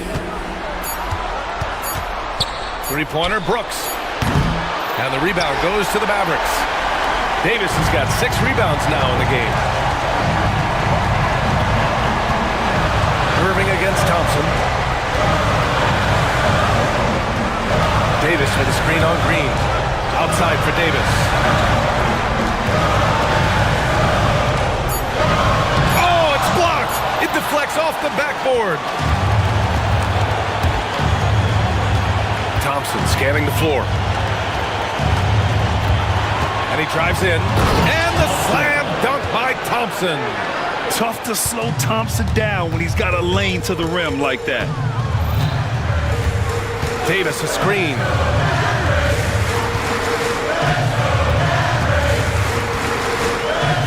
Three-pointer, Brooks. And the rebound goes to the Mavericks. Davis has got 6 rebounds now in the game. Irving against Thompson. Davis with a screen on Green. Outside for Davis. Oh, it's blocked! It deflects off the backboard. Thompson scanning the floor. And he drives in. And the slam dunk by Thompson. Tough to slow Thompson down when he's got a lane to the rim like that. Davis a screen.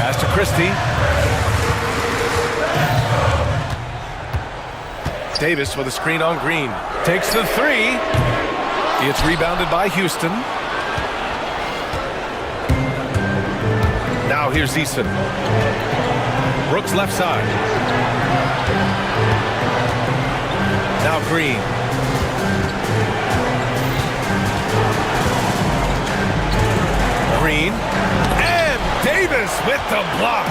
Pass to Christie. Davis with a screen on Green. Takes the 3. It's rebounded by Houston. Now here's Eason. Brooks left side. Now Green. Green. And Davis with the block.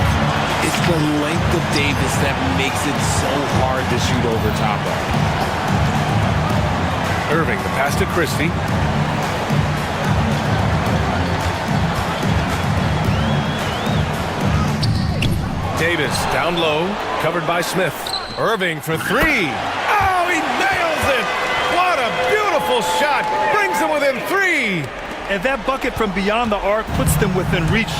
It's the length of Davis that makes it so hard to shoot over top of. Irving, the pass to Christie. Davis down low, covered by Smith. Irving for 3. Oh, he nails it! What a beautiful shot! Brings him within 3. And that bucket from beyond the arc puts them within reach.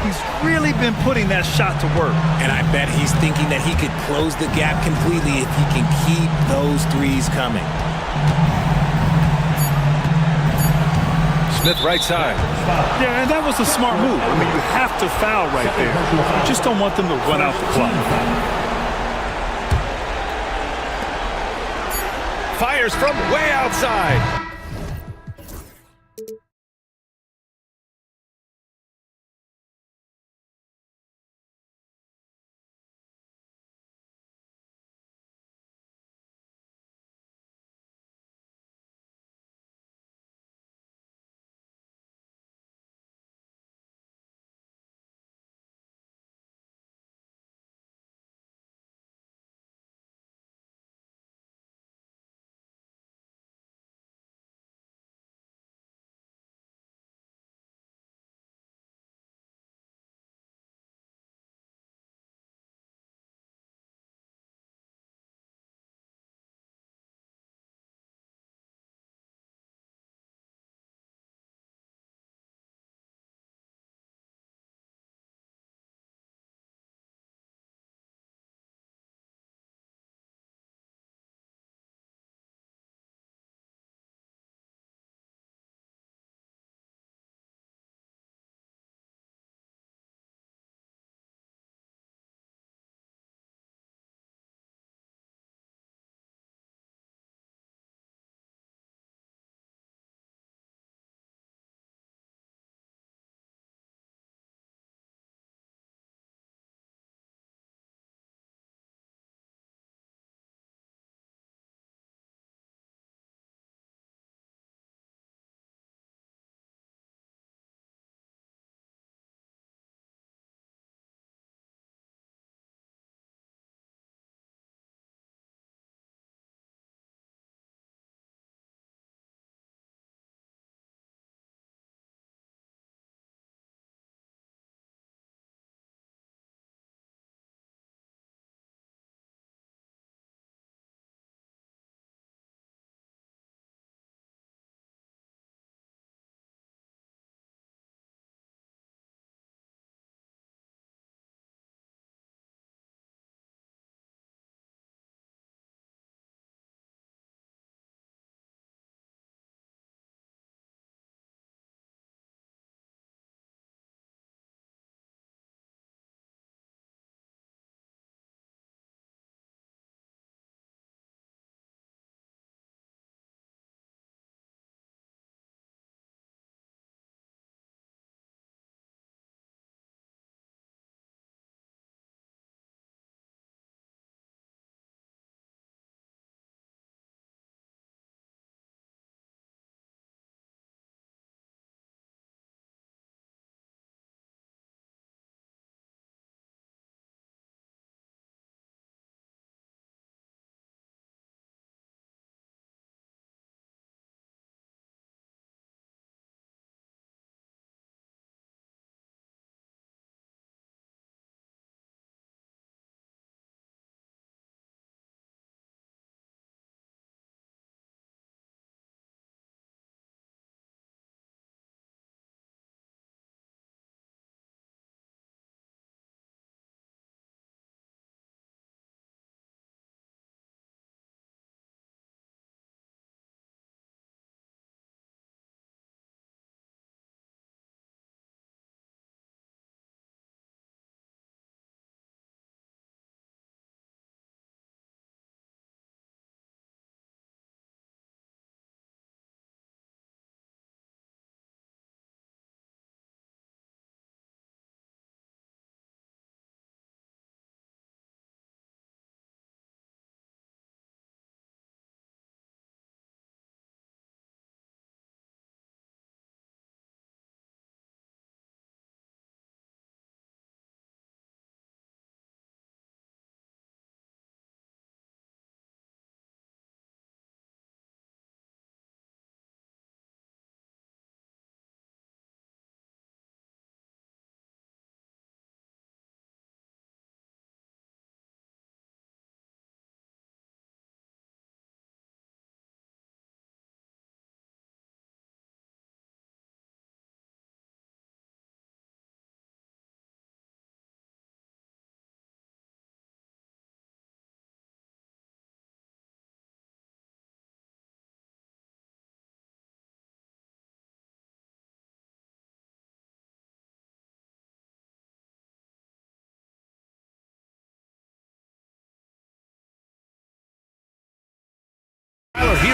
He's really been putting that shot to work. And I bet he's thinking that he could close the gap completely if he can keep those threes coming. Smith right side. Yeah, and that was a smart move. I mean, you have to foul right there. You just don't want them to run out the clock. Fires from way outside.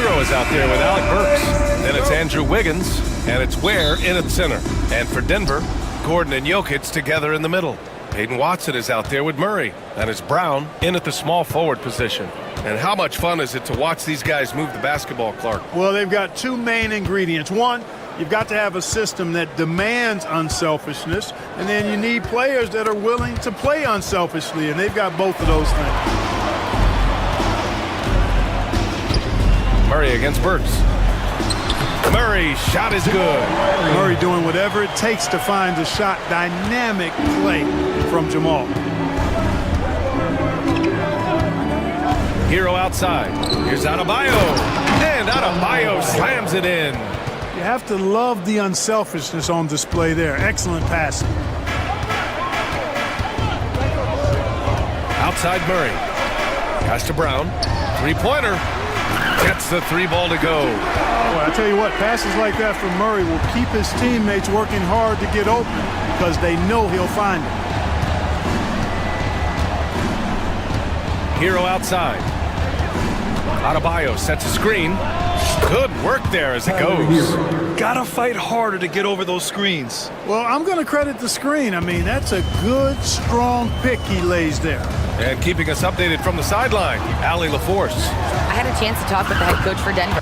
Hero is out there with Alec Burks. Then it's Andrew Wiggins, and it's Ware in at center. And for Denver, Gordon and Jokic together in the middle. Peyton Watson is out there with Murray, and it's Brown in at the small forward position. And how much fun is it to watch these guys move the basketball, Clark? Well, they've got two main ingredients. One, you've got to have a system that demands unselfishness, and then you need players that are willing to play unselfishly, and they've got both of those things. Murray against Burks. Murray, shot is good. Murray doing whatever it takes to find the shot. Dynamic play from Jamal. Hero outside. Here's Adebayo. And Adebayo slams it in. You have to love the unselfishness on display there. Excellent passing. Outside Murray. Pass to Brown. Three-pointer. Gets the three ball to go. Well, I tell you what, passes like that from Murray will keep his teammates working hard to get open because they know he'll find it. Hero outside. Adebayo sets a screen. Good work there as it goes. Gotta fight harder to get over those screens. Well, I'm going to credit the screen. I mean, that's a good, strong pick he lays there. And keeping us updated from the sideline, Allie LaForce. I had a chance to talk with the head coach for Denver.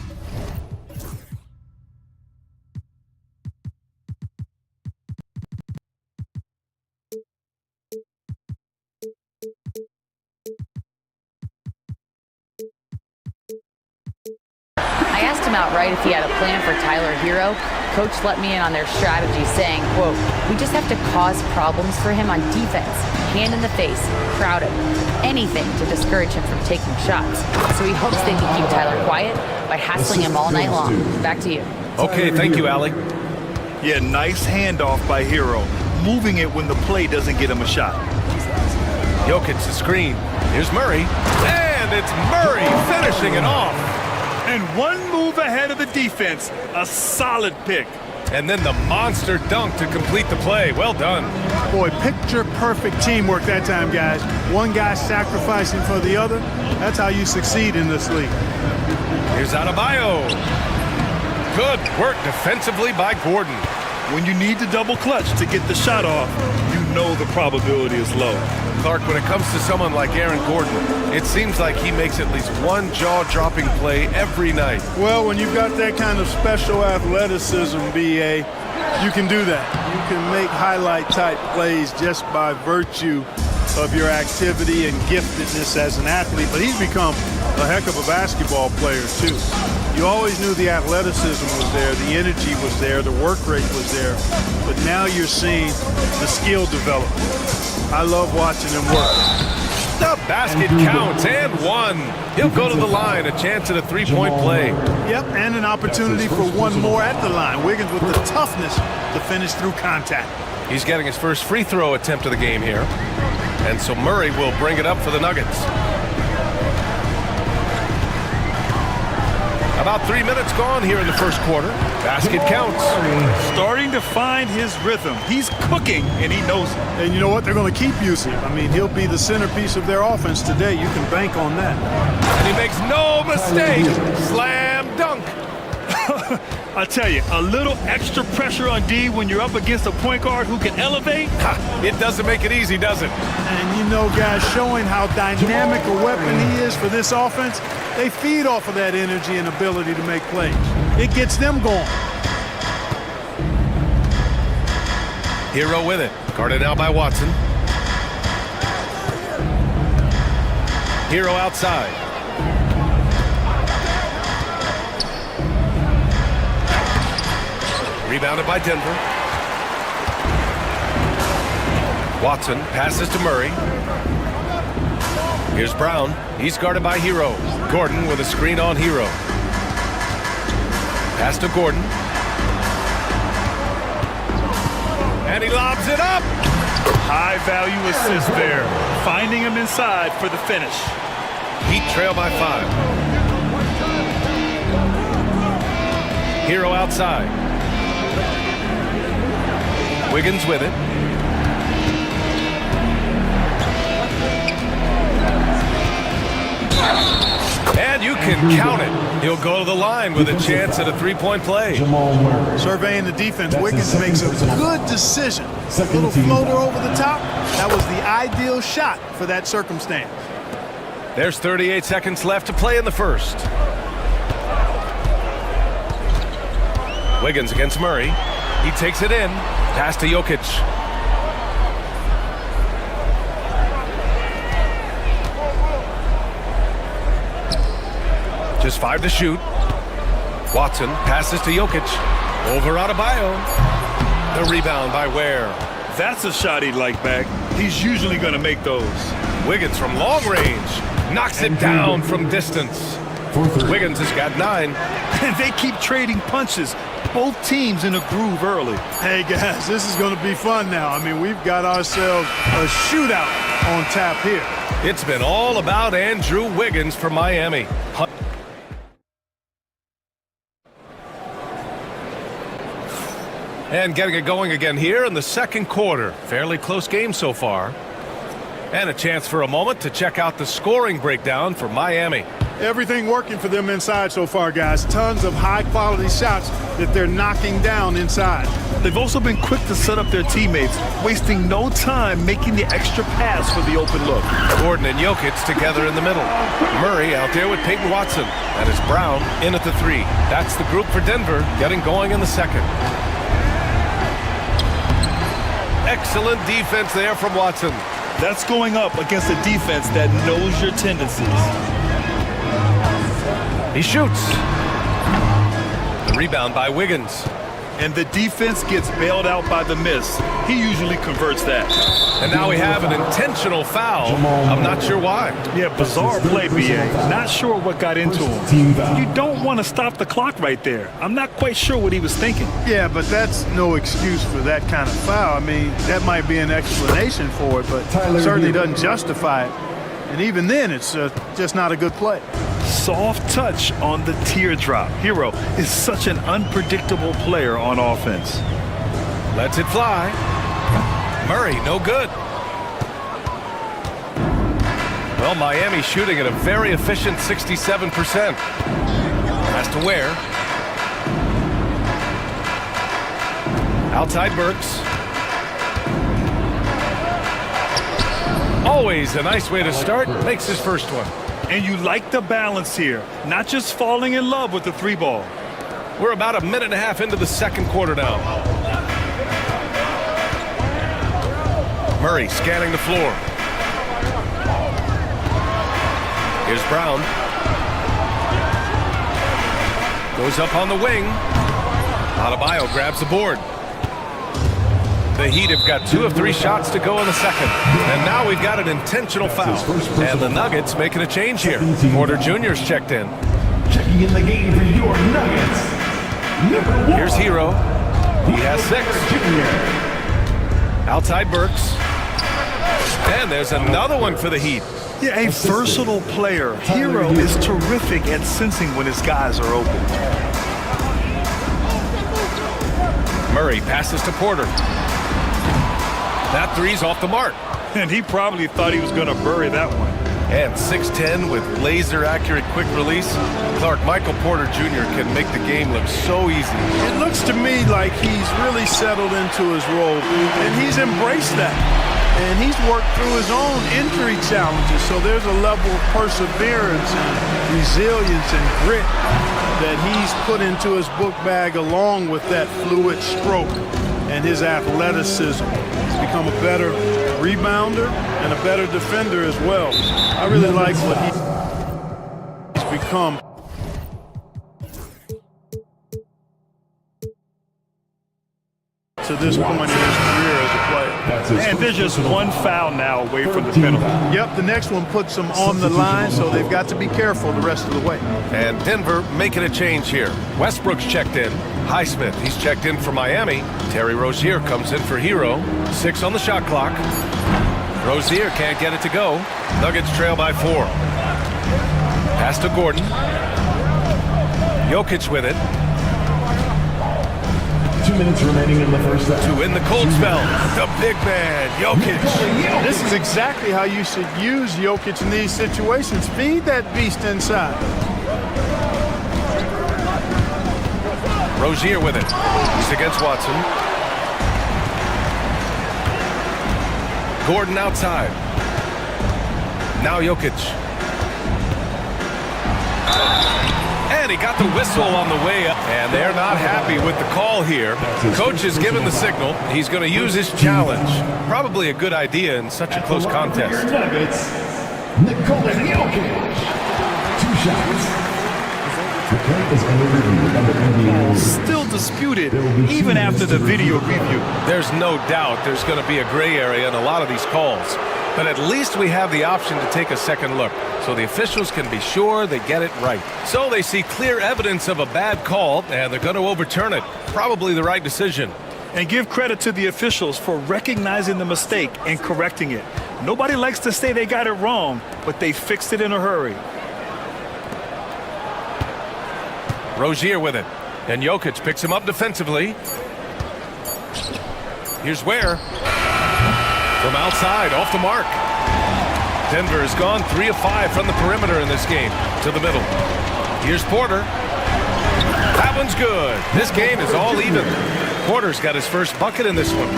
I asked him outright if he had a plan for Tyler Hero. Coach let me in on their strategy, saying, quote, "We just have to cause problems for him on defense, hand in the face, crowd him, anything to discourage him from taking shots. So he hopes they can keep Tyler quiet by hassling him all night long." Back to you. Okay, thank you, Allie. Yeah, nice handoff by Hero. Moving it when the play doesn't get him a shot. Jokic the screen. Here's Murray. And it's Murray finishing it off. And one move ahead of the defense. A solid pick. And then the monster dunk to complete the play. Well done. Boy, picture-perfect teamwork that time, guys. One guy sacrificing for the other. That's how you succeed in this league. Here's Adebayo. Good work defensively by Gordon. When you need to double clutch to get the shot off, you know the probability is low. Clark, when it comes to someone like Aaron Gordon, it seems like he makes at least one jaw-dropping play every night. Well, when you've got that kind of special athleticism, B.A., you can do that. You can make highlight-type plays just by virtue of your activity and giftedness as an athlete. But he's become a heck of a basketball player, too. You always knew the athleticism was there, the energy was there, the work rate was there. But now you're seeing the skill develop. I love watching him work. The basket counts and one. He'll go to the line, a chance at a three-point play. Yep, and an opportunity for one more at the line. Wiggins with the toughness to finish through contact. He's getting his first free throw attempt of the game here. And so Murray will bring it up for the Nuggets. About 3 minutes gone here in the first quarter. Basket counts. Starting to find his rhythm. He's cooking, and he knows it. And you know what? They're going to keep using him. I mean, he'll be the centerpiece of their offense today. You can bank on that. And he makes no mistake. Slam dunk. I tell you, a little extra pressure on D when you're up against a point guard who can elevate. It doesn't make it easy, does it? And you know, guys, showing how dynamic a weapon he is for this offense, they feed off of that energy and ability to make plays. It gets them going. Hero with it. Guarded now by Watson. Hero outside. Rebounded by Denver. Watson passes to Murray. Here's Brown. He's guarded by Hero. Gordon with a screen on Hero. Pass to Gordon. And he lobs it up. High value assist there. Finding him inside for the finish. Heat trail by 5. Hero outside. Wiggins with it. And you can count it. He'll go to the line with a chance at a three-point play. Surveying the defense, Wiggins makes a good decision. A little floater over the top. That was the ideal shot for that circumstance. There's 38 seconds left to play in the first. Wiggins against Murray. He takes it in. Pass to Jokic. Just 5 to shoot. Watson passes to Jokic. Over Adebayo. The rebound by Ware. That's a shot he'd like back. He's usually going to make those. Wiggins from long range. Knocks it down from distance. Wiggins has got 9. And they keep trading punches. Both teams in a groove early. Hey, guys, this is going to be fun now. I mean, we've got ourselves a shootout on tap here. It's been all about Andrew Wiggins for Miami. And getting it going again here in the second quarter. Fairly close game so far. And a chance for a moment to check out the scoring breakdown for Miami. Everything working for them inside so far, guys. Tons of high-quality shots that they're knocking down inside. They've also been quick to set up their teammates, wasting no time making the extra pass for the open look. Gordon and Jokic together in the middle. Murray out there with Peyton Watson. That is Brown in at the 3. That's the group for Denver getting going in the second. Excellent defense there from Watson. That's going up against a defense that knows your tendencies. He shoots. The rebound by Wiggins. And the defense gets bailed out by the miss. He usually converts that. And now we have an intentional foul. I'm not sure why. Yeah, bizarre play, B.A. Not sure what got into him. You don't want to stop the clock right there. I'm not quite sure what he was thinking. Yeah, but that's no excuse for that kind of foul. I mean, that might be an explanation for it, but certainly doesn't justify it. And even then, it's just not a good play. Soft touch on the teardrop. Hero is such an unpredictable player on offense. Lets it fly. Murray, no good. Well, Miami shooting at a very efficient 67%. Has to Ware. Outside Burks. Always a nice way to start. Makes his first one. And you like the balance here. Not just falling in love with the 3 ball. We're about a minute and a half into the second quarter now. Murray scanning the floor. Here's Brown. Goes up on the wing. Adebayo grabs the board. The Heat have got 2 of 3 shots to go in the second. And now we've got an intentional foul. And the Nuggets making a change here. Porter Jr.'s checked in. Checking in the game for your Nuggets. Number 1. Here's Hero. He has 6. Outside Burks. And there's another one for the Heat. Yeah, a versatile player. Hero is terrific at sensing when his guys are open. Murray passes to Porter. That 3's off the mark. And he probably thought he was going to bury that one. And 6'10" with laser-accurate quick release. Clark, Michael Porter Jr. can make the game look so easy. It looks to me like he's really settled into his role, and he's embraced that. And he's worked through his own injury challenges, so there's a level of perseverance and resilience and grit that he's put into his book bag along with that fluid stroke and his athleticism. He's become a better rebounder and a better defender as well. I really like what he's become. To this point in his career as a player. And they're just one foul now away from the penalty. Yep, the next one puts them on the line, so they've got to be careful the rest of the way. And Denver making a change here. Westbrook's checked in. Highsmith, he's checked in for Miami. Terry Rozier comes in for Hero. 6 on the shot clock. Rozier can't get it to go. Nuggets trail by 4. Pass to Gordon. Jokic with it. 2 minutes remaining in the first half. To win the cold spell, the big man, Jokic. This is exactly how you should use Jokic in these situations. Feed that beast inside. Rozier with it. He's against Watson. Gordon outside. Now Jokic. And he got the whistle on the way up. And they're not happy with the call here. Coach has given the signal. He's going to use his challenge. Probably a good idea in such a close contest. Nuggets, Nikola Jokic. 2 shots. The play is under review by the NBA. Still disputed even after the video review. There's no doubt there's going to be a gray area in a lot of these calls. But at least we have the option to take a second look, so the officials can be sure they get it right. So they see clear evidence of a bad call, and they're going to overturn it. Probably the right decision. And give credit to the officials for recognizing the mistake and correcting it. Nobody likes to say they got it wrong, but they fixed it in a hurry. Rozier with it, and Jokic picks him up defensively. Here's Ware. From outside, off the mark. Denver has gone 3 of 5 from the perimeter in this game. To the middle. Here's Porter. That one's good. This game is all even. Porter's got his first bucket in this one.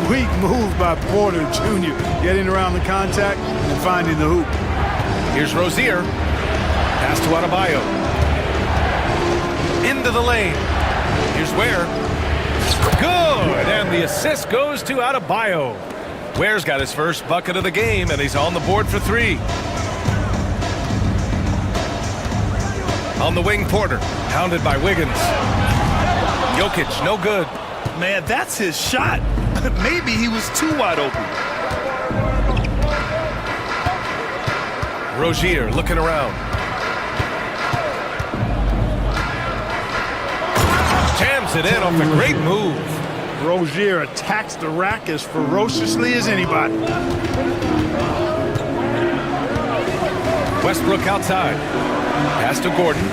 Sweet move by Porter Jr. Getting around the contact and finding the hoop. Here's Rozier. Pass to Adebayo. Into the lane. Here's Ware. Good. And the assist goes to Adebayo. Ware's got his first bucket of the game, and he's on the board for 3. On the wing, Porter, pounded by Wiggins. Jokic, no good. Man, that's his shot. Maybe he was too wide open. Rozier looking around. Jams it in off a great move. Rozier attacks the rack as ferociously as anybody. Westbrook outside. Pass to Gordon.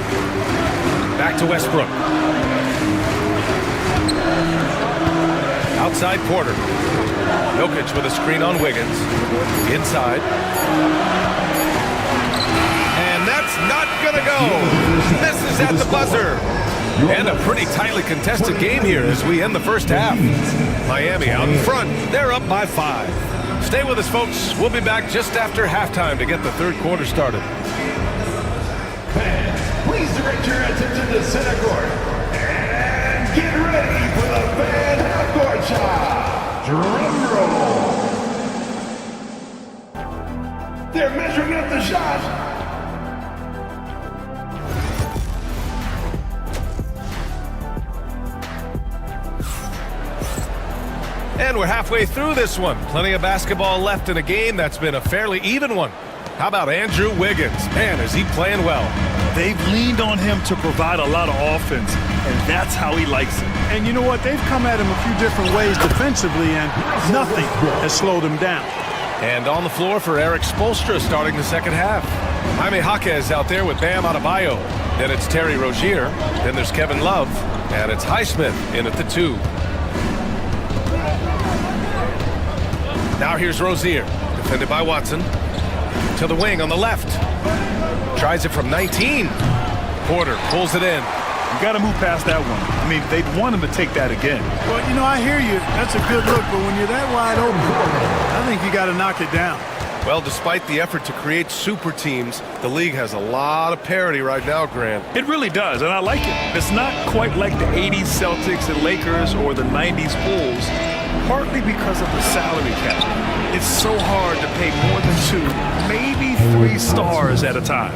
Back to Westbrook. Outside Porter. Jokic with a screen on Wiggins. Inside. And that's not gonna go. Misses at the buzzer. And a pretty tightly contested game here as we end the first half. Miami out in front. They're up by 5. Stay with us, folks. We'll be back just after halftime to get the third quarter started. Fans, please direct your attention to center court. And get ready for the fan half-court shot. Drum roll. They're measuring up the shot. And we're halfway through this one. Plenty of basketball left in a game that's been a fairly even one. How about Andrew Wiggins? Man, is he playing well. They've leaned on him to provide a lot of offense, and that's how he likes it. And you know what? They've come at him a few different ways defensively, and nothing has slowed him down. And on the floor for Eric Spoelstra starting the second half. Jaime Jaquez out there with Bam Adebayo. Then it's Terry Rozier. Then there's Kevin Love. And it's Highsmith in at the 2. Now here's Rozier, defended by Watson. To the wing on the left. Tries it from 19. Porter pulls it in. You got to move past that one. I mean, they'd want him to take that again. Well, you know, I hear you. That's a good look, but when you're that wide open, I think you got to knock it down. Well, despite the effort to create super teams, the league has a lot of parity right now, Grant. It really does, and I like it. It's not quite like the 80s Celtics and Lakers or the 90s Bulls, partly because of the salary cap. It's so hard to pay more than 2, maybe 3 stars at a time.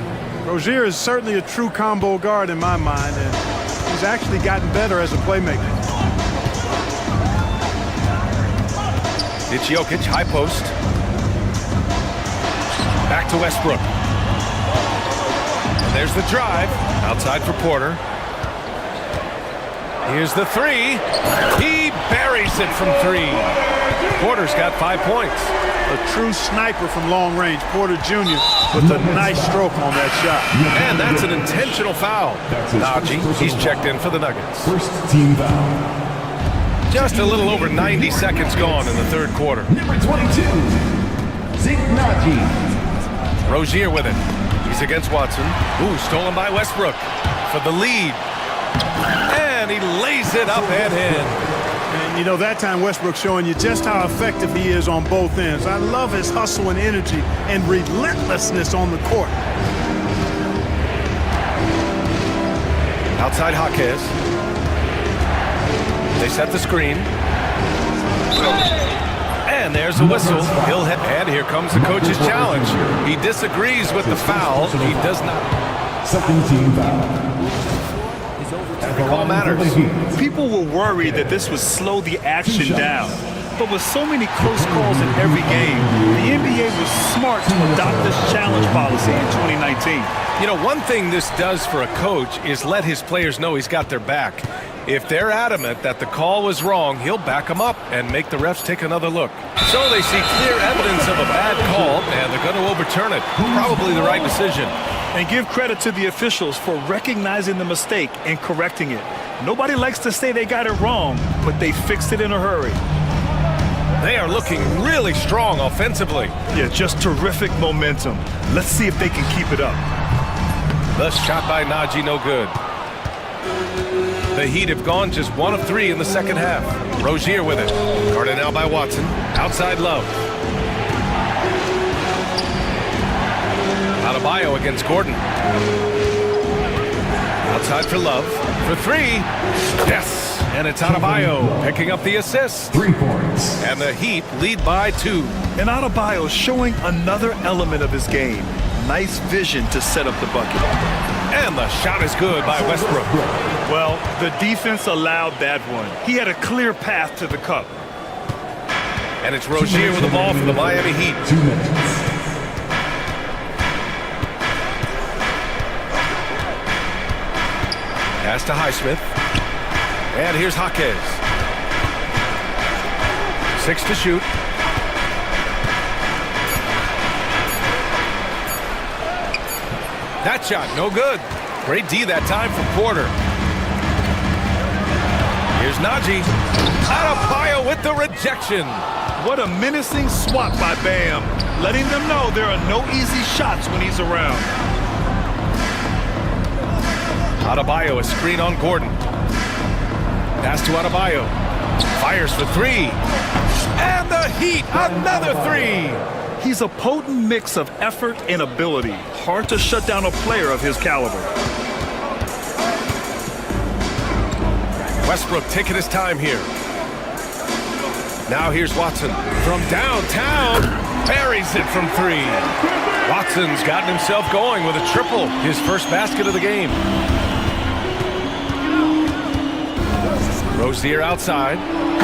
Rozier is certainly a true combo guard in my mind, and he's actually gotten better as a playmaker. It's Jokic, high post. Back to Westbrook. And there's the drive. Outside for Porter. Here's the 3. He buries it from 3. Porter's got 5 points. A true sniper from long range. Porter Jr. with a nice stroke on that shot. And that's an intentional foul. Najee, he's checked in for the Nuggets. First team foul. Just a little over 90 seconds gone in the third quarter. Number 22, Zignaji. Rozier with it. He's against Watson. Ooh, stolen by Westbrook for the lead. And he lays it up and in. And, you know, that time Westbrook showing you just how effective he is on both ends. I love his hustle and energy and relentlessness on the court. Outside Jaquez. They set the screen. And there's a whistle. He'll hit. And here comes the coach's challenge. He disagrees with the foul. He does not. Second team foul. The call matters. People were worried that this would slow the action down. But with so many close calls in every game, the NBA was smart to adopt this challenge policy in 2019. You know, one thing this does for a coach is let his players know he's got their back. If they're adamant that the call was wrong, he'll back them up and make the refs take another look. So they see clear evidence of a bad call, and they're going to overturn it. Probably the right decision. And give credit to the officials for recognizing the mistake and correcting it. Nobody likes to say they got it wrong, but they fixed it in a hurry. They are looking really strong offensively. Yeah, just terrific momentum. Let's see if they can keep it up. The shot by Naji, no good. The Heat have gone just 1 of 3 in the second half. Rozier with it. Guarded now by Watson. Outside Love. Adebayo against Gordon. Outside for Love. For 3. Yes! And it's Adebayo picking up the assist. 3 points. And the Heat lead by 2. And Adebayo showing another element of his game. Nice vision to set up the bucket. And the shot is good by Westbrook. Well, the defense allowed that one. He had a clear path to the cup. And it's Rozier with the ball for the Miami Heat. 2 minutes. Pass to Highsmith. And here's Jaquez. 6 to shoot. That shot, no good. Great D that time from Porter. Here's Naji. Adebayo with the rejection. What a menacing swat by Bam. Letting them know there are no easy shots when he's around. Adebayo, a screen on Gordon. Pass to Adebayo. Fires for 3. And the Heat, another 3. He's a potent mix of effort and ability. Hard to shut down a player of his caliber. Westbrook taking his time here. Now here's Watson from downtown. Buries it from 3. Watson's gotten himself going with a triple. His first basket of the game. Rozier outside.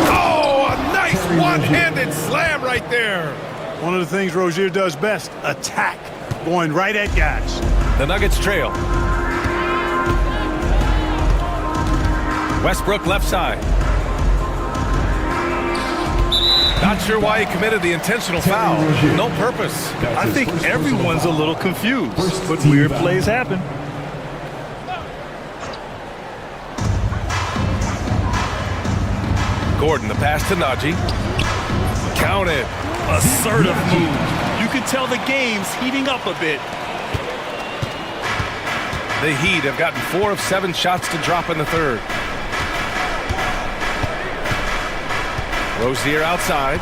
Oh, a nice one-handed slam right there. One of the things Rozier does best, attack, going right at guys. The Nuggets trail. Westbrook left side. Not sure why he committed the intentional foul. No purpose. I think everyone's a little confused, but weird plays happen. Gordon, the pass to Naji. Counted. Assertive move. You can tell the game's heating up a bit. The Heat have gotten 4 of 7 shots to drop in the third. Rozier outside.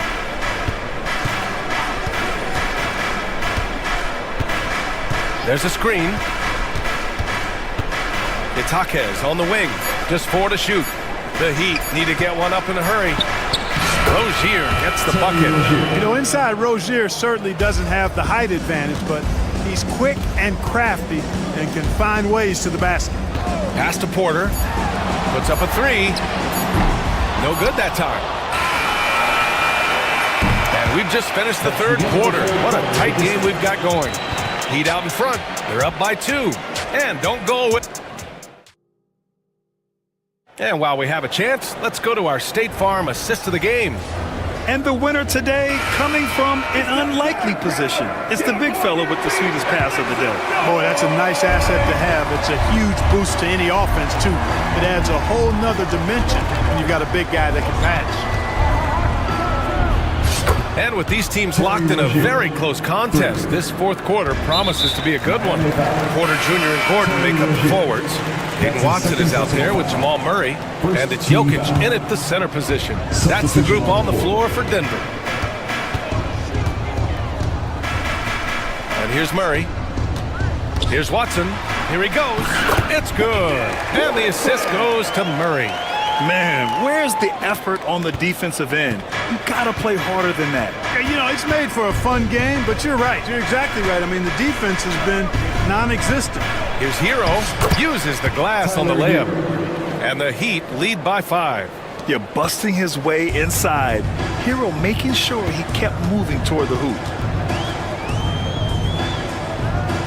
There's a screen. It's Jaquez on the wing. Just 4 to shoot. The Heat need to get one up in a hurry. Rozier gets the bucket. You know, inside Rozier certainly doesn't have the height advantage, but he's quick and crafty and can find ways to the basket. Pass to Porter. Puts up a 3. No good that time. And we've just finished the third quarter. What a tight game we've got going. Heat out in front. They're up by 2. And don't go with... And while we have a chance, let's go to our State Farm assist of the game. And the winner today coming from an unlikely position. It's the big fella with the sweetest pass of the day. Boy, that's a nice asset to have. It's a huge boost to any offense, too. It adds a whole nother dimension when you've got a big guy that can pass. And with these teams locked in a very close contest, this fourth quarter promises to be a good one. Porter Jr. and Gordon make up the forwards. Hayden Watson is out there with Jamal Murray, and it's Jokic in at the center position. That's the group on the floor for Denver. And here's Murray. Here's Watson. Here he goes. It's good. And the assist goes to Murray. Man, where's the effort on the defensive end? You gotta play harder than that. You know, it's made for a fun game, but you're right. You're exactly right. I mean, the defense has been non-existent. Here's Hero. Uses the glass on the layup. And the Heat lead by 5. You're busting his way inside. Hero making sure he kept moving toward the hoop.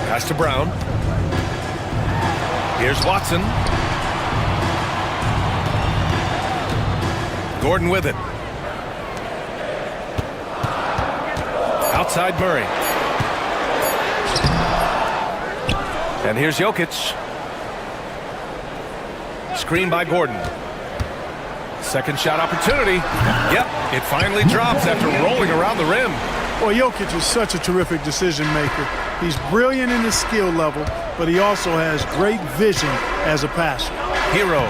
Pass to Brown. Here's Watson. Gordon with it. Outside Murray. And here's Jokic. Screen by Gordon. Second shot opportunity. Yep, it finally drops after rolling around the rim. Well, Jokic is such a terrific decision maker. He's brilliant in his skill level, but he also has great vision as a passer. Hero.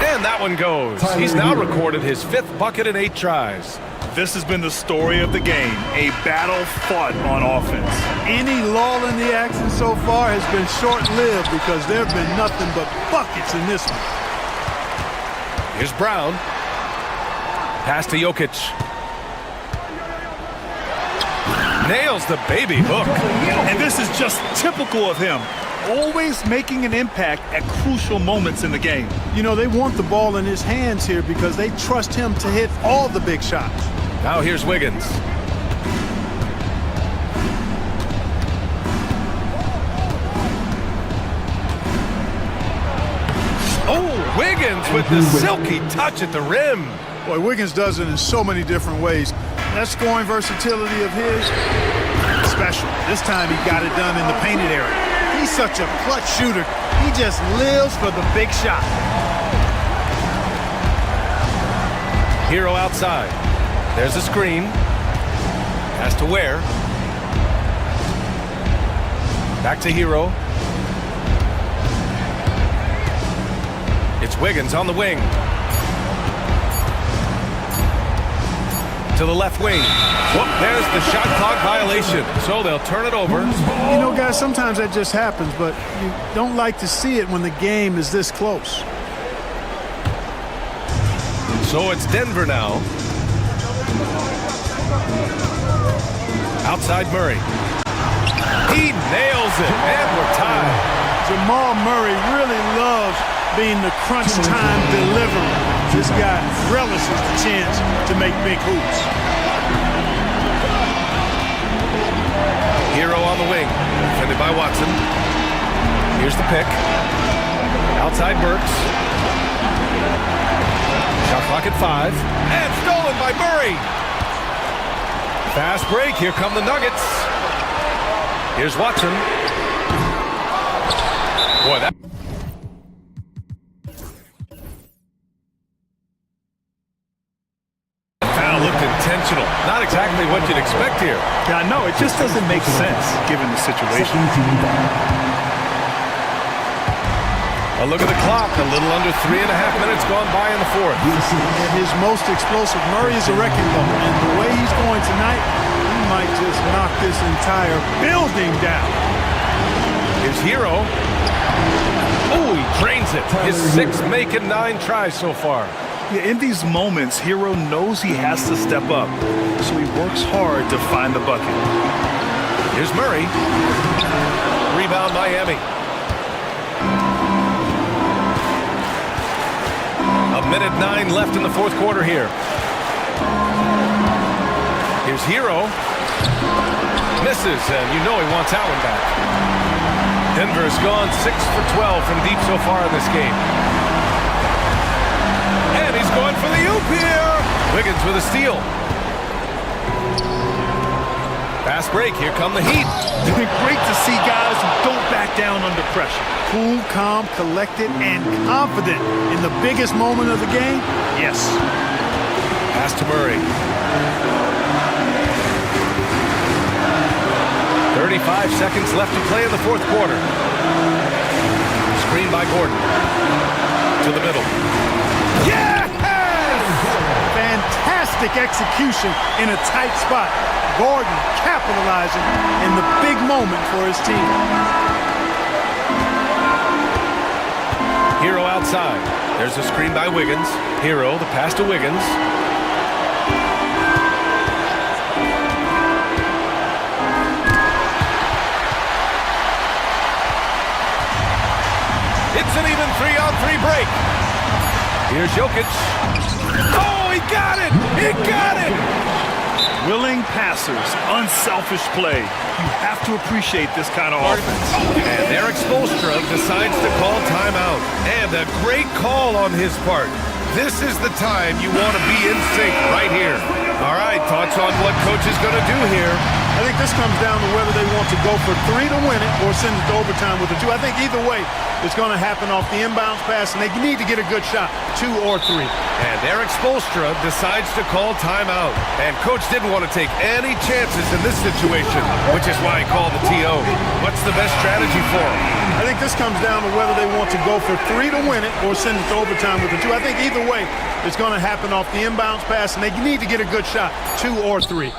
And that one goes. He's now recorded his 5th bucket in 8 tries. This has been the story of the game, a battle fought on offense. Any lull in the action so far has been short-lived because there have been nothing but buckets in this one. Here's Brown. Pass to Jokic. Nails the baby hook. And this is just typical of him. Always making an impact at crucial moments in the game. You know, they want the ball in his hands here because they trust him to hit all the big shots. Now here's Wiggins. Oh, Wiggins with the silky touch at the rim. Boy, Wiggins does it in so many different ways. That scoring versatility of his, special. This time he got it done in the painted area. He's such a clutch shooter. He just lives for the big shot. Hero outside. There's a screen. Has to Ware. Back to Hero. It's Wiggins on the wing. To the left wing. Whoop, there's the shot clock violation. So they'll turn it over. You know, guys, sometimes that just happens, but you don't like to see it when the game is this close. So it's Denver now. Outside Murray. He nails it, and we're tied. Jamal Murray really loves being the crunch time deliverer. This guy relishes the chance to make big hoops. Hero on the wing, defended by Watson. Here's the pick. Outside Burks. Shot clock at 5. And stolen by Murray. Fast break. Here come the Nuggets. Here's Watson. Boy, that... foul looked intentional. Not exactly what you'd expect here. Yeah, no, it just doesn't make sense given the situation. A look at the clock. A little under 3.5 minutes gone by in the fourth. At his most explosive, Murray is a wrecking ball. And the way he's going tonight, he might just knock this entire building down. Here's Hero. Oh, he drains it. His 6th make in 9 tries so far. Yeah, in these moments, Hero knows he has to step up, so he works hard to find the bucket. Here's Murray. Rebound Miami. A minute 9 left in the fourth quarter here. Here's Hero. Misses, and you know he wants that one back. Denver's gone 6 for 12 from deep so far in this game. And he's going for the oop here. Wiggins with a steal. Fast break. Here come the Heat. Great to see guys who don't back down under pressure. Cool, calm, collected, and confident in the biggest moment of the game. Yes. Pass to Murray. 35 seconds left to play in the fourth quarter. Screen by Gordon. To the middle. Yes! Fantastic execution in a tight spot. Gordon capitalizing in the big moment for his team. Hero outside. There's a screen by Wiggins. Hero, the pass to Wiggins. It's an even 3-on-3 break. Here's Jokic. Oh, he got it! He got it! Willing passers, unselfish play. You have to appreciate this kind of offense. And Eric Spoelstra decides to call timeout. And a great call on his part. This is the time you want to be in sync right here. All right, thoughts on what coach is going to do here? I think this comes down to whether they want to go for 3 to win it or send it to overtime with a 2. I think either way, it's going to happen off the inbounds pass, and they need to get a good shot, 2 or 3. And Eric Spoelstra decides to call timeout. And coach didn't want to take any chances in this situation, which is why he called the TO. What's the best strategy for him? I think this comes down to whether they want to go for 3 to win it or send it to overtime with a 2. I think either way, it's going to happen off the inbounds pass, and they need to get a good shot, 2 or 3.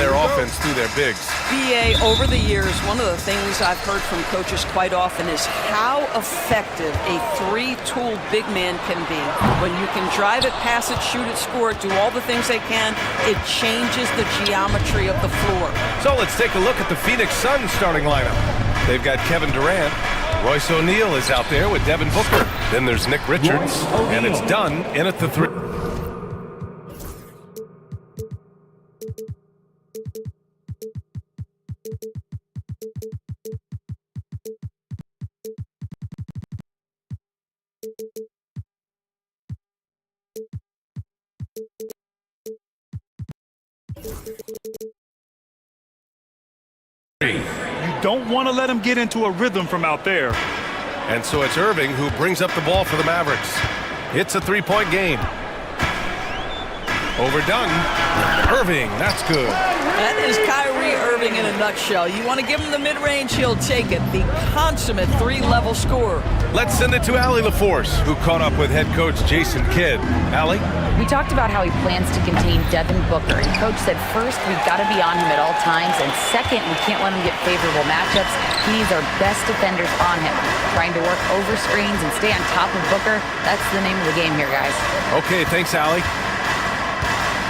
their offense through their bigs. BA, over the years, one of the things I've heard from coaches quite often is how effective a three-tool big man can be. When you can drive it, pass it, shoot it, score it, do all the things they can, it changes the geometry of the floor. So let's take a look at the Phoenix Suns starting lineup. They've got Kevin Durant. Royce O'Neal is out there with Devin Booker. Then there's Nick Richards, and it's done in at the three. You don't want to let him get into a rhythm from out there. And so it's Irving who brings up the ball for the Mavericks. It's a three-point game. Overdone. Irving, that's good. That is Kyrie Irving in a nutshell. You want to give him the mid-range, he'll take it. The consummate three-level scorer. Let's send it to Allie LaForce, who caught up with head coach Jason Kidd. Allie? We talked about how he plans to contain Devin Booker, and Coach said first, we've got to be on him at all times, and second, we can't let him get favorable matchups. He needs our best defenders on him. Trying to work over screens and stay on top of Booker, that's the name of the game here, guys. Okay, thanks, Allie.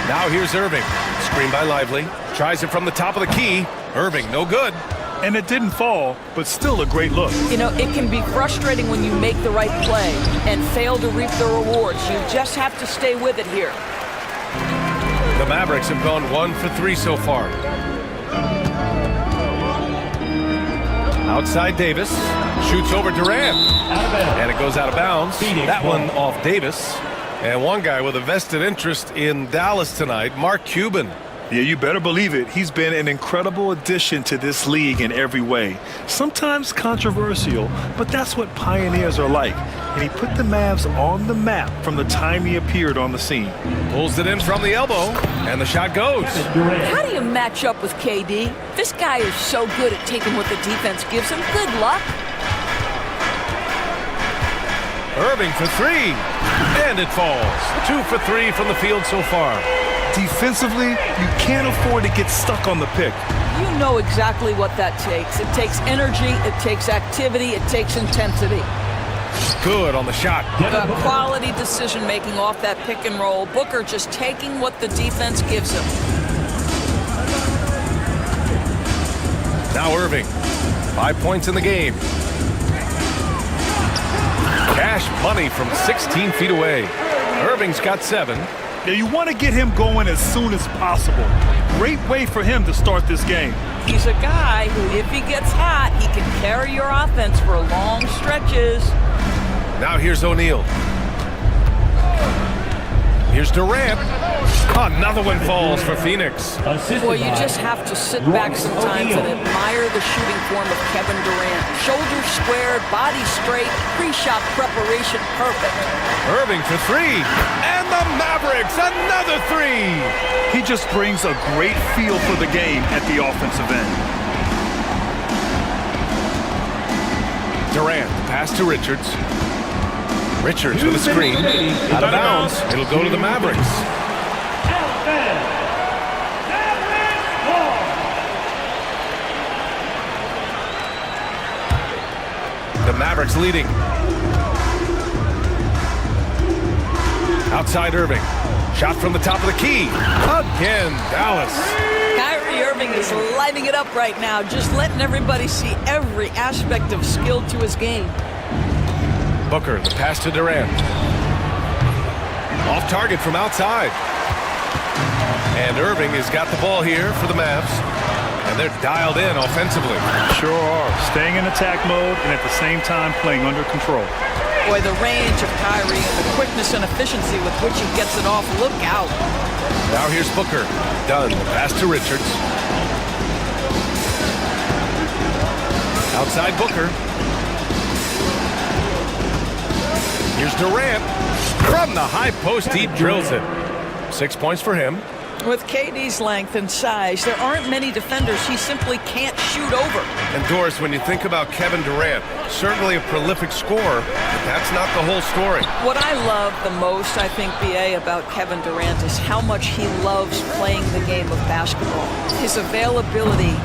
Now here's Irving. Screen by Lively. Tries it from the top of the key. Irving, no good. And it didn't fall, but still a great look. You know, it can be frustrating when you make the right play and fail to reap the rewards. You just have to stay with it here. The Mavericks have gone 1 for 3 so far. Outside Davis. Shoots over Durant. And it goes out of bounds. That one off Davis. And one guy with a vested interest in Dallas tonight, Mark Cuban. Yeah, you better believe it. He's been an incredible addition to this league in every way. Sometimes controversial, but that's what pioneers are like. And he put the Mavs on the map from the time he appeared on the scene. Pulls it in from the elbow, and the shot goes. How do you match up with KD? This guy is so good at taking what the defense gives him. Good luck. Irving for three, and it falls. 2 for 3 from the field so far. Defensively, you can't afford to get stuck on the pick. You know exactly what that takes. It takes energy, it takes activity, it takes intensity. Good on the shot. The quality decision-making off that pick and roll. Booker just taking what the defense gives him. Now Irving, 5 points in the game. Cash money from 16 feet away. Irving's got 7. Now you want to get him going as soon as possible. Great way for him to start this game. He's a guy who, if he gets hot, he can carry your offense for long stretches. Now here's O'Neal. Here's Durant. Another one falls for Phoenix. Boy, you just have to sit back sometimes and admire the shooting form of Kevin Durant. Shoulders squared, body straight, pre-shot preparation perfect. Irving for 3. And the Mavericks, another 3. He just brings a great feel for the game at the offensive end. Durant, pass to Richards. Richards with a screen. Out of bounds. It'll go to the Mavericks. The Mavericks leading. Outside Irving. Shot from the top of the key. Again, Dallas. Kyrie Irving is lighting it up right now, just letting everybody see every aspect of skill to his game. Booker, the pass to Durant. Off target from outside. And Irving has got the ball here for the Mavs. And they're dialed in offensively. Sure are. Staying in attack mode and at the same time playing under control. Boy, the range of Kyrie and the quickness and efficiency with which he gets it off. Look out. Now here's Booker. Done. Pass to Richards. Outside Booker. Here's Durant. From the high post, he drills it. 6 points for him. With KD's length and size, there aren't many defenders he simply can't shoot shoot over. And Doris, when you think about Kevin Durant, certainly a prolific scorer, but that's not the whole story. What I love the most, I think, BA, about Kevin Durant is how much he loves playing the game of basketball. His availability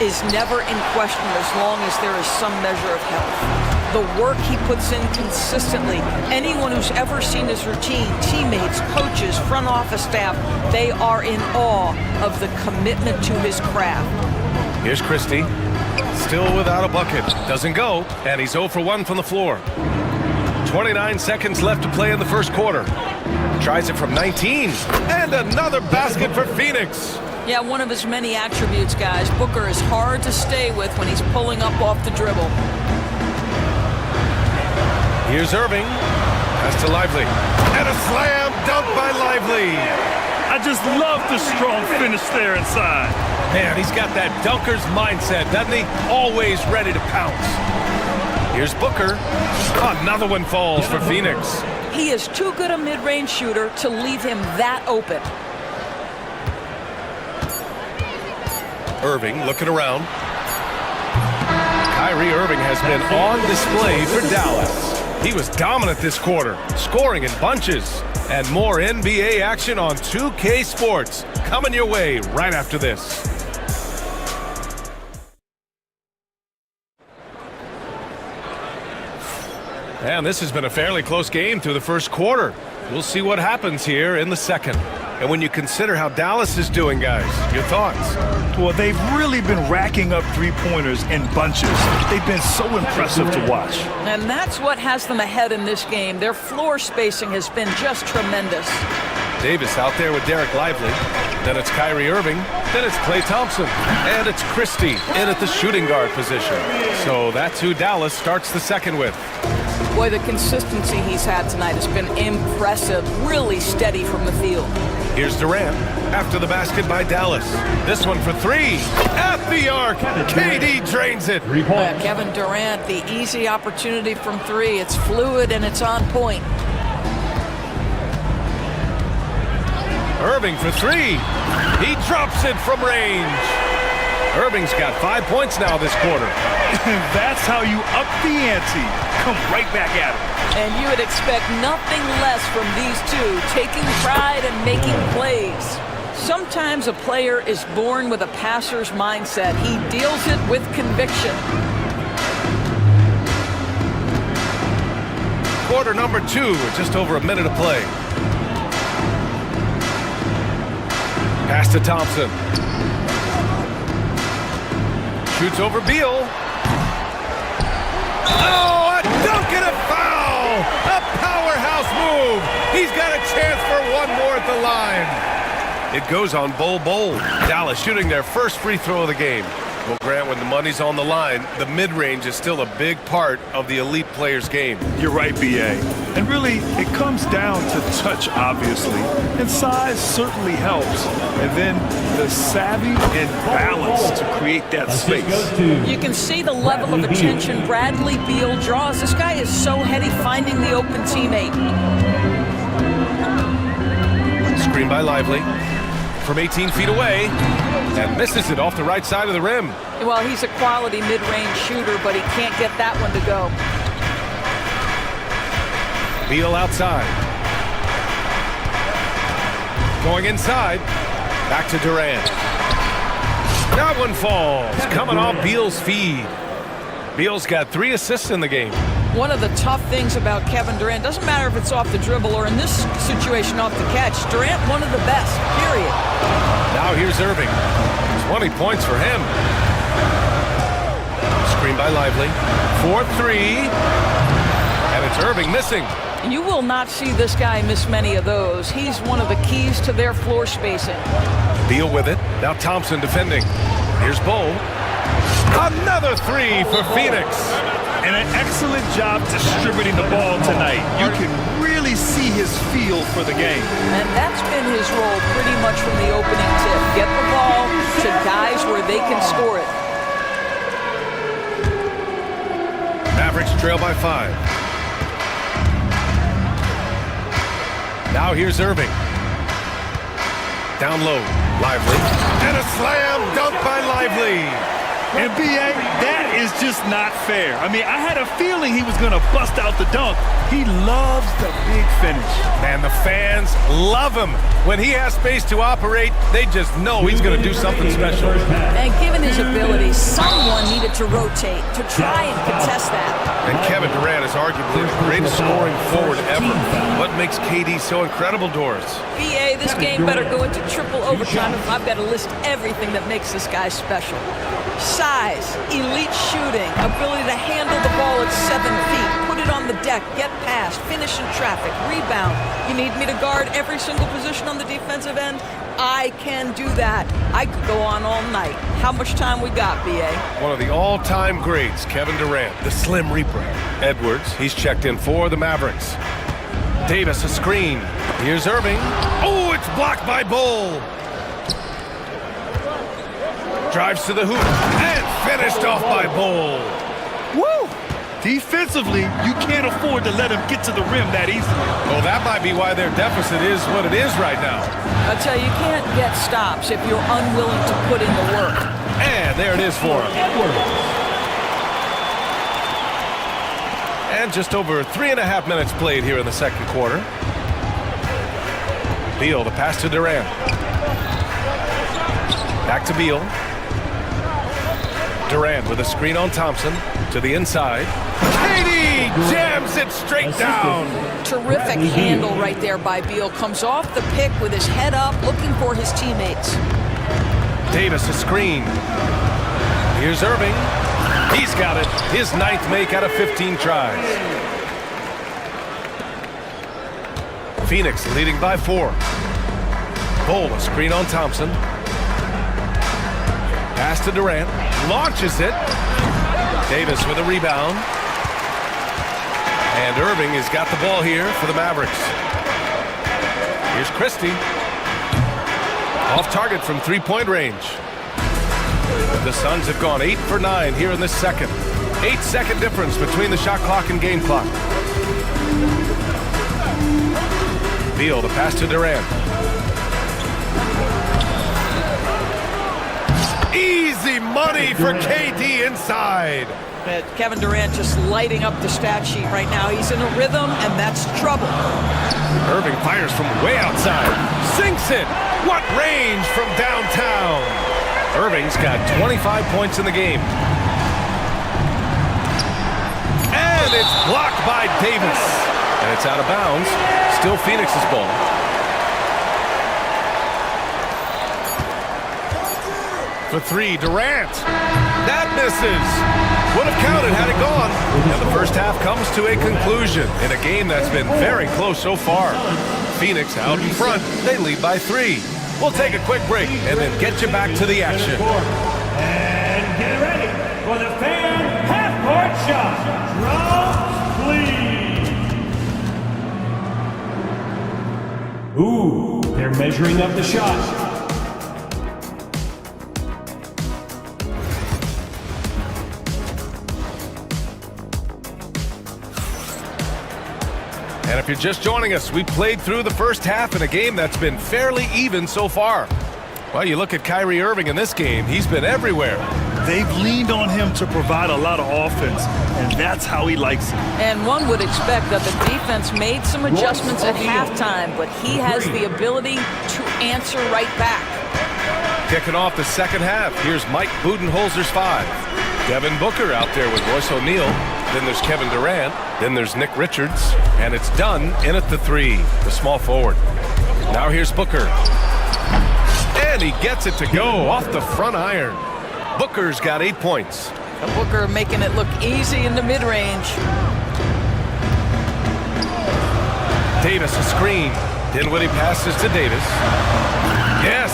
is never in question as long as there is some measure of health. The work he puts in consistently. Anyone who's ever seen his routine, teammates, coaches, front office staff, they are in awe of the commitment to his craft. Here's Christie, still without a bucket. Doesn't go, and he's 0 for 1 from the floor. 29 seconds left to play in the first quarter. Tries it from 19, and another basket for Phoenix. Yeah, one of his many attributes, guys. Booker is hard to stay with when he's pulling up off the dribble. Here's Irving. Pass to Lively. And a slam dunk by Lively. I just love the strong finish there inside. Man, he's got that dunker's mindset, doesn't he? Always ready to pounce. Here's Booker. Another one falls for Phoenix. He is too good a mid-range shooter to leave him that open. Irving looking around. Kyrie Irving has been on display for Dallas. He was dominant this quarter, scoring in bunches. And more NBA action on 2K Sports coming your way right after this. And this has been a fairly close game through the first quarter. We'll see what happens here in the second. And when you consider how Dallas is doing, guys, your thoughts? Well, they've really been racking up three-pointers in bunches. They've been so impressive to watch. And that's what has them ahead in this game. Their floor spacing has been just tremendous. Davis out there with Derek Lively. Then it's Kyrie Irving. Then it's Klay Thompson. And it's Christie in at the shooting guard position. So that's who Dallas starts the second with. Boy, the consistency he's had tonight has been impressive. Really steady from the field. Here's Durant after the basket by Dallas. This one for three. At the arc. KD drains it. Kevin Durant, the easy opportunity from three. It's fluid and it's on point. Irving for three. He drops it from range. Irving's got 5 points now this quarter. That's how you up the ante. Come right back at him. And you would expect nothing less from these two, taking pride and making plays. Sometimes a player is born with a passer's mindset. He deals it with conviction. Quarter number 2, with just over a minute to play. Pass to Thompson. Shoots over Beal. Oh, a dunk and a foul! A powerhouse move! He's got a chance for one more at the line. It goes on Bol Bol. Dallas shooting their first free throw of the game. Well, Grant, when the money's on the line, the mid-range is still a big part of the elite player's game. You're right, B.A. And really, it comes down to touch, obviously. And size certainly helps. And then the savvy and balance to create that space. You can see the level of attention Bradley Beal draws. This guy is so heady finding the open teammate. Screen by Lively. From 18 feet away, and misses it off the right side of the rim. Well, he's a quality mid-range shooter, but he can't get that one to go. Beal outside. Going inside. Back to Durant. That one falls. Coming off Beal's feed. Beal's got 3 assists in the game. One of the tough things about Kevin Durant, doesn't matter if it's off the dribble or in this situation off the catch, Durant one of the best, period. Now here's Irving. 20 points for him. Screen by Lively. 4-3. And it's Irving missing. You will not see this guy miss many of those. He's one of the keys to their floor spacing. Beal with it. Now Thompson defending. Here's Bol. Another 3 for Phoenix. And an excellent job distributing the ball tonight. You can really see his feel for the game. And that's been his role pretty much from the opening tip. Get the ball to guys where they can score it. Mavericks trail by 5. Now here's Irving. Down low, Lively. And a slam dunk by Lively. And B.A., that is just not fair. I mean, I had a feeling he was going to bust out the dunk. He loves the big finish. Man, the fans love him. When he has space to operate, they just know he's going to do something special. And given his abilities, someone needed to rotate to try and contest that. And Kevin Durant is arguably the greatest scoring forward ever. What makes KD so incredible, Doris? BA, this game better go into triple overtime if I've got to list everything that makes this guy special. Size, elite shooting, ability to handle the ball at 7 feet, put it on the deck, get past, finish in traffic, rebound. You need me to guard every single position on the defensive end? I can do that. I could go on all night. How much time we got, BA? One of the all-time greats, Kevin Durant, the Slim Reaper. Edwards, he's checked in for the Mavericks. Davis, a screen. Here's Irving. Oh, it's blocked by Bull. Drives to the hoop and finished off by Bull. Woo! Defensively, you can't afford to let him get to the rim that easily. Well, that might be why their deficit is what it is right now. I tell you, you can't get stops if you're unwilling to put in the work. And there it is for him. And just over 3.5 minutes played here in the second quarter. Beal, the pass to Durant. Back to Beal. Durant with a screen on Thompson to the inside. KD jams it straight down. Terrific handle right there by Beal. Comes off the pick with his head up, looking for his teammates. Davis, a screen. Here's Irving. He's got it. His 9th make out of 15 tries. Phoenix leading by 4. Bull, a screen on Thompson. Pass to Durant. Launches it. Davis with a rebound. And Irving has got the ball here for the Mavericks. Here's Christie. Off target from 3-point range. The Suns have gone 8 for 9 here in this second. 8-second difference between the shot clock and game clock. Beal, the pass to Durant. Easy money for KD inside. But Kevin Durant just lighting up the stat sheet right now. He's in a rhythm, and that's trouble. Irving fires from way outside. Sinks it. What range from downtown. Irving's got 25 points in the game. And it's blocked by Davis. And it's out of bounds. Still Phoenix's ball. For 3, Durant. That misses. Would have counted had it gone. And the first half comes to a conclusion in a game that's been very close so far. Phoenix out in front. They lead by 3. We'll take a quick break and then get you back to the action. And get ready for the fan half-court shot. Drop, please. Ooh, they're measuring up the shot. And if you're just joining us, we played through the first half in a game that's been fairly even so far. Well, you look at Kyrie Irving in this game, he's been everywhere. They've leaned on him to provide a lot of offense, and that's how he likes it. And one would expect that the defense made some adjustments at halftime, but he has the ability to answer right back. Kicking off the second half, here's Mike Budenholzer's 5. Devin Booker out there with Royce O'Neal. Then there's Kevin Durant. Then there's Nick Richards. And it's done in at the 3, the small forward. Now here's Booker. And he gets it to go off the front iron. Booker's got 8 points. Booker making it look easy in the mid-range. Davis a screen. Dinwiddie passes to Davis. Yes,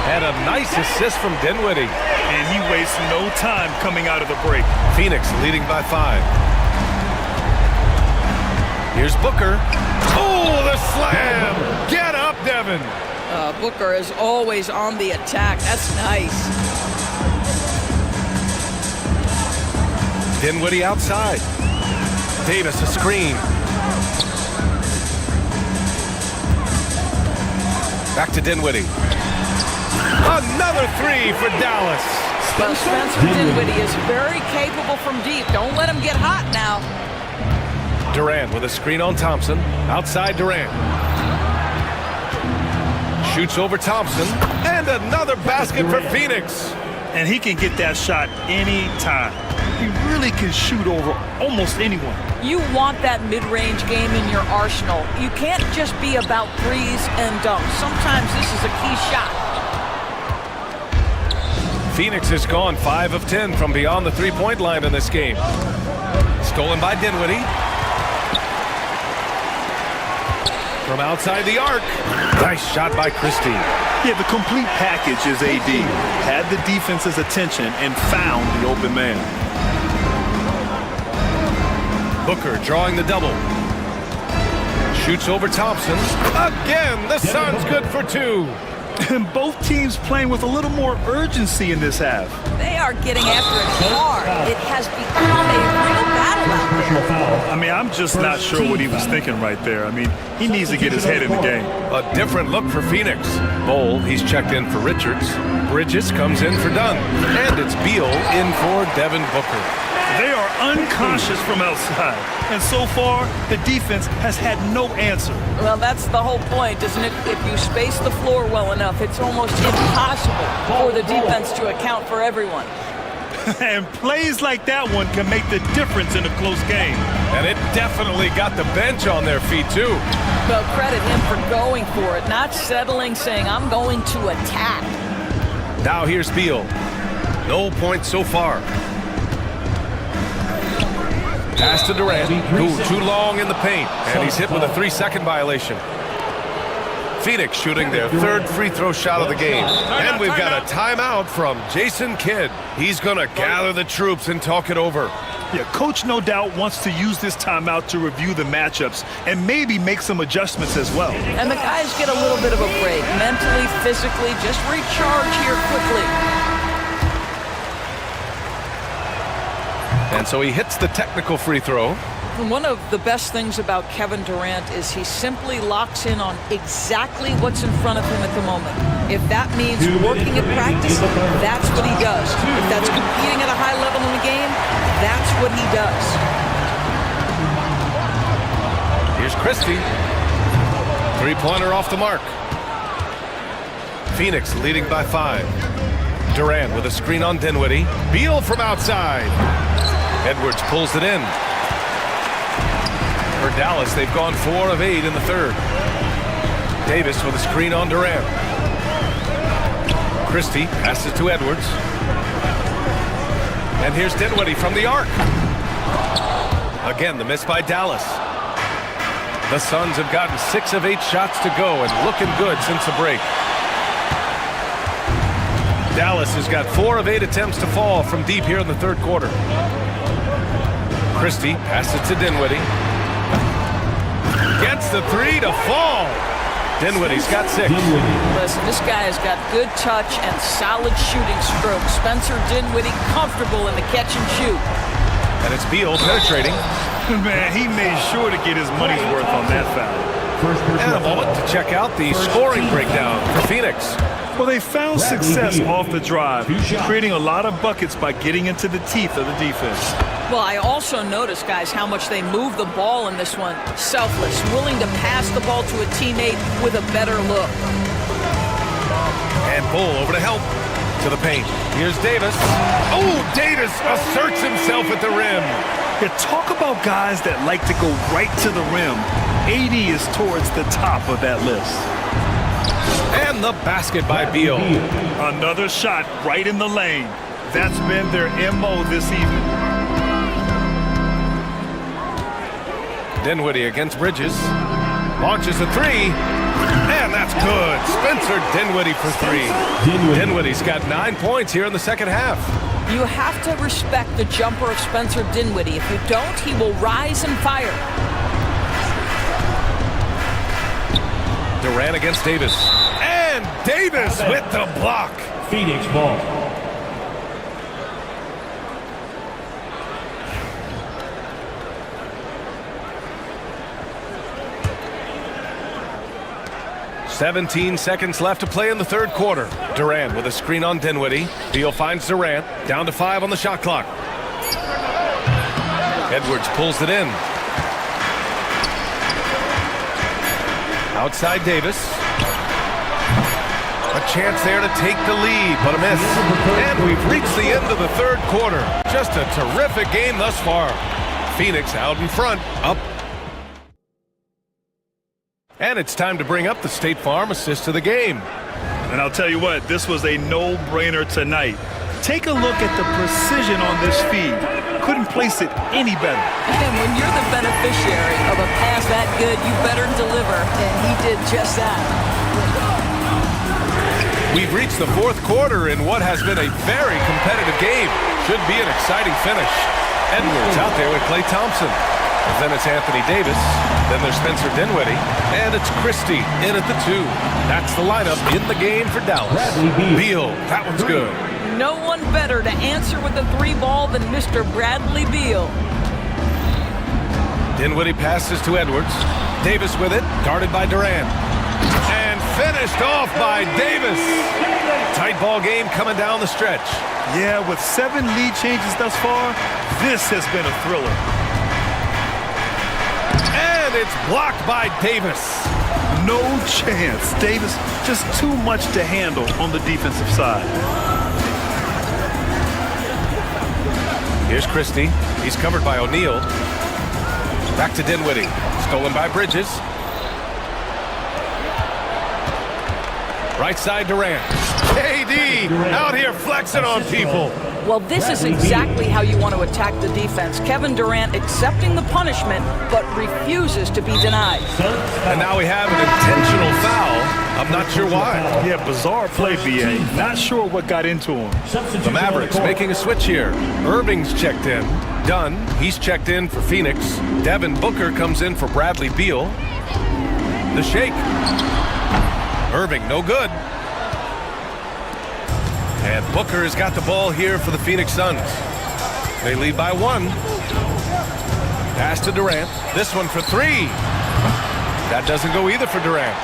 and a nice assist from Dinwiddie. And he wastes no time coming out of the break. Phoenix leading by 5. Here's Booker. Oh, the slam! Get up, Devin! Booker is always on the attack. That's nice. Dinwiddie outside. Davis a screen. Back to Dinwiddie. Another 3 for Dallas. Well, Spencer Dinwiddie is very capable from deep. Don't let him get hot now. Durant with a screen on Thompson. Outside Durant. Shoots over Thompson. And another basket for Phoenix. And he can get that shot anytime. He really can shoot over almost anyone. You want that mid-range game in your arsenal. You can't just be about threes and dunks. Sometimes this is a key shot. Phoenix has gone 5 of 10 from beyond the three-point line in this game. Stolen by Dinwiddie. From outside the arc. Nice shot by Christie. Yeah, the complete package is AD. Had the defense's attention and found the open man. Booker drawing the double. Shoots over Thompson. Again, the Suns good for 2. And both teams playing with a little more urgency in this half. They are getting after it hard. It has become a real battle out there. I mean, I'm just not sure what he was thinking right there. I mean, he needs to get his head in the game. A different look for Phoenix. Bol, he's checked in for Richards. Bridges comes in for Dunn. And it's Beal in for Devin Booker. They are unconscious from outside. And so far, the defense has had no answer. Well, that's the whole point, isn't it? If you space the floor well enough, it's almost impossible for the defense to account for everyone. And plays like that one can make the difference in a close game. And it definitely got the bench on their feet, too. Well, credit him for going for it, not settling, saying, I'm going to attack. Now here's Beal. No points so far. Pass to Durant. Ooh, too long in the paint. And he's hit with a 3-second violation. Phoenix shooting their third free throw shot of the game. And we've got a timeout from Jason Kidd. He's going to gather the troops and talk it over. Yeah, coach no doubt wants to use this timeout to review the matchups and maybe make some adjustments as well. And the guys get a little bit of a break. Mentally, physically, just recharge here quickly. And so he hits the technical free throw. And one of the best things about Kevin Durant is he simply locks in on exactly what's in front of him at the moment. If that means working at practice, that's what he does. If that's competing at a high level in the game, that's what he does. Here's Christie. Three-pointer off the mark. Phoenix leading by 5. Durant with a screen on Dinwiddie. Beal from outside. Edwards pulls it in. For Dallas, they've gone 4 of 8 in the third. Davis with a screen on Durant. Christie passes to Edwards. And here's Dinwiddie from the arc. Again, the miss by Dallas. The Suns have gotten 6 of 8 shots to go and looking good since the break. Dallas has got 4 of 8 attempts to fall from deep here in the third quarter. Christie passes to Dinwiddie. Gets the 3 to fall. Dinwiddie's got 6. Listen, this guy has got good touch and solid shooting stroke. Spencer Dinwiddie comfortable in the catch and shoot. And it's Beal penetrating. Man, he made sure to get his money's worth on that foul. And a moment to check out the scoring breakdown for Phoenix. Well, they found success off the drive, creating a lot of buckets by getting into the teeth of the defense. Well, I also noticed, guys, how much they move the ball in this one. Selfless, willing to pass the ball to a teammate with a better look. And Bull over to help. To the paint. Here's Davis. Oh, Davis asserts himself at the rim. Yeah, talk about guys that like to go right to the rim. AD is towards the top of that list. And the basket by Beal. Another shot right in the lane. That's been their MO this evening. Dinwiddie against Bridges. Launches a 3. And that's good. Spencer Dinwiddie for 3. Dinwiddie's got 9 points here in the second half. You have to respect the jumper of Spencer Dinwiddie. If you don't, he will rise and fire. Durant against Davis. And Davis with the block. Phoenix ball. 17 seconds left to play in the third quarter. Durant with a screen on Dinwiddie. Beal finds Durant. Down to 5 on the shot clock. Edwards pulls it in. Outside Davis. A chance there to take the lead, but a miss. And we've reached the end of the third quarter. Just a terrific game thus far. Phoenix out in front, up. And it's time to bring up the State Farm assist of the game. And I'll tell you what, this was a no-brainer tonight. Take a look at the precision on this feed. Couldn't place it any better. And when you're the beneficiary of a pass that good, you better deliver, and he did just that. We've reached the fourth quarter in what has been a very competitive game. Should be an exciting finish. Edwards out there with Klay Thompson. And then it's Anthony Davis. Then there's Spencer Dinwiddie. And it's Christie in at the 2. That's the lineup in the game for Dallas. Beal, that one's good. No one better to answer with the 3 ball than Mr. Bradley Beal. Dinwiddie passes to Edwards. Davis with it, guarded by Durant. And finished off by Davis. Tight ball game coming down the stretch. Yeah, with 7 lead changes thus far, this has been a thriller. And it's blocked by Davis. No chance. Davis just too much to handle on the defensive side. Here's Christie. He's covered by O'Neal. Back to Dinwiddie. Stolen by Bridges. Right side Durant. KD out here flexing on people. Well, this is exactly how you want to attack the defense. Kevin Durant accepting the punishment, but refuses to be denied. And now we have an intentional foul. I'm not sure why. Yeah, bizarre play, BA. Not sure what got into him. The Mavericks making a switch here. Irving's checked in. Dunn, he's checked in for Phoenix. Devin Booker comes in for Bradley Beal. The shake. Irving, no good. And Booker has got the ball here for the Phoenix Suns. They lead by 1. Pass to Durant. This one for 3. That doesn't go either for Durant.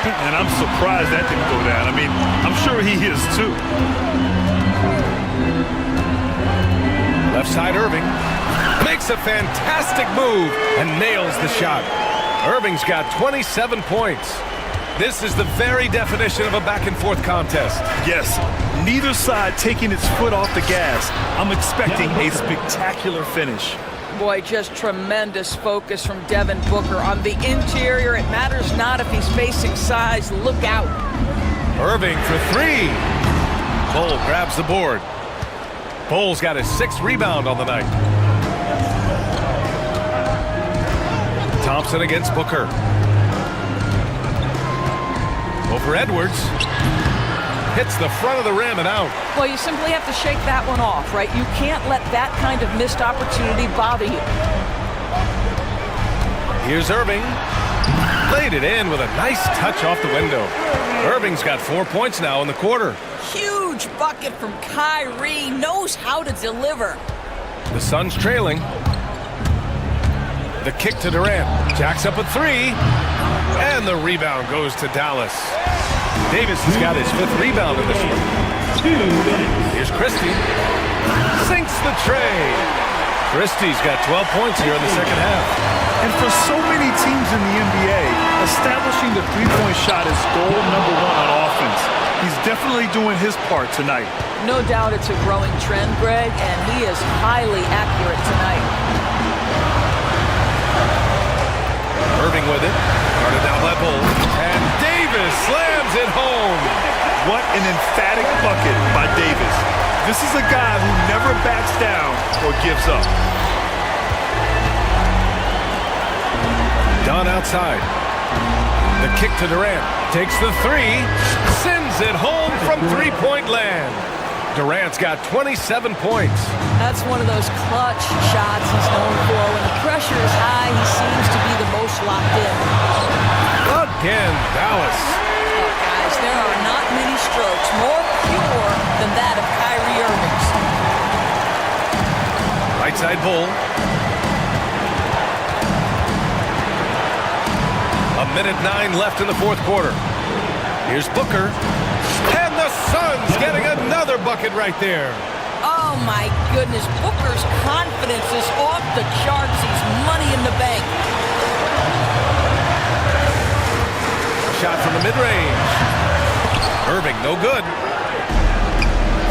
And I'm surprised that didn't go down. I mean, I'm sure he is too. Left side Irving. Makes a fantastic move and nails the shot. Irving's got 27 points. This is the very definition of a back-and-forth contest. Yes, neither side taking its foot off the gas. I'm expecting a spectacular finish. Boy, just tremendous focus from Devin Booker on the interior. It matters not if he's facing size. Look out. Irving for 3. Bull grabs the board. Bull's got his 6th rebound on the night. Thompson against Booker. Over Edwards. Hits the front of the rim and out. Well, you simply have to shake that one off, right? You can't let that kind of missed opportunity bother you. Here's Irving. Laid it in with a nice touch off the window. Irving's got 4 points now in the quarter. Huge bucket from Kyrie. Knows how to deliver. The Suns trailing. The kick to Durant. Jacks up a 3. And the rebound goes to Dallas. Davis has got his 5th rebound in this one. Here's Christie. Sinks the tray. Christie's got 12 points here in the second half. And for so many teams in the NBA, establishing the three-point shot is goal number 1 on offense. He's definitely doing his part tonight. No doubt it's a growing trend, Greg, and he is highly accurate tonight. Irving with it. Guarded down by Bull. And Davis slams it home. What an emphatic bucket by Davis. This is a guy who never backs down or gives up. Dunn outside. The kick to Durant. Takes the 3. Sends it home from three-point land. Durant's got 27 points. That's one of those clutch shots he's known for. When the pressure is high, he seems to be the most locked in. Again, Dallas. Look, guys, there are not many strokes more pure than that of Kyrie Irving's. Right side Bull. A minute 9 left in the fourth quarter. Here's Booker. And the Suns getting another bucket right there. Oh my goodness, Booker's confidence is off the charts. He's money in the bank. Shot from the mid-range. Irving, no good.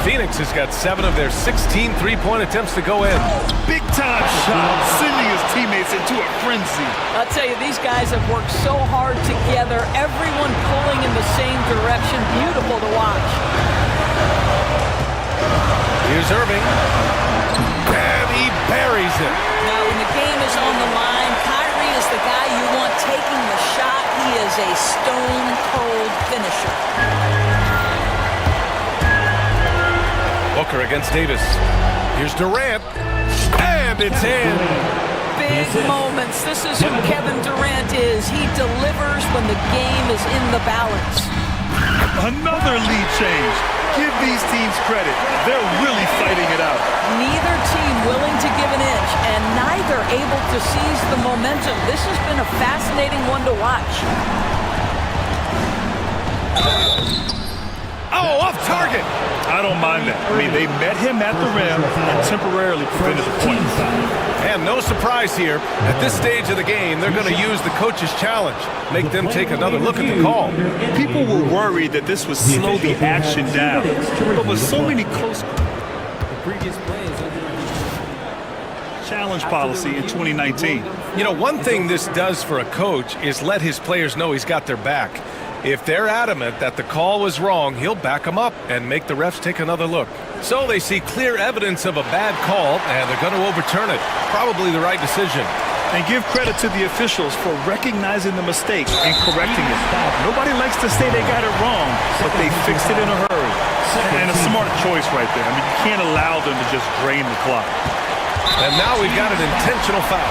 Phoenix has got 7 of their 16 three-point attempts to go in. Big-time shot, sending his teammates into a frenzy. I'll tell you, these guys have worked so hard together, everyone pulling in the same direction. Beautiful to watch. Here's Irving. And he buries it. Now, when the game is on the line, Kyrie is the guy you want taking the shot. He is a stone-cold finisher. Booker against Davis. Here's Durant. And it's in. Big moments. This is who Kevin Durant is. He delivers when the game is in the balance. Another lead change. Give these teams credit. They're really fighting it out. Neither team willing to give an inch, and neither able to seize the momentum. This has been a fascinating one to watch. Oh, off target. I don't mind that. I mean, they met him at the rim and temporarily prevented the point. And no surprise here. At this stage of the game, they're going to use the coach's challenge. Make them take another look at the call. People were worried that this would slow the action down. But with so many close... The previous play is under challenge policy in 2019. You know, one thing this does for a coach is let his players know he's got their back. If they're adamant that the call was wrong, he'll back them up and make the refs take another look. So they see clear evidence of a bad call, and they're going to overturn it. Probably the right decision. And give credit to the officials for recognizing the mistake and correcting it. Nobody likes to say they got it wrong, but they fixed it in a hurry. And a smart choice right there. I mean, you can't allow them to just drain the clock. And now we've got an intentional foul.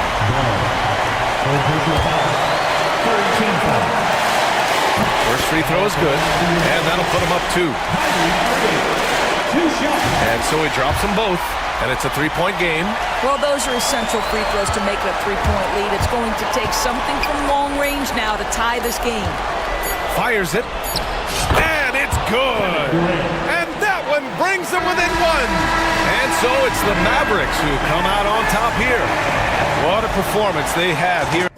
First free throw is good, and that'll put him up 2. And so he drops them both, and it's a 3-point game. Well, those are essential free throws to make it a 3-point lead. It's going to take something from long range now to tie this game. Fires it, and it's good. And that one brings them within 1. And so it's the Mavericks who come out on top here. What a performance they had here.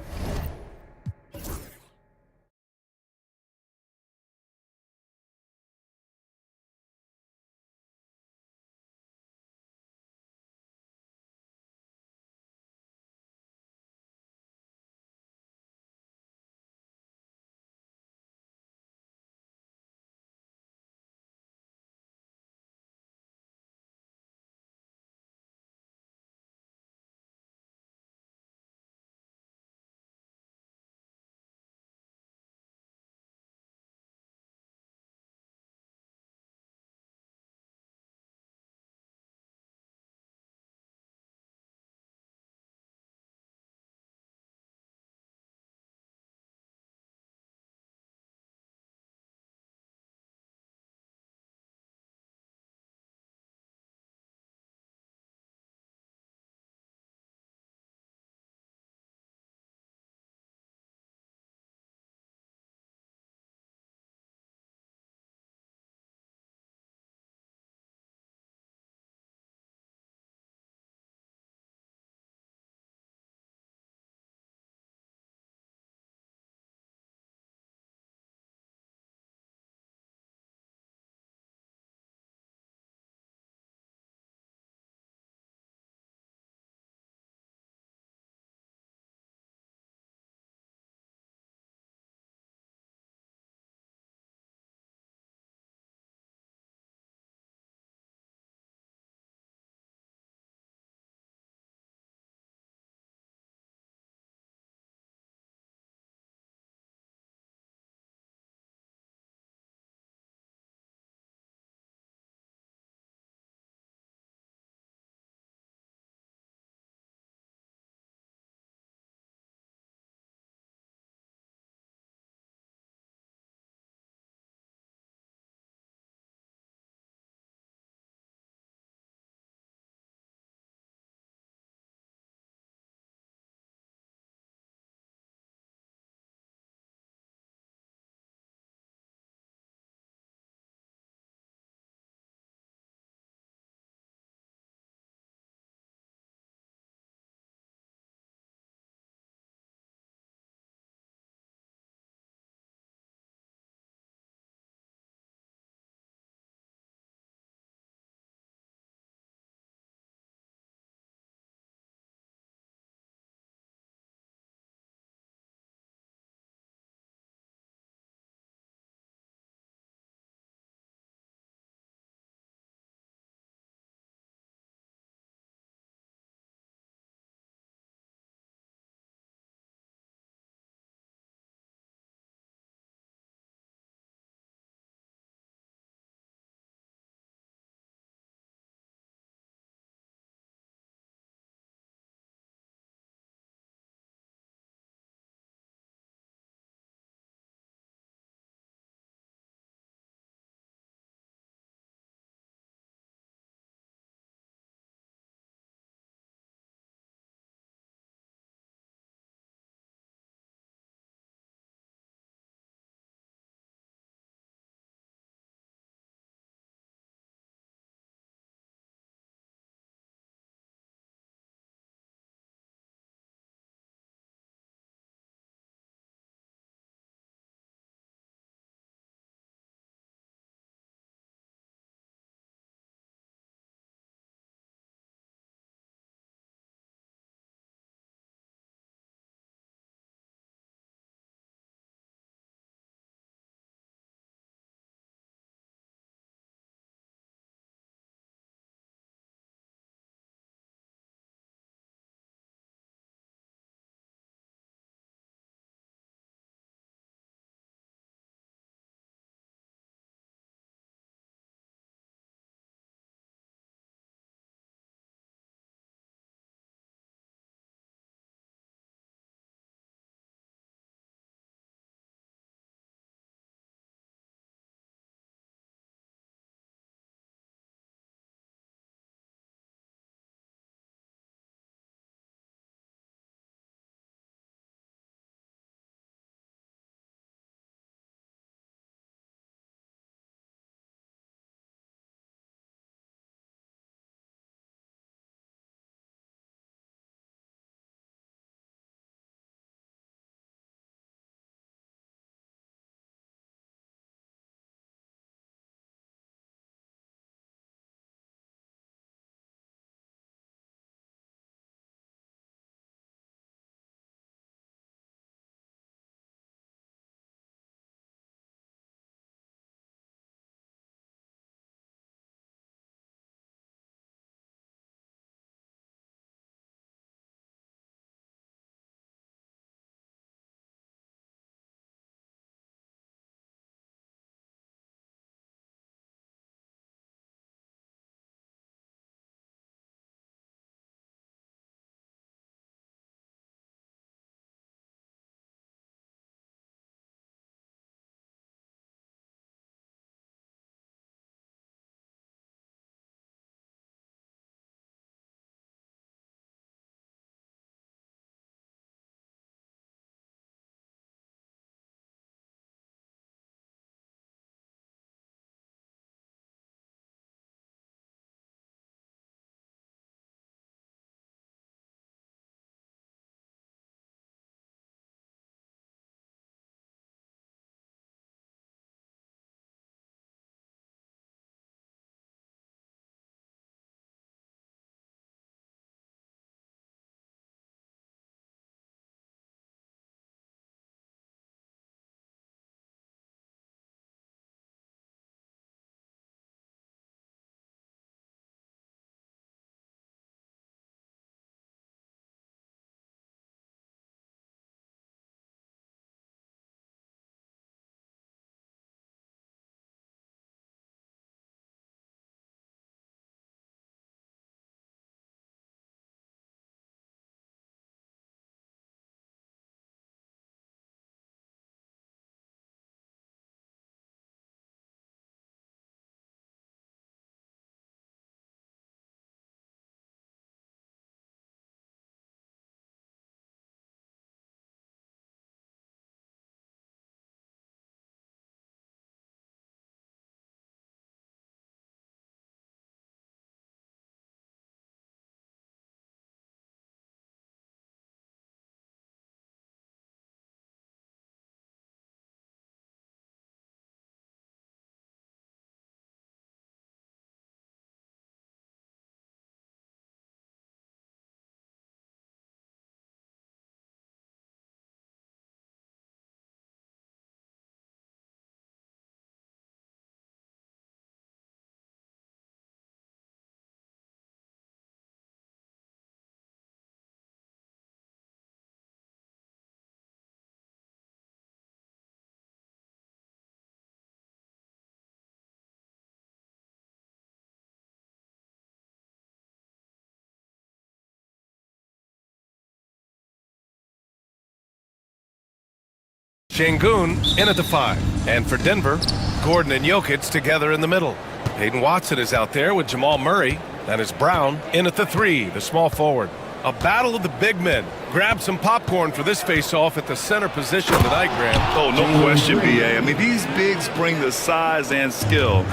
Şengün in at the 5. And for Denver, Gordon and Jokic together in the middle. Hayden Watson is out there with Jamal Murray. That is Brown in at the 3, the small forward. A battle of the big men. Grab some popcorn for this face-off at the center position tonight, Graham. Oh, no question, B.A. I mean, these bigs bring the size and skill.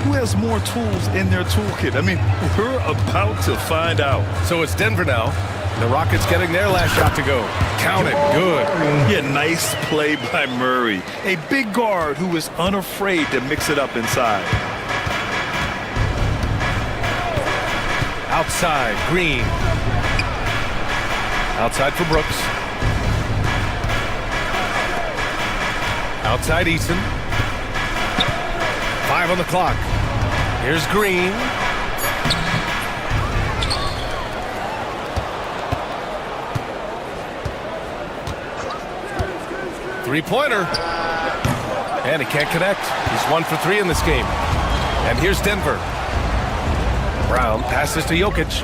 Who has more tools in their toolkit? I mean, we're about to find out. So it's Denver now. The Rockets getting their last shot to go. Count it. Good. Yeah, nice play by Murray. A big guard who is unafraid to mix it up inside. Outside, Green. Outside for Brooks. Outside Eason. 5 on the clock. Here's Green. Three-pointer. And he can't connect. He's 1 for 3 in this game. And here's Denver. Brown passes to Jokic.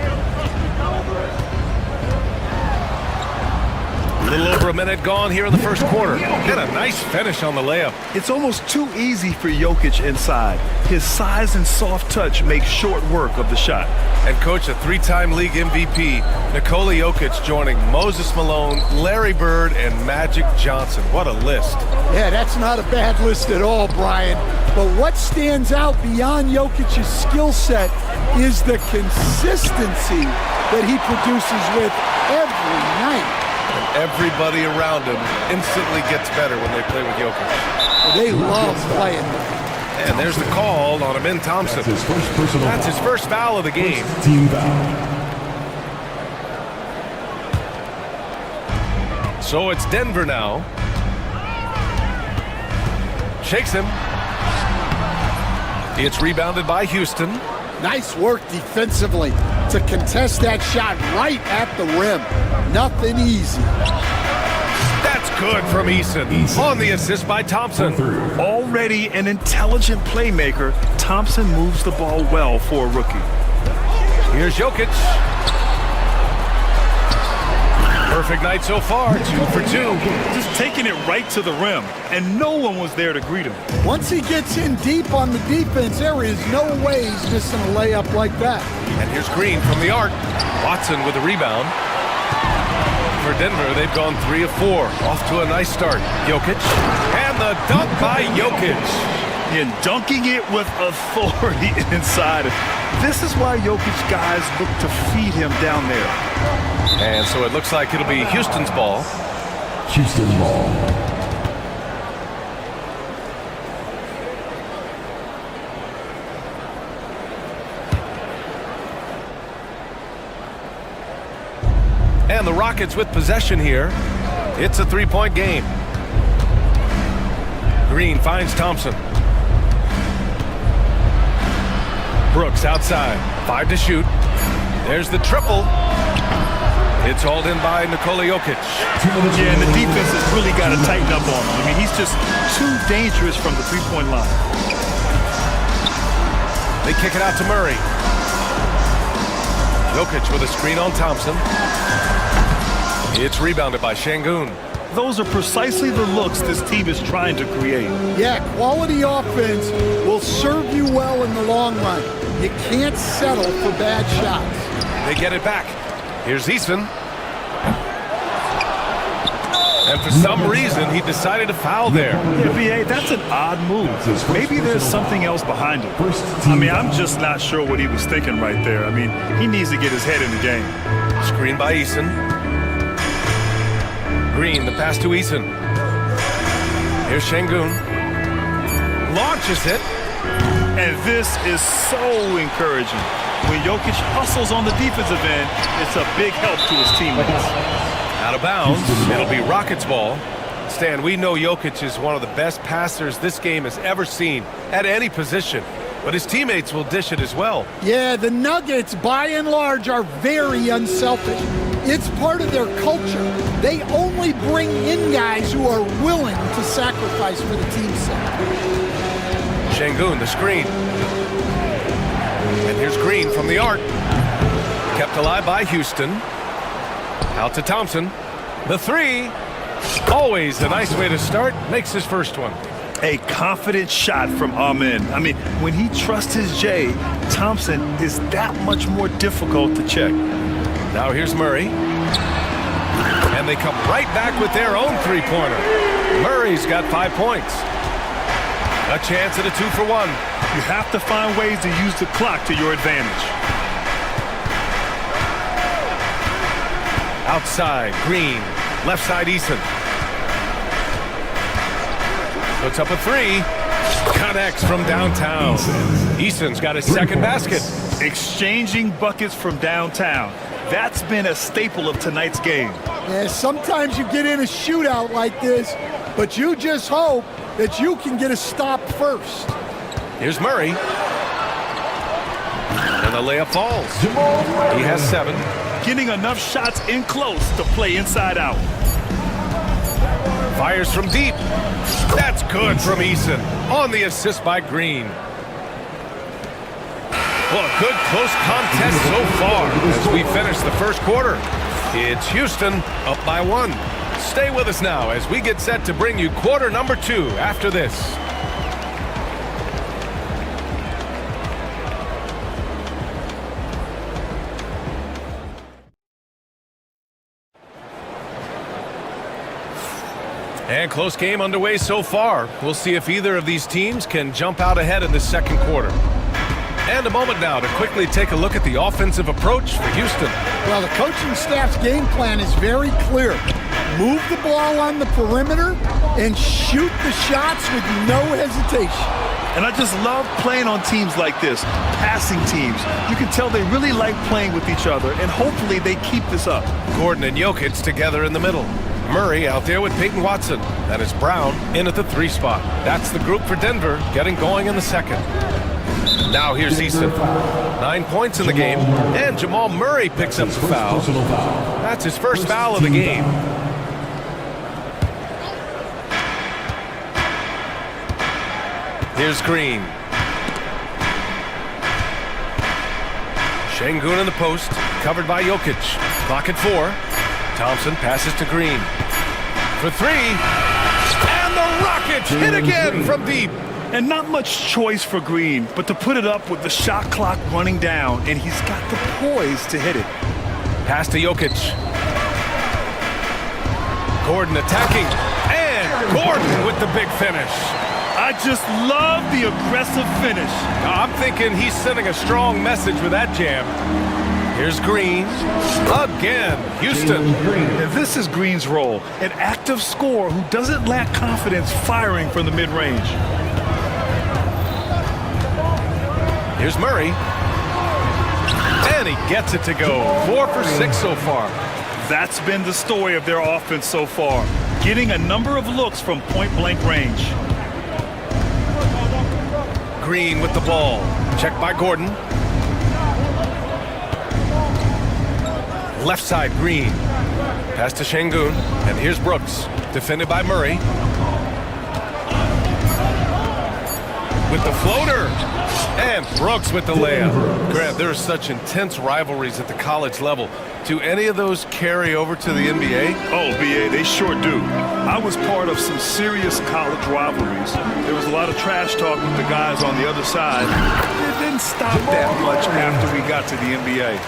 A little over a minute gone here in the first quarter. And a nice finish on the layup. It's almost too easy for Jokic inside. His size and soft touch make short work of the shot. And coach, a 3-time league MVP, Nikola Jokic joining Moses Malone, Larry Bird, and Magic Johnson. What a list. Yeah, that's not a bad list at all, Brian. But what stands out beyond Jokic's skill set is the consistency that he produces with every night. And everybody around him instantly gets better when they play with Jokic. They love playing with him. And there's the call on Amin Thompson. That's his first foul of the game. Team foul. So it's Denver now. Shakes him. It's rebounded by Houston. Nice work defensively to contest that shot right at the rim. Nothing easy. That's good from Eason. On the assist by Thompson. Already an intelligent playmaker, Thompson moves the ball well for a rookie. Here's Jokic. Perfect night so far, 2 for 2. Just taking it right to the rim, and no one was there to greet him. Once he gets in deep on the defense, there is no way he's missing a layup like that. And here's Green from the arc. Watson with the rebound. For Denver, they've gone 3 of 4. Off to a nice start. Jokic. And the dunk by Jokic. And dunking it with authority inside. This is why Jokic guys look to feed him down there. And so it looks like it'll be Houston's ball. Houston ball. And the Rockets with possession here. It's a 3-point game. Green finds Thompson. Brooks outside. 5 to shoot. There's the triple. It's hauled in by Nikola Jokic. Yeah, and the defense has really got to tighten up on him. I mean, he's just too dangerous from the three-point line. They kick it out to Murray. Jokic with a screen on Thompson. It's rebounded by Şengün. Those are precisely the looks this team is trying to create. Yeah, quality offense will serve you well in the long run. You can't settle for bad shots. They get it back. Here's Eason. And for some reason, he decided to foul there. Yeah, B.A., that's an odd move. Maybe there's something else behind it. I mean, I'm just not sure what he was thinking right there. I mean, he needs to get his head in the game. Screen by Eason. Green, the pass to Eason. Here's Şengün. Launches it. And this is so encouraging. When Jokic hustles on the defensive end, it's a big help to his teammates. Out of bounds, it'll be Rockets ball. Stan, we know Jokic is one of the best passers this game has ever seen at any position, but his teammates will dish it as well. Yeah, the Nuggets, by and large, are very unselfish. It's part of their culture. They only bring in guys who are willing to sacrifice for the team's sake. Şengün, the screen. And here's Green from the arc. Kept alive by Houston. Out to Thompson. The 3. Always a nice way to start. Makes his first one. A confident shot from Amen. I mean, when he trusts his J, Thompson is that much more difficult to check. Now here's Murray. And they come right back with their own three-pointer. Murray's got 5 points. A chance at a 2-for-1. You have to find ways to use the clock to your advantage. Outside, Green. Left side, Eason. Puts up a 3. Connects from downtown. Eason's got his second basket. Exchanging buckets from downtown. That's been a staple of tonight's game. Yeah, sometimes you get in a shootout like this, but you just hope that you can get a stop first. Here's Murray. And the layup falls. He has 7. Getting enough shots in close to play inside out. Fires from deep. That's good from Eason. On the assist by Green. Well, a good close contest so far as we finish the first quarter. It's Houston up by 1. Stay with us now as we get set to bring you quarter number 2 after this. And close game underway so far. We'll see if either of these teams can jump out ahead in the second quarter. And a moment now to quickly take a look at the offensive approach for Houston. Well, the coaching staff's game plan is very clear. Move the ball on the perimeter and shoot the shots with no hesitation. And I just love playing on teams like this, passing teams. You can tell they really like playing with each other, and hopefully they keep this up. Gordon and Jokic together in the middle. Murray out there with Peyton Watson. That is Brown in at the 3 spot. That's the group for Denver getting going in the second. Now here's Eason. 9 points in the game, and Jamal Murray picks up the foul. That's his first foul of the game. Here's Green. Şengün in the post, covered by Jokic. Clock at 4. Thompson passes to Green. For 3. And the Rockets hit again from deep. And not much choice for Green, but to put it up with the shot clock running down, and he's got the poise to hit it. Pass to Jokic. Gordon attacking, and Gordon with the big finish. I just love the aggressive finish. I'm thinking he's sending a strong message with that jam. Here's Green. Again, Houston. And this is Green's role, an active scorer who doesn't lack confidence firing from the mid-range. Here's Murray. And he gets it to go. 4 for 6 so far. That's been the story of their offense so far. Getting a number of looks from point-blank range. Green with the ball. Checked by Gordon. Left side, Green. Pass to Şengün. And here's Brooks. Defended by Murray. With the floater. And Brooks with the layup. Grant, there are such intense rivalries at the college level. Do any of those carry over to the NBA? Oh, BA, they sure do. I was part of some serious college rivalries. There was a lot of trash talk with the guys on the other side. It didn't stop that much after we got to the NBA.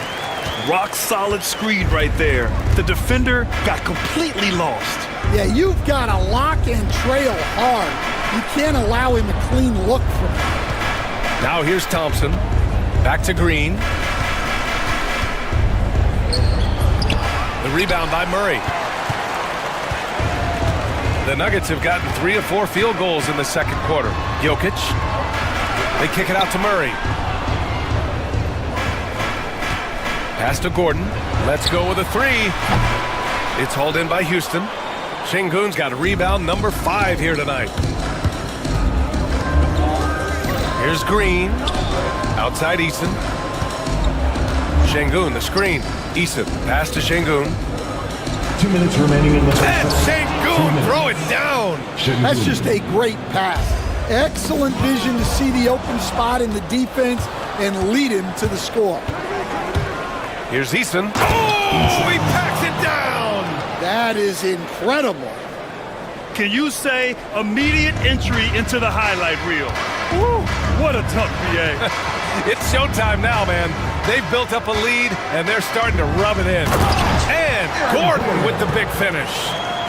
Rock solid screen right there. The defender got completely lost. Yeah, you've got to lock and trail hard. You can't allow him a clean look from him. Now here's Thompson. Back to Green. The rebound by Murray. The Nuggets have gotten 3 or 4 field goals in the second quarter. Jokic. They kick it out to Murray. Pass to Gordon. Let's go with a 3. It's hauled in by Houston. Şengün's got a rebound number 5 here tonight. Here's Green. Outside Eason. Şengün, the screen. Eason, pass to Şengün. 2 minutes remaining in the first. And Şengün, throw it down. That's just a great pass. Excellent vision to see the open spot in the defense and lead him to the score. Here's Eason. Oh, he packs it down. That is incredible. Can you say immediate entry into the highlight reel? Woo, what a tough PA. It's showtime now, man. They've built up a lead, and they're starting to rub it in. And Gordon with the big finish.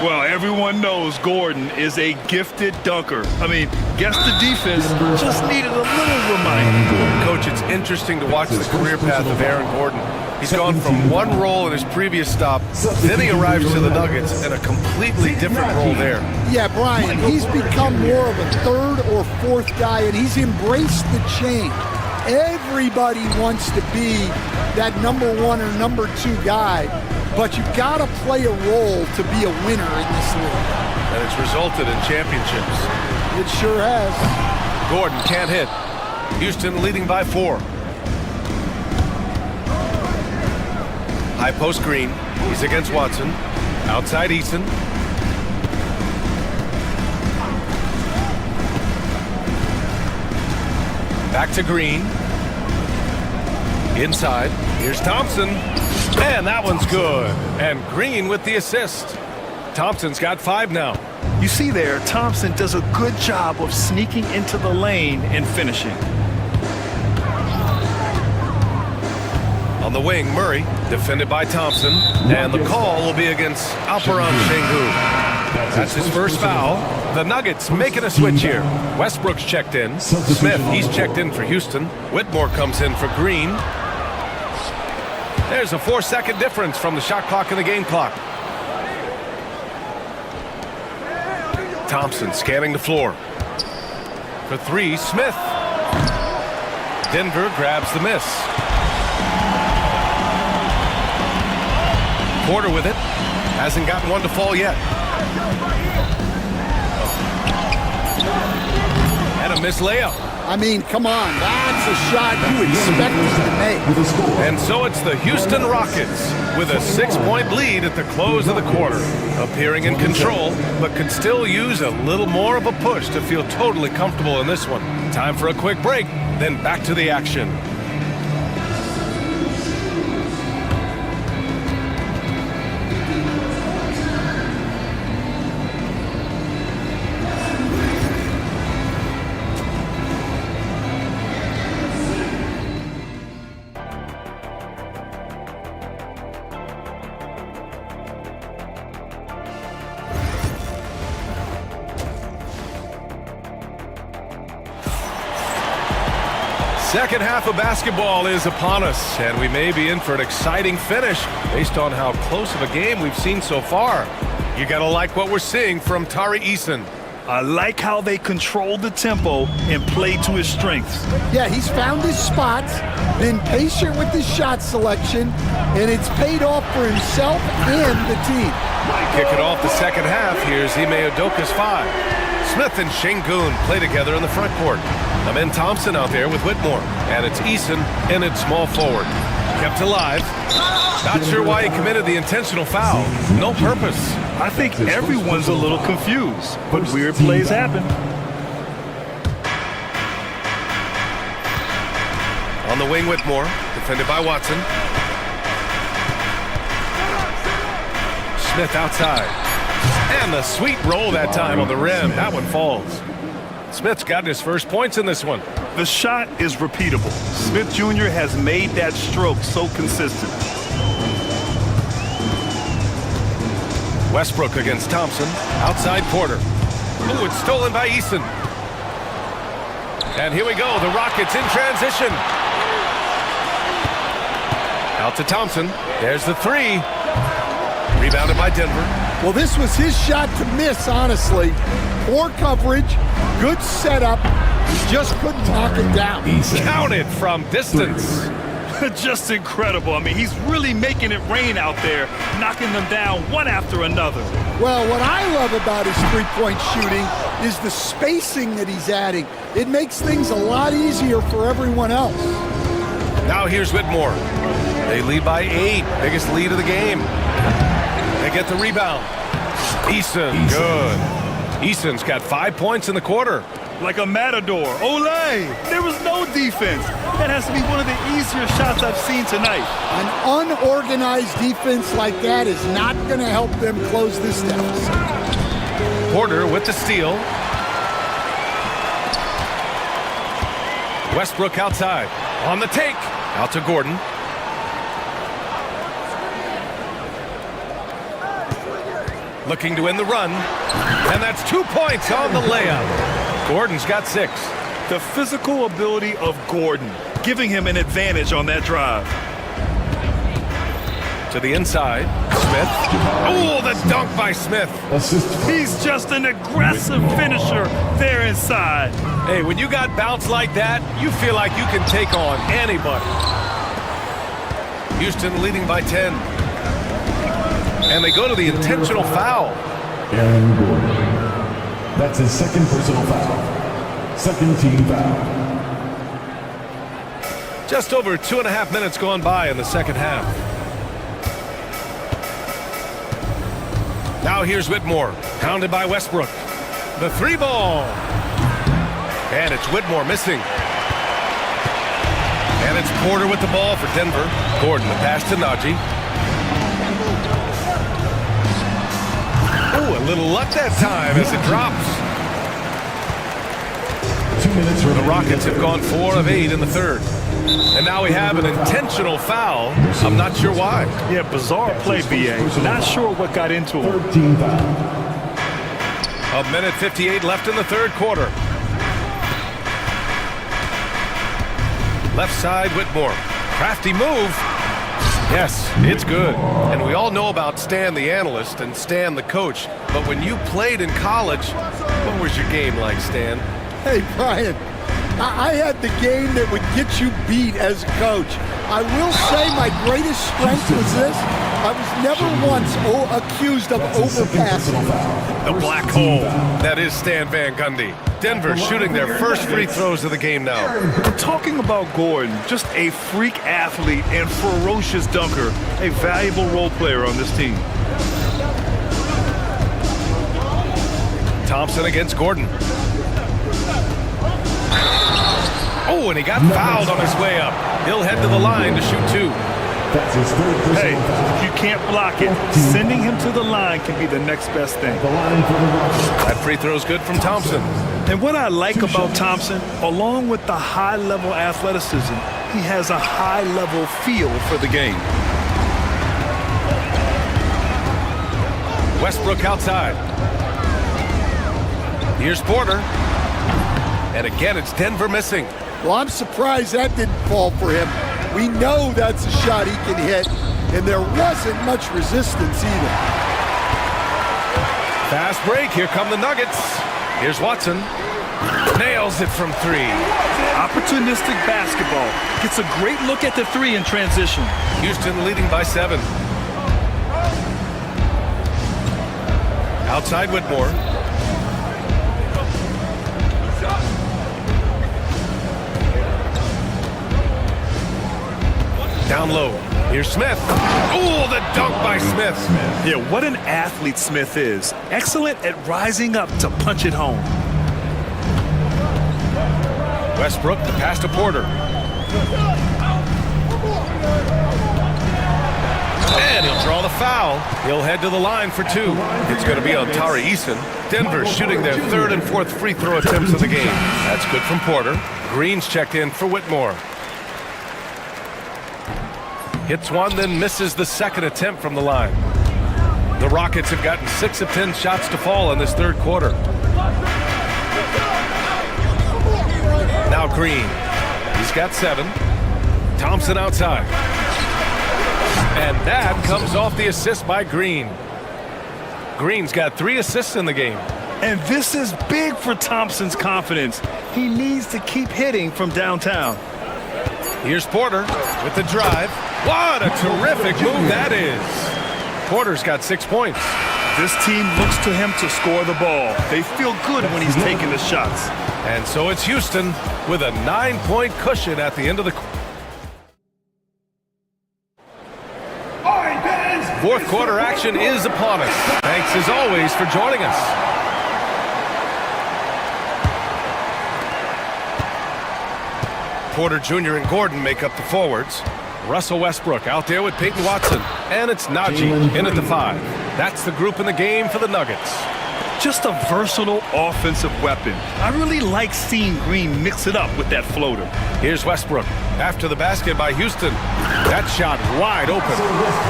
Well, everyone knows Gordon is a gifted dunker. I mean, guess the defense just needed a little reminder. Coach, it's interesting to watch the career path of Aaron Gordon. He's gone from one role in his previous stop, then he arrives to the Nuggets in a completely different role there. Yeah, Brian, he's become more of a third or fourth guy, and he's embraced the change. Everybody wants to be that number one or number two guy, but you've got to play a role to be a winner in this league. And it's resulted in championships. It sure has. Gordon can't hit. Houston leading by 4. High post Green. He's against Watson. Outside Eason. Back to Green. Inside. Here's Thompson. And that one's good. And Green with the assist. Thompson's got 5 now. You see there, Thompson does a good job of sneaking into the lane and finishing. On the wing, Murray, defended by Thompson. And the call will be against Alperen Sengun. That's his first foul. The Nuggets making a switch here. Westbrook's checked in. Smith, he's checked in for Houston. Whitmore comes in for Green. There's a 4-second difference from the shot clock and the game clock. Thompson scanning the floor. For 3, Smith. Denver grabs the miss. Porter with it. Hasn't gotten one to fall yet. And a missed layup. I mean, come on, that's a shot you expect him to make. And so it's the Houston Rockets with a 6-point lead at the close of the quarter. Appearing in control, but could still use a little more of a push to feel totally comfortable in this one. Time for a quick break, then back to the action. Second half of basketball is upon us, and we may be in for an exciting finish based on how close of a game we've seen so far. You gotta like what we're seeing from Tari Eason. I like how they control the tempo and play to his strengths. Yeah, he's found his spots, been patient with his shot selection, and it's paid off for himself and the team. Kicking off the second half, here's Ime Udoka's 5. Smith and Sengun play together in the front court. Amen Thompson out there with Whitmore. And it's Eason in at small forward. Kept alive. Not sure why he committed the intentional foul. No purpose. I think everyone's a little confused, but weird plays happen. On the wing, Whitmore, defended by Watson. Smith outside. And the sweet roll that time on the rim. That one falls. Smith's gotten his first points in this one. The shot is repeatable. Smith Jr. has made that stroke so consistent. Westbrook against Thompson. Outside Porter. Ooh, it's stolen by Eason. And here we go. The Rockets in transition. Out to Thompson. There's the 3. Rebounded by Denver. Well, this was his shot to miss, honestly. Poor coverage, good setup. He just couldn't knock it down. Counted from distance. Just incredible. I mean, he's really making it rain out there, knocking them down one after another. Well, what I love about his three-point shooting is the spacing that he's adding. It makes things a lot easier for everyone else. Now here's Whitmore. They lead by 8. Biggest lead of the game. They get the rebound. Eason, good. Eason's got 5 points in the quarter. Like a matador. Olay! There was no defense. That has to be one of the easier shots I've seen tonight. An unorganized defense like that is not going to help them close this deficit. Porter with the steal. Westbrook outside. On the take. Out to Gordon. Looking to end the run. And that's 2 points on the layup. Gordon's got 6. The physical ability of Gordon, giving him an advantage on that drive. To the inside. Smith. Oh, the dunk by Smith. He's just an aggressive finisher there inside. Hey, when you got bounce like that, you feel like you can take on anybody. Houston leading by 10. And they go to the intentional foul. Aaron Gordon. That's his second personal foul. Second team foul. Just over 2.5 minutes gone by in the second half. Now here's Whitmore, pounded by Westbrook. The 3 ball. And it's Whitmore missing. And it's Porter with the ball for Denver. Gordon, the pass to Najee. Oh, a little luck that time as it drops. 2 minutes The Rockets have gone 4 of 8 in the third. And now we have an intentional foul. I'm not sure why. Yeah, bizarre play, BA. Not sure what got into him. 13 foul. 1:58 left in the third quarter. Left side, Whitmore. Crafty move. Yes, it's good. And we all know about Stan the analyst and Stan the coach. But when you played in college, what was your game like, Stan? Hey, Brian, I had the game that would get you beat as a coach. I will say my greatest strength was this. I was never once accused of overpassing. The black hole. That is Stan Van Gundy. Denver shooting their first free throws of the game now. We're talking about Gordon, just a freak athlete and ferocious dunker, a valuable role player on this team. Thompson against Gordon. Oh, and he got fouled on his way up. He'll head to the line to shoot 2. That's his third personal Hey, foul. if you can't block it, sending him to the line can be the next best thing. The line for the Rockets. That free throw's good from Thompson. And what I like about Thompson, along with the high-level athleticism, he has a high-level feel for the game. Westbrook outside. Here's Porter. And again, it's Denver missing. Well, I'm surprised that didn't fall for him. We know that's a shot he can hit, and there wasn't much resistance either. Fast break. Here come the Nuggets. Here's Watson. Nails it from 3. Opportunistic basketball. Gets a great look at the 3 in transition. Houston leading by 7. Outside Whitmore. Down low. Here's Smith. Oh, the dunk by Smith. Yeah, what an athlete Smith is. Excellent at rising up to punch it home. Westbrook, the pass to Porter. And he'll draw the foul. He'll head to the line for 2. It's going to be on Tari Eason. Denver shooting their 3rd and 4th free throw attempts of the game. That's good from Porter. Green's checked in for Whitmore. Hits one, then misses the 2nd attempt from the line. The Rockets have gotten 6 of 10 shots to fall in this third quarter. Now Green. He's got 7. Thompson outside. And that comes off the assist by Green. Green's got 3 assists in the game. And this is big for Thompson's confidence. He needs to keep hitting from downtown. Here's Porter with the drive. What a terrific move that is. Porter's got 6 points. This team looks to him to score the ball. They feel good when he's taking the shots. And so it's Houston with a 9-point cushion at the end of the fourth quarter. Action is upon us. Thanks as always for joining us. Porter Jr. and Gordon make up the forwards. Russell Westbrook out there with Peyton Watson. And it's Najee in at the 5. That's the group in the game for the Nuggets. Just a versatile offensive weapon. I really like seeing Green mix it up with that floater. Here's Westbrook after the basket by Houston. That shot wide open.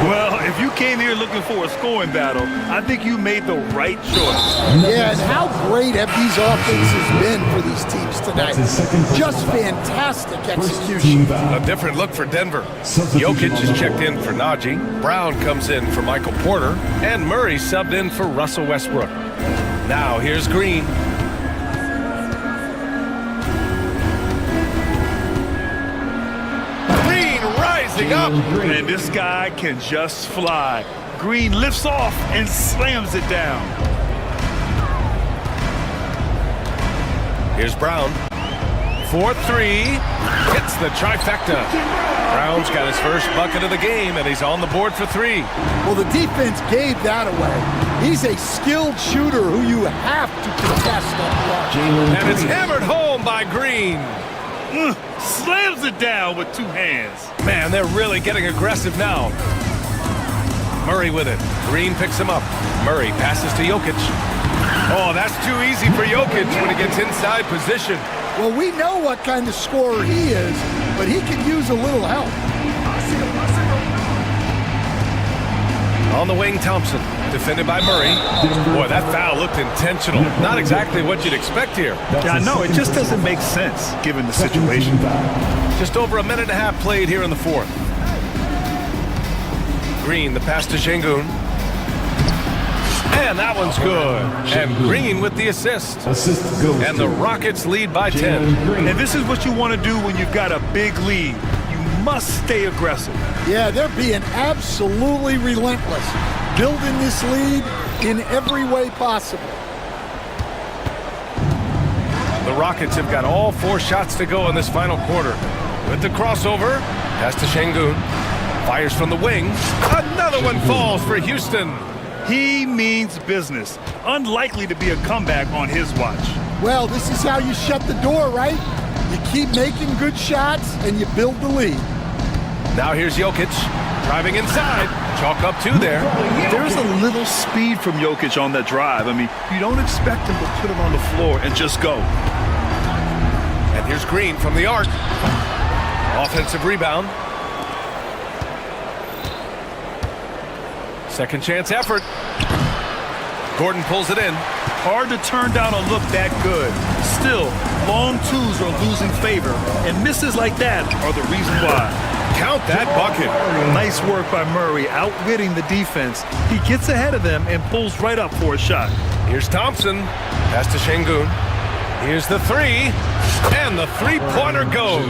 Well, if you came here looking for a scoring battle, I think you made the right choice. Yeah, and how great have these offenses been for these teams tonight? Just fantastic execution. A different look for Denver. Jokic is checked in for Najee. Brown comes in for Michael Porter. And Murray subbed in for Russell Westbrook. Now here's Green. Green rising up. And this guy can just fly. Green lifts off and slams it down. Here's Brown. 4-3. Hits the trifecta. Brown's got his first bucket of the game, and he's on the board for 3. Well, the defense gave that away. He's a skilled shooter who you have to contest that rush. And it's hammered home by Green. Slams it down with 2 hands. Man, they're really getting aggressive now. Murray with it. Green picks him up. Murray passes to Jokic. Oh, that's too easy for Jokic when he gets inside position. Well, we know what kind of scorer he is, but he could use a little help. On the wing, Thompson, defended by Murray. Boy, that foul looked intentional. Not exactly what you'd expect here. Yeah, I know. It just doesn't make sense given the situation. Just over a minute and a half played here in the 4th. Green, the pass to Şengün. And that one's good. And Green with the assist. And the Rockets lead by 10. And this is what you want to do when you've got a big lead. You must stay aggressive. Yeah, they're being absolutely relentless, building this lead in every way possible. The Rockets have got all 4 shots to go in this final quarter. With the crossover, pass to Şengün. Fires from the wing. Another one falls for Houston. He means business. Unlikely to be a comeback on his watch. Well, this is how you shut the door, right? You keep making good shots and you build the lead. Now here's Jokic, driving inside. Chalk up 2 there. There's a little speed from Jokic on that drive. I mean, you don't expect him to put it on the floor and just go. And here's Green from the arc. Offensive rebound. Second chance effort. Gordon pulls it in. Hard to turn down a look that good. Still, long 2s are losing favor, and misses like that are the reason why. Count that bucket. Nice work by Murray, outwitting the defense. He gets ahead of them and pulls right up for a shot. Here's Thompson. Pass to Şengün. Here's the 3. And the 3-pointer goes.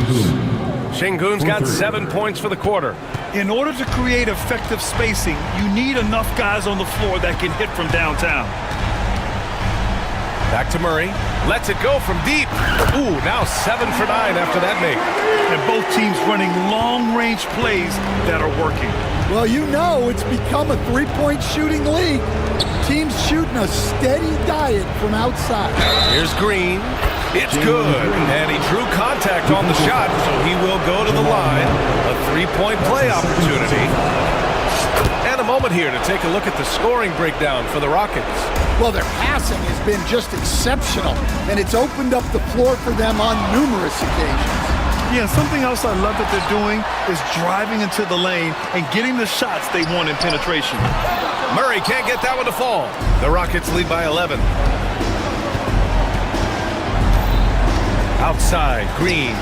Şengün's got 7 points for the quarter. In order to create effective spacing, you need enough guys on the floor that can hit from downtown. Back to Murray. Lets it go from deep. Ooh, now 7 for 9 after that make. And both teams running long-range plays that are working. Well, you know it's become a 3-point shooting league. Teams shooting a steady diet from outside. Here's Green. It's good. And he drew contact on the shot, so he will go to the line. A 3-point play opportunity. And a moment here to take a look at the scoring breakdown for the Rockets. Well, their passing has been just exceptional, and it's opened up the floor for them on numerous occasions. Yeah, something else I love that they're doing is driving into the lane and getting the shots they want in penetration. Murray can't get that one to fall. The Rockets lead by 11. Outside, Green.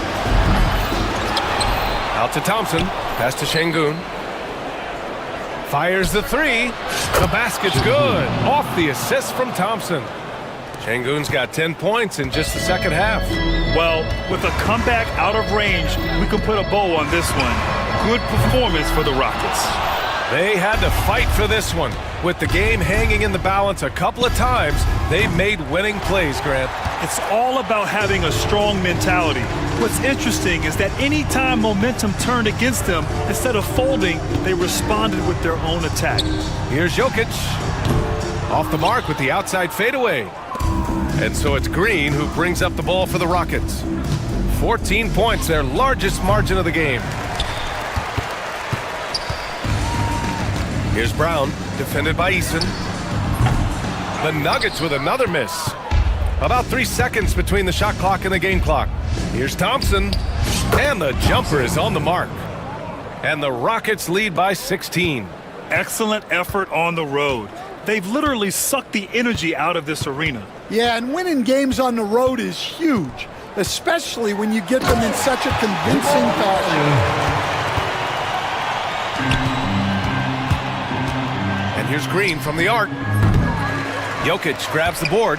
Out to Thompson. Pass to Şengün. Fires the 3. The basket's good. Off the assist from Thompson. Şengün's got 10 points in just the second half. Well, with a comeback out of range, we can put a bow on this one. Good performance for the Rockets. They had to fight for this one. With the game hanging in the balance a couple of times, they made winning plays, Grant. It's all about having a strong mentality. What's interesting is that any time momentum turned against them, instead of folding, they responded with their own attack. Here's Jokic. Off the mark with the outside fadeaway. And so it's Green who brings up the ball for the Rockets. 14 points, their largest margin of the game. Here's Brown, defended by Eason. The Nuggets with another miss. About 3 seconds between the shot clock and the game clock. Here's Thompson, and the jumper is on the mark. And the Rockets lead by 16. Excellent effort on the road. They've literally sucked the energy out of this arena. Yeah, and winning games on the road is huge, especially when you get them in such a convincing fashion. And here's Green from the arc. Jokic grabs the board.